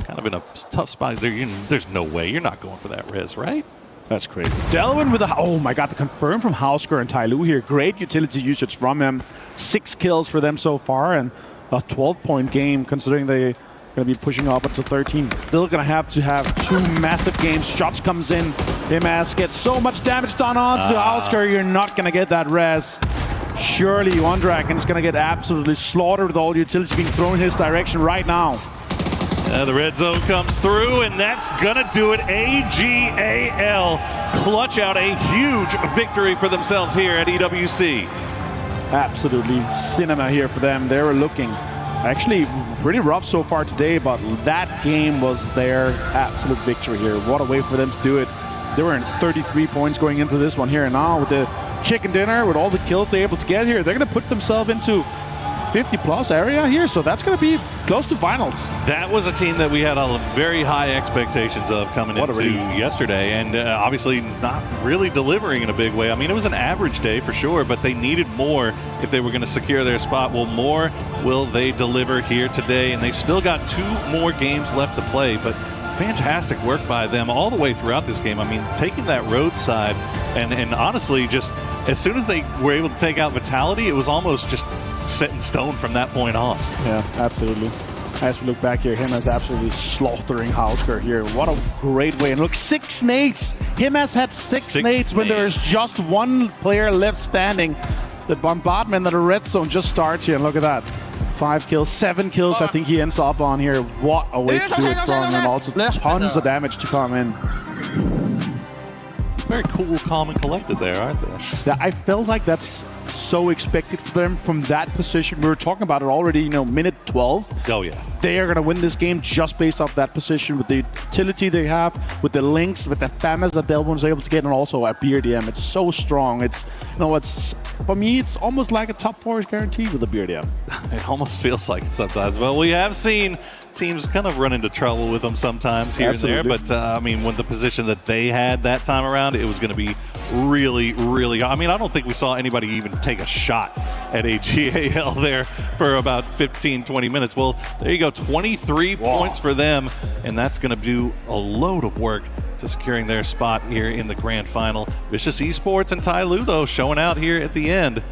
G: kind of in a tough spot. There's no way. You're not going for that res, right?
J: That's crazy. Delwyn with a... Oh my god, the confirm from Hausker and Tai Lu here. Great utility usage from him. 6 kills for them so far, and a 12-point game considering they... going to be pushing up until 13. Still going to have 2 massive games. Shots comes in. Himas gets so much damage done on to Hausker. You're not going to get that res. Surely One Dragon is going to get absolutely slaughtered with all the utilities being thrown in his direction right now.
G: The red zone comes through, and that's going to do it. AGAL clutch out a huge victory for themselves here at EWC.
J: Absolutely cinema here for them. They were looking actually pretty rough so far today, but that game was their absolute victory here. What a way for them to do it. They were in 33 points going into this one here, and now with the chicken dinner, with all the kills they're able to get here, they're going to put themselves into 50-plus area here, so that's going to be close to finals.
G: That was a team that we had very high expectations of coming into yesterday, and obviously not really delivering in a big way. I mean, it was an average day for sure, but they needed more if they were going to secure their spot. Well, more will they deliver here today, and they've still got 2 more games left to play, but fantastic work by them all the way throughout this game. I mean, taking that roadside, and honestly, just as soon as they were able to take out Vitality, it was almost just set in stone from that point on.
J: Yeah, absolutely. As we look back here, him as absolutely slaughtering Hausker here. What a great way. And look, 6 nades. Him has had 6 nades when there is just 1 player left standing. The bombardment of the red zone just starts here. And look at that. 5 kills, 7 kills I think he ends up on here. What a way to do it from, and also tons of damage to come in.
G: Very cool, calm, and collected there, aren't they?
J: Yeah, I felt like that's so expected for them from that position. We were talking about it already, you know, minute 12.
G: Oh, yeah.
J: They are going to win this game just based off that position with the utility they have, with the links, with the FAMAs that Belbon was able to get, and also at BRDM. It's so strong. It's, you know, it's, for me, it's almost like a top 4 is guaranteed with the BRDM.
G: It almost feels like it sometimes. Well, we have seen teams kind of run into trouble with them sometimes here and there, but I mean, with the position that they had that time around, it was going to be really, really, I mean, I don't think we saw anybody even take a shot at AGAL there for about 15, 20 minutes. Well, there you go, 23 points for them, and that's going to do a load of work to securing their spot here in the grand final. Vicious Esports and Ty Lu, though, showing out here at the end.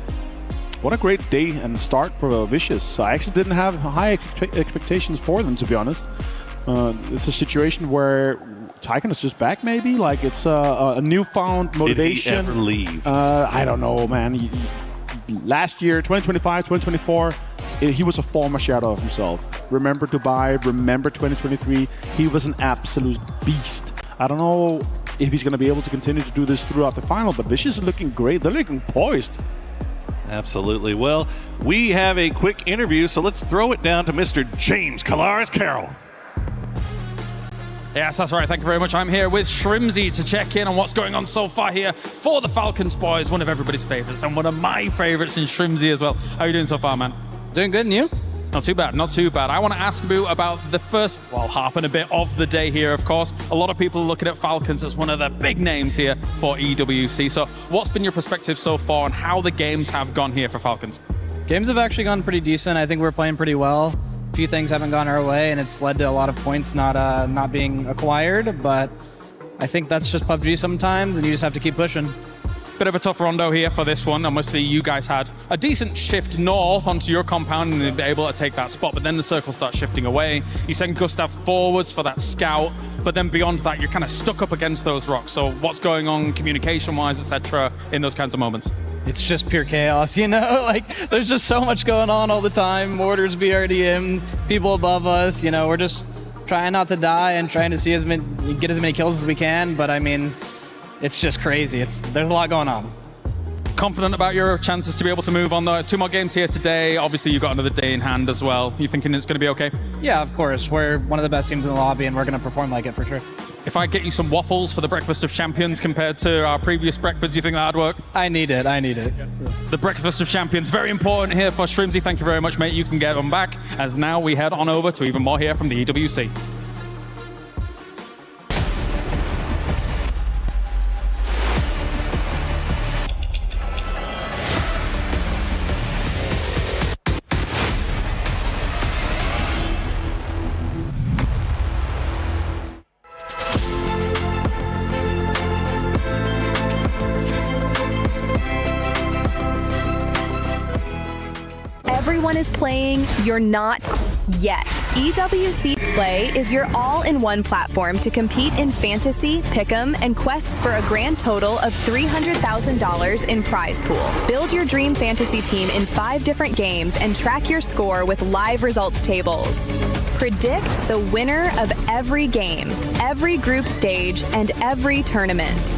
J: What a great day and start for Vicious. So I actually didn't have high expectations for them, to be honest. It's a situation where Tycoon is just back, maybe? Like, it's a newfound motivation.
G: Did he ever leave?
J: I don't know, man. Last year, 2025, 2024, he was a former shadow of himself. Remember Dubai, remember 2023. He was an absolute beast. I don't know if he's going to be able to continue to do this throughout the final, but Vicious is looking great. They're looking poised.
G: Absolutely. Well, we have a quick interview, so let's throw it down to Mr. James Colares-Carroll.
H: Yes, that's right. Thank you very much. I'm here with Shrimzy to check in on what's going on so far here for the Falcons boys, one of everybody's favorites and one of my favorites in Shrimzy as well. How are you doing so far, man?
S: Doing good, and you?
H: Not too bad, not too bad. I want to ask you about the first, well, half and a bit of the day here, of course. A lot of people are looking at Falcons as one of the big names here for EWC. So what's been your perspective so far on how the games have gone here for Falcons?
S: Games have actually gone pretty decent. I think we're playing pretty well. A few things haven't gone our way, and it's led to a lot of points not being acquired. But I think that's just PUBG sometimes, and you just have to keep pushing.
H: Bit of a tough rondo here for this one. Obviously, you guys had a decent shift north onto your compound and been able to take that spot, but then the circle starts shifting away. You send Gustav forwards for that scout, but then beyond that, you're kind of stuck up against those rocks. So what's going on communication-wise, etc., in those kinds of moments?
S: It's just pure chaos, you know? Like, there's just so much going on all the time. Mortars, BRDMs, people above us, you know, we're just trying not to die and trying to see get as many kills as we can, but I mean, it's just crazy. There's a lot going on.
H: Confident about your chances to be able to move on the 2 more games here today. Obviously, you've got another day in hand as well. You thinking it's going to be okay?
S: Yeah, of course. We're one of the best teams in the lobby, and we're going to perform like it for sure.
H: If I get you some waffles for the Breakfast of Champions compared to our previous breakfast, do you think that'd work?
S: I need it.
H: The Breakfast of Champions, very important here for Shrimzy. Thank you very much, mate. You can get them back, as now we head on over to even more here from the EWC.
B: Everyone is playing, you're not yet. EWC Play is your all-in-one platform to compete in fantasy, pick'em, and quests for a grand total of $300,000 in prize pool. Build your dream fantasy team in 5 different games and track your score with live results tables. Predict the winner of every game, every group stage, and every tournament.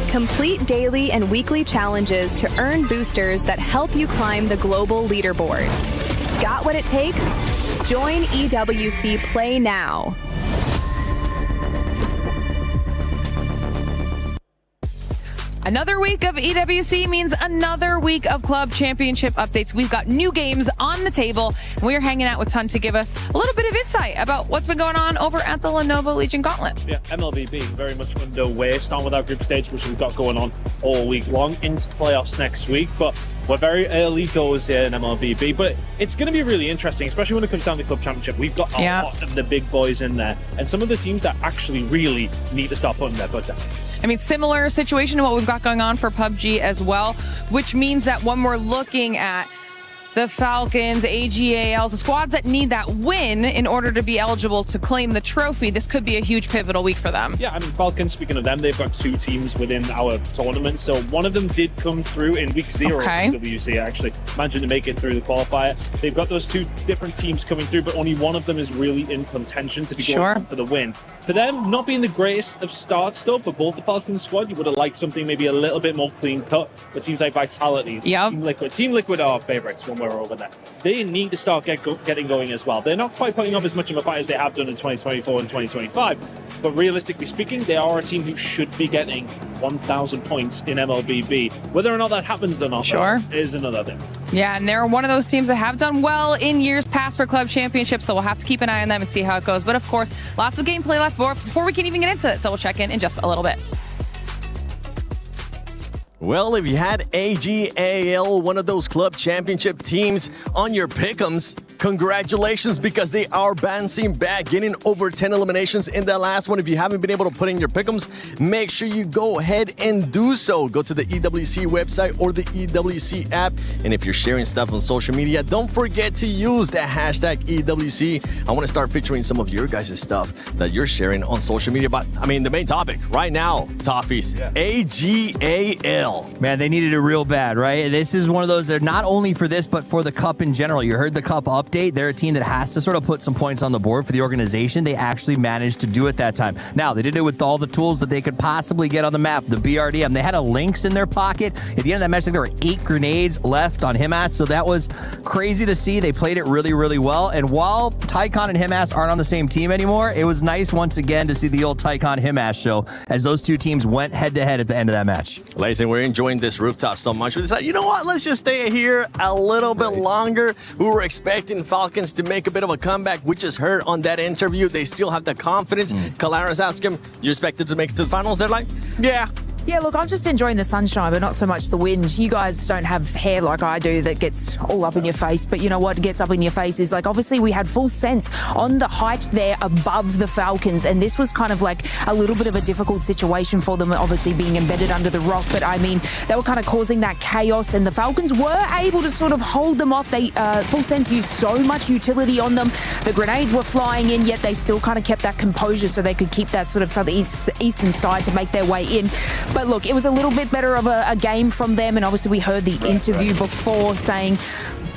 B: Complete daily and weekly challenges to earn boosters that help you climb the global leaderboard. Got what it takes? Join EWC Play now.
D: Another week of EWC means another week of Club Championship updates. We've got new games on the table, and we're hanging out with Ton to give us a little bit of insight about what's been going on over at the Lenovo Legion Gauntlet.
E: Yeah, MLBB very much underway, starting with our group stage, which we've got going on all week long, into playoffs next week. But we're very early doors here in MLBB, but it's going to be really interesting, especially when it comes down to Club Championship. We've got a lot of the big boys in there, and some of the teams that actually really need to start putting their foot down.
D: I mean, similar situation to what we've got going on for PUBG as well, which means that when we're looking at the Falcons, AGALs, the squads that need that win in order to be eligible to claim the trophy, this could be a huge pivotal week for them.
E: Yeah, I mean, Falcons, speaking of them, they've got 2 teams within our tournament. So one of them did come through in week 0 of EWC, actually. Managed to make it through the qualifier. They've got those 2 different teams coming through, but only one of them is really in contention to be going for the win. For them, not being the greatest of starts, though, for both the Falcons squad, you would have liked something maybe a little bit more clean cut. But teams like Vitality, Team Liquid are our favorites when we're over there. They need to start getting going as well. They're not quite putting up as much of a fight as they have done in 2024 and 2025, but realistically speaking, they are a team who should be getting 1,000 points in MLBB. Whether or not that happens or not is another thing.
D: Yeah, and they're one of those teams that have done well in years past for Club Championship, so we'll have to keep an eye on them and see how it goes. But of course, lots of gameplay left before we can even get into it, so we'll check in just a little bit.
K: Well, if you had AGAL, one of those Club Championship teams, on your pick'ems, congratulations, because they are bouncing back, getting over 10 eliminations in that last one. If you haven't been able to put in your pick'ems, make sure you go ahead and do so. Go to the EWC website or the EWC app. And if you're sharing stuff on social media, don't forget to use the hashtag EWC. I want to start featuring some of your guys' stuff that you're sharing on social media. But, I mean, the main topic right now, Toffees, AGAL.
L: Man, they needed it real bad, right? This is one of those that are not only for this, but for the Cup in general. You heard the Cup update. They're a team that has to sort of put some points on the board for the organization. They actually managed to do it that time. Now, they did it with all the tools that they could possibly get on the map. The BRDM, they had a Lynx in their pocket. At the end of that match, I think there were 8 grenades left on Himas, so that was crazy to see. They played it really, really well. And while Tycon and Himas aren't on the same team anymore, it was nice once again to see the old Tycon-Himas show as those 2 teams went head-to-head at the end of that match.
K: Listen, we're enjoying this rooftop so much. We decided, you know what? Let's just stay here a little bit longer. We were expecting Falcons to make a bit of a comeback. We just heard on that interview they still have the confidence. Kalaris asked him, you expected to make it to the finals? They're like, yeah.
W: Yeah, look, I'm just enjoying the sunshine, but not so much the wind. You guys don't have hair like I do that gets all up in your face, but you know what gets up in your face is, like, obviously we had full sense on the height there above the Falcons, and this was kind of like a little bit of a difficult situation for them, obviously being embedded under the rock, but I mean, they were kind of causing that chaos, and the Falcons were able to sort of hold them off. They, full sense, used so much utility on them. The grenades were flying in, yet they still kind of kept that composure so they could keep that sort of southeastern side to make their way in. But look, it was a little bit better of a game from them, and obviously we heard the interview before saying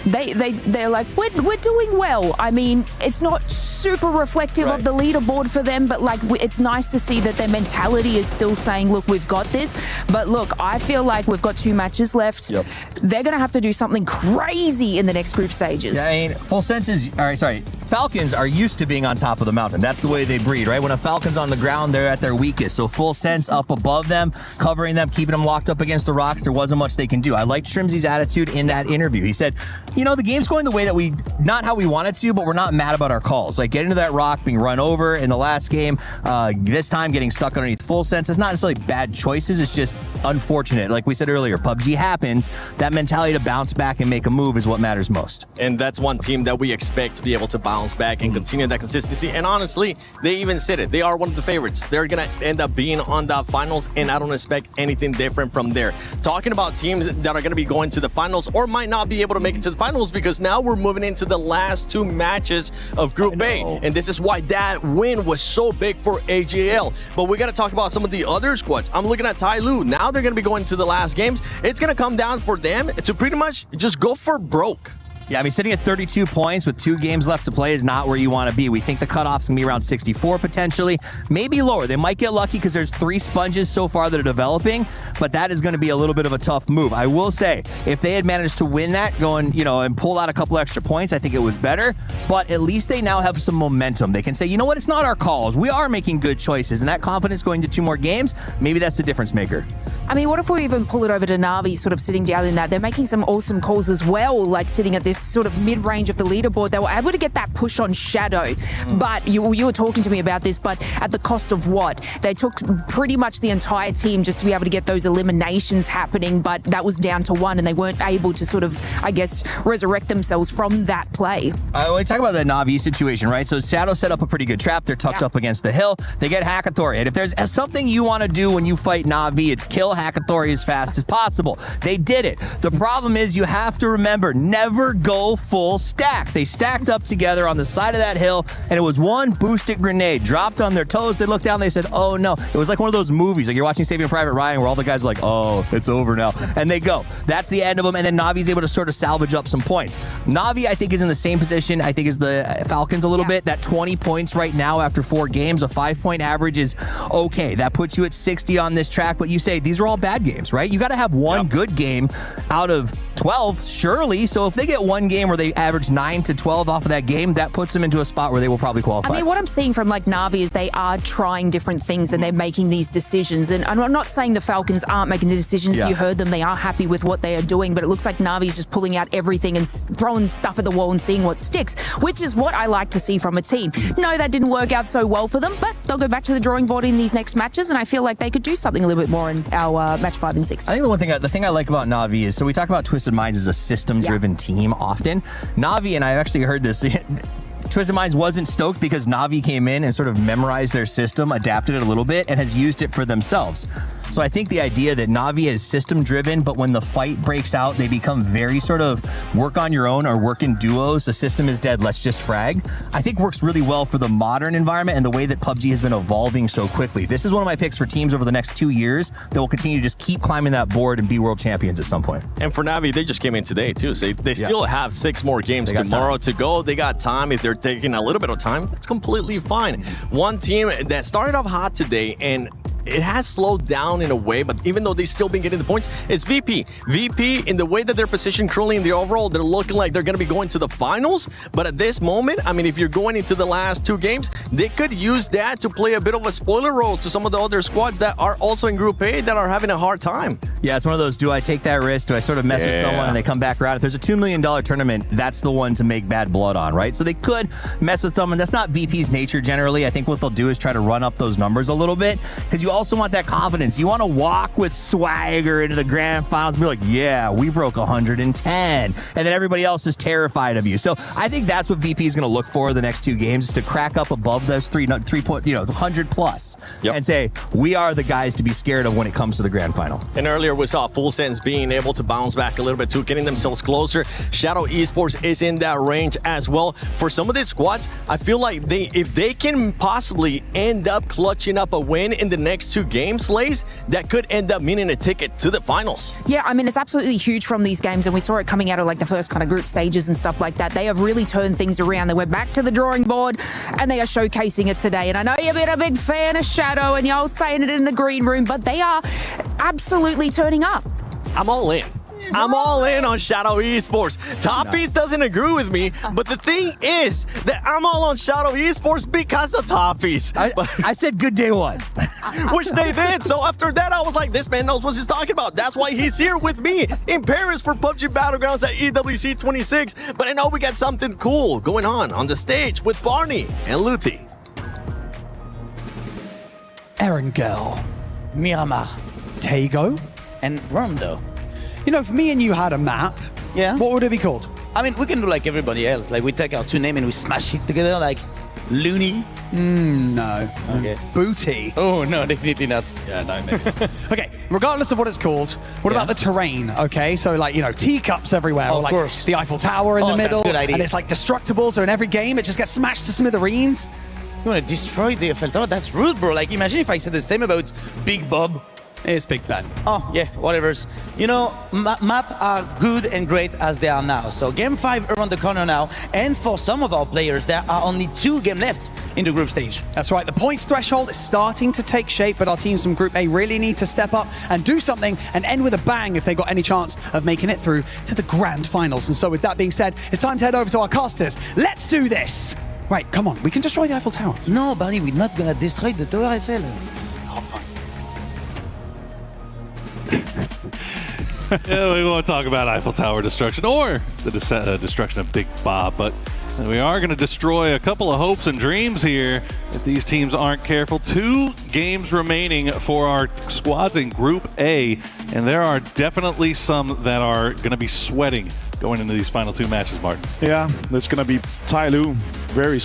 W: they're like, we're doing well. I mean, it's not super reflective of the leaderboard for them, but like it's nice to see that their mentality is still saying, look, we've got this. But look, I feel like we've got 2 matches left. They're going to have to do something crazy in the next group stages.
L: Yeah, I mean, full sense is, all right, sorry. Falcons are used to being on top of the mountain. That's the way they breed, right? When a Falcon's on the ground, they're at their weakest. So full sense up above them, covering them, keeping them locked up against the rocks. There wasn't much they can do. I liked Shrimzy's attitude in that interview. He said, you know, the game's going the way that not how we wanted to, but we're not mad about our calls. Like getting to that rock, being run over in the last game, this time getting stuck underneath full sense. It's not necessarily bad choices. It's just unfortunate. Like we said earlier, PUBG happens. That mentality to bounce back and make a move is what matters most.
K: And that's one team that we expect to be able to bounce back and continue that consistency. And honestly, they even said it. They are one of the favorites. They're going to end up being on the finals, and I don't expect anything different from there. Talking about teams that are going to be going to the finals or might not be able to make it to the finals, because now we're moving into the last 2 matches of Group A. And this is why that win was so big for AGL. But we got to talk about some of the other squads. I'm looking at Tai Lu. Now they're going to be going to the last games. It's going to come down for them to pretty much just go for broke.
L: Yeah, I mean, sitting at 32 points with 2 games left to play is not where you want to be. We think the cutoff's going to be around 64 potentially, maybe lower. They might get lucky because there's 3 sponges so far that are developing, but that is going to be a little bit of a tough move. I will say, if they had managed to win that, going, and pull out a couple extra points, I think it was better, but at least they now have some momentum. They can say, you know what, it's not our calls. We are making good choices, and that confidence going to 2 more games, maybe that's the difference maker.
W: I mean, what if we even pull it over to Na'Vi sort of sitting down in that? They're making some awesome calls as well, like sitting at this sort of mid-range of the leaderboard. They were able to get that push on Shadow, but you were talking to me about this, but at the cost of what? They took pretty much the entire team just to be able to get those eliminations happening, but that was down to 1, and they weren't able to sort of, I guess, resurrect themselves from that play.
L: We talk about the Na'Vi situation, right? So Shadow set up a pretty good trap. They're tucked up against the hill. They get Hackatory, and if there's something you want to do when you fight Na'Vi, it's kill Hackatory as fast as possible. They did it. The problem is you have to remember, never go full stack. They stacked up together on the side of that hill, and it was one boosted grenade dropped on their toes. They looked down, they said, oh no. It was like one of those movies, like you're watching Saving Private Ryan, where all the guys are like, oh, it's over now. And they go. That's the end of them, and then Navi's able to sort of salvage up some points. Navi, I think, is in the same position, I think, as the Falcons a little bit. That 20 points right now after 4 games, a 5-point average is okay. That puts you at 60 on this track, but you say these are all bad games, right? You got to have one good game out of 12, surely. So if they get one game where they average 9 to 12 off of that game, that puts them into a spot where they will probably qualify.
W: I mean, what I'm seeing from like Na'Vi is they are trying different things and they're making these decisions. And I'm not saying the Falcons aren't making the decisions. You heard them. They are happy with what they are doing, but it looks like Navi's just pulling out everything and throwing stuff at the wall and seeing what sticks, which is what I like to see from a team. No, that didn't work out so well for them, but they'll go back to the drawing board in these next matches, and I feel like they could do something a little bit more in our match 5 and 6.
L: I think the thing I like about Na'Vi is, so we talk about Twisted Minds as a system-driven team often. Na'Vi, and I actually heard this, Twisted Minds wasn't stoked because Na'Vi came in and sort of memorized their system, adapted it a little bit, and has used it for themselves. So I think the idea that Na'Vi is system-driven, but when the fight breaks out, they become very sort of work on your own or work in duos. The system is dead, let's just frag. I think works really well for the modern environment and the way that PUBG has been evolving so quickly. This is one of my picks for teams over the next 2 years that will continue to just keep climbing that board and be world champions at some point.
K: And for Na'Vi, they just came in today too. So they still have 6 more games tomorrow to go. They got time. If they're taking a little bit of time, that's completely fine. One team that started off hot today and it has slowed down in a way, but even though they've still been getting the points, it's VP. VP, in the way that they're positioned currently in the overall, they're looking like they're going to be going to the finals. But at this moment, I mean, if you're going into the last 2 games, they could use that to play a bit of a spoiler role to some of the other squads that are also in Group A that are having a hard time.
L: Yeah, it's one of those, do I take that risk? Do I sort of mess with someone and they come back around? If there's a $2 million tournament, that's the one to make bad blood on, right? So they could mess with someone. That's not VP's nature generally. I think what they'll do is try to run up those numbers a little bit, because you also want that confidence. You want to walk with swagger into the grand finals and be like, yeah, we broke 110. And then everybody else is terrified of you. So I think that's what VP is going to look for the next 2 games, is to crack up above those 100 plus and say, we are the guys to be scared of when it comes to the grand final.
K: And earlier we saw Full Sense being able to bounce back a little bit too, getting themselves closer. Shadow Esports is in that range as well. For some of these squads, I feel like if they can possibly end up clutching up a win in the next 2 games, that could end up meaning a ticket to the finals.
W: Yeah, I mean, it's absolutely huge from these games, and we saw it coming out of like the first kind of group stages and stuff like that. They have really turned things around. They went back to the drawing board, and they are showcasing it today. And I know you've been a big fan of Shadow, and y'all saying it in the green room, but they are absolutely turning up.
K: I'm all in. I'm all in on Shadow Esports. Toppies doesn't agree with me, but the thing is that I'm all on Shadow Esports because of Toppies.
L: I said good day one.
K: Which they did. So after that, I was like, this man knows what he's talking about. That's why he's here with me in Paris for PUBG Battlegrounds at EWC 26. But I know we got something cool going on the stage with Barney and Luti.
C: Erangel, Miramar, Tago, and Rondo. You know, if me and you had a map, what would it be called?
I: I mean, we can do like everybody else. Like, we take our 2 names and we smash it together, like Looney.
C: No.
I: Okay.
C: Booty.
I: Oh, no, definitely not.
C: Yeah, no, maybe. Okay, regardless of what it's called, what about the terrain, okay? So, like, you know, teacups everywhere.
I: Of
C: or like
I: course.
C: the Eiffel Tower in the middle.
I: That's a good idea.
C: And it's like destructible, so in every game, it just gets smashed to smithereens.
I: You want to destroy the Eiffel Tower? That's rude, bro. Like, imagine if I said the same about Big Bob.
H: It's Big Ben.
I: Oh, yeah, whatever. You know, map are good and great as they are now. So game 5 around the corner now. And for some of our players, there are only 2 games left in the group stage.
C: That's right. The points threshold is starting to take shape, but our teams from Group A really need to step up and do something and end with a bang if they got any chance of making it through to the grand finals. And so with that being said, it's time to head over to our casters. Let's do this. Right, come on. We can destroy the Eiffel Tower.
I: No, buddy, we're not going to destroy the Tower Eiffel.
C: Oh, fine.
G: Yeah, we won't talk about Eiffel Tower destruction or the destruction of Big Bob, but we are going to destroy a couple of hopes and dreams here if these teams aren't careful. 2 games remaining for our squads in Group A, and there are definitely some that are going to be sweating going into these final 2 matches, Martin.
J: Yeah, it's going to be Tyloo, very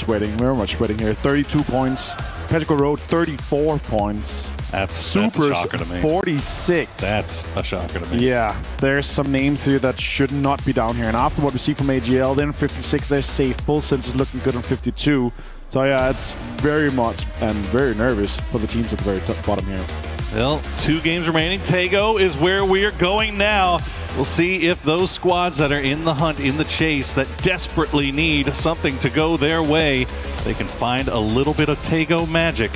J: much sweating here. 32 points. Petrichor Road, 34 points.
G: That's
J: Supers,
G: a shocker to me.
J: 46.
G: That's a shocker to me.
J: Yeah, there's some names here that should not be down here. And after what we see from AGL, then 56, they're safe. Full sense is looking good on 52. So yeah, it's very much and very nervous for the teams at the very bottom here.
G: Well, 2 games remaining. Tego is where we are going now. We'll see if those squads that are in the hunt, in the chase, that desperately need something to go their way, they can find a little bit of Tego magic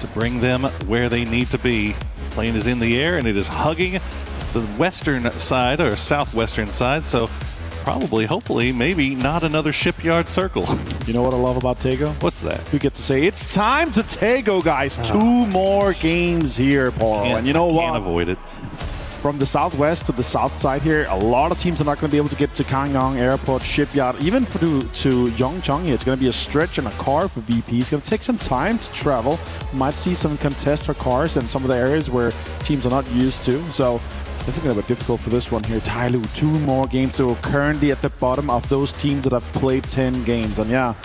G: to bring them where they need to be. The plane is in the air and it is hugging the western side or southwestern side, so probably, hopefully, maybe not another shipyard circle.
J: You know what I love about Tego?
G: What's that?
J: We get to say, it's time to Tego, guys. 2 more games here, Paul. And you know what?
G: Can't avoid it.
J: From the southwest to the south side here, a lot of teams are not going to be able to get to Kangyong Airport, Shipyard, even to Yeongcheong here. It's going to be a stretch in a car for VP. It's going to take some time to travel. Might see some contest for cars in some of the areas where teams are not used to. So definitely going to be difficult for this one here. Tyloo, 2 more games to go. Currently at the bottom of those teams that have played 10 games. And yeah,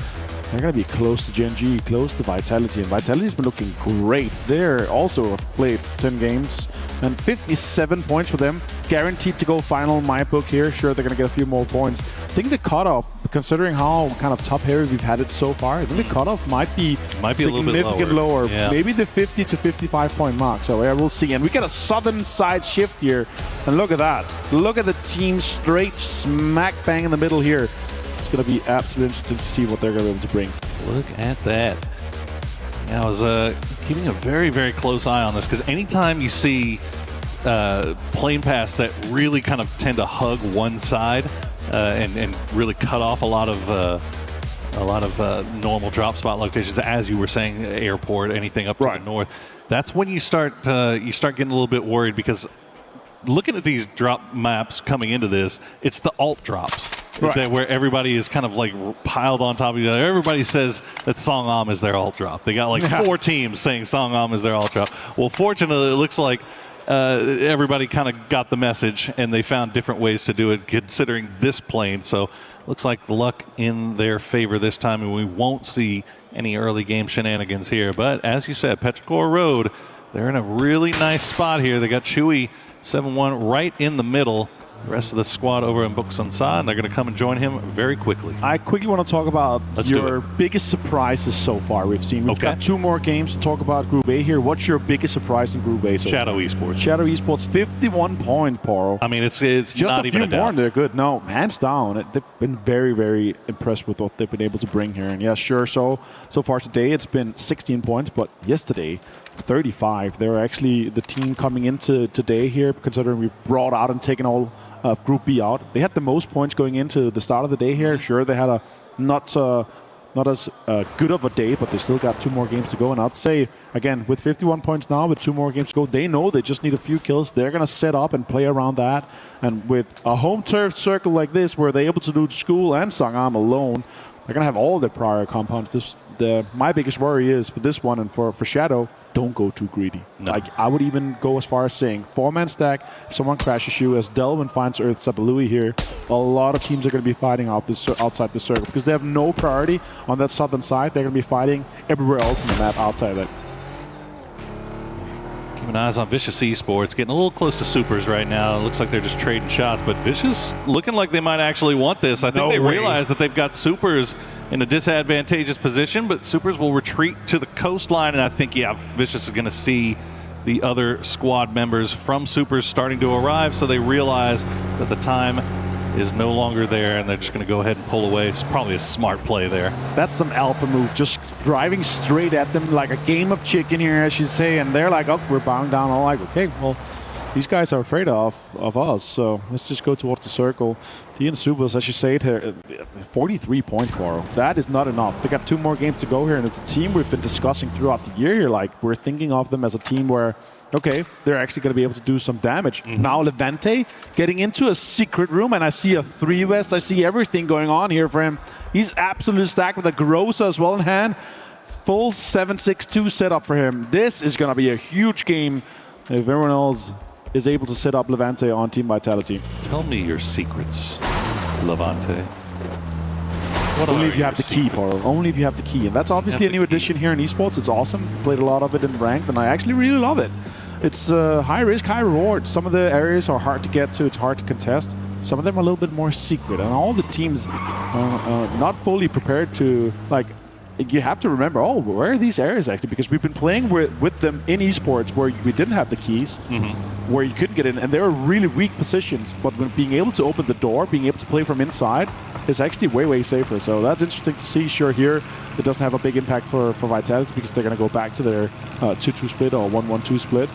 J: they're going to be close to Gen G, close to Vitality. And Vitality's been looking great. They're also have played 10 games. And 57 points for them. Guaranteed to go final in my book here. Sure, they're going to get a few more points. I think the cutoff, considering how kind of top-heavy we've had it so far, I think the cutoff might be
G: a little bit
J: lower.
G: Yeah.
J: Maybe the 50 to 55 point mark. So yeah, we'll see. And we get a southern side shift here. And look at that. Look at the team straight smack bang in the middle here. It's going to be absolutely interesting to see what they're going to be able to bring.
G: Look at that. Yeah, I was keeping a very, very close eye on this because anytime you see plane paths that really kind of tend to hug one side and really cut off a lot of normal drop spot locations, as you were saying, airport, anything up to the north, that's when you start getting a little bit worried because looking at these drop maps coming into this, it's the alt drops. Right. Where everybody is kind of like piled on top of each other. Everybody says that Songam is their alt drop. They got like 4 teams saying Songam is their alt drop. Well, fortunately, it looks like everybody kind of got the message and they found different ways to do it considering this plane. So looks like the luck in their favor this time, and we won't see any early game shenanigans here. But as you said, Petrichor Road, they're in a really nice spot here. They got Chewy 7-1 right in the middle. The rest of the squad over in Buksunsa, and they're going to come and join him very quickly.
J: I quickly want to talk about your biggest surprises so far we've seen. We've got 2 more games to talk about Group A here. What's your biggest surprise in Group A so
G: Shadow
J: far?
G: Esports.
J: Shadow Esports, 51 point, Poro.
G: I mean, it's
J: just
G: not
J: a
G: even
J: few
G: a doubt.
J: more and they're good. No, hands down. They've been very, very impressed with what they've been able to bring here. And yeah, sure, so far today it's been 16 points, but yesterday 35. They're actually the team coming into today here, considering we brought out and taken all of Group B out. They had the most points going into the start of the day here. Sure, they had a not as good of a day, but they still got 2 more games to go. And I'd say, again, with 51 points now, with 2 more games to go, they know they just need a few kills. They're going to set up and play around that. And with a home turf circle like this, where they're able to do School and Sangam alone, they're going to have all their prior compounds. My biggest worry is for this one and for Shadow, don't go too greedy.
G: No.
J: Like, I would even go as far as saying 4-man stack. If someone crashes you, as Delvin finds Earth Sapalui here, a lot of teams are going to be fighting outside the circle because they have no priority on that southern side. They're going to be fighting everywhere else in the map outside that.
G: Keeping eyes on Vicious Esports, getting a little close to Supers right now. It looks like they're just trading shots, but Vicious looking like they might actually want this. I think they realize that they've got Supers in a disadvantageous position, but Supers will retreat to the coastline, and I think, yeah, Vicious is going to see the other squad members from Supers starting to arrive, so they realize that the time is no longer there, and they're just going to go ahead and pull away. It's probably a smart play there.
J: That's some alpha move, just driving straight at them like a game of chicken here, as you say, and they're like, oh, we're bowing down. I'm like, okay, well, these guys are afraid of us, so let's just go towards the circle. The Supers, as you say, 43 points, Boro. That is not enough. They got 2 more games to go here, and it's a team we've been discussing throughout the year here. Like, we're thinking of them as a team where, okay, they're actually going to be able to do some damage. Now Levante getting into a secret room, and I see a 3-West. I see everything going on here for him. He's absolutely stacked with a Groza as well in hand. Full 7-6-2 setup for him. This is going to be a huge game if everyone else is able to set up Levante on Team Vitality.
G: Tell me your secrets, Levante.
J: Only if you have the key, Poro. Only if you have the key. And that's obviously a new addition here in esports. It's awesome. Played a lot of it in ranked, and I actually really love it. It's high risk, high reward. Some of the areas are hard to get to. It's hard to contest. Some of them are a little bit more secret. And all the teams are not fully prepared to, like, you have to remember, oh, where are these areas actually? Because we've been playing with them in esports where we didn't have the keys, where you couldn't get in, and they were really weak positions. But when being able to open the door, being able to play from inside, is actually way, way safer. So that's interesting to see. Sure, here it doesn't have a big impact for Vitality because they're going to go back to their 2-2 split or 1-1-2 split.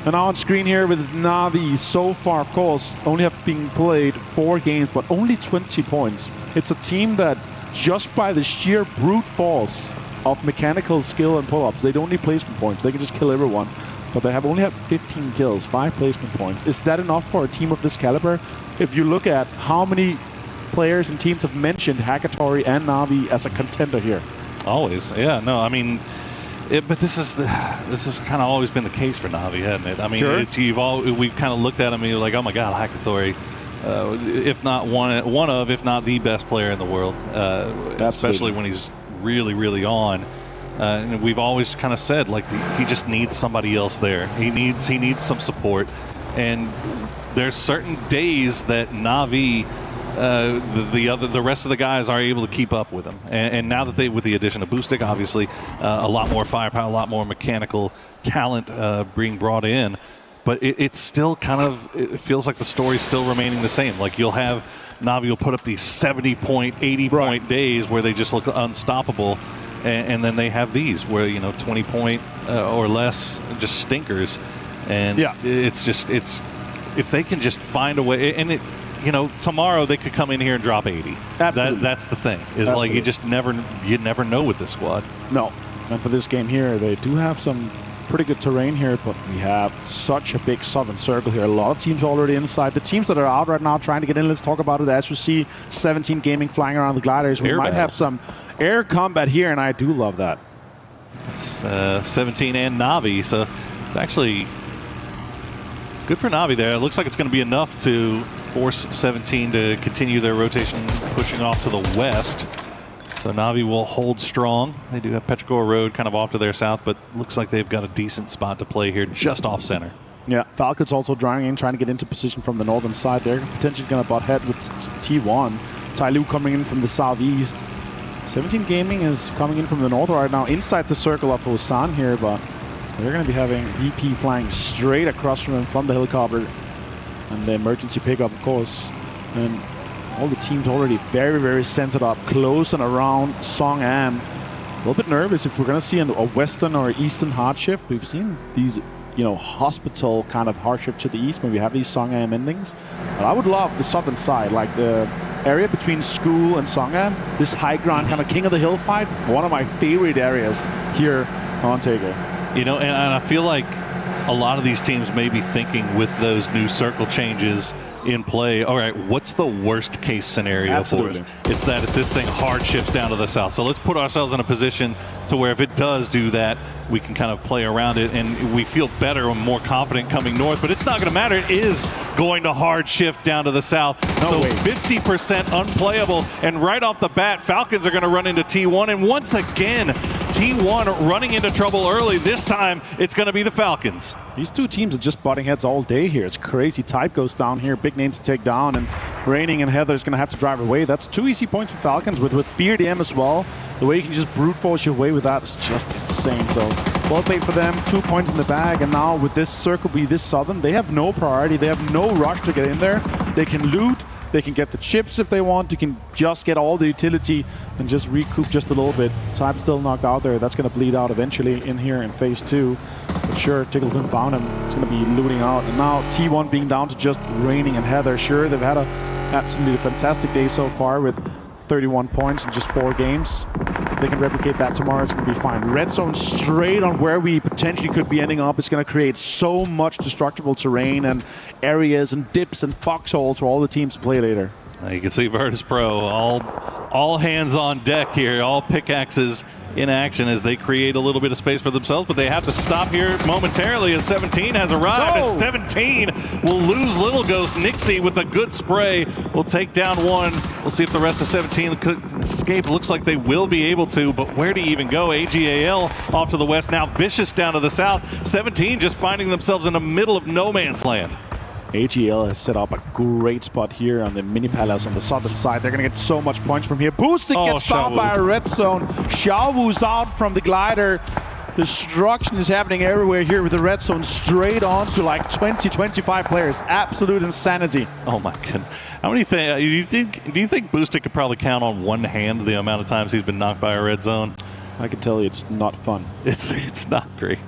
J: And on screen here with Na'Vi, so far, of course, only have been played 4 games, but only 20 points. It's a team that, just by the sheer brute force of mechanical skill and pull-ups, they don't need placement points. They can just kill everyone. But they have only had 15 kills, 5 placement points. Is that enough for a team of this caliber? If you look at how many players and teams have mentioned Hackatory and Na'Vi as a contender here.
G: Always, yeah. No, I mean, but this has kind of always been the case for Na'Vi, hasn't it? I mean,
J: Sure.
G: we've kind of looked at him and you're like, oh my God, Hackatory. If not one of, if not the best player in the world, especially when he's really, really on. And we've always kind of said, like, he just needs somebody else there. He needs some support. And there's certain days that Na'Vi, the rest of the guys are able to keep up with him. And now that with the addition of Boostic, obviously, a lot more firepower, a lot more mechanical talent being brought in. But it's still kind of, it feels like the story's still remaining the same. Like, you'll have Na'Vi will put up these 70-point, 80-point days where they just look unstoppable. And then they have these where, 20-point or less, just stinkers. And it's if they can just find a way, and tomorrow they could come in here and drop 80. That's the thing. Like, you never know with this squad.
J: No. And for this game here, they do have some pretty good terrain here, but we have such a big southern circle here. A lot of teams already inside. The teams that are out right now trying to get in, let's talk about it. As you see, 17 Gaming flying around the gliders. We might have some air combat here, and I do love that.
G: It's 17 and Na'Vi, so it's actually good for Na'Vi there. It looks like it's going to be enough to force 17 to continue their rotation, pushing off to the west. So Na'Vi will hold strong. They do have Petrichor Road kind of off to their south, but looks like they've got a decent spot to play here just off center.
J: Yeah, Falcons also drawing in, trying to get into position from the northern side. They're potentially going to butt head with T1. Tyloo coming in from the southeast. 17 Gaming is coming in from the north right now, inside the circle of Hosan here, but they're going to be having VP flying straight across from him from the helicopter. And the emergency pickup, of course. And all the teams already very, very centered up, close and around Song Am. A little bit nervous if we're going to see a western or eastern hard shift. We've seen these, hospital kind of hard shift to the east when we have these Song Am endings. But I would love the southern side, like the area between School and Song Am, this high ground kind of king of the hill fight. One of my favorite areas here on Taker.
G: And I feel like a lot of these teams may be thinking with those new circle changes in play, all right, what's the worst case scenario for us? It's that if this thing hard shifts down to the south. So let's put ourselves in a position to where if it does do that, we can kind of play around it and we feel better and more confident coming north. But it's not going to matter. It is going to hard shift down to the south. So 50% unplayable. And right off the bat, Falcons are going to run into T1. And once again, T1 running into trouble early. This time, it's going to be the Falcons.
J: These two teams are just butting heads all day here. It's crazy. Type goes down here. Big names to take down. And Raining and Heather's going to have to drive away. That's 2 easy points for Falcons with BRDM as well. The way you can just brute force your way with that is just insane. So well played for them. 2 points in the bag. And now with this circle be this southern, they have no priority. They have no rush to get in there. They can loot. They can get the chips if they want. You can just get all the utility and just recoup just a little bit. Type still knocked out there. That's going to bleed out eventually in here in phase 2. But sure, Tickleton found him. It's going to be looting out. And now T1 being down to just Raining and Heather. Sure, they've had a absolutely fantastic day so far with 31 points in just 4 games. If they can replicate that tomorrow, it's going to be fine. Red zone straight on where we potentially could be ending up. It's going to create so much destructible terrain and areas and dips and foxholes for all the teams to play later.
G: You can see Virtus Pro, all hands on deck here, all pickaxes in action as they create a little bit of space for themselves, but they have to stop here momentarily as 17 has arrived, and 17 will lose Little Ghost. Nixie with a good spray will take down one. We'll see if the rest of 17 could escape. Looks like they will be able to, but where do you even go? AGAL off to the west, now Vicious down to the south. 17 just finding themselves in the middle of no man's land.
J: AGL has set up a great spot here on the mini palace on the southern side. They're going to get so much points from here. Boosted gets found by a red zone. Xiaowu's out from the glider. Destruction is happening everywhere here with the red zone straight on to like 20-25 players. Absolute insanity.
G: Oh my god. How many do you think Boosted could probably count on one hand the amount of times he's been knocked by a red zone?
J: I can tell you it's not fun.
G: It's not great.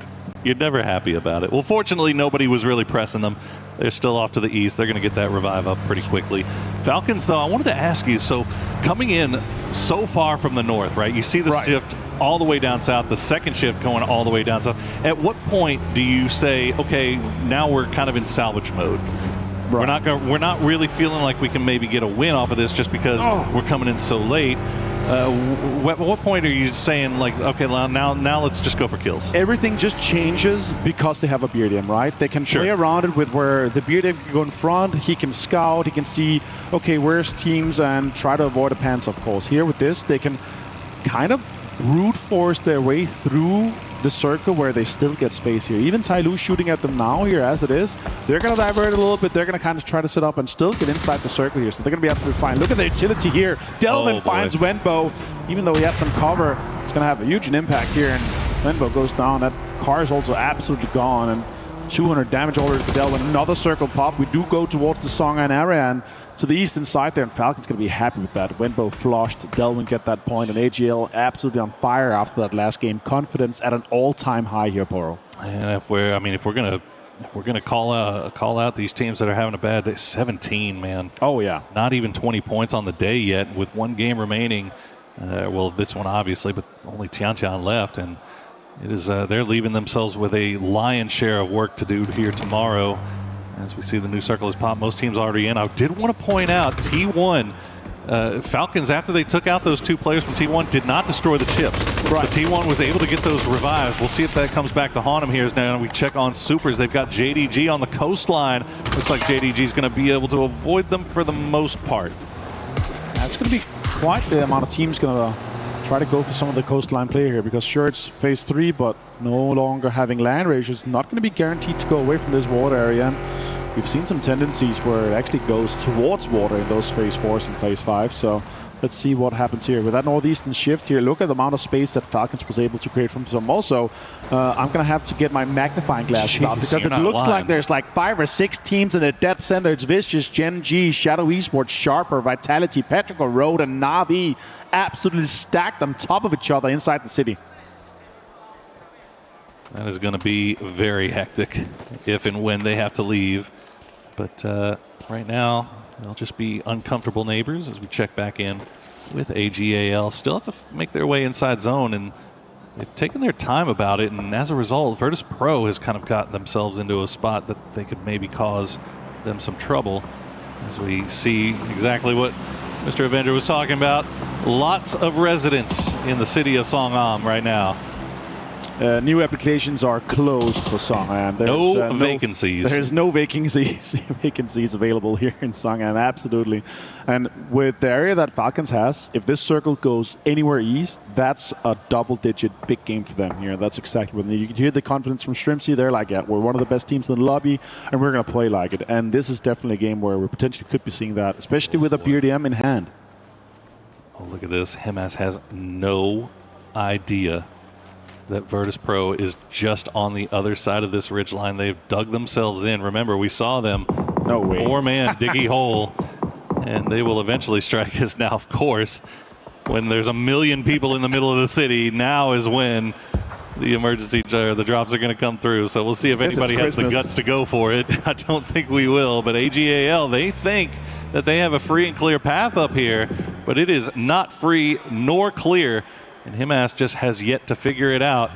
G: You're never happy about it. Well, fortunately, nobody was really pressing them. They're still off to the east. They're going to get that revive up pretty quickly. Falcons, though, I wanted to ask you, so coming in so far from the north, right? You see the shift all the way down south, the second shift going all the way down south. At what point do you say, okay, now we're kind of in salvage mode? Right. We're not really feeling like we can maybe get a win off of this just because we're coming in so late. What point are you saying, like, okay, now let's just go for kills?
J: Everything just changes because they have a BRDM, right? They can play around it with where the BRDM can go in front, he can scout, he can see, okay, where's teams, and try to avoid the pants, of course. Here with this, they can kind of brute force their way through the circle where they still get space here. Even Tyloo shooting at them now here as it is. They're going to divert a little bit. They're going to kind of try to set up and still get inside the circle here. So they're going to be absolutely fine. Look at the utility here. Delvin finds Wenbo. Even though he had some cover, it's going to have a huge impact here. And Wenbo goes down. That car is also absolutely gone. And 200 damage already to Delvin. Another circle pop. We do go towards the Songan area and to the eastern side there, and Falcon's going to be happy with that. Wenbo flushed, Delvin get that point, and AGL absolutely on fire after that last game. Confidence at an all-time high here, Poro.
G: And if we're gonna call out these teams that are having a bad day, 17, man.
J: Oh yeah,
G: not even 20 points on the day yet, with one game remaining. Well, this one obviously, but only Tiantian left, and it is they're leaving themselves with a lion's share of work to do here tomorrow. As we see the new circle is popped, most teams already in. I did want to point out T1, Falcons, after they took out those 2 players from T1, did not destroy the chips. Right. But T1 was able to get those revives. We'll see if that comes back to haunt them here. Now we check on supers. They've got JDG on the coastline. Looks like JDG is going to be able to avoid them for the most part.
J: That's going to be quite the amount of teams going to try to go for some of the coastline play here, because sure, it's phase 3, but no longer having land ratios, not going to be guaranteed to go away from this water area. And we've seen some tendencies where it actually goes towards water in those phase 4s and phase 5. So let's see what happens here. With that northeastern shift here, look at the amount of space that Falcons was able to create from some. Also, I'm going to have to get my magnifying glass out, because it looks like there's like 5 or 6 teams in the dead center. It's Vicious, Gen G, Shadow Esports, Sharper, Vitality, Petrichor Road, and Na'Vi absolutely stacked on top of each other inside the city.
G: That is going to be very hectic if and when they have to leave. But right now, they'll just be uncomfortable neighbors as we check back in with AGAL. Still have to make their way inside zone, and they've taken their time about it. And as a result, Virtus Pro has kind of gotten themselves into a spot that they could maybe cause them some trouble. As we see exactly what Mr. Avenger was talking about. Lots of residents in the city of Songam right now.
J: New applications are closed for Songam.
G: No vacancies.
J: There's no vacancies available here in Songam, absolutely. And with the area that Falcons has, if this circle goes anywhere east, that's a double-digit big game for them here. That's exactly what they need. You can hear the confidence from Shrimpsy. They're like, yeah, we're one of the best teams in the lobby, and we're going to play like it. And this is definitely a game where we potentially could be seeing that, especially with a BRDM in hand.
G: Oh, look at this. Hemas has no idea that Virtus Pro is just on the other side of this ridgeline. They've dug themselves in. Remember, we saw them.
J: No way.
G: Four-man diggy hole, and they will eventually strike us. Now, of course, when there's a million people in the middle of the city, now is when the the drops are going to come through. So we'll see if anybody has the guts to go for it. I don't think we will, but AGAL, they think that they have a free and clear path up here, but it is not free nor clear. And Himas just has yet to figure it out.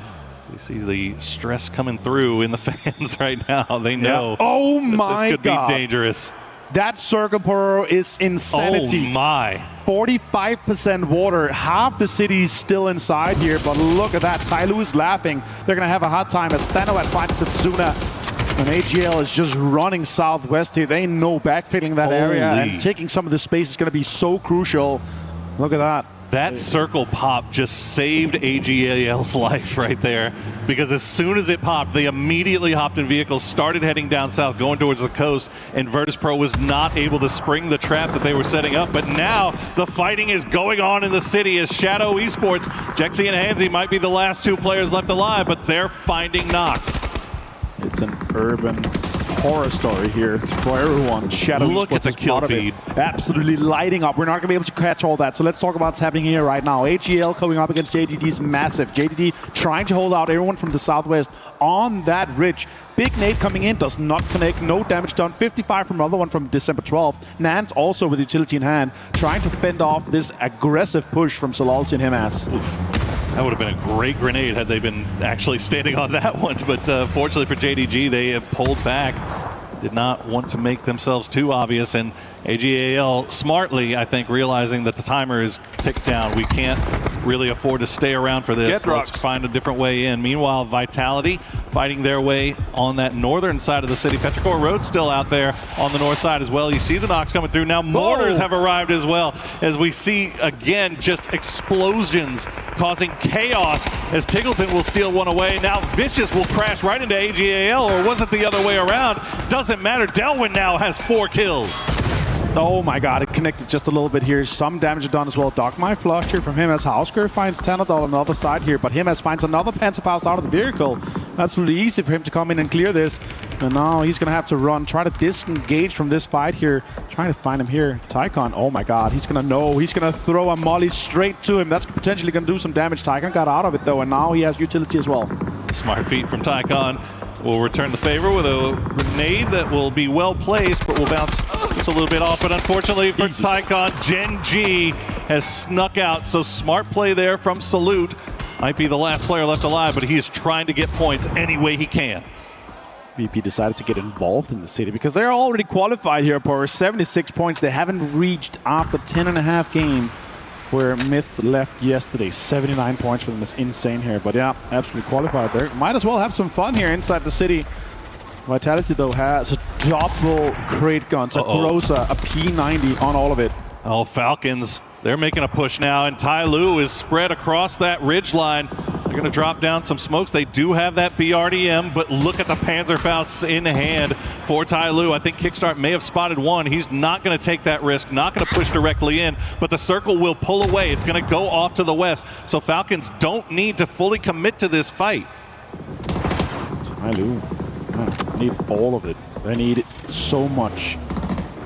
G: We see the stress coming through in the fans right now. They know
J: Oh my
G: this could
J: God.
G: be dangerous.
J: That circle burrow is insanity.
G: Oh my.
J: 45% water. Half the city is still inside here, but look at that. Tyloo is laughing. They're going to have a hard time as Stano finds Setsuna. And AGL is just running southwest here. They know backfilling that area and taking some of the space is going to be so crucial. Look at that.
G: That circle pop just saved AGAL's life right there, because as soon as it popped, they immediately hopped in vehicles, started heading down south, going towards the coast, and Virtus Pro was not able to spring the trap that they were setting up. But now the fighting is going on in the city as Shadow Esports, Jexy and Hansi might be the last two players left alive, but they're finding Nox.
J: It's an urban horror story here for everyone. Shadow
G: Look
J: Esports
G: at the
J: is
G: kill
J: part of it.
G: feed.
J: Absolutely lighting up. We're not going to be able to catch all that. So let's talk about what's happening here right now. AGL coming up against JDD is massive. JDD trying to hold out everyone from the southwest on that ridge. Big nade coming in, does not connect, no damage done. 55 from another one from December 12th. Nance also with utility in hand, trying to fend off this aggressive push from Solalsi and Himas.
G: That would have been a great grenade had they been actually standing on that one. But fortunately for JDG, they have pulled back. Did not want to make themselves too obvious. And AGAL smartly, I think, realizing that the timer is ticked down. We can't really afford to stay around for this. Let's find a different way in. Meanwhile, Vitality fighting their way on that northern side of the city. Petrichor Road's still out there on the north side as well. You see the knocks coming through. Now mortars have arrived as well, as we see, again, just explosions causing chaos as Tiggleton will steal one away. Now Vicious will crash right into AGAL, or was it the other way around? Doesn't matter. Delwyn now has 4 kills.
J: Oh my God, it connected just a little bit here. Some damage done as well. Dogmai flush here from him as Hausker finds Tanadol on the other side here, but Himas finds another Panzerfaust out of the vehicle. Absolutely easy for him to come in and clear this. And now he's going to have to run, try to disengage from this fight here. Trying to find him here. Tycon, oh my God, he's going to know. He's going to throw a molly straight to him. That's potentially going to do some damage. Tycon got out of it though, and now he has utility as well.
G: Smart feet from Tycon will return the favor with a grenade that will be well placed, but will bounce just a little bit off. But unfortunately for Tycon, Gen G has snuck out. So smart play there from Salute. Might be the last player left alive, but he is trying to get points any way he can.
J: VP decided to get involved in the city because they're already qualified here for 76 points. They haven't reached after 10.5 game where Myth left yesterday. 79 points for them is insane here. But yeah, absolutely qualified there. Might as well have some fun here inside the city. Vitality though has a double crate guns, a Groza, a P90 on all of it.
G: Oh, Falcons, they're making a push now, and Tyloo is spread across that ridge line. They're going to drop down some smokes. They do have that BRDM, but look at the Panzerfausts in hand for Tyloo. I think Kickstart may have spotted one. He's not going to take that risk, not going to push directly in, but the circle will pull away. It's going to go off to the west, so Falcons don't need to fully commit to this fight.
J: Tyloo need all of it. They need so much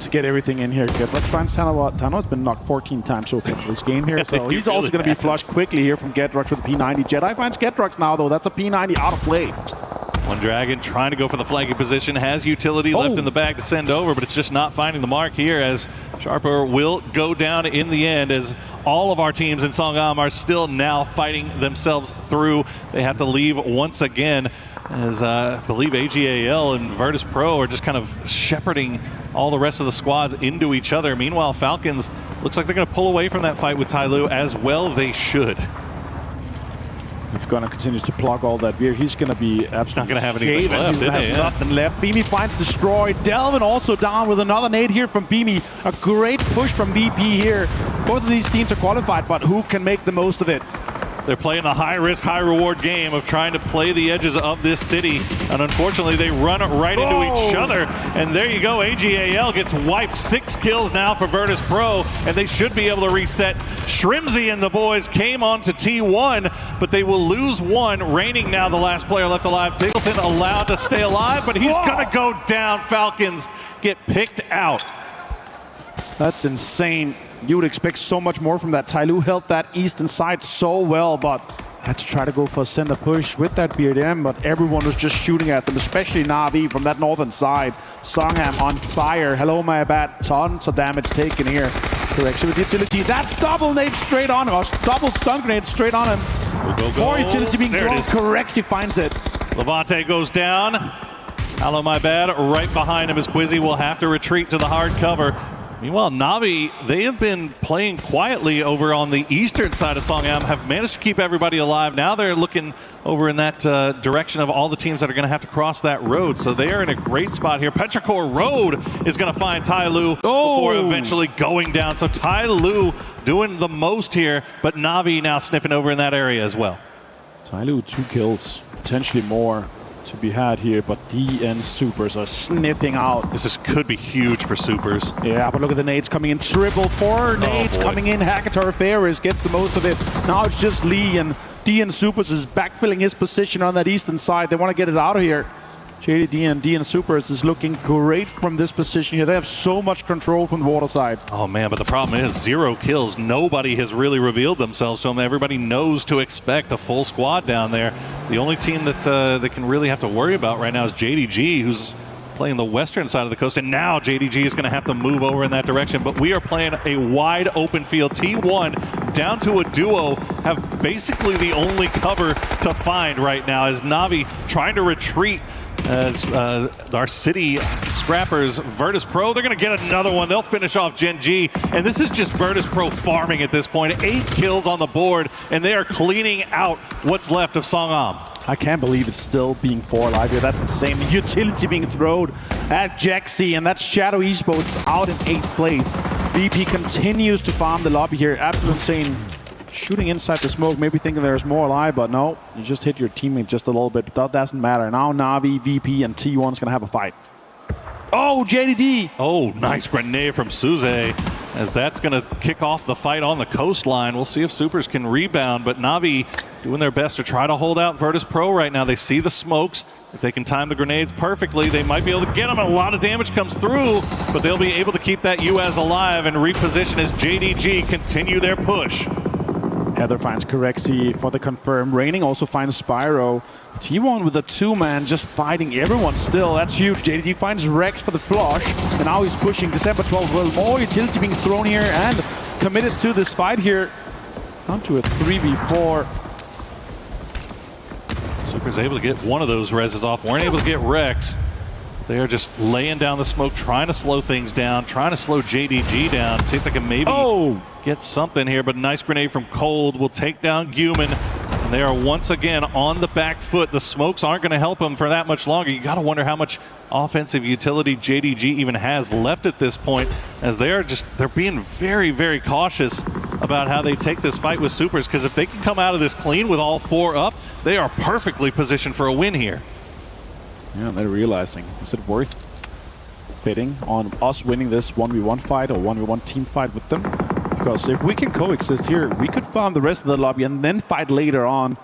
J: to get everything in here. Let's find Tano. Tano's been knocked 14 times so far in this game here, so he's also going to be flushed quickly here from Gedrux with a P90. Jedi finds Gedrux now, though. That's a P90 out of play.
G: One Dragon trying to go for the flagging position, has utility left in the bag to send over, but it's just not finding the mark here, as Sharper will go down in the end, as all of our teams in Songam are still now fighting themselves through. They have to leave once again, as I believe AGAL and Virtus Pro are just kind of shepherding all the rest of the squads into each other. Meanwhile, Falcons looks like they're going to pull away from that fight with Tyloo, as well they should.
J: He's going to continue to plug all that beer. He's going to be absolutely
G: not going to have anything left,
J: He's going to have nothing left. Beamy finds destroyed. Delvin also down with another nade here from Beamy. A great push from VP here. Both of these teams are qualified, but who can make the most of it?
G: They're playing a high-risk, high-reward game of trying to play the edges of this city, and unfortunately, they run right into each other. And there you go, AGAL gets wiped. 6 kills now for Virtus Pro, and they should be able to reset. Shrimsy and the boys came on to T1, but they will lose 1. Reigning now the last player left alive. Tingleton allowed to stay alive, but he's going to go down. Falcons get picked out.
J: That's insane. You would expect so much more from that. Tyloo held that eastern side so well, but had to try to go for a center push with that BRDM, but everyone was just shooting at them, especially Na'Vi from that northern side. Songham on fire. Hello, my bad. Tons of damage taken here. Correction with utility. That's double nade straight on him, or double stun grenade straight on him.
G: Go.
J: More utility being
G: There
J: thrown.
G: it is.
J: Finds it.
G: Levante goes down. Hello, my bad. Right behind him is Quizzy. Will have to retreat to the hard cover. Meanwhile, Na'Vi, they have been playing quietly over on the eastern side of Songham, have managed to keep everybody alive. Now they're looking over in that direction of all the teams that are going to have to cross that road. So they are in a great spot here. Petrichor Road is going to find Tyloo before eventually going down. So Tyloo doing the most here, but Na'Vi now sniffing over in that area as well.
J: Tyloo 2 kills, potentially more to be had here, but DN Supers are sniffing out.
G: This could be huge for Supers.
J: Yeah, but look at the nades coming in. Triple 4 nades coming in. Hakatar Ferris gets the most of it. Now it's just Lee, and DN Supers is backfilling his position on that eastern side. They want to get it out of here. JDD and DN Supers is looking great from this position here. They have so much control from the water side.
G: Oh man, but the problem is 0 kills. Nobody has really revealed themselves to them. Everybody knows to expect a full squad down there. The only team that they can really have to worry about right now is JDG, who's playing the western side of the coast, and now JDG is going to have to move over in that direction. But we are playing a wide open field. T1 down to a duo, have basically the only cover to find right now as Na'Vi trying to retreat. As our city scrappers, Virtus Pro, they're going to get another one. They'll finish off Gen G, and this is just Virtus Pro farming at this point. 8 kills on the board, and they are cleaning out what's left of Songham.
J: I can't believe it's still being 4 alive here. That's insane. The utility being thrown at Jaxi, and that's Shadow Esports out in 8th place. VP continues to farm the lobby here. Absolute insane. Shooting inside the smoke, maybe thinking there's more alive, but no, you just hit your teammate just a little bit, but that doesn't matter. Now Na'Vi, VP, and T1's gonna have a fight. Oh, JDD!
G: Oh, nice grenade from Suze, as that's gonna kick off the fight on the coastline. We'll see if Supers can rebound, but Na'Vi doing their best to try to hold out Virtus Pro right now. They see the smokes. If they can time the grenades perfectly, they might be able to get them, and a lot of damage comes through, but they'll be able to keep that US alive and reposition as JDG continue their push.
J: Heather finds Corexi for the confirm. Reigning also finds Spyro. T1 with a 2-man just fighting everyone still. That's huge. JDG finds Rex for the flush. And now he's pushing December 12th. Well, more utility being thrown here and committed to this fight here. Down to a 3v4.
G: Super's able to get one of those reses off. Weren't able to get Rex. They are just laying down the smoke, trying to slow things down, trying to slow JDG down, see if they can maybe get something here. But a nice grenade from Cold will take down Guman. And they are once again on the back foot. The smokes aren't going to help them for that much longer. You got to wonder how much offensive utility JDG even has left at this point, as they're being very, very cautious about how they take this fight with Supers, because if they can come out of this clean with all 4 up, they are perfectly positioned for a win here.
J: Yeah, they're realizing, is it worth betting on us winning this 1v1 fight or 1v1 team fight with them? Because if we can coexist here, we could farm the rest of the lobby and then fight later on.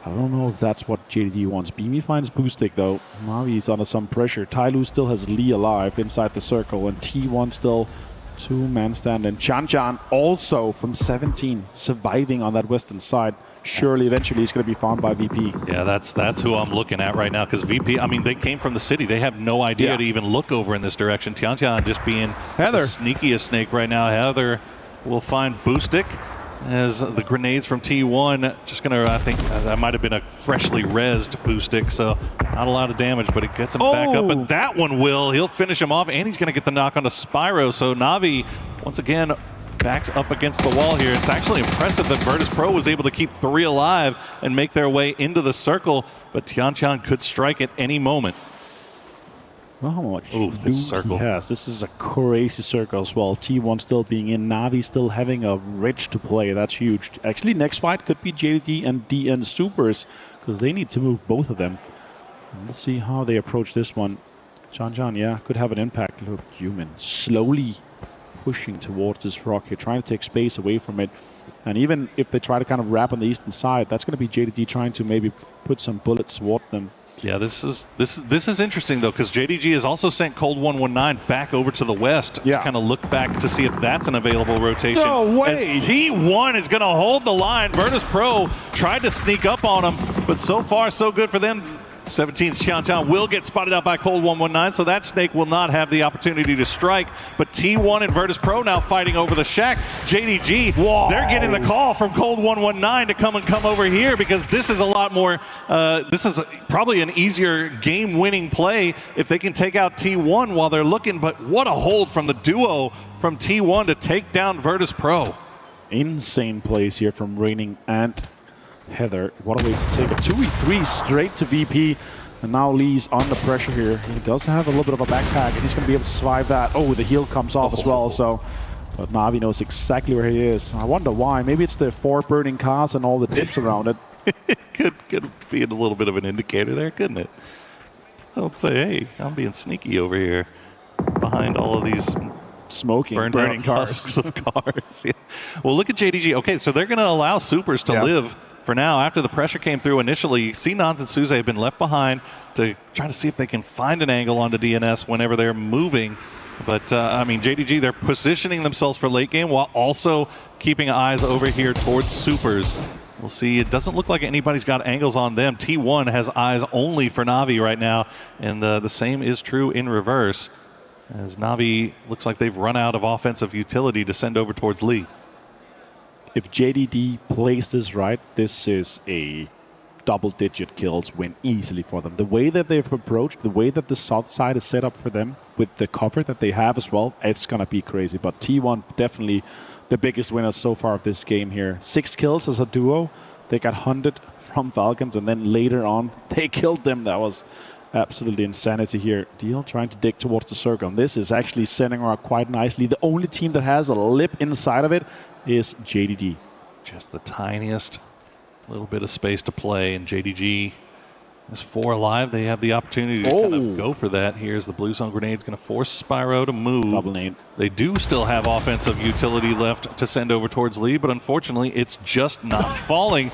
J: I don't know if that's what JDD wants. Beamy finds Boostic though. Now he's under some pressure. Tyloo still has Lee alive inside the circle, and T1 still 2-man stand. And Chan also from 17 surviving on that western side. Surely eventually he's going to be found by VP.
G: Yeah, that's who I'm looking at right now, because VP, I mean, they came from the city. They have no idea to even look over in this direction. Tiantian just being the sneakiest snake right now. Heather will find Boostic as the grenades from T1 just going to, I think that might have been a freshly rezzed Boostic, so not a lot of damage, but it gets him back up. But that one will. He'll finish him off, and he's going to get the knock onto Spyro. So Na'Vi, once again, backs up against the wall here. It's actually impressive that Virtus Pro was able to keep 3 alive and make their way into the circle, but Tiantian could strike at any moment.
J: Well, how much
G: this circle.
J: Yes, this is a crazy circle as well. T1 still being in, Na'Vi still having a Rich to play. That's huge. Actually, next fight could be JDD and DN Supers, because they need to move both of them. And let's see how they approach this one. Tiantian, yeah, could have an impact. Look, Human slowly pushing towards this rock here, trying to take space away from it. And even if they try to kind of wrap on the eastern side, that's going to be JDD trying to maybe put some bullets toward them.
G: Yeah, this is interesting though, because JDG has also sent Cold 119 back over to the west to kind of look back to see if that's an available rotation.
J: No way!
G: As T1 is going to hold the line. Virtus Pro tried to sneak up on him, but so far so good for them. 17's Tiantian will get spotted out by Cold 119, so that snake will not have the opportunity to strike. But T1 and Virtus Pro now fighting over the shack. JDG, they're getting the call from Cold 119 to come over here, because this is a lot more, this is probably an easier game-winning play if they can take out T1 while they're looking. But what a hold from the duo from T1 to take down Virtus Pro.
J: Insane plays here from Raining and Heather. What a way to take a 2v3 straight to VP. And now Lee's under pressure here. He does have a little bit of a backpack, and he's going to be able to survive that. Oh, the heal comes off as well. So, but Na'Vi knows exactly where he is. I wonder why. Maybe it's the 4 burning cars and all the dips around it.
G: It could be a little bit of an indicator there, couldn't it? So I'd say, hey, I'm being sneaky over here behind all of these
J: smoking, burning
G: husks of cars. Yeah. Well, look at JDG. Okay, so they're going to allow Supers to live for now. After the pressure came through initially, Xenons and Suze have been left behind to try to see if they can find an angle onto DNS whenever they're moving. But, I mean, JDG, they're positioning themselves for late game while also keeping eyes over here towards Supers. We'll see. It doesn't look like anybody's got angles on them. T1 has eyes only for Na'Vi right now, and the same is true in reverse, as Na'Vi looks like they've run out of offensive utility to send over towards Lee.
J: If JDD plays this right, this is a double-digit kills win easily for them. The way that they've approached, the way that the south side is set up for them, with the cover that they have as well, it's going to be crazy. But T1 definitely the biggest winner so far of this game here. 6 kills as a duo. They got hunted from Falcons, and then later on, they killed them. That was absolutely insanity here. Deal trying to dig towards the circle. And this is actually sending her out quite nicely. The only team that has a lip inside of it is JDD.
G: Just the tiniest little bit of space to play, and JDG is 4 alive. They have the opportunity to kind of go for that. Here's the blue zone grenade. It's going to force Spyro to move.
J: Double nade.
G: They do still have offensive utility left to send over towards Lee, but unfortunately, it's just not falling.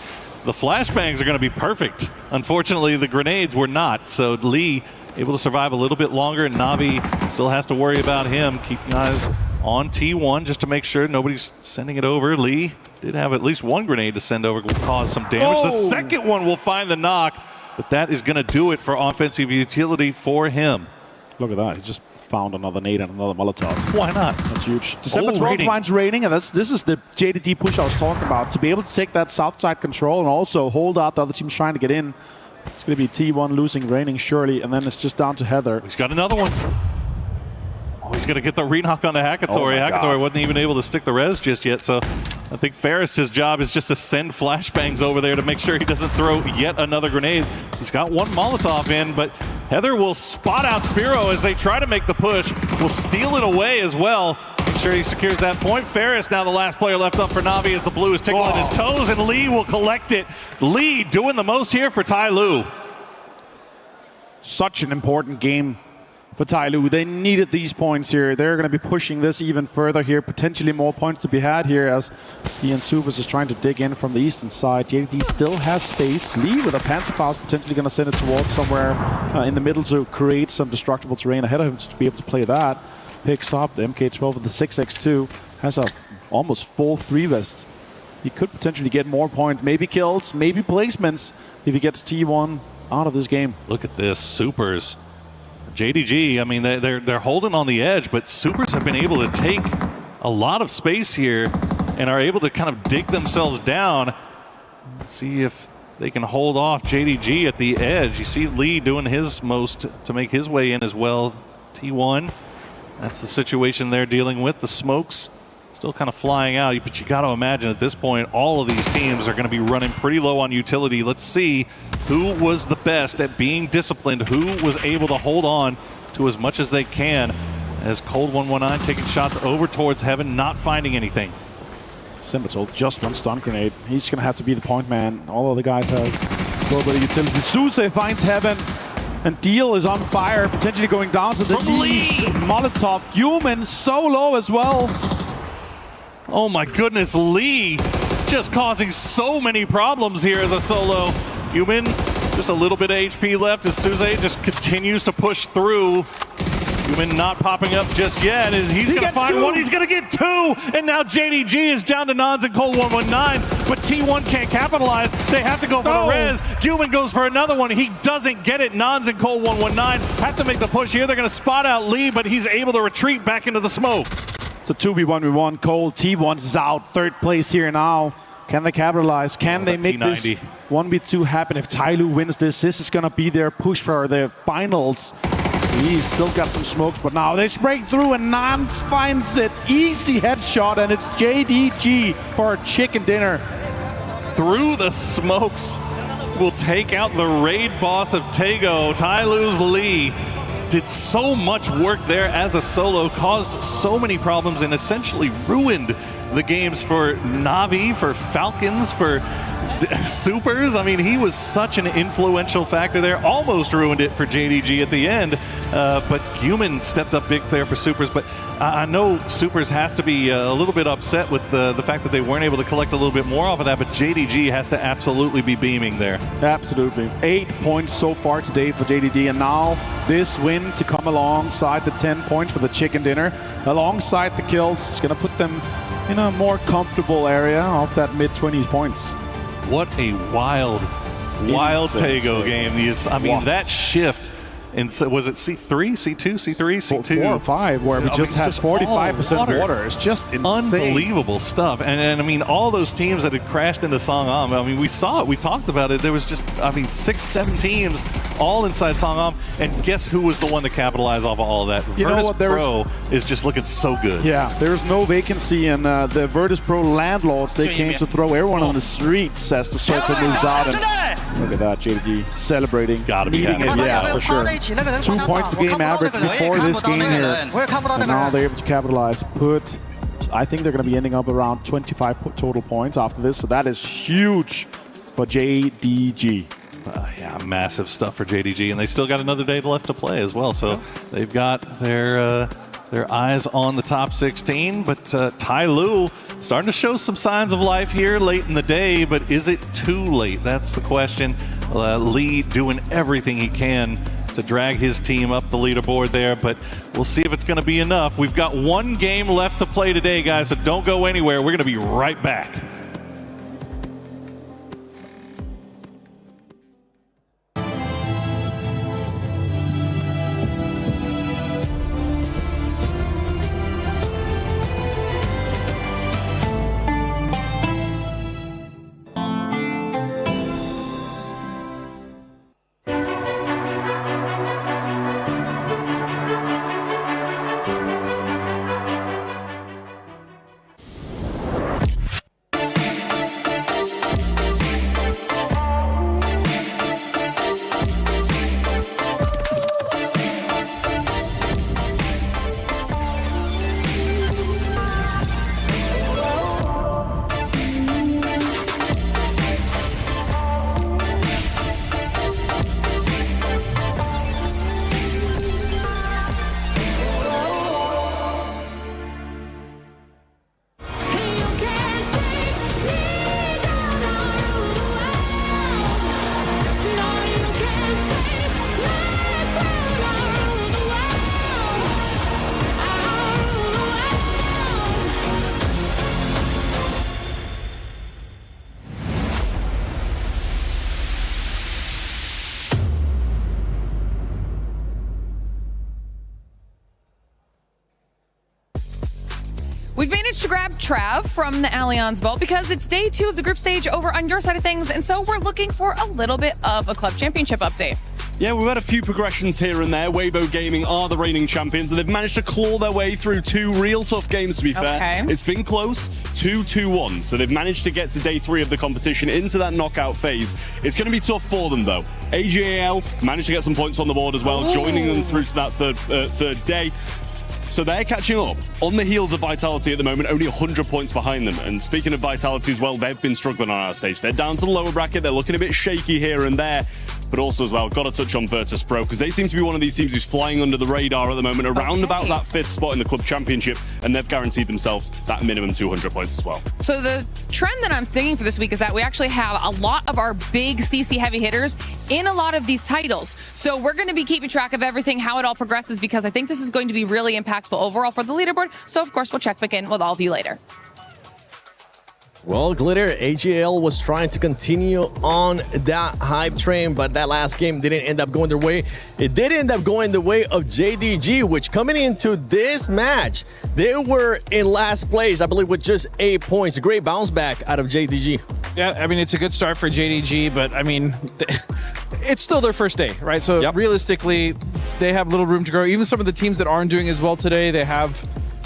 G: The flashbangs are going to be perfect. Unfortunately, the grenades were not. So Lee able to survive a little bit longer, and Na'Vi still has to worry about him. Keeping eyes on T1 just to make sure nobody's sending it over. Lee did have at least 1 grenade to send over, will cause some damage. The second one will find the knock, but that is going to do it for offensive utility for him.
J: Look at that. He just found another nade and another Molotov.
G: Why not?
J: That's huge. December 12th finds Raining, and this is the JDD push I was talking about. To be able to take that south side control and also hold out the other teams trying to get in. It's going to be T1 losing Raining surely, and then it's just down to Heather.
G: He's got another one. Oh, he's going to get the re-knock on the Hakatori. Hakatori wasn't even able to stick the res just yet, so I think Ferris' job is just to send flashbangs over there to make sure he doesn't throw yet another grenade. He's got 1 Molotov in, but Heather will spot out Spiro as they try to make the push. Will steal it away as well. Make sure he secures that point. Ferris now the last player left up for Na'Vi as the blue is tickling his toes, and Lee will collect it. Lee doing the most here for Tai Lu.
J: Such an important game for Tai Lu. They needed these points here. They're going to be pushing this even further here. Potentially more points to be had here as DN Supers is trying to dig in from the eastern side. JD still has space. Lee with a Panzerfaust potentially going to send it towards somewhere in the middle to create some destructible terrain ahead of him to be able to play that. Picks up the MK12 with the 6x2. Has a almost full 3-vest. He could potentially get more points. Maybe kills, maybe placements if he gets T1 out of this game.
G: Look at this. Supers. JDG, I mean, they're holding on the edge, but Supers have been able to take a lot of space here and are able to kind of dig themselves down. Let's see if they can hold off JDG at the edge. You see Lee doing his most to make his way in as well. T1, that's the situation they're dealing with. The smokes still kind of flying out, but you got to imagine at this point, all of these teams are going to be running pretty low on utility. Let's see who was the best at being disciplined, who was able to hold on to as much as they can, as Cold 119 taking shots over towards Heaven, not finding anything.
J: Simbatul, just one stun grenade. He's going to have to be the point man. All of the guys have a little bit of utility. Suse finds Heaven, and Deal is on fire, potentially going down to the knees. Molotov, Human so low as well.
G: Oh my goodness, Lee just causing so many problems here as a solo. Human, just a little bit of HP left as Suze just continues to push through. Human not popping up just yet. He's going to find one. He's going to get two. And now JDG is down to Nons and Cold 119. But T1 can't capitalize. They have to go for the res. Human goes for another one. He doesn't get it. Nons and Cold 119 have to make the push here. They're going to spot out Lee, but he's able to retreat back into the smoke.
J: It's a 2v1v1. Cold T1's out. Third place here now. Can they capitalize? Can they make this 1v2 happen? If Tyloo wins this is going to be their push for the finals. He's still got some smokes, but now they break through and Nance finds it. Easy headshot, and it's JDG for a chicken dinner.
G: Through the smokes will take out the raid boss of Taego. Tyloo's Lee did so much work there as a solo, caused so many problems, and essentially ruined the games for Na'Vi, for Falcons, for Supers. I mean, he was such an influential factor there. Almost ruined it for JDG at the end, but Human stepped up big there for Supers. But I know Supers has to be a little bit upset with the fact that they weren't able to collect a little bit more off of that, but JDG has to absolutely be beaming there.
J: Absolutely. 8 points so far today for JDG, and now this win to come alongside the 10 points for the chicken dinner, alongside the kills, is going to put them in a more comfortable area of that mid-20s points.
G: What a wild Taego game. I mean, that shift, and so was it C3, C2, C3, C2?
J: 4 or 5, where we just had 45% water. It's just insane.
G: Unbelievable stuff. And I mean, all those teams that had crashed into Songam, I mean, we saw it, we talked about it. There was just, I mean, 6, 7 teams all inside Songam, and guess who was the one to capitalize off of all of that? Virtus Pro is just looking so good.
J: Yeah, there's no vacancy, and the Virtus Pro landlords, they came to throw everyone on the streets as the circle moves out. And look at that, JDG celebrating.
G: Gotta be happy.
J: Yeah, for sure. 2 points per game average before this game here. And now they're able to capitalize. I think they're going to be ending up around 25 total points after this, so that is huge for JDG.
G: Yeah, massive stuff for JDG, and they still got another day left to play as well. So they've got their eyes on the top 16, but Tyloo starting to show some signs of life here late in the day, but is it too late? That's the question. Lee doing everything he can to drag his team up the leaderboard there, but we'll see if it's going to be enough. We've got one game left to play today, guys, so don't go anywhere. We're going to be right back.
D: We've managed to grab Trav from the Allianz Vault because it's day 2 of the group stage over on your side of things, and so we're looking for a little bit of a club championship update.
P: Yeah, we've had a few progressions here and there. Weibo Gaming are the reigning champions, and they've managed to claw their way through 2 real tough games, to be fair. It's been close, 2-2-1, so they've managed to get to day 3 of the competition into that knockout phase. It's going to be tough for them, though. AGAL managed to get some points on the board as well, joining them through to that third day. So they're catching up on the heels of Vitality at the moment, only 100 points behind them. And speaking of Vitality as well, they've been struggling on our stage. They're down to the lower bracket. They're looking a bit shaky here and there. But also as well, got to touch on Virtus Pro, because they seem to be one of these teams who's flying under the radar at the moment, around about that 5th spot in the Club Championship, and they've guaranteed themselves that minimum 200 points as well.
D: So the trend that I'm seeing for this week is that we actually have a lot of our big CC heavy hitters in a lot of these titles. So we're going to be keeping track of everything, how it all progresses, because I think this is going to be really impactful overall for the leaderboard. So of course, we'll check back in with all of you later.
K: Well, Glitter, AGL was trying to continue on that hype train, but that last game didn't end up going their way. It did end up going the way of JDG, which coming into this match, they were in last place, I believe, with just 8 points. A great bounce back out of JDG.
M: Yeah, I mean, it's a good start for JDG, but I mean, it's still their first day, right? So realistically, they have little room to grow. Even some of the teams that aren't doing as well today, they have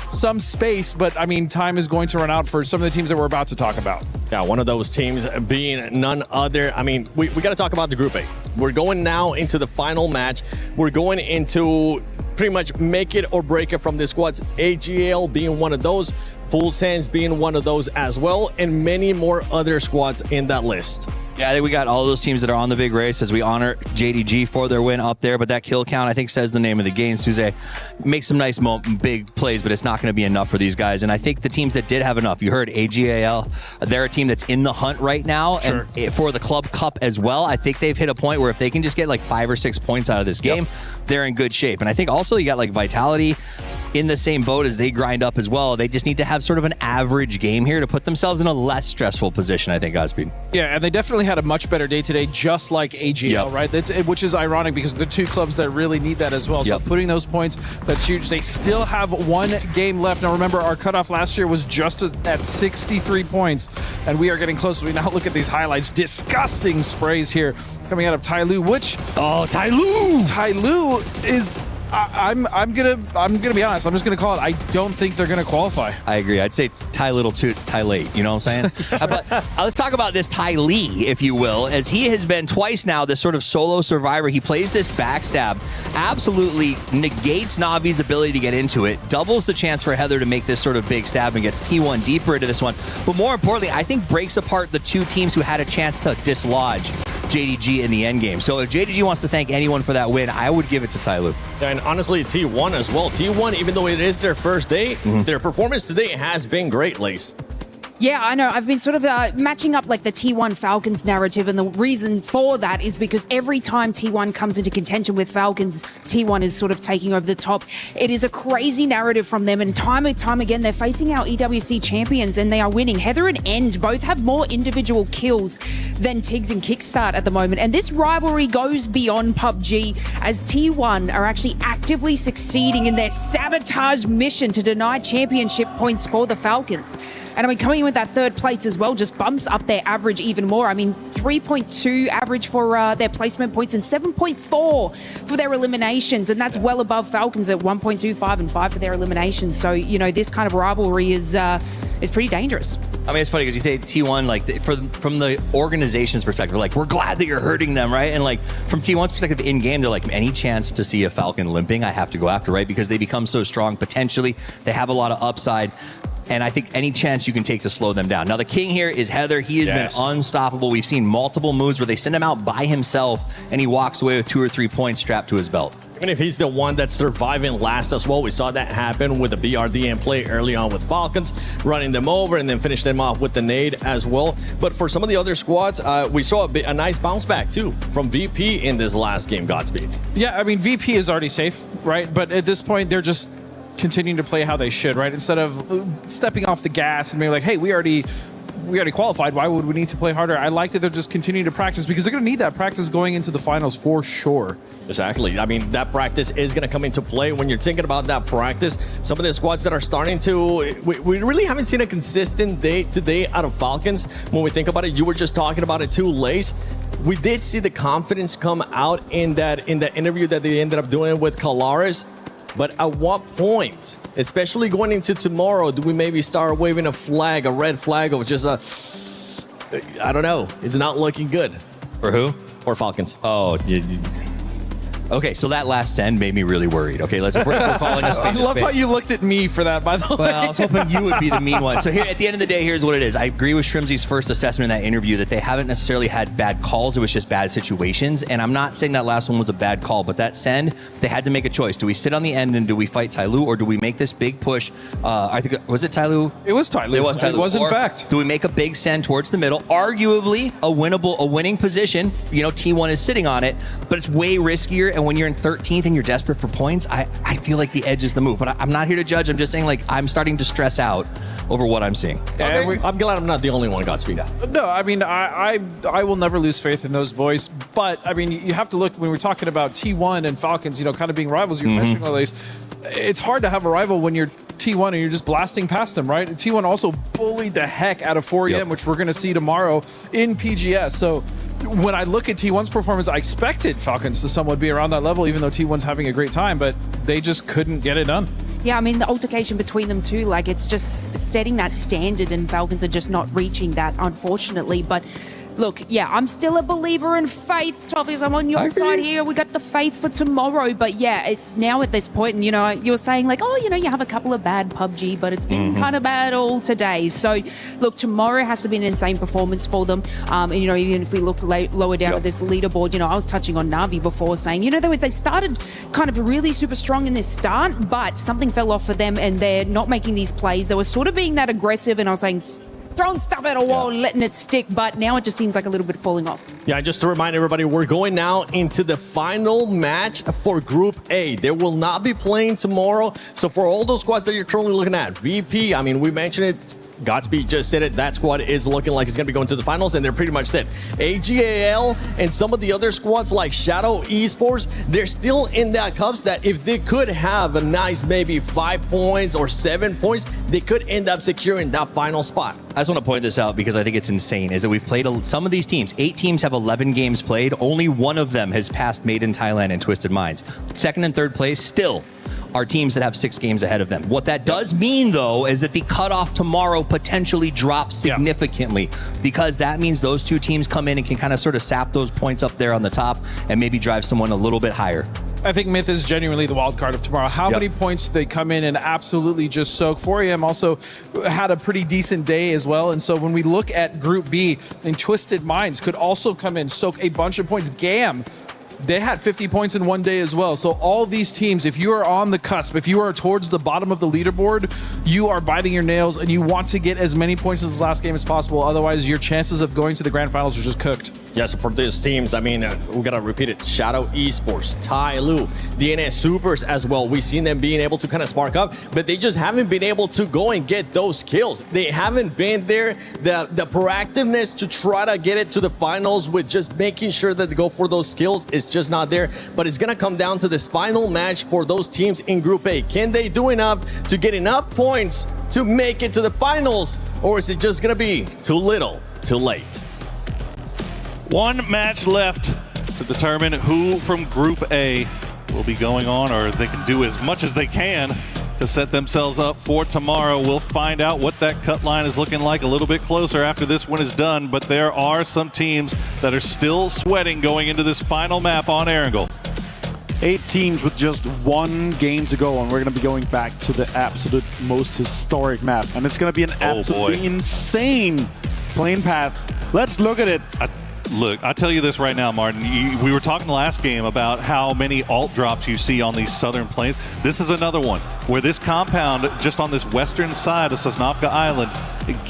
M: some space, but I mean, time is going to run out for some of the teams that we're about to talk about.
K: Yeah, one of those teams being none other. I mean, we got to talk about the Group A. We're going now into the final match. We're going into pretty much make it or break it from the squads. AGL being one of those, Full Sands being one of those as well, and many more other squads in that list.
L: Yeah, I think we got all those teams that are on the big race as we honor JDG for their win up there. But that kill count, I think, says the name of the game. Suze makes some nice big plays, but it's not going to be enough for these guys. And I think the teams that did have enough, you heard AGAL, they're a team that's in the hunt right now. Sure. And for the Club Cup as well, I think they've hit a point where if they can just get like 5 or 6 points out of this game, they're in good shape. And I think also you got like Vitality in the same boat as they grind up as well. They just need to have sort of an average game here to put themselves in a less stressful position, I think, Godspeed.
M: Yeah, and they definitely had a much better day today, just like AGL, right? Which is ironic because they're 2 clubs that really need that as well. So putting those points, that's huge. They still have 1 game left. Now remember, our cutoff last year was just at 63 points, and we are getting close. We now look at these highlights. Disgusting sprays here coming out of Tyloo, which...
K: Oh, Tyloo!
M: Tyloo is... I'm gonna be honest. I'm just gonna call it. I don't think they're gonna qualify.
L: I agree. I'd say Ty Little to Ty Late. You know what I'm saying? But let's talk about this Ty Lee, if you will, as he has been twice now this sort of solo survivor. He plays this backstab, absolutely negates Navi's ability to get into it, doubles the chance for Heather to make this sort of big stab and gets T1 deeper into this one. But more importantly, I think breaks apart the 2 teams who had a chance to dislodge JDG in the end game. So if JDG wants to thank anyone for that win, I would give it to Tyloo.
K: And honestly, T1 as well. T1, even though it is their first day, their performance today has been great, Lace.
Q: Yeah, I know. I've been sort of matching up like the T1 Falcons narrative, and the reason for that is because every time T1 comes into contention with Falcons, T1 is sort of taking over the top. It is a crazy narrative from them, and time again, they're facing our EWC champions, and they are winning. Heather and End both have more individual kills than Tiggs and Kickstart at the moment, and this rivalry goes beyond PUBG, as T1 are actually actively succeeding in their sabotage mission to deny championship points for the Falcons. And I mean, coming in with that 3rd place as well just bumps up their average even more. I mean, 3.2 average for their placement points and 7.4 for their eliminations. And that's well above Falcons at 1.25 and 5 for their eliminations. So, you know, this kind of rivalry is pretty dangerous.
L: I mean, it's funny because you think T1, like, from the organization's perspective, like, we're glad that you're hurting them, right? And, like, from T1's perspective in-game, they're like, any chance to see a Falcon limping, I have to go after, right? Because they become so strong potentially. They have a lot of upside. And I think any chance you can take to slow them down. Now, the king here is Heather. He has been unstoppable. We've seen multiple moves where they send him out by himself, and he walks away with 2 or 3 points strapped to his belt.
K: Even if he's the one that's surviving last as well, we saw that happen with the BRDM play early on with Falcons, running them over and then finish them off with the nade as well. But for some of the other squads, we saw a nice bounce back too from VP in this last game, Godspeed.
M: Yeah, I mean, VP is already safe, right? But at this point, they're just continuing to play how they should, right? Instead of stepping off the gas and being like, hey, we already we already qualified. Why would we need to play harder? I like that they're just continuing to practice because they're going to need that practice going into the finals for sure.
K: Exactly. I mean, that practice is going to come into play. When you're thinking about that practice, some of the squads that are starting to, we really haven't seen a consistent day to day out of Falcons. When we think about it, you were just talking about it too, Lace. We did see the confidence come out in that interview that they ended up doing with Calares. But at what point, especially going into tomorrow, do we maybe start waving a flag, a red flag of just I don't know. It's not looking good.
L: For who?
K: For Falcons.
L: Oh, okay, so that last send made me really worried. Okay, we're calling a spade.
M: I love how you looked at me for that, by the way.
L: Well, I was hoping you would be the mean one. So here, at the end of the day, here's what it is. I agree with Shrimzy's first assessment in that interview that they haven't necessarily had bad calls. It was just bad situations. And I'm not saying that last one was a bad call, but that send, they had to make a choice. Do we sit on the end and do we fight Tyloo, or do we make this big push? I think, was it Tyloo?
M: It was Tyloo.
L: It was Tyloo.
M: It was, in
L: or
M: fact.
L: Do we make a big send towards the middle? Arguably a winning position. You know, T1 is sitting on it, but it's way riskier. And when you're in 13th and you're desperate for points, I feel like the edge is the move. But I'm not here to judge. I'm just saying, like, I'm starting to stress out over what I'm seeing.
K: Okay. I'm glad I'm not the only one, Godspeed.
M: No, I mean, I will never lose faith in those boys. But, I mean, you have to look, when we're talking about T1 and Falcons, you know, kind of being rivals, you're mentioning all these, it's hard to have a rival when you're T1 and you're just blasting past them, right? T1 also bullied the heck out of 4EM, which we're going to see tomorrow in PGS. So when I look at T1's performance, I expected Falcons to somewhat be around that level, even though T1's having a great time, but they just couldn't get it done.
Q: Yeah, I mean, the altercation between them too, like, it's just setting that standard, and Falcons are just not reaching that, unfortunately. But look, yeah, I'm still a believer in faith, Toffees. I'm on your side here. We got the faith for tomorrow. But yeah, it's now at this point, and, you know, you were saying, like, oh, you know, you have a couple of bad PUBG, but it's been kind of bad all today. So look, tomorrow has to be an insane performance for them. And, you know, even if we look lower down at this leaderboard, you know, I was touching on Na'Vi before, saying, you know, they started kind of really super strong in this start, but something fell off for them and they're not making these plays. They were sort of being that aggressive, and I was saying, throwing stuff at a wall and letting it stick, but now it just seems like a little bit falling off.
K: Yeah, just to remind everybody, we're going now into the final match for Group A. They will not be playing tomorrow. So for all those squads that you're currently looking at, VP, I mean, we mentioned it, Godspeed just said it, that squad is looking like it's going to be going to the finals, and they're pretty much set. AGAL and some of the other squads like Shadow Esports, they're still in that cups that if they could have a nice maybe 5 points or 7 points, they could end up securing that final spot.
L: I just want to point this out because I think it's insane, is that we've played some of these teams. 8 teams have 11 games played. Only one of them has passed Made in Thailand and Twisted Minds. Second and third place still are teams that have 6 games ahead of them. What that does mean, though, is that the cutoff tomorrow potentially drops significantly, because that means those 2 teams come in and can kind of sort of sap those points up there on the top and maybe drive someone a little bit higher.
M: I think Myth is genuinely the wild card of tomorrow. How many points do they come in and absolutely just soak? 4EM also had a pretty decent day as well. And so when we look at Group B, and Twisted Minds could also come in, soak a bunch of points. GAM, they had 50 points in one day as well. So all these teams, if you are on the cusp, if you are towards the bottom of the leaderboard, you are biting your nails and you want to get as many points in this last game as possible. Otherwise, your chances of going to the grand finals are just cooked.
K: Yeah, so for these teams, I mean, we gotta repeat it. Shadow Esports, Tyloo, DNS Supers as well. We've seen them being able to kind of spark up, but they just haven't been able to go and get those kills. They haven't been there. The proactiveness to try to get it to the finals with just making sure that they go for those kills is just not there. But it's gonna come down to this final match for those teams in Group A. Can they do enough to get enough points to make it to the finals, or is it just gonna be too little, too late?
G: One match left to determine who from Group A will be going on, or they can do as much as they can to set themselves up for tomorrow. We'll find out what that cut line is looking like a little bit closer after this one is done, but there are some teams that are still sweating going into this final map on Erangel.
J: 8 teams with just 1 game to go, and we're going to be going back to the absolute most historic map, and it's going to be an absolutely insane plane path. Let's look at it.
G: Look, I tell you this right now, Martin. We were talking last game about how many alt drops you see on these southern plains. This is another one where this compound, just on this western side of Sosnovka Island,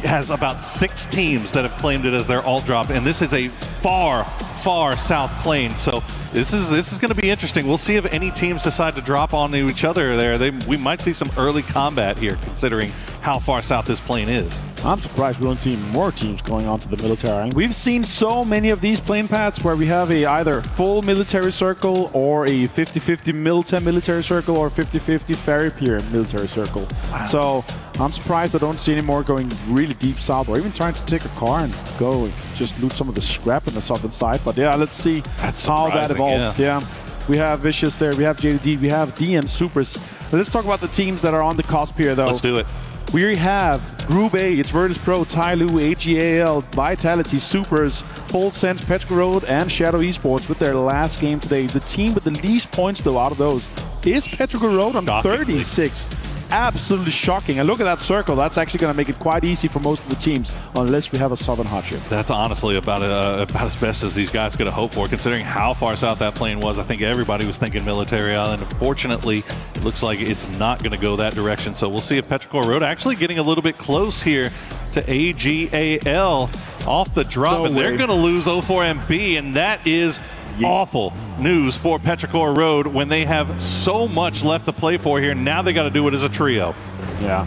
G: has about 6 teams that have claimed it as their alt drop. And this is a far, far south plane. So this is going to be interesting. We'll see if any teams decide to drop onto each other there. We might see some early combat here, considering how far south this plane is.
J: I'm surprised we don't see more teams going onto the military island. We've seen so many of these plane paths where we have a either full military circle or a 50-50 military circle or 50-50 ferry pier military circle. Wow. So I'm surprised I don't see any more going really deep south or even trying to take a car and go and just loot some of the scrap on the southern side. But yeah, let's see how that evolves. Yeah. We have Vicious there, we have JD, we have DN Supers. Let's talk about the teams that are on the cusp here though.
G: Let's do it.
J: We have Group A, it's Virtus Pro, Tyloo, AGAL, Vitality, Supers, Full Sense, Petrichor Road, and Shadow Esports with their last game today. The team with the least points, though, out of those is Petrichor Road on 36. Absolutely shocking. And look at that circle. That's actually going to make it quite easy for most of the teams, unless we have a southern hardship.
G: That's honestly about as best as these guys could have hoped for, considering how far south that plane was. I think everybody was thinking Military Island. Unfortunately, it looks like it's not going to go that direction. So we'll see if Petrichor Road actually getting a little bit close here to AGAL off the drop. And they're going to lose 04MB, and that is awful news for Petrichor Road when they have so much left to play for here. Now they got to do it as a trio.
J: Yeah.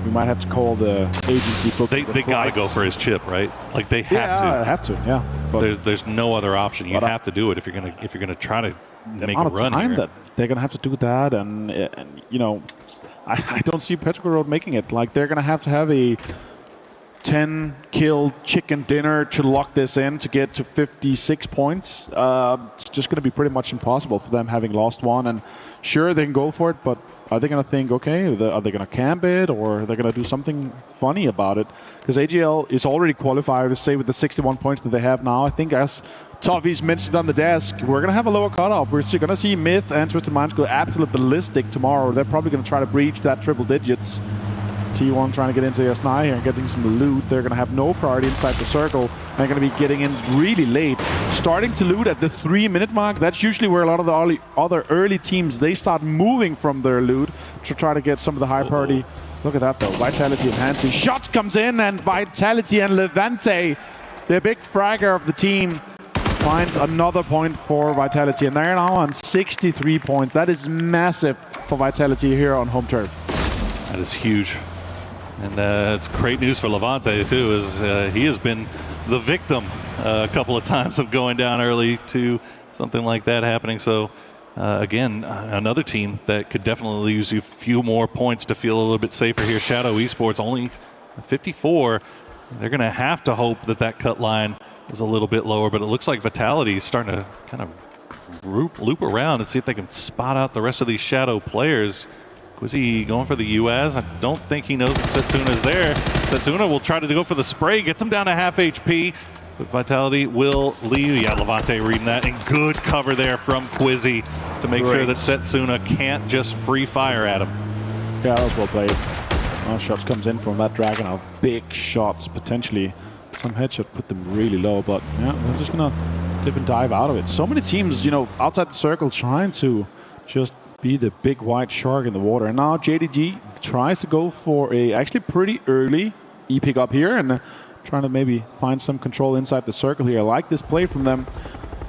J: We might have to call the agency.
G: They got to go for his chip, right? Like they have to.
J: Yeah, have to. Yeah. But
G: there's no other option. You have to do it if you're gonna try to make a run here.
J: That they're gonna have to do that, and you know, I don't see Petrichor Road making it. Like they're gonna have a 10-kill chicken dinner to lock this in to get to 56 points. It's just going to be pretty much impossible for them having lost one. And sure, they can go for it, but are they going to think, okay, are they going to camp it or are they going to do something funny about it? Because AGL is already qualified, say, with the 61 points that they have now. I think as Toffee's mentioned on the desk, we're going to have a lower cutoff. We're going to see Myth and Twisted Minds go absolute ballistic tomorrow. They're probably going to try to breach that triple digits. T1 trying to get into SNI here and getting some loot. They're going to have no priority inside the circle. They're going to be getting in really late. Starting to loot at the 3-minute mark. That's usually where a lot of the other early teams, they start moving from their loot to try to get some of the high priority. Look at that though. Vitality and Hansi. Shots comes in and Vitality and Levante, the big fragger of the team, finds another point for Vitality. And they're now on 63 points. That is massive for Vitality here on home turf.
G: That is huge. And it's great news for Levante, too, as he has been the victim a couple of times of going down early to something like that happening. So, again, another team that could definitely use a few more points to feel a little bit safer here. Shadow Esports only 54. They're going to have to hope that that cut line is a little bit lower, but it looks like Vitality is starting to kind of loop around and see if they can spot out the rest of these Shadow players. Was he going for the US? I don't think he knows that Setsuna is there. Setsuna will try to go for the spray, gets him down to half HP, but Vitality will leave. Yeah, Levante reading that, and good cover there from Quizzy to make sure that Setsuna can't just free fire at him.
J: Yeah, that was well played. Shots comes in from that Dragon, big shots, potentially. Some headshot put them really low, but yeah, they're just gonna dip and dive out of it. So many teams, you know, outside the circle trying to just be the big white shark in the water. And now JDG tries to go for a actually pretty early E-pick up here and trying to maybe find some control inside the circle here. I like this play from them.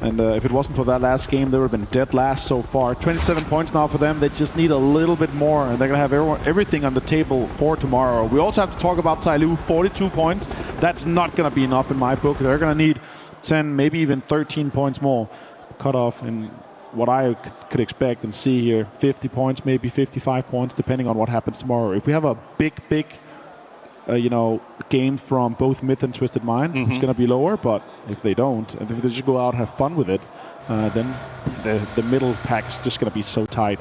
J: And if it wasn't for that last game, they would have been dead last so far. 27 points now for them. They just need a little bit more, and they're going to have everything on the table for tomorrow. We also have to talk about Tyloo, 42 points. That's not going to be enough in my book. They're going to need 10, maybe even 13 points more cut off in what I could expect and see here. 50 points, maybe 55 points, depending on what happens tomorrow. If we have a big, game from both Myth and Twisted Minds, it's going to be lower. But if they don't, and if they just go out and have fun with it, then the middle pack's just going to be so tight.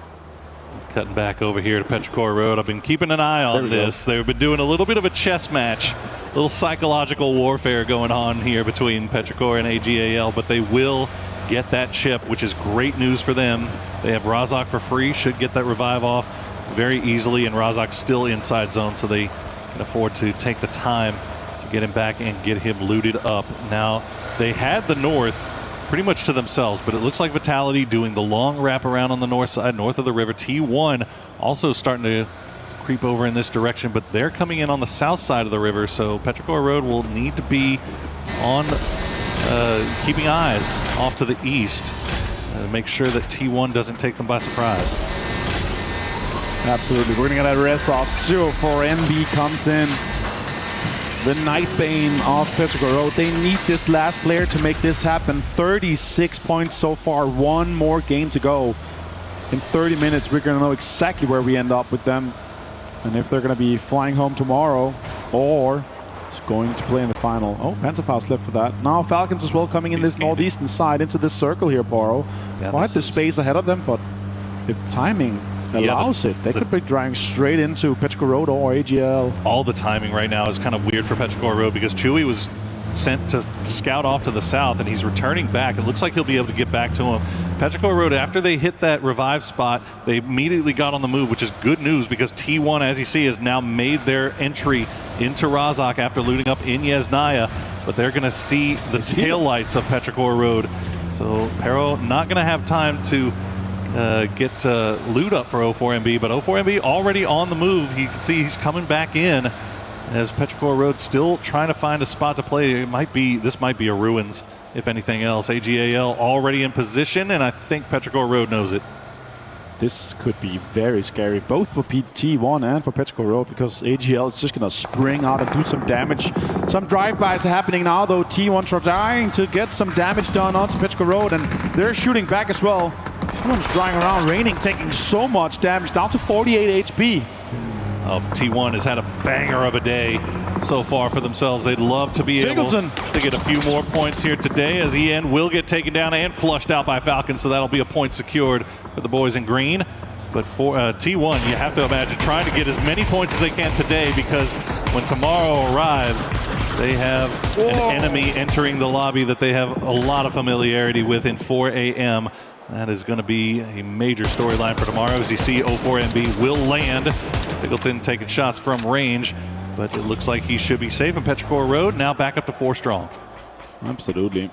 G: Cutting back over here to Petrichor Road. I've been keeping an eye on this. They've been doing a little bit of a chess match, a little psychological warfare going on here between Petrichor and AGAL, but they will get that chip, which is great news for them. They have Razak for free, should get that revive off very easily, and Razak's still inside zone, so they can afford to take the time to get him back and get him looted up. Now, they had the north pretty much to themselves, but it looks like Vitality doing the long wrap around on the north side, north of the river. T1 also starting to creep over in this direction, but they're coming in on the south side of the river, so Petrichor Road will need to be on keeping eyes off to the east to make sure that T1 doesn't take them by surprise.
J: Absolutely. We're going to get a res off. 0-4 comes in. The Nightbane of Petrichor Road. They need this last player to make this happen. 36 points so far. One more game to go. In 30 minutes, we're going to know exactly where we end up with them. And if they're going to be flying home tomorrow or going to play in the final. Oh, Panzerfaust left for that. Now Falcons as well coming in this northeastern side into this circle here, Poro. Quite the space ahead of them, but if timing allows it, they could be driving straight into Petrichor Road or AGL.
G: All the timing right now is kind of weird for Petrichor Road because Chewy was sent to scout off to the south and he's returning back. It looks like he'll be able to get back to him. Petrichor Road, after they hit that revive spot, they immediately got on the move, which is good news because T1, as you see, has now made their entry into Razak after looting up in Yesnaya, but they're going to see the taillights of Petrichor Road. So Pero not going to have time to get loot up for 04MB, but 04MB already on the move. You can see he's coming back in as Petrichor Road still trying to find a spot to play. This might be a ruins, if anything else. AGAL already in position, and I think Petrichor Road knows it.
J: This could be very scary, both for T1 and for Petrichor Road, because AGL is just going to spring out and do some damage. Some drive-bys are happening now, though. T1 trying to get some damage done onto Petrichor Road, and they're shooting back as well. T1's flying around, Raining taking so much damage, down to 48 HP.
G: T1 has had a banger of a day so far for themselves. They'd love to be able to get a few more points here today, as EN will get taken down and flushed out by Falcons, so that'll be a point secured for the boys in green. But for T1, you have to imagine trying to get as many points as they can today, because when tomorrow arrives, they have an enemy entering the lobby that they have a lot of familiarity with in 4 a.m. That is going to be a major storyline for tomorrow. As you see, 04MB will land. Figgleton taking shots from range, but it looks like he should be safe in Petrichor Road. Now back up to 4 strong.
J: Absolutely.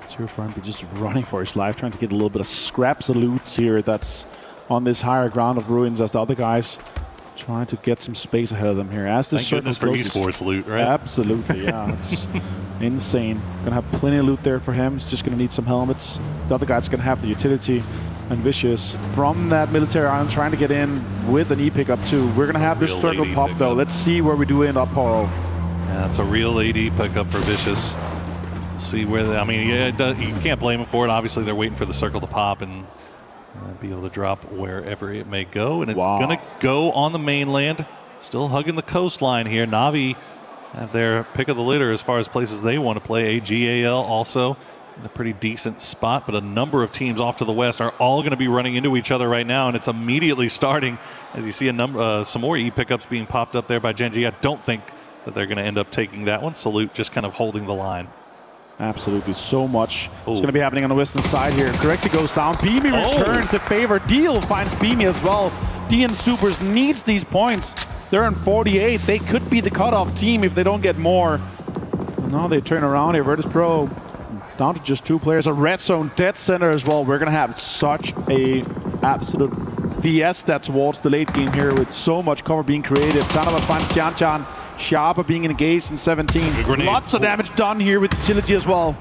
J: 04MB just running for his life, trying to get a little bit of scraps of loot here that's on this higher ground of ruins as the other guys trying to get some space ahead of them here. As this
G: Thank goodness for esports loot, right?
J: Absolutely, yeah. It's insane. Gonna have plenty of loot there for him. He's just gonna need some helmets. The other guy's gonna have the utility. And Vicious from that military island trying to get in with an E-pickup too. We're gonna have this circle pop though. Let's see where we do end up, Poro.
G: Yeah, it's a real AD pickup for Vicious. See where they, I mean, yeah, you can't blame them for it. Obviously, they're waiting for the circle to pop and be able to drop wherever it may go. And it's going to go on the mainland. Still hugging the coastline here. Na'Vi have their pick of the litter as far as places they want to play. AGAL also in a pretty decent spot, but a number of teams off to the west are all going to be running into each other right now, and it's immediately starting as you see a number, some more E-pickups being popped up there by Genji. I don't think that they're going to end up taking that one. Salute just kind of holding the line.
J: Absolutely, so much is going to be happening on the western side here. Correcti goes down, Beamy returns the favor. Deal finds Beamy as well. DN Supers needs these points. They're on 48. They could be the cutoff team if they don't get more. And now they turn around here. Virtus Pro down to just 2 players. A red zone dead center as well. We're going to have such a absolute fiesta towards the late game here with so much cover being created. Tanava finds Tianchan. Sharper being engaged in 17. Lots of damage done here with utility as well.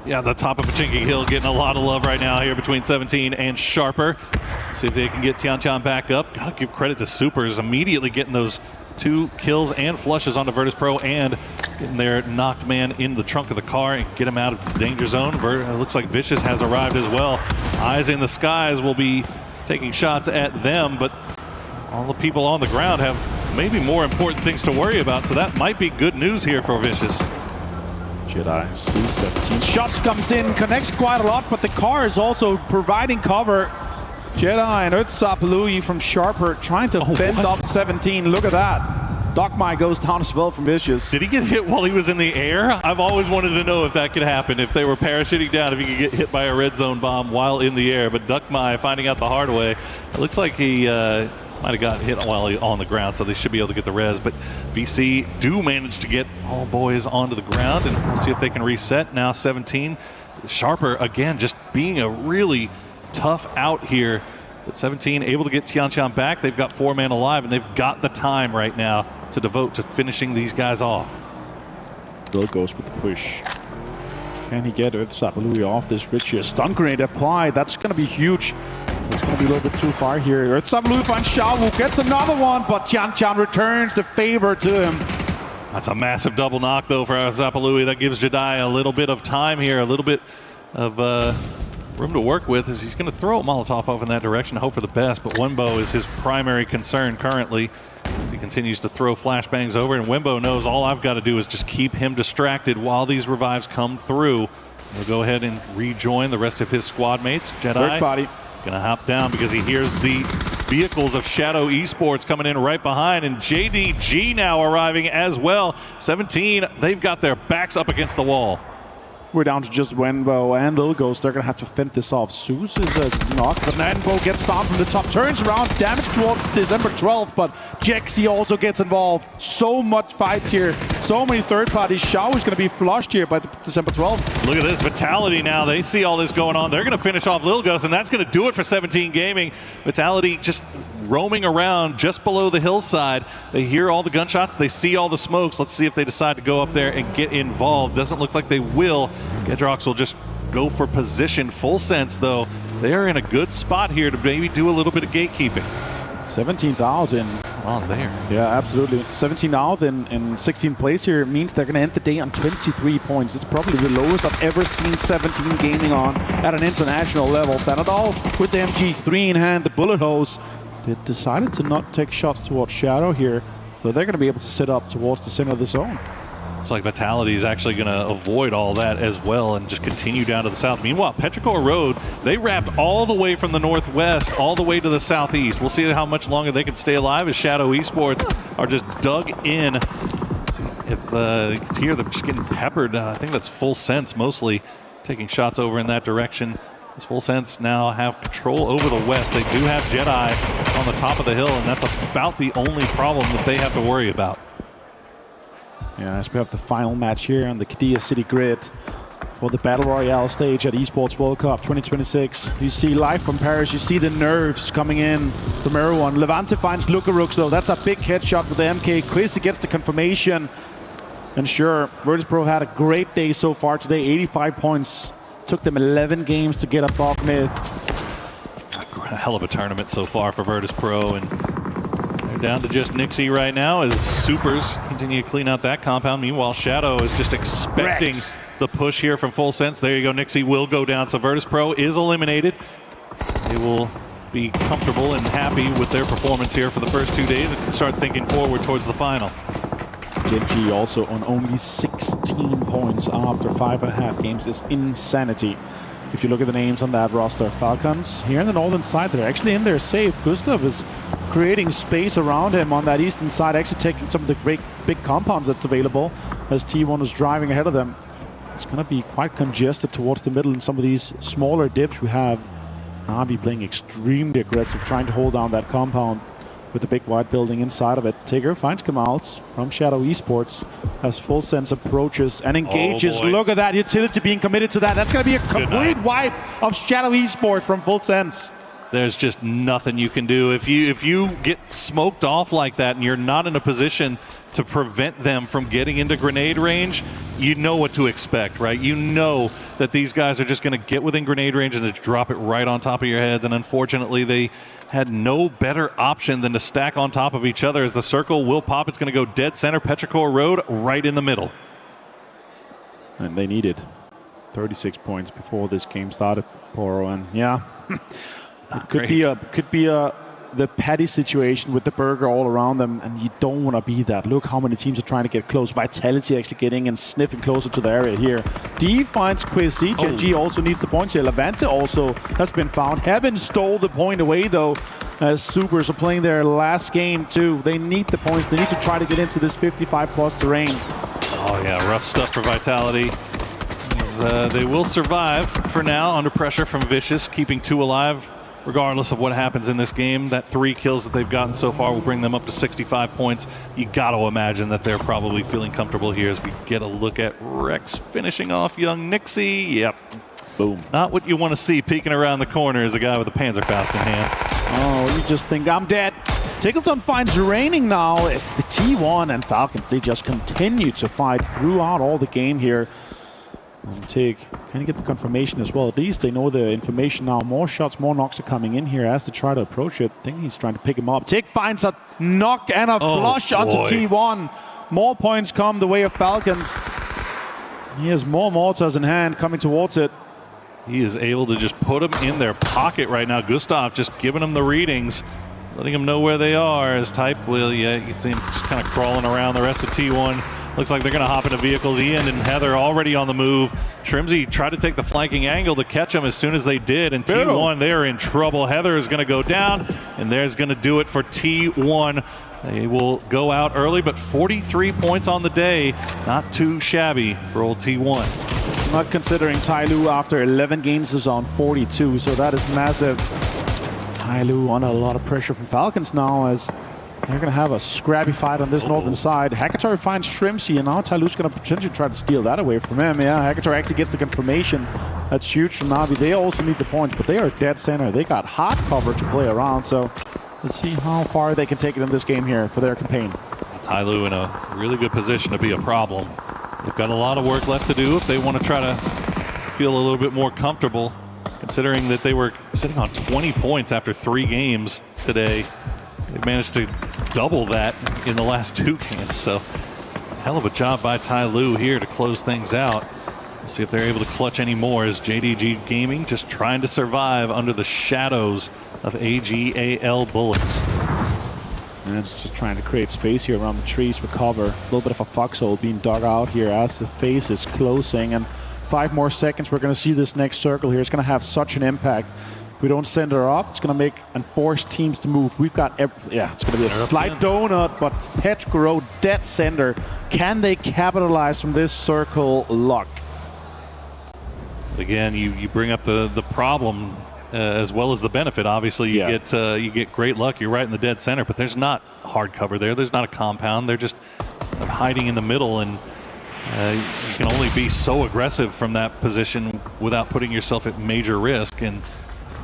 G: Yeah, the top of Pachinki Hill getting a lot of love right now here between 17 and Sharper. See if they can get Tianchan back up. Gotta give credit to Supers immediately getting those 2 kills and flushes onto Virtus Pro and getting their knocked man in the trunk of the car and get him out of the danger zone. It looks like Vicious has arrived as well. Eyes in the skies will be taking shots at them, but all the people on the ground have maybe more important things to worry about, so that might be good news here for Vicious.
J: Jedi sees 17 shots, comes in, connects quite a lot, but the car is also providing cover. Jedi and Earthsapalui from Sharper trying to bend up 17. Look at that. Dogmai goes down as well from Vicious.
G: Did he get hit while he was in the air? I've always wanted to know if that could happen, if they were parachuting down, if he could get hit by a red zone bomb while in the air. But Dogmai finding out the hard way. It looks like he might have got hit while he on the ground, so they should be able to get the res. But VC do manage to get all boys onto the ground, and we'll see if they can reset. Now 17. Sharper, again, just being a really tough out here. But 17 able to get Tianchan back. They've got 4 men alive, and they've got the time right now to devote to finishing these guys off.
J: Bill goes with the push. Can he get EarthSabalui off this ridge here? Stun grenade applied. That's going to be huge. It's going to be a little bit too far here. EarthSabalui finds Xiaowu, gets another one, but Chan returns the favor to him.
G: That's a massive double knock, though, for EarthSabalui. That gives Jedi a little bit of time here, a little bit of room to work with, as he's going to throw a Molotov off in that direction, hope for the best, but Wimbo is his primary concern currently as he continues to throw flashbangs over, and Wimbo knows all I've got to do is just keep him distracted while these revives come through. He'll go ahead and rejoin the rest of his squad mates. Jedi gonna hop down because he hears the vehicles of Shadow Esports coming in right behind, and JDG now arriving as well. 17, they've got their backs up against the wall.
J: We're down to just Wenbo and Lilgos. They're going to have to fend this off. Zeus is knocked, but Wenbo gets down from the top, turns around, damage towards December 12th, but Jexi also gets involved. So much fights here, so many third parties. Xiao is going to be flushed here by December 12th.
G: Look at this Vitality now. They see all this going on. They're going to finish off Lilgos, and that's going to do it for 17 Gaming. Vitality just roaming around just below the hillside. They hear all the gunshots. They see all the smokes. Let's see if they decide to go up there and get involved. Doesn't look like they will. Gedrox will just go for position. Full Sense, though, they are in a good spot here to maybe do a little bit of gatekeeping.
J: 17th out in
G: on there.
J: Yeah, absolutely. 17 out in 16th place here means they're going to end the day on 23 points. It's probably the lowest I've ever seen 17 Gaming on at an international level. Benadol with the MG3 in hand, the bullet hose. They decided to not take shots towards Shadow here, so they're going to be able to sit up towards the center of the zone.
G: Looks like Vitality is actually going to avoid all that as well and just continue down to the south. Meanwhile, Petrichor Road, they wrapped all the way from the northwest all the way to the southeast. We'll see how much longer they can stay alive as Shadow Esports are just dug in. Let's see if here they're just getting peppered. I think that's Full Sense mostly taking shots over in that direction. As Full Sense now have control over the west. They do have Jedi on the top of the hill, and that's about the only problem that they have to worry about.
J: Yeah, as we have the final match here on the Qiddiya City grid for the Battle Royale stage at Esports World Cup 2026. You see live from Paris, you see the nerves coming in from everyone. Levante finds Lukarux, though. That's a big headshot with the MK. Quizzy gets the confirmation. And sure, Virtus Pro had a great day so far today. 85 points. Took them 11 games to get above mid.
G: A hell of a tournament so far for Virtus Pro, and they're down to just Nixie right now as Supers continue to clean out that compound. Meanwhile, Shadow is just expecting the push here from Full Sense. There you go, Nixie will go down, so Virtus Pro is eliminated. They will be comfortable and happy with their performance here for the first 2 days and can start thinking forward towards the final.
J: Gen.G also on only 16 points after 5.5 games is insanity. If you look at the names on that roster, Falcons here on the northern side, they're actually in there safe. Gustav is creating space around him on that eastern side, actually taking some of the great big compounds that's available as T1 is driving ahead of them. It's going to be quite congested towards the middle in some of these smaller dips. We have Navi playing extremely aggressive, trying to hold down that compound with the big white building inside of it. Tigger finds Kamals from Shadow Esports as Full Sense approaches and engages.
G: Oh,
J: look at that utility being committed to that. That's going to be a complete wipe of Shadow Esports from Full Sense.
G: There's just nothing you can do. If you get smoked off like that and you're not in a position to prevent them from getting into grenade range, you know what to expect, right? You know that these guys are just going to get within grenade range and just drop it right on top of your heads. And unfortunately, they had no better option than to stack on top of each other as the circle will pop. It's going to go dead center, Petrichor Road right in the middle.
J: And they needed 36 points before this game started, Poro. And yeah, it could be the Patty situation with the burger all around them, and you don't want to be that. Look how many teams are trying to get close. Vitality actually getting and sniffing closer to the area here. D finds Quizzy. Gen.G also needs the points here. Levante also has been found. Heaven stole the point away, though, as Supers are playing their last game, too. They need the points. They need to try to get into this 55-plus terrain.
G: Oh, yeah, rough stuff for Vitality. They will survive for now under pressure from Vicious, keeping 2 alive. Regardless of what happens in this game, that 3 kills that they've gotten so far will bring them up to 65 points. You got to imagine that they're probably feeling comfortable here as we get a look at Rex finishing off young Nixie. Yep.
J: Boom.
G: Not what you want to see peeking around the corner as a guy with a Panzerfaust in hand.
J: Oh, you just think I'm dead. Tickleton finds Raining now. The T1 and Falcons, they just continue to fight throughout all the game here. And Tig, can you get the confirmation as well? At least they know the information now. More shots, more knocks are coming in here as they try to approach it. I think he's trying to pick him up. Tig finds a knock and a flush onto T1. More points come the way of Falcons. He has more mortars in hand coming towards it.
G: He is able to just put them in their pocket right now. Gustav just giving them the readings, letting them know where they are. As Type will, you can see him just kind of crawling around. The rest of T1 looks like they're going to hop into vehicles. Ian and Heather already on the move. Shrimsy tried to take the flanking angle to catch them as soon as they did. And T1, they're in trouble. Heather is going to go down, and there's going to do it for T1. They will go out early, but 43 points on the day. Not too shabby for old T1.
J: Not considering Tyloo after 11 games is on 42, so that is massive. Tyloo under a lot of pressure from Falcons now as they're going to have a scrappy fight on this northern side. Hakator finds Shrimsy, and now Tyloo's going to potentially try to steal that away from him. Yeah, Hakator actually gets the confirmation. That's huge from Na'Vi. They also need the points, but they are dead center. They got hard cover to play around, so let's see how far they can take it in this game here for their campaign.
G: Tyloo in a really good position to be a problem. They've got a lot of work left to do if they want to try to feel a little bit more comfortable, considering that they were sitting on 20 points after 3 games today. They managed to double that in the last 2 games, so hell of a job by Tyloo here to close things out. We'll see if they're able to clutch any more as JDG Gaming just trying to survive under the shadows of AGAL bullets.
J: And it's just trying to create space here around the trees for cover. A little bit of a foxhole being dug out here as the phase is closing. And 5 more seconds, we're going to see this next circle here. It's going to have such an impact. If we don't send her up, it's going to make and force teams to move. We've got, it's going to be a slight donut, but Petgro dead center. Can they capitalize from this circle luck?
G: Again, you bring up the problem as well as the benefit. Obviously, you get great luck. You're right in the dead center, but there's not hard cover there. There's not a compound. They're just hiding in the middle, and you can only be so aggressive from that position without putting yourself at major risk. And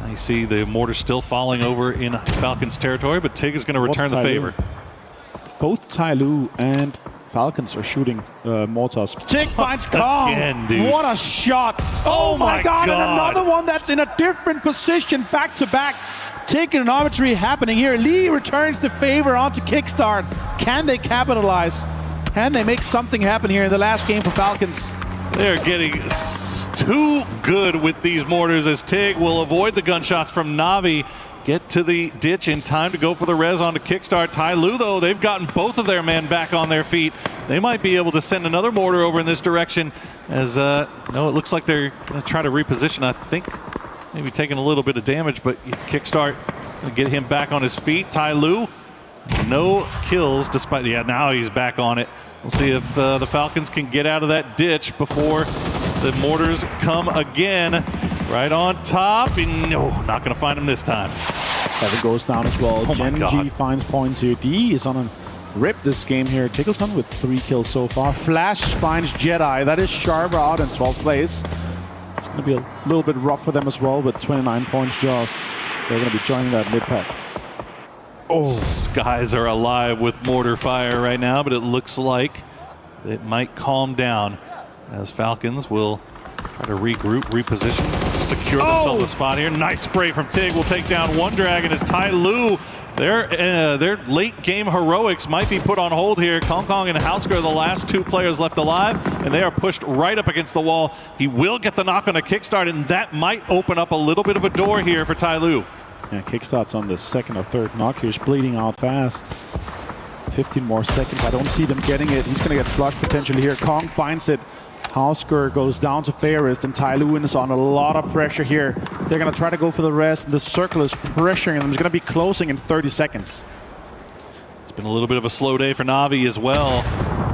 G: you see the mortar still falling over in Falcons territory, but Tig is going to return the favor.
J: Both Tyloo and Falcons are shooting mortars. Tig finds Kong.
G: Again, dude.
J: What a shot. Oh my God. And another one that's in a different position back to back. Trigonometry happening here. Lee returns the favor onto Kickstart. Can they capitalize? Can they make something happen here in the last game for Falcons?
G: They're getting too good with these mortars as Tig will avoid the gunshots from Na'Vi. Get to the ditch in time to go for the res onto Kickstart. Tyloo, though, they've gotten both of their men back on their feet. They might be able to send another mortar over in this direction as, no, it looks like they're going to try to reposition. I think maybe taking a little bit of damage, but Kickstart going to get him back on his feet. Tyloo, no kills despite, now he's back on it. We'll see if the Falcons can get out of that ditch before the mortars come again. Right on top, and no, not going to find him this time.
J: Evan goes down as well. Gen G finds points here. D is on a rip this game here. Tickleton with 3 kills so far. Flash finds Jedi. That is Sharper out in 12th place. It's going to be a little bit rough for them as well, with 29 points just. They're going to be joining that mid-pack.
G: Skies are alive with mortar fire right now, but it looks like it might calm down as Falcons will try to regroup, reposition, secure themselves on the spot here. Nice spray from Tig. Will take down one dragon as Tyloo. Their late game heroics might be put on hold here. Kong Kong and Hausker are the last 2 players left alive, and they are pushed right up against the wall. He will get the knock on a Kickstart, and that might open up a little bit of a door here for Tyloo.
J: Yeah, Kickstart's on the 2nd or 3rd knock. He's bleeding out fast. 15 more seconds. I don't see them getting it. He's going to get flushed potentially here. Kong finds it. Hausker goes down to Fairest, and Tyloo is on a lot of pressure here. They're going to try to go for the rest. The circle is pressuring them. It's going to be closing in 30 seconds.
G: It's been a little bit of a slow day for Na'Vi as well.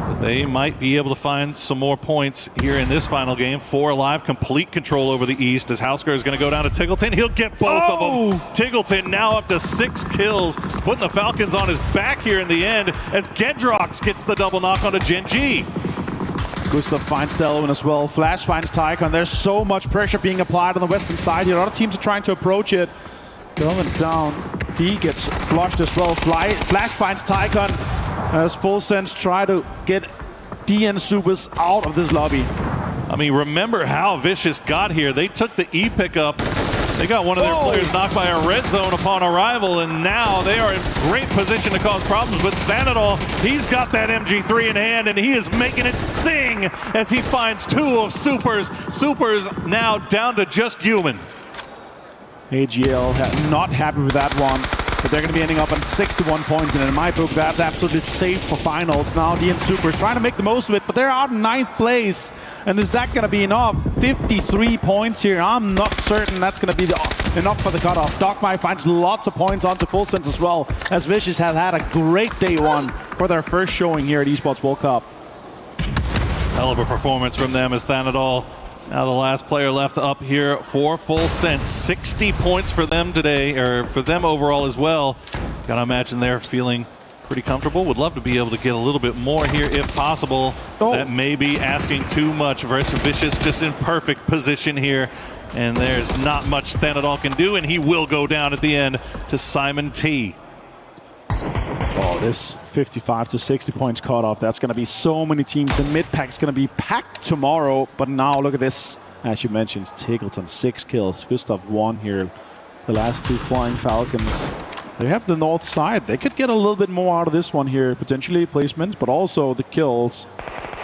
G: But they might be able to find some more points here in this final game. 4 alive, complete control over the East as Hausker is going to go down to Tiggleton. He'll get both of them. Tiggleton now up to 6 kills, putting the Falcons on his back here in the end as Gedrox gets the double knock onto Gen G.
J: Gustav finds Delwyn as well. Flash finds Tycon. There's so much pressure being applied on the western side here. A lot of teams are trying to approach it. Delwyn's down. D gets flushed as well. Flash finds Tycon. As Full Sense try to get DN Supers out of this lobby.
G: I mean, remember how Vicious got here. They took the E pickup. They got one of their players knocked by a red zone upon arrival, and now they are in great position to cause problems with Thanadol. He's got that MG3 in hand, and he is making it sing as he finds 2 of Supers. Supers now down to just human.
J: AGL not happy with that one, but they're going to be ending up on 61 points, and in my book, that's absolutely safe for finals. Now DN Super is trying to make the most of it, but they're out in 9th place, and is that going to be enough? 53 points here. I'm not certain that's going to be enough for the cutoff. Dogmai finds lots of points onto Full Sense as well, as Vicious has had a great day one for their first showing here at Esports World Cup.
G: Hell of a performance from them as Thanadol. Now the last player left up here for Full Sense. 60 points for them today, or for them overall as well. Gotta imagine they're feeling pretty comfortable. Would love to be able to get a little bit more here if possible. That may be asking too much versus Vicious just in perfect position here. And there's not much Thanadol can do, and he will go down at the end to Simon T.
J: Oh, this 55 to 60 points cutoff, that's going to be so many teams. The mid-pack's going to be packed tomorrow, but now look at this. As you mentioned, Tiggleton, 6 kills. Gustav 1 here. The last 2 Flying Falcons. They have the north side. They could get a little bit more out of this one here, potentially placements, but also the kills.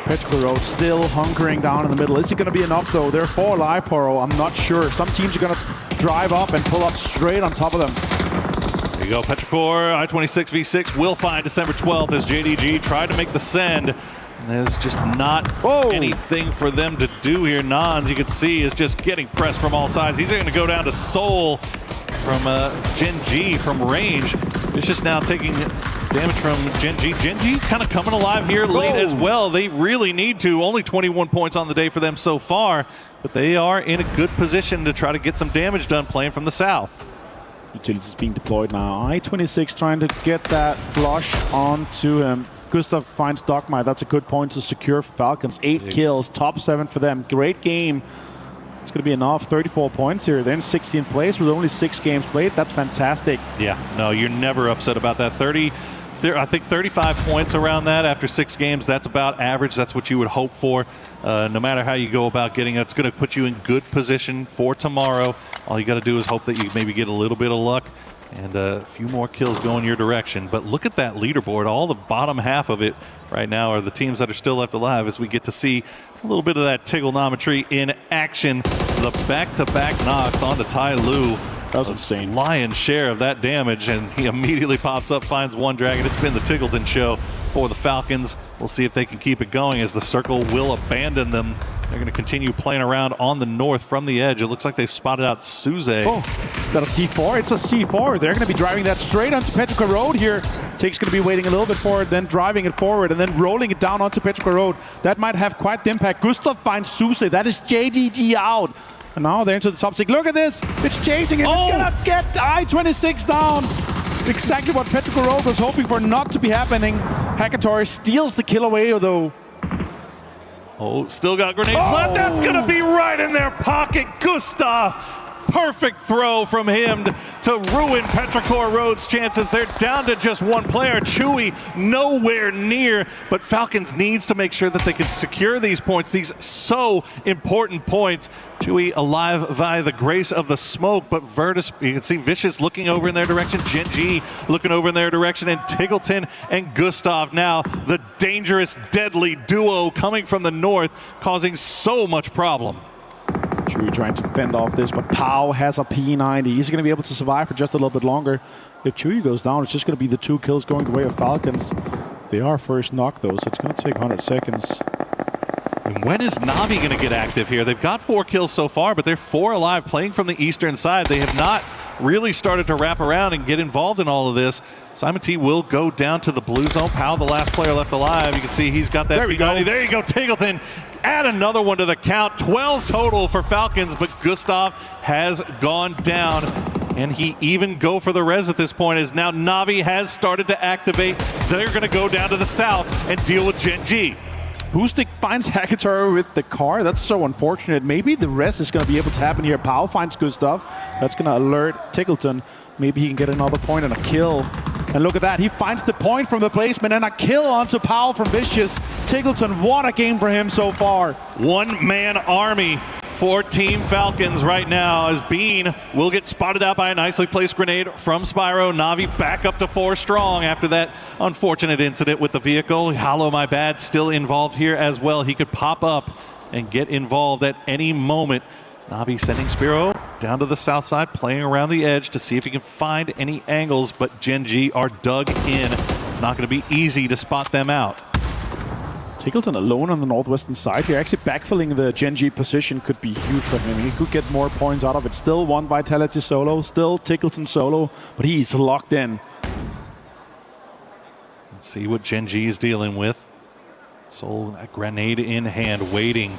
J: Petrichor still hunkering down in the middle. Is it going to be enough, though? They're 4 alive, Poro. I'm not sure. Some teams are going to drive up and pull up straight on top of them.
G: There you go, Petrichor, I-26 V6 will find December 12th as JDG tried to make the send. And there's just not anything for them to do here. Nons, you can see, is just getting pressed from all sides. He's going to go down to Soul from Gen G from range. Vicious now taking damage from Gen G. Gen G kind of coming alive here late as well. They really need to. Only 21 points on the day for them so far, but they are in a good position to try to get some damage done playing from the south.
J: Utilities being deployed now. I-26 trying to get that flush onto him. Gustav finds Dogmai. That's a good point to secure Falcons. 8 kills, top 7 for them. Great game. It's going to be enough. 34 points here. They're in 16th place with only 6 games played. That's fantastic.
G: Yeah, no, you're never upset about that. I think 35 points around that after 6 games, that's about average. That's what you would hope for. No matter how you go about getting it, it's going to put you in good position for tomorrow. All you got to do is hope that you maybe get a little bit of luck and a few more kills going your direction. But look at that leaderboard. All the bottom half of it right now are the teams that are still left alive as we get to see a little bit of that Tiggleonometry in action. The back-to-back knocks onto Tai Lu.
J: That was insane.
G: Lion's share of that damage, and he immediately pops up, finds one dragon. It's been the Tiggleton show for the Falcons. We'll see if they can keep it going as the circle will abandon them. They're going to continue playing around on the north from the edge. It looks like they've spotted out Suze.
J: Oh, is that a C4? It's a C4. They're going to be driving that straight onto Petrichor Road here. Tigg's going to be waiting a little bit for it, then driving it forward, and then rolling it down onto Petrichor Road. That might have quite the impact. Gustav finds Suze. That is JDG out. And now they're into the top 6. Look at this. It's chasing it. It's going to get I-26 down. Exactly what Petrichor Road was hoping for not to be happening. Hackator steals the kill away, though.
G: Oh, still got grenades left. That's going to be right in their pocket. Gustav. Perfect throw from him to ruin Petrichor Road's chances. They're down to just 1 player. Chewy nowhere near, but Falcons needs to make sure that they can secure these points, these so important points. Chewy alive via the grace of the smoke, but Virtus, you can see Vicious looking over in their direction, Gen G looking over in their direction, and Tiggleton and Gustav now, the dangerous, deadly duo coming from the north, causing so much problem.
J: Chewy trying to fend off this, but Pau has a P90. He's going to be able to survive for just a little bit longer. If Chewy goes down, it's just going to be the 2 kills going the way of Falcons. They are first knock, though, so it's going to take 100 seconds.
G: And when is Navi going to get active here? They've got 4 kills so far, but they're 4 alive playing from the eastern side. They have not really started to wrap around and get involved in all of this. Simon T will go down to the blue zone. Powell, the last player left alive. You can see he's got that P90. There you go, Tiggleton. Add another one to the count. 12 total for Falcons, but Gustav has gone down. And he even go for the res at this point as now Navi has started to activate. They're going to go down to the south and deal with Gen G.
J: Boostic finds Hackator with the car. That's so unfortunate. Maybe the rest is going to be able to happen here. Pau finds good stuff. That's going to alert Tickleton. Maybe he can get another point and a kill. And look at that. He finds the point from the placement and a kill onto Pau from Vicious. Tickleton, what a game for him so far.
G: One-man army for Team Falcons right now as Bean will get spotted out by a nicely placed grenade from Spyro. Na'Vi back up to 4 strong after that unfortunate incident with the vehicle. Hollow My Bad still involved here as well. He could pop up and get involved at any moment. Na'Vi sending Spyro down to the south side, playing around the edge to see if he can find any angles, but Gen G are dug in. It's not going to be easy to spot them out.
J: Tickleton alone on the northwestern side here. Actually backfilling the Gen G position could be huge for him. He could get more points out of it. Still one Vitality solo, still Tickleton solo, but he's locked in.
G: Let's see what Gen G is dealing with. Soul, a grenade in hand, waiting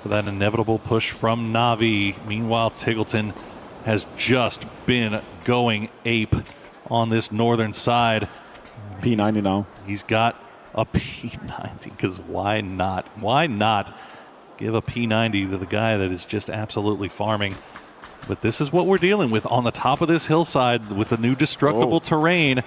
G: for that inevitable push from Na'Vi. Meanwhile, Tickleton has just been going ape on this northern side.
J: P90 now.
G: He's got a P90, because why not? Why not give a P90 to the guy that is just absolutely farming? But this is what we're dealing with on the top of this hillside with the new destructible terrain.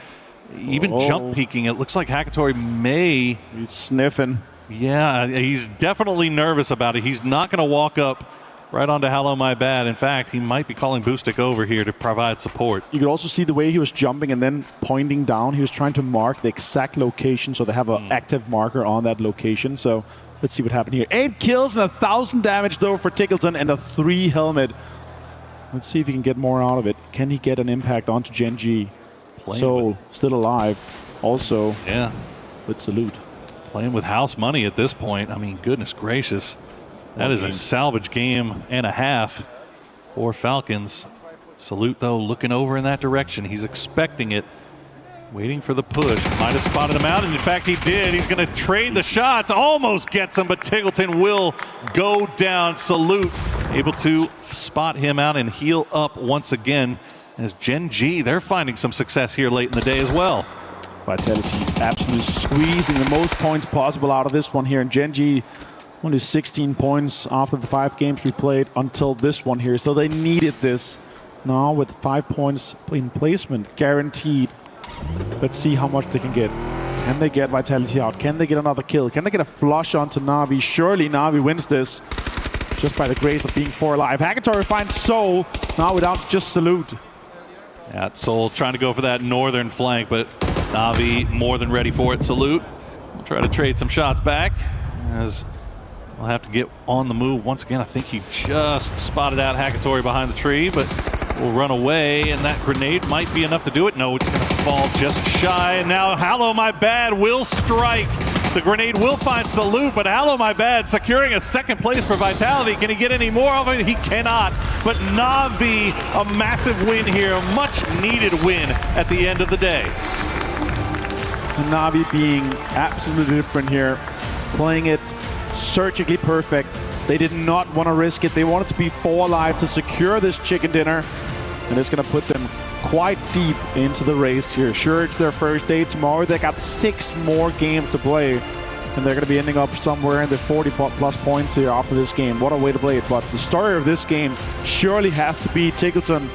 G: Even jump peeking, it looks like Hackator may...
J: He's sniffing.
G: Yeah, he's definitely nervous about it. He's not going to walk up right onto Hello My Bad. In fact, he might be calling Boostic over here to provide support.
J: You could also see the way he was jumping and then pointing down. He was trying to mark the exact location, so they have an active marker on that location. So let's see what happened here. 8 kills and 1,000 damage, though, for Tickleton, and a 3 helmet. Let's see if he can get more out of it. Can he get an impact onto Gen G? Soul still alive. Also,
G: yeah,
J: with Salute.
G: Playing with house money at this point. I mean, goodness gracious. That is a salvage game and a half for Falcons. Salute, though, looking over in that direction. He's expecting it, waiting for the push. Might have spotted him out, and in fact, he did. He's going to trade the shots. Almost gets him, but Tickleton will go down. Salute able to spot him out and heal up once again. As Gen G, they're finding some success here late in the day as well.
J: Vitality absolutely squeezing the most points possible out of this one here. And Gen G only 16 points after the 5 games we played until this one here. So they needed this. Now with 5 points in placement guaranteed. Let's see how much they can get. Can they get Vitality out? Can they get another kill? Can they get a flush onto Na'Vi? Surely Na'Vi wins this just by the grace of being 4 alive. Hackator finds Soul now without just Salute.
G: Yeah, Soul trying to go for that northern flank, but Na'Vi more than ready for it. Salute will try to trade some shots back as we'll have to get on the move once again. I think he just spotted out Hackator behind the tree, but will run away, and that grenade might be enough to do it. No, it's going to fall just shy, and now Hello My Bad will strike. The grenade will find Salute, but Hello My Bad securing a second place for Vitality. Can he get any more of it? He cannot. But Na'Vi, a massive win here, a much needed win at the end of the day.
J: Na'Vi being absolutely different here, playing it surgically perfect. They did not want to risk it. They wanted to be 4 alive to secure this chicken dinner, and it's going to put them quite deep into the race here. Sure, it's their first day tomorrow. They got 6 more games to play, and they're going to be ending up somewhere in the 40+ points here after this game. What a way to play it. But the story of this game surely has to be Tickleton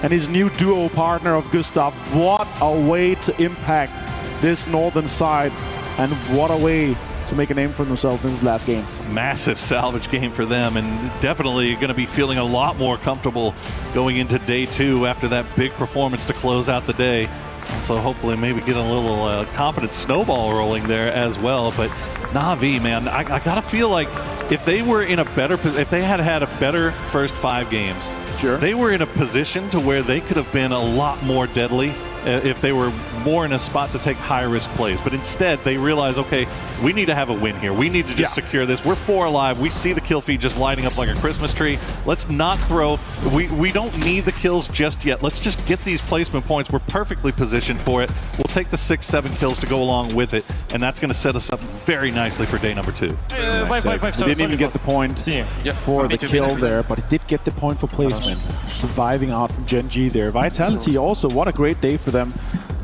J: and his new duo partner of Gustav. What a way to impact this northern side, and what a way to make a name for themselves in this last game.
G: It's a massive salvage game for them, and definitely going to be feeling a lot more comfortable going into day 2 after that big performance to close out the day. Also, hopefully, maybe get a little confident snowball rolling there as well. But Na'Vi, man, I gotta feel like if they were in a better, if they had had a better first 5 games,
J: sure,
G: they were in a position to where they could have been a lot more deadly if they were more in a spot to take high-risk plays. But instead, they realize, okay, we need to have a win here. We need to just secure this. We're 4 alive. We see the kill feed just lighting up like a Christmas tree. Let's not throw. We don't need the kills just yet. Let's just get these placement points. We're perfectly positioned for it. We'll take the 6-7 kills to go along with it, and that's going to set us up very nicely for day number 2.
J: He didn't even get the point for the kill there, but he did get the point for placement. Surviving out from Gen G there. Vitality also, what a great day for them.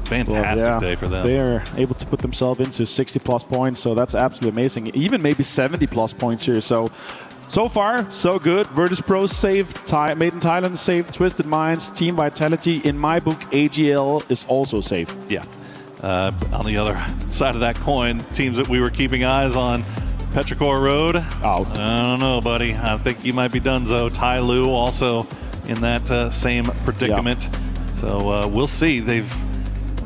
G: fantastic day for them.
J: They're able to put themselves into 60+ points, so that's absolutely amazing. Even maybe 70+ points here. So far, so good. Virtus Pro saved, Made in Thailand saved, Twisted Minds, Team Vitality. In my book, AGL is also safe.
G: Yeah. On the other side of that coin, teams that we were keeping eyes on, Petrichor Road.
J: Out.
G: I don't know, buddy. I think you might be donezo. Tai Lu also in that same predicament. Yeah. So we'll see.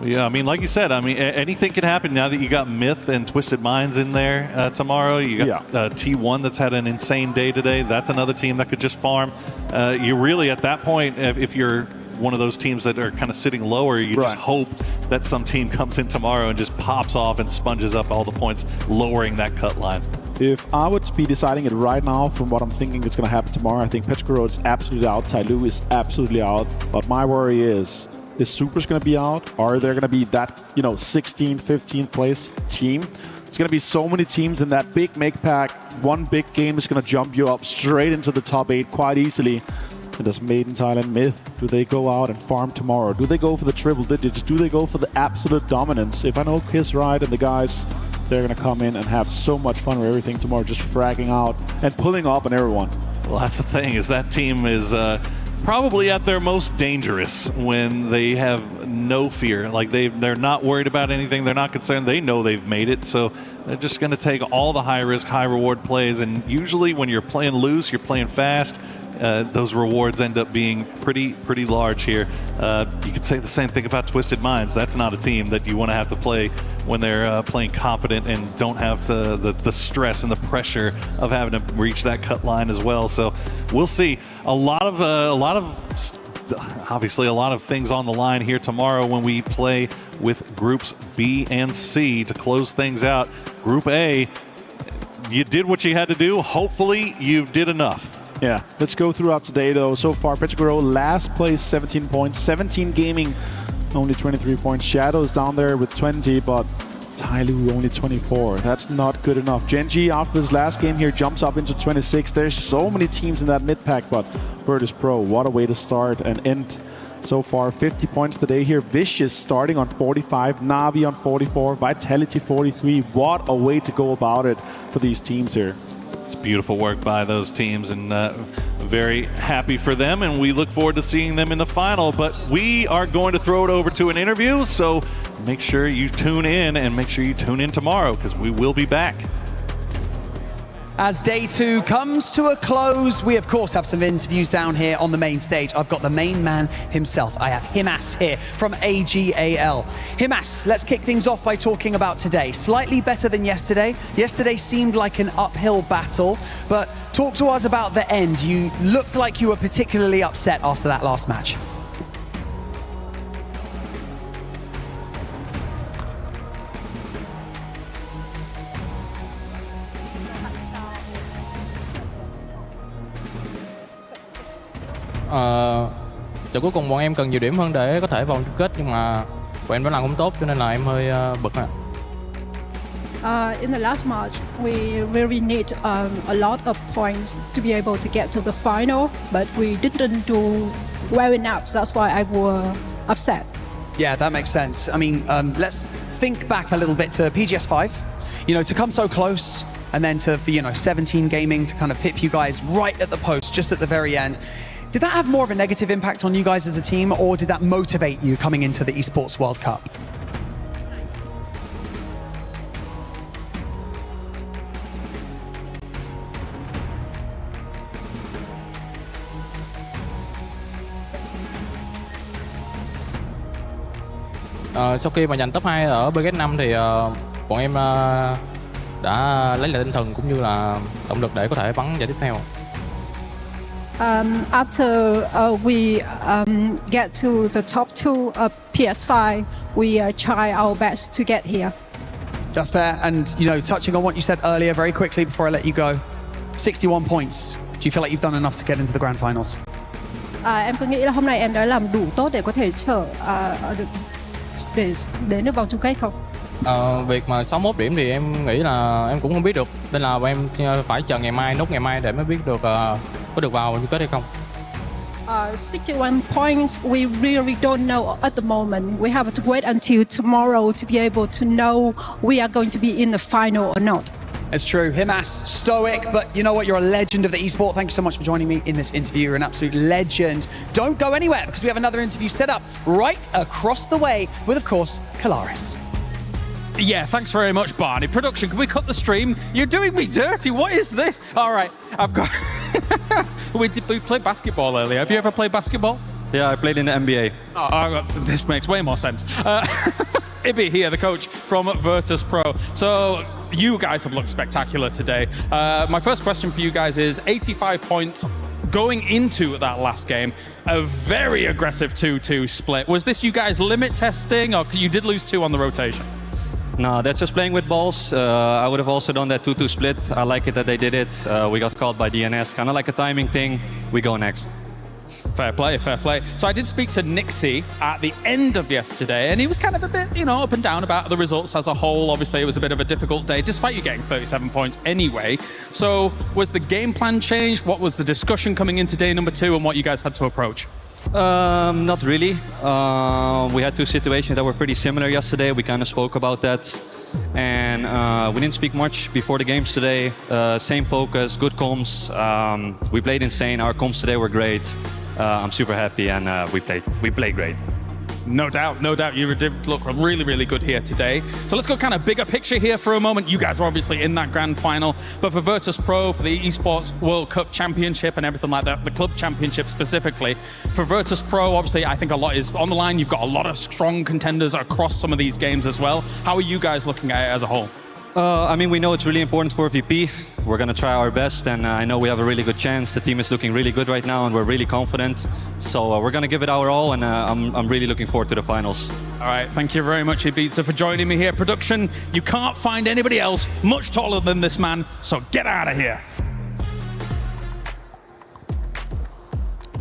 G: I mean, like you said, I mean, anything can happen now that you got Myth and Twisted Minds in there tomorrow. You got T1 that's had an insane day today. That's another team that could just farm. You really, at that point, if you're one of those teams that are kind of sitting lower, you just hope that some team comes in tomorrow and just pops off and sponges up all the points, lowering that cut line.
J: If I would be deciding it right now from what I'm thinking is going to happen tomorrow, I think Petrichor Road is absolutely out. Tai Lu is absolutely out. But my worry is Super's going to be out? Are there going to be that, 16th, 15th place team? It's going to be so many teams in that big make pack. One big game is going to jump you up straight into the top 8 quite easily. And does Made in Thailand Myth, do they go out and farm tomorrow? Do they go for the triple digits? Do they go for the absolute dominance? If I know Kiss right and the guys, they're going to come in and have so much fun with everything tomorrow, just fragging out and pulling up on everyone.
G: Well, that's the thing, is that team is probably at their most dangerous when they have no fear. Like they're not worried about anything. They're not concerned. They know they've made it. So they're just going to take all the high risk, high reward plays. And usually when you're playing loose, you're playing fast. Those rewards end up being pretty large here. You could say the same thing about Twisted Minds. That's not a team that you want to have to play when they're playing confident and don't have to the stress and the pressure of having to reach that cut line as well. So we'll see. Obviously a lot of things on the line here tomorrow when we play with groups B and C to close things out. Group A, you did what you had to do. Hopefully you did enough.
J: Yeah, let's go throughout today though. So far, Petrichor last place, 17 points. 17 Gaming, only 23 points. Shadows down there with 20, but Tai Lu only 24. That's not good enough. Genji, after this last game here, jumps up into 26. There's so many teams in that mid-pack, but Virtus Pro, what a way to start and end. So far, 50 points today here. Vicious starting on 45, Navi on 44, Vitality 43. What a way to go about it for these teams here.
G: It's beautiful work by those teams, and very happy for them, and we look forward to seeing them in the final. But we are going to throw it over to an interview, so make sure you tune in, and make sure you tune in tomorrow, because we will be back.
C: As day 2 comes to a close, we of course have some interviews down here on the main stage. I've got the main man himself. I have Himas here from AGAL. Himas, let's kick things off by talking about today. Slightly better than yesterday. Yesterday seemed like an uphill battle, but talk to us about the end. You looked like you were particularly upset after that last match.
N: Trận cuối cùng bọn em cần nhiều điểm hơn để có thể vào chung kết, nhưng mà bọn em vẫn làm không tốt, cho nên là em hơi bực.
R: In the last match, we really need a lot of points to be able to get to the final, but we didn't do well enough. That's why I was upset.
C: Yeah, that makes sense. I mean, let's think back a little bit to PGS5. To come so close, and then to 17 Gaming to kind of pip you guys right at the post, just at the very end. Did that have more of a negative impact on you guys as a team, or did that motivate you coming into the Esports World Cup?
N: Sau khi mà giành top 2 ở BGS5 thì bọn em đã lấy lại tinh thần cũng như là động lực để có thể bắn giải tiếp theo.
R: After we get to the top 2 of PS5, we try our best to get here.
C: That's fair. And, touching on what you said earlier very quickly before I let you go, 61 points. Do you feel like you've done enough to get into the grand finals?
R: Em cứ nghĩ là hôm nay em đã làm đủ tốt để có thể để đến được vòng chung kết không?
N: Việc mà 61 điểm thì em nghĩ là em cũng không biết được, nên là em phải chờ ngày mai, nốt ngày mai để mới biết được có được vào chung kết hay không.
R: 61 points, we really don't know at the moment. We have to wait until tomorrow to be able to know we are going to be in the final or not.
C: It's true. Himas, stoic, but you know what? You're a legend of the esport. Thank you so much for joining me in this interview. You're an absolute legend. Don't go anywhere because we have another interview set up right across the way with, of course, Kalaris.
H: Yeah, thanks very much, Barney. Production, can we cut the stream? You're doing me dirty. What is this? All right, I've got... we played basketball earlier. Have you ever played basketball?
F: Yeah, I played in the NBA.
H: This makes way more sense. Ibby here, the coach from Virtus Pro. So you guys have looked spectacular today. My first question for you guys is 85 points going into that last game, a very aggressive 2-2 split. Was this you guys limit testing, or you did lose 2 on the rotation?
F: No, that's just playing with balls. I would have also done that 2-2 split. I like it that they did it. We got caught by DNS, kind of like a timing thing. We go next.
H: Fair play, fair play. So I did speak to Nixie at the end of yesterday, and he was kind of a bit, up and down about the results as a whole. Obviously, it was a bit of a difficult day, despite you getting 37 points anyway. So was the game plan changed? What was the discussion coming into day number 2, and what you guys had to approach?
F: Not really. We had 2 situations that were pretty similar yesterday. We kind of spoke about that. And we didn't speak much before the games today. Same focus, good comms. We played insane. Our comms today were great. I'm super happy, and we played great.
H: No doubt, no doubt. You did look really, really good here today. So let's go kind of bigger picture here for a moment. You guys are obviously in that grand final, but for Virtus Pro, for the Esports World Cup Championship and everything like that, the club championship specifically, for Virtus Pro, obviously, I think a lot is on the line. You've got a lot of strong contenders across some of these games as well. How are you guys looking at it as a whole?
F: I mean, we know it's really important for VP. We're going to try our best, and I know we have a really good chance. The team is looking really good right now, and we're really confident. So we're going to give it our all, and I'm really looking forward to the finals.
H: All right, thank you very much, Ibiza, for joining me here. Production, you can't find anybody else much taller than this man, so get out of here.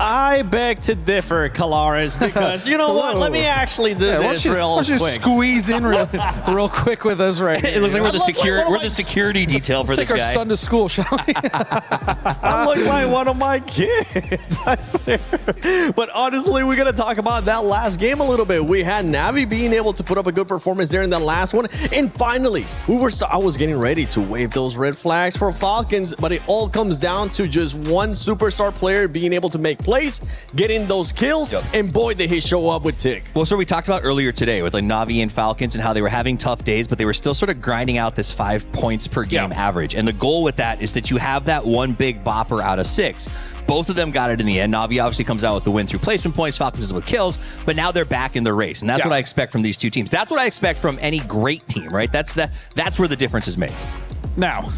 K: I beg to differ, Kalaris, because you know what? Let me actually do this real quick.
J: Just squeeze in real quick with us right
L: It looks like we're the security detail for this guy.
J: Let's take our son to school, shall we?
K: I look like one of my kids. I swear. But honestly, we're going to talk about that last game a little bit. We had Navi being able to put up a good performance during that last one. And finally, I was getting ready to wave those red flags for Falcons, but it all comes down to just one superstar player being able to make plays, getting those kills, and boy, did he show up with Tick.
L: Well, so we talked about earlier today with like Navi and Falcons and how they were having tough days, but they were still sort of grinding out this 5 points per game average. And the goal with that is that you have that one big bopper out of 6. Both of them got it in the end. Navi obviously comes out with the win through placement points, Falcons is with kills, but now they're back in the race. And that's what I expect from these two teams. That's what I expect from any great team, right? That's where the difference is made.
J: Now,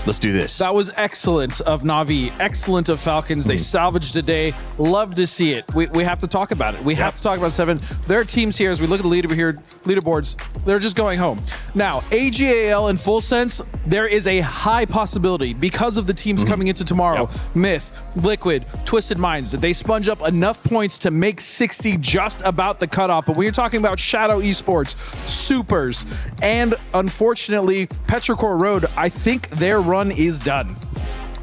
L: let's do this.
J: That was excellent of Navi, excellent of Falcons. They salvaged the day. Love to see it. We have to talk about it. We have to talk about 7. There are teams here, as we look at the leaderboards, they're just going home. Now, AGAL in full sense, there is a high possibility because of the teams coming into tomorrow, Myth, Liquid, Twisted Minds, that they sponge up enough points to make 60 just about the cutoff. But when you're talking about Shadow Esports, Supers, and unfortunately, Petrichor Road, I think their run is done.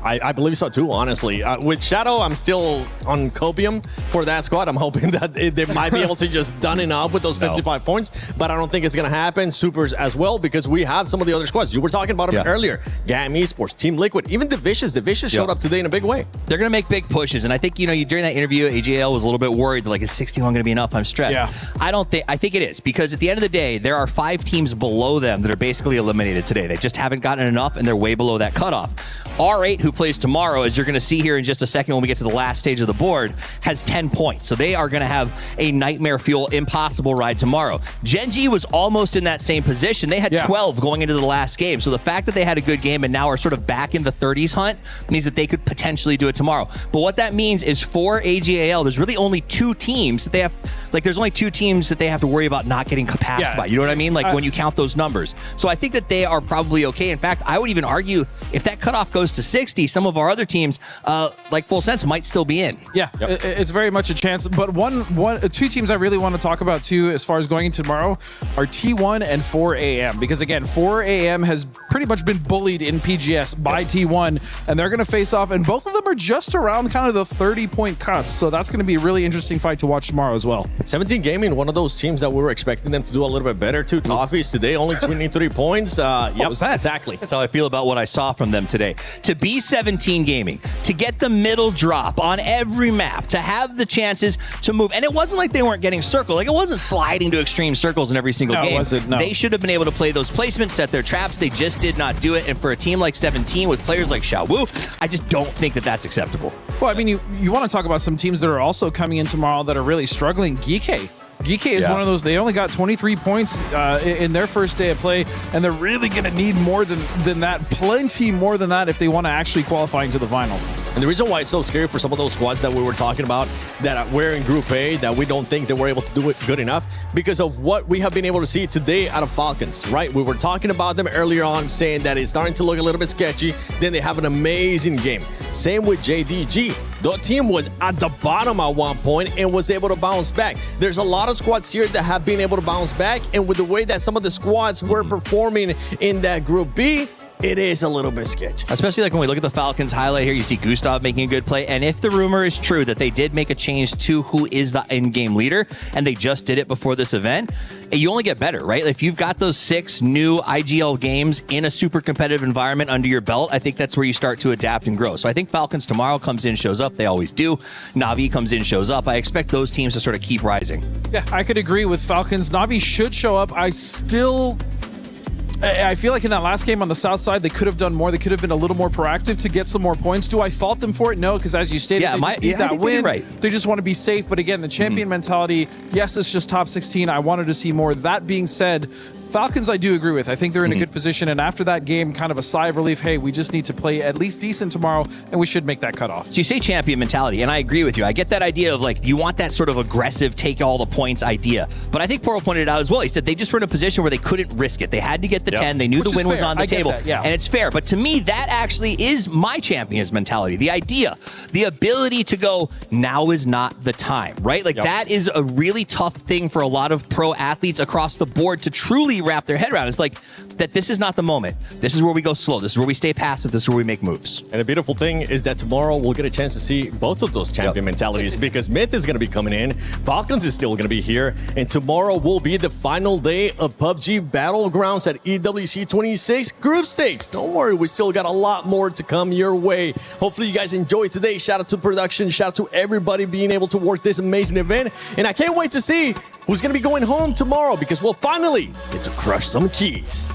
K: I believe so too, honestly. With Shadow, I'm still on copium for that squad. I'm hoping that they might be able to just done enough with those 55 points, but I don't think it's going to happen. Supers as well, because we have some of the other squads. You were talking about them earlier. GAM Esports, Team Liquid, even The Vicious. The Vicious showed up today in a big way.
L: They're going to make big pushes, and I think, during that interview, AGL was a little bit worried, like, is 61 going to be enough? I'm stressed. I think it is, because at the end of the day, there are 5 teams below them that are basically eliminated today. They just haven't gotten enough, and they're way below that cutoff. R8, who plays tomorrow, as you're going to see here in just a second when we get to the last stage of the board, has 10 points. So they are going to have a nightmare fuel, impossible ride tomorrow. Gen G was almost in that same position. They had 12 going into the last game. So the fact that they had a good game and now are sort of back in the 30s hunt means that they could potentially do it tomorrow. But what that means is for AGAL, there's really only 2 teams that they have, there's only 2 teams that they have to worry about not getting passed by. You know what I mean? When you count those numbers. So I think that they are probably okay. In fact, I would even argue if that cutoff goes to 60, 60, some of our other teams, like Full Sense, might still be in.
M: Yeah, it's very much a chance. But two teams I really want to talk about too, as far as going into tomorrow, are T1 and 4AM. Because again, 4AM has pretty much been bullied in PGS by T1, and they're going to face off, and both of them are just around kind of the 30-point cusp. So that's going to be a really interesting fight to watch tomorrow as well.
K: 17 Gaming, one of those teams that we were expecting them to do a little bit better too. Toffees today, only 23 points.
L: What was that? Exactly. That's how I feel about what I saw from them today. To be 17 Gaming, to get the middle drop on every map, to have the chances to move. And it wasn't like they weren't getting circled. Like, it wasn't sliding to extreme circles in every single game.
M: It wasn't, no.
L: They should have been able to play those placements, set their traps. They just did not do it. And for a team like 17 with players like Xiaowu, I just don't think that that's acceptable.
M: Well, I mean, you want to talk about some teams that are also coming in tomorrow that are really struggling. Geeky is one of those. They only got 23 points in their first day of play, and they're really going to need more than that, plenty more than that, if they want to actually qualify into the finals.
K: And the reason why it's so scary for some of those squads that we were talking about that we're in Group A, that we don't think that we're able to do it good enough, because of what we have been able to see today out of Falcons, right? We were talking about them earlier on, saying that it's starting to look a little bit sketchy. Then they have an amazing game. Same with JDG. The team was at the bottom at one point and was able to bounce back. There's a lot of squads here that have been able to bounce back, and with the way that some of the squads were performing in that Group B, it is a little bit sketchy.
L: Especially like when we look at the Falcons highlight here, you see Gustav making a good play. And if the rumor is true that they did make a change to who is the in-game leader, and they just did it before this event, you only get better, right? If you've got those 6 new IGL games in a super competitive environment under your belt, I think that's where you start to adapt and grow. So I think Falcons tomorrow comes in, shows up. They always do. Na'Vi comes in, shows up. I expect those teams to sort of keep rising.
M: Yeah, I could agree with Falcons. Na'Vi should show up. I feel like in that last game on the south side, they could have done more. They could have been a little more proactive to get some more points. Do I fault them for it? No, because as you stated, they just need that win. Right. They just want to be safe. But again, the champion mentality, yes, it's just top 16. I wanted to see more. That being said, Falcons, I do agree with. I think they're in a good position. And after that game, kind of a sigh of relief. Hey, we just need to play at least decent tomorrow, and we should make that cutoff.
L: So you say champion mentality, and I agree with you. I get that idea of like, you want that sort of aggressive, take all the points idea. But I think Porte pointed it out as well. He said they just were in a position where they couldn't risk it. They had to get the 10. They knew the win was on the table. And it's fair. But to me, that actually is my champion's mentality. The idea, the ability to go, now is not the time, right? Like that is a really tough thing for a lot of pro athletes across the board to truly wrap their head around. It's like that this is not the moment. This is where we go slow. This is where we stay passive. This is where we make moves.
K: And the beautiful thing is that tomorrow we'll get a chance to see both of those champion mentalities, because Myth is going to be coming in, Falcons is still going to be here, and tomorrow will be the final day of PUBG Battlegrounds at EWC 26 group stage. Don't worry, we still got a lot more to come your way. Hopefully you guys enjoyed today. Shout out to production. Shout out to everybody being able to work this amazing event. And I can't wait to see who's going to be going home tomorrow, because we'll finally get to crush some keys.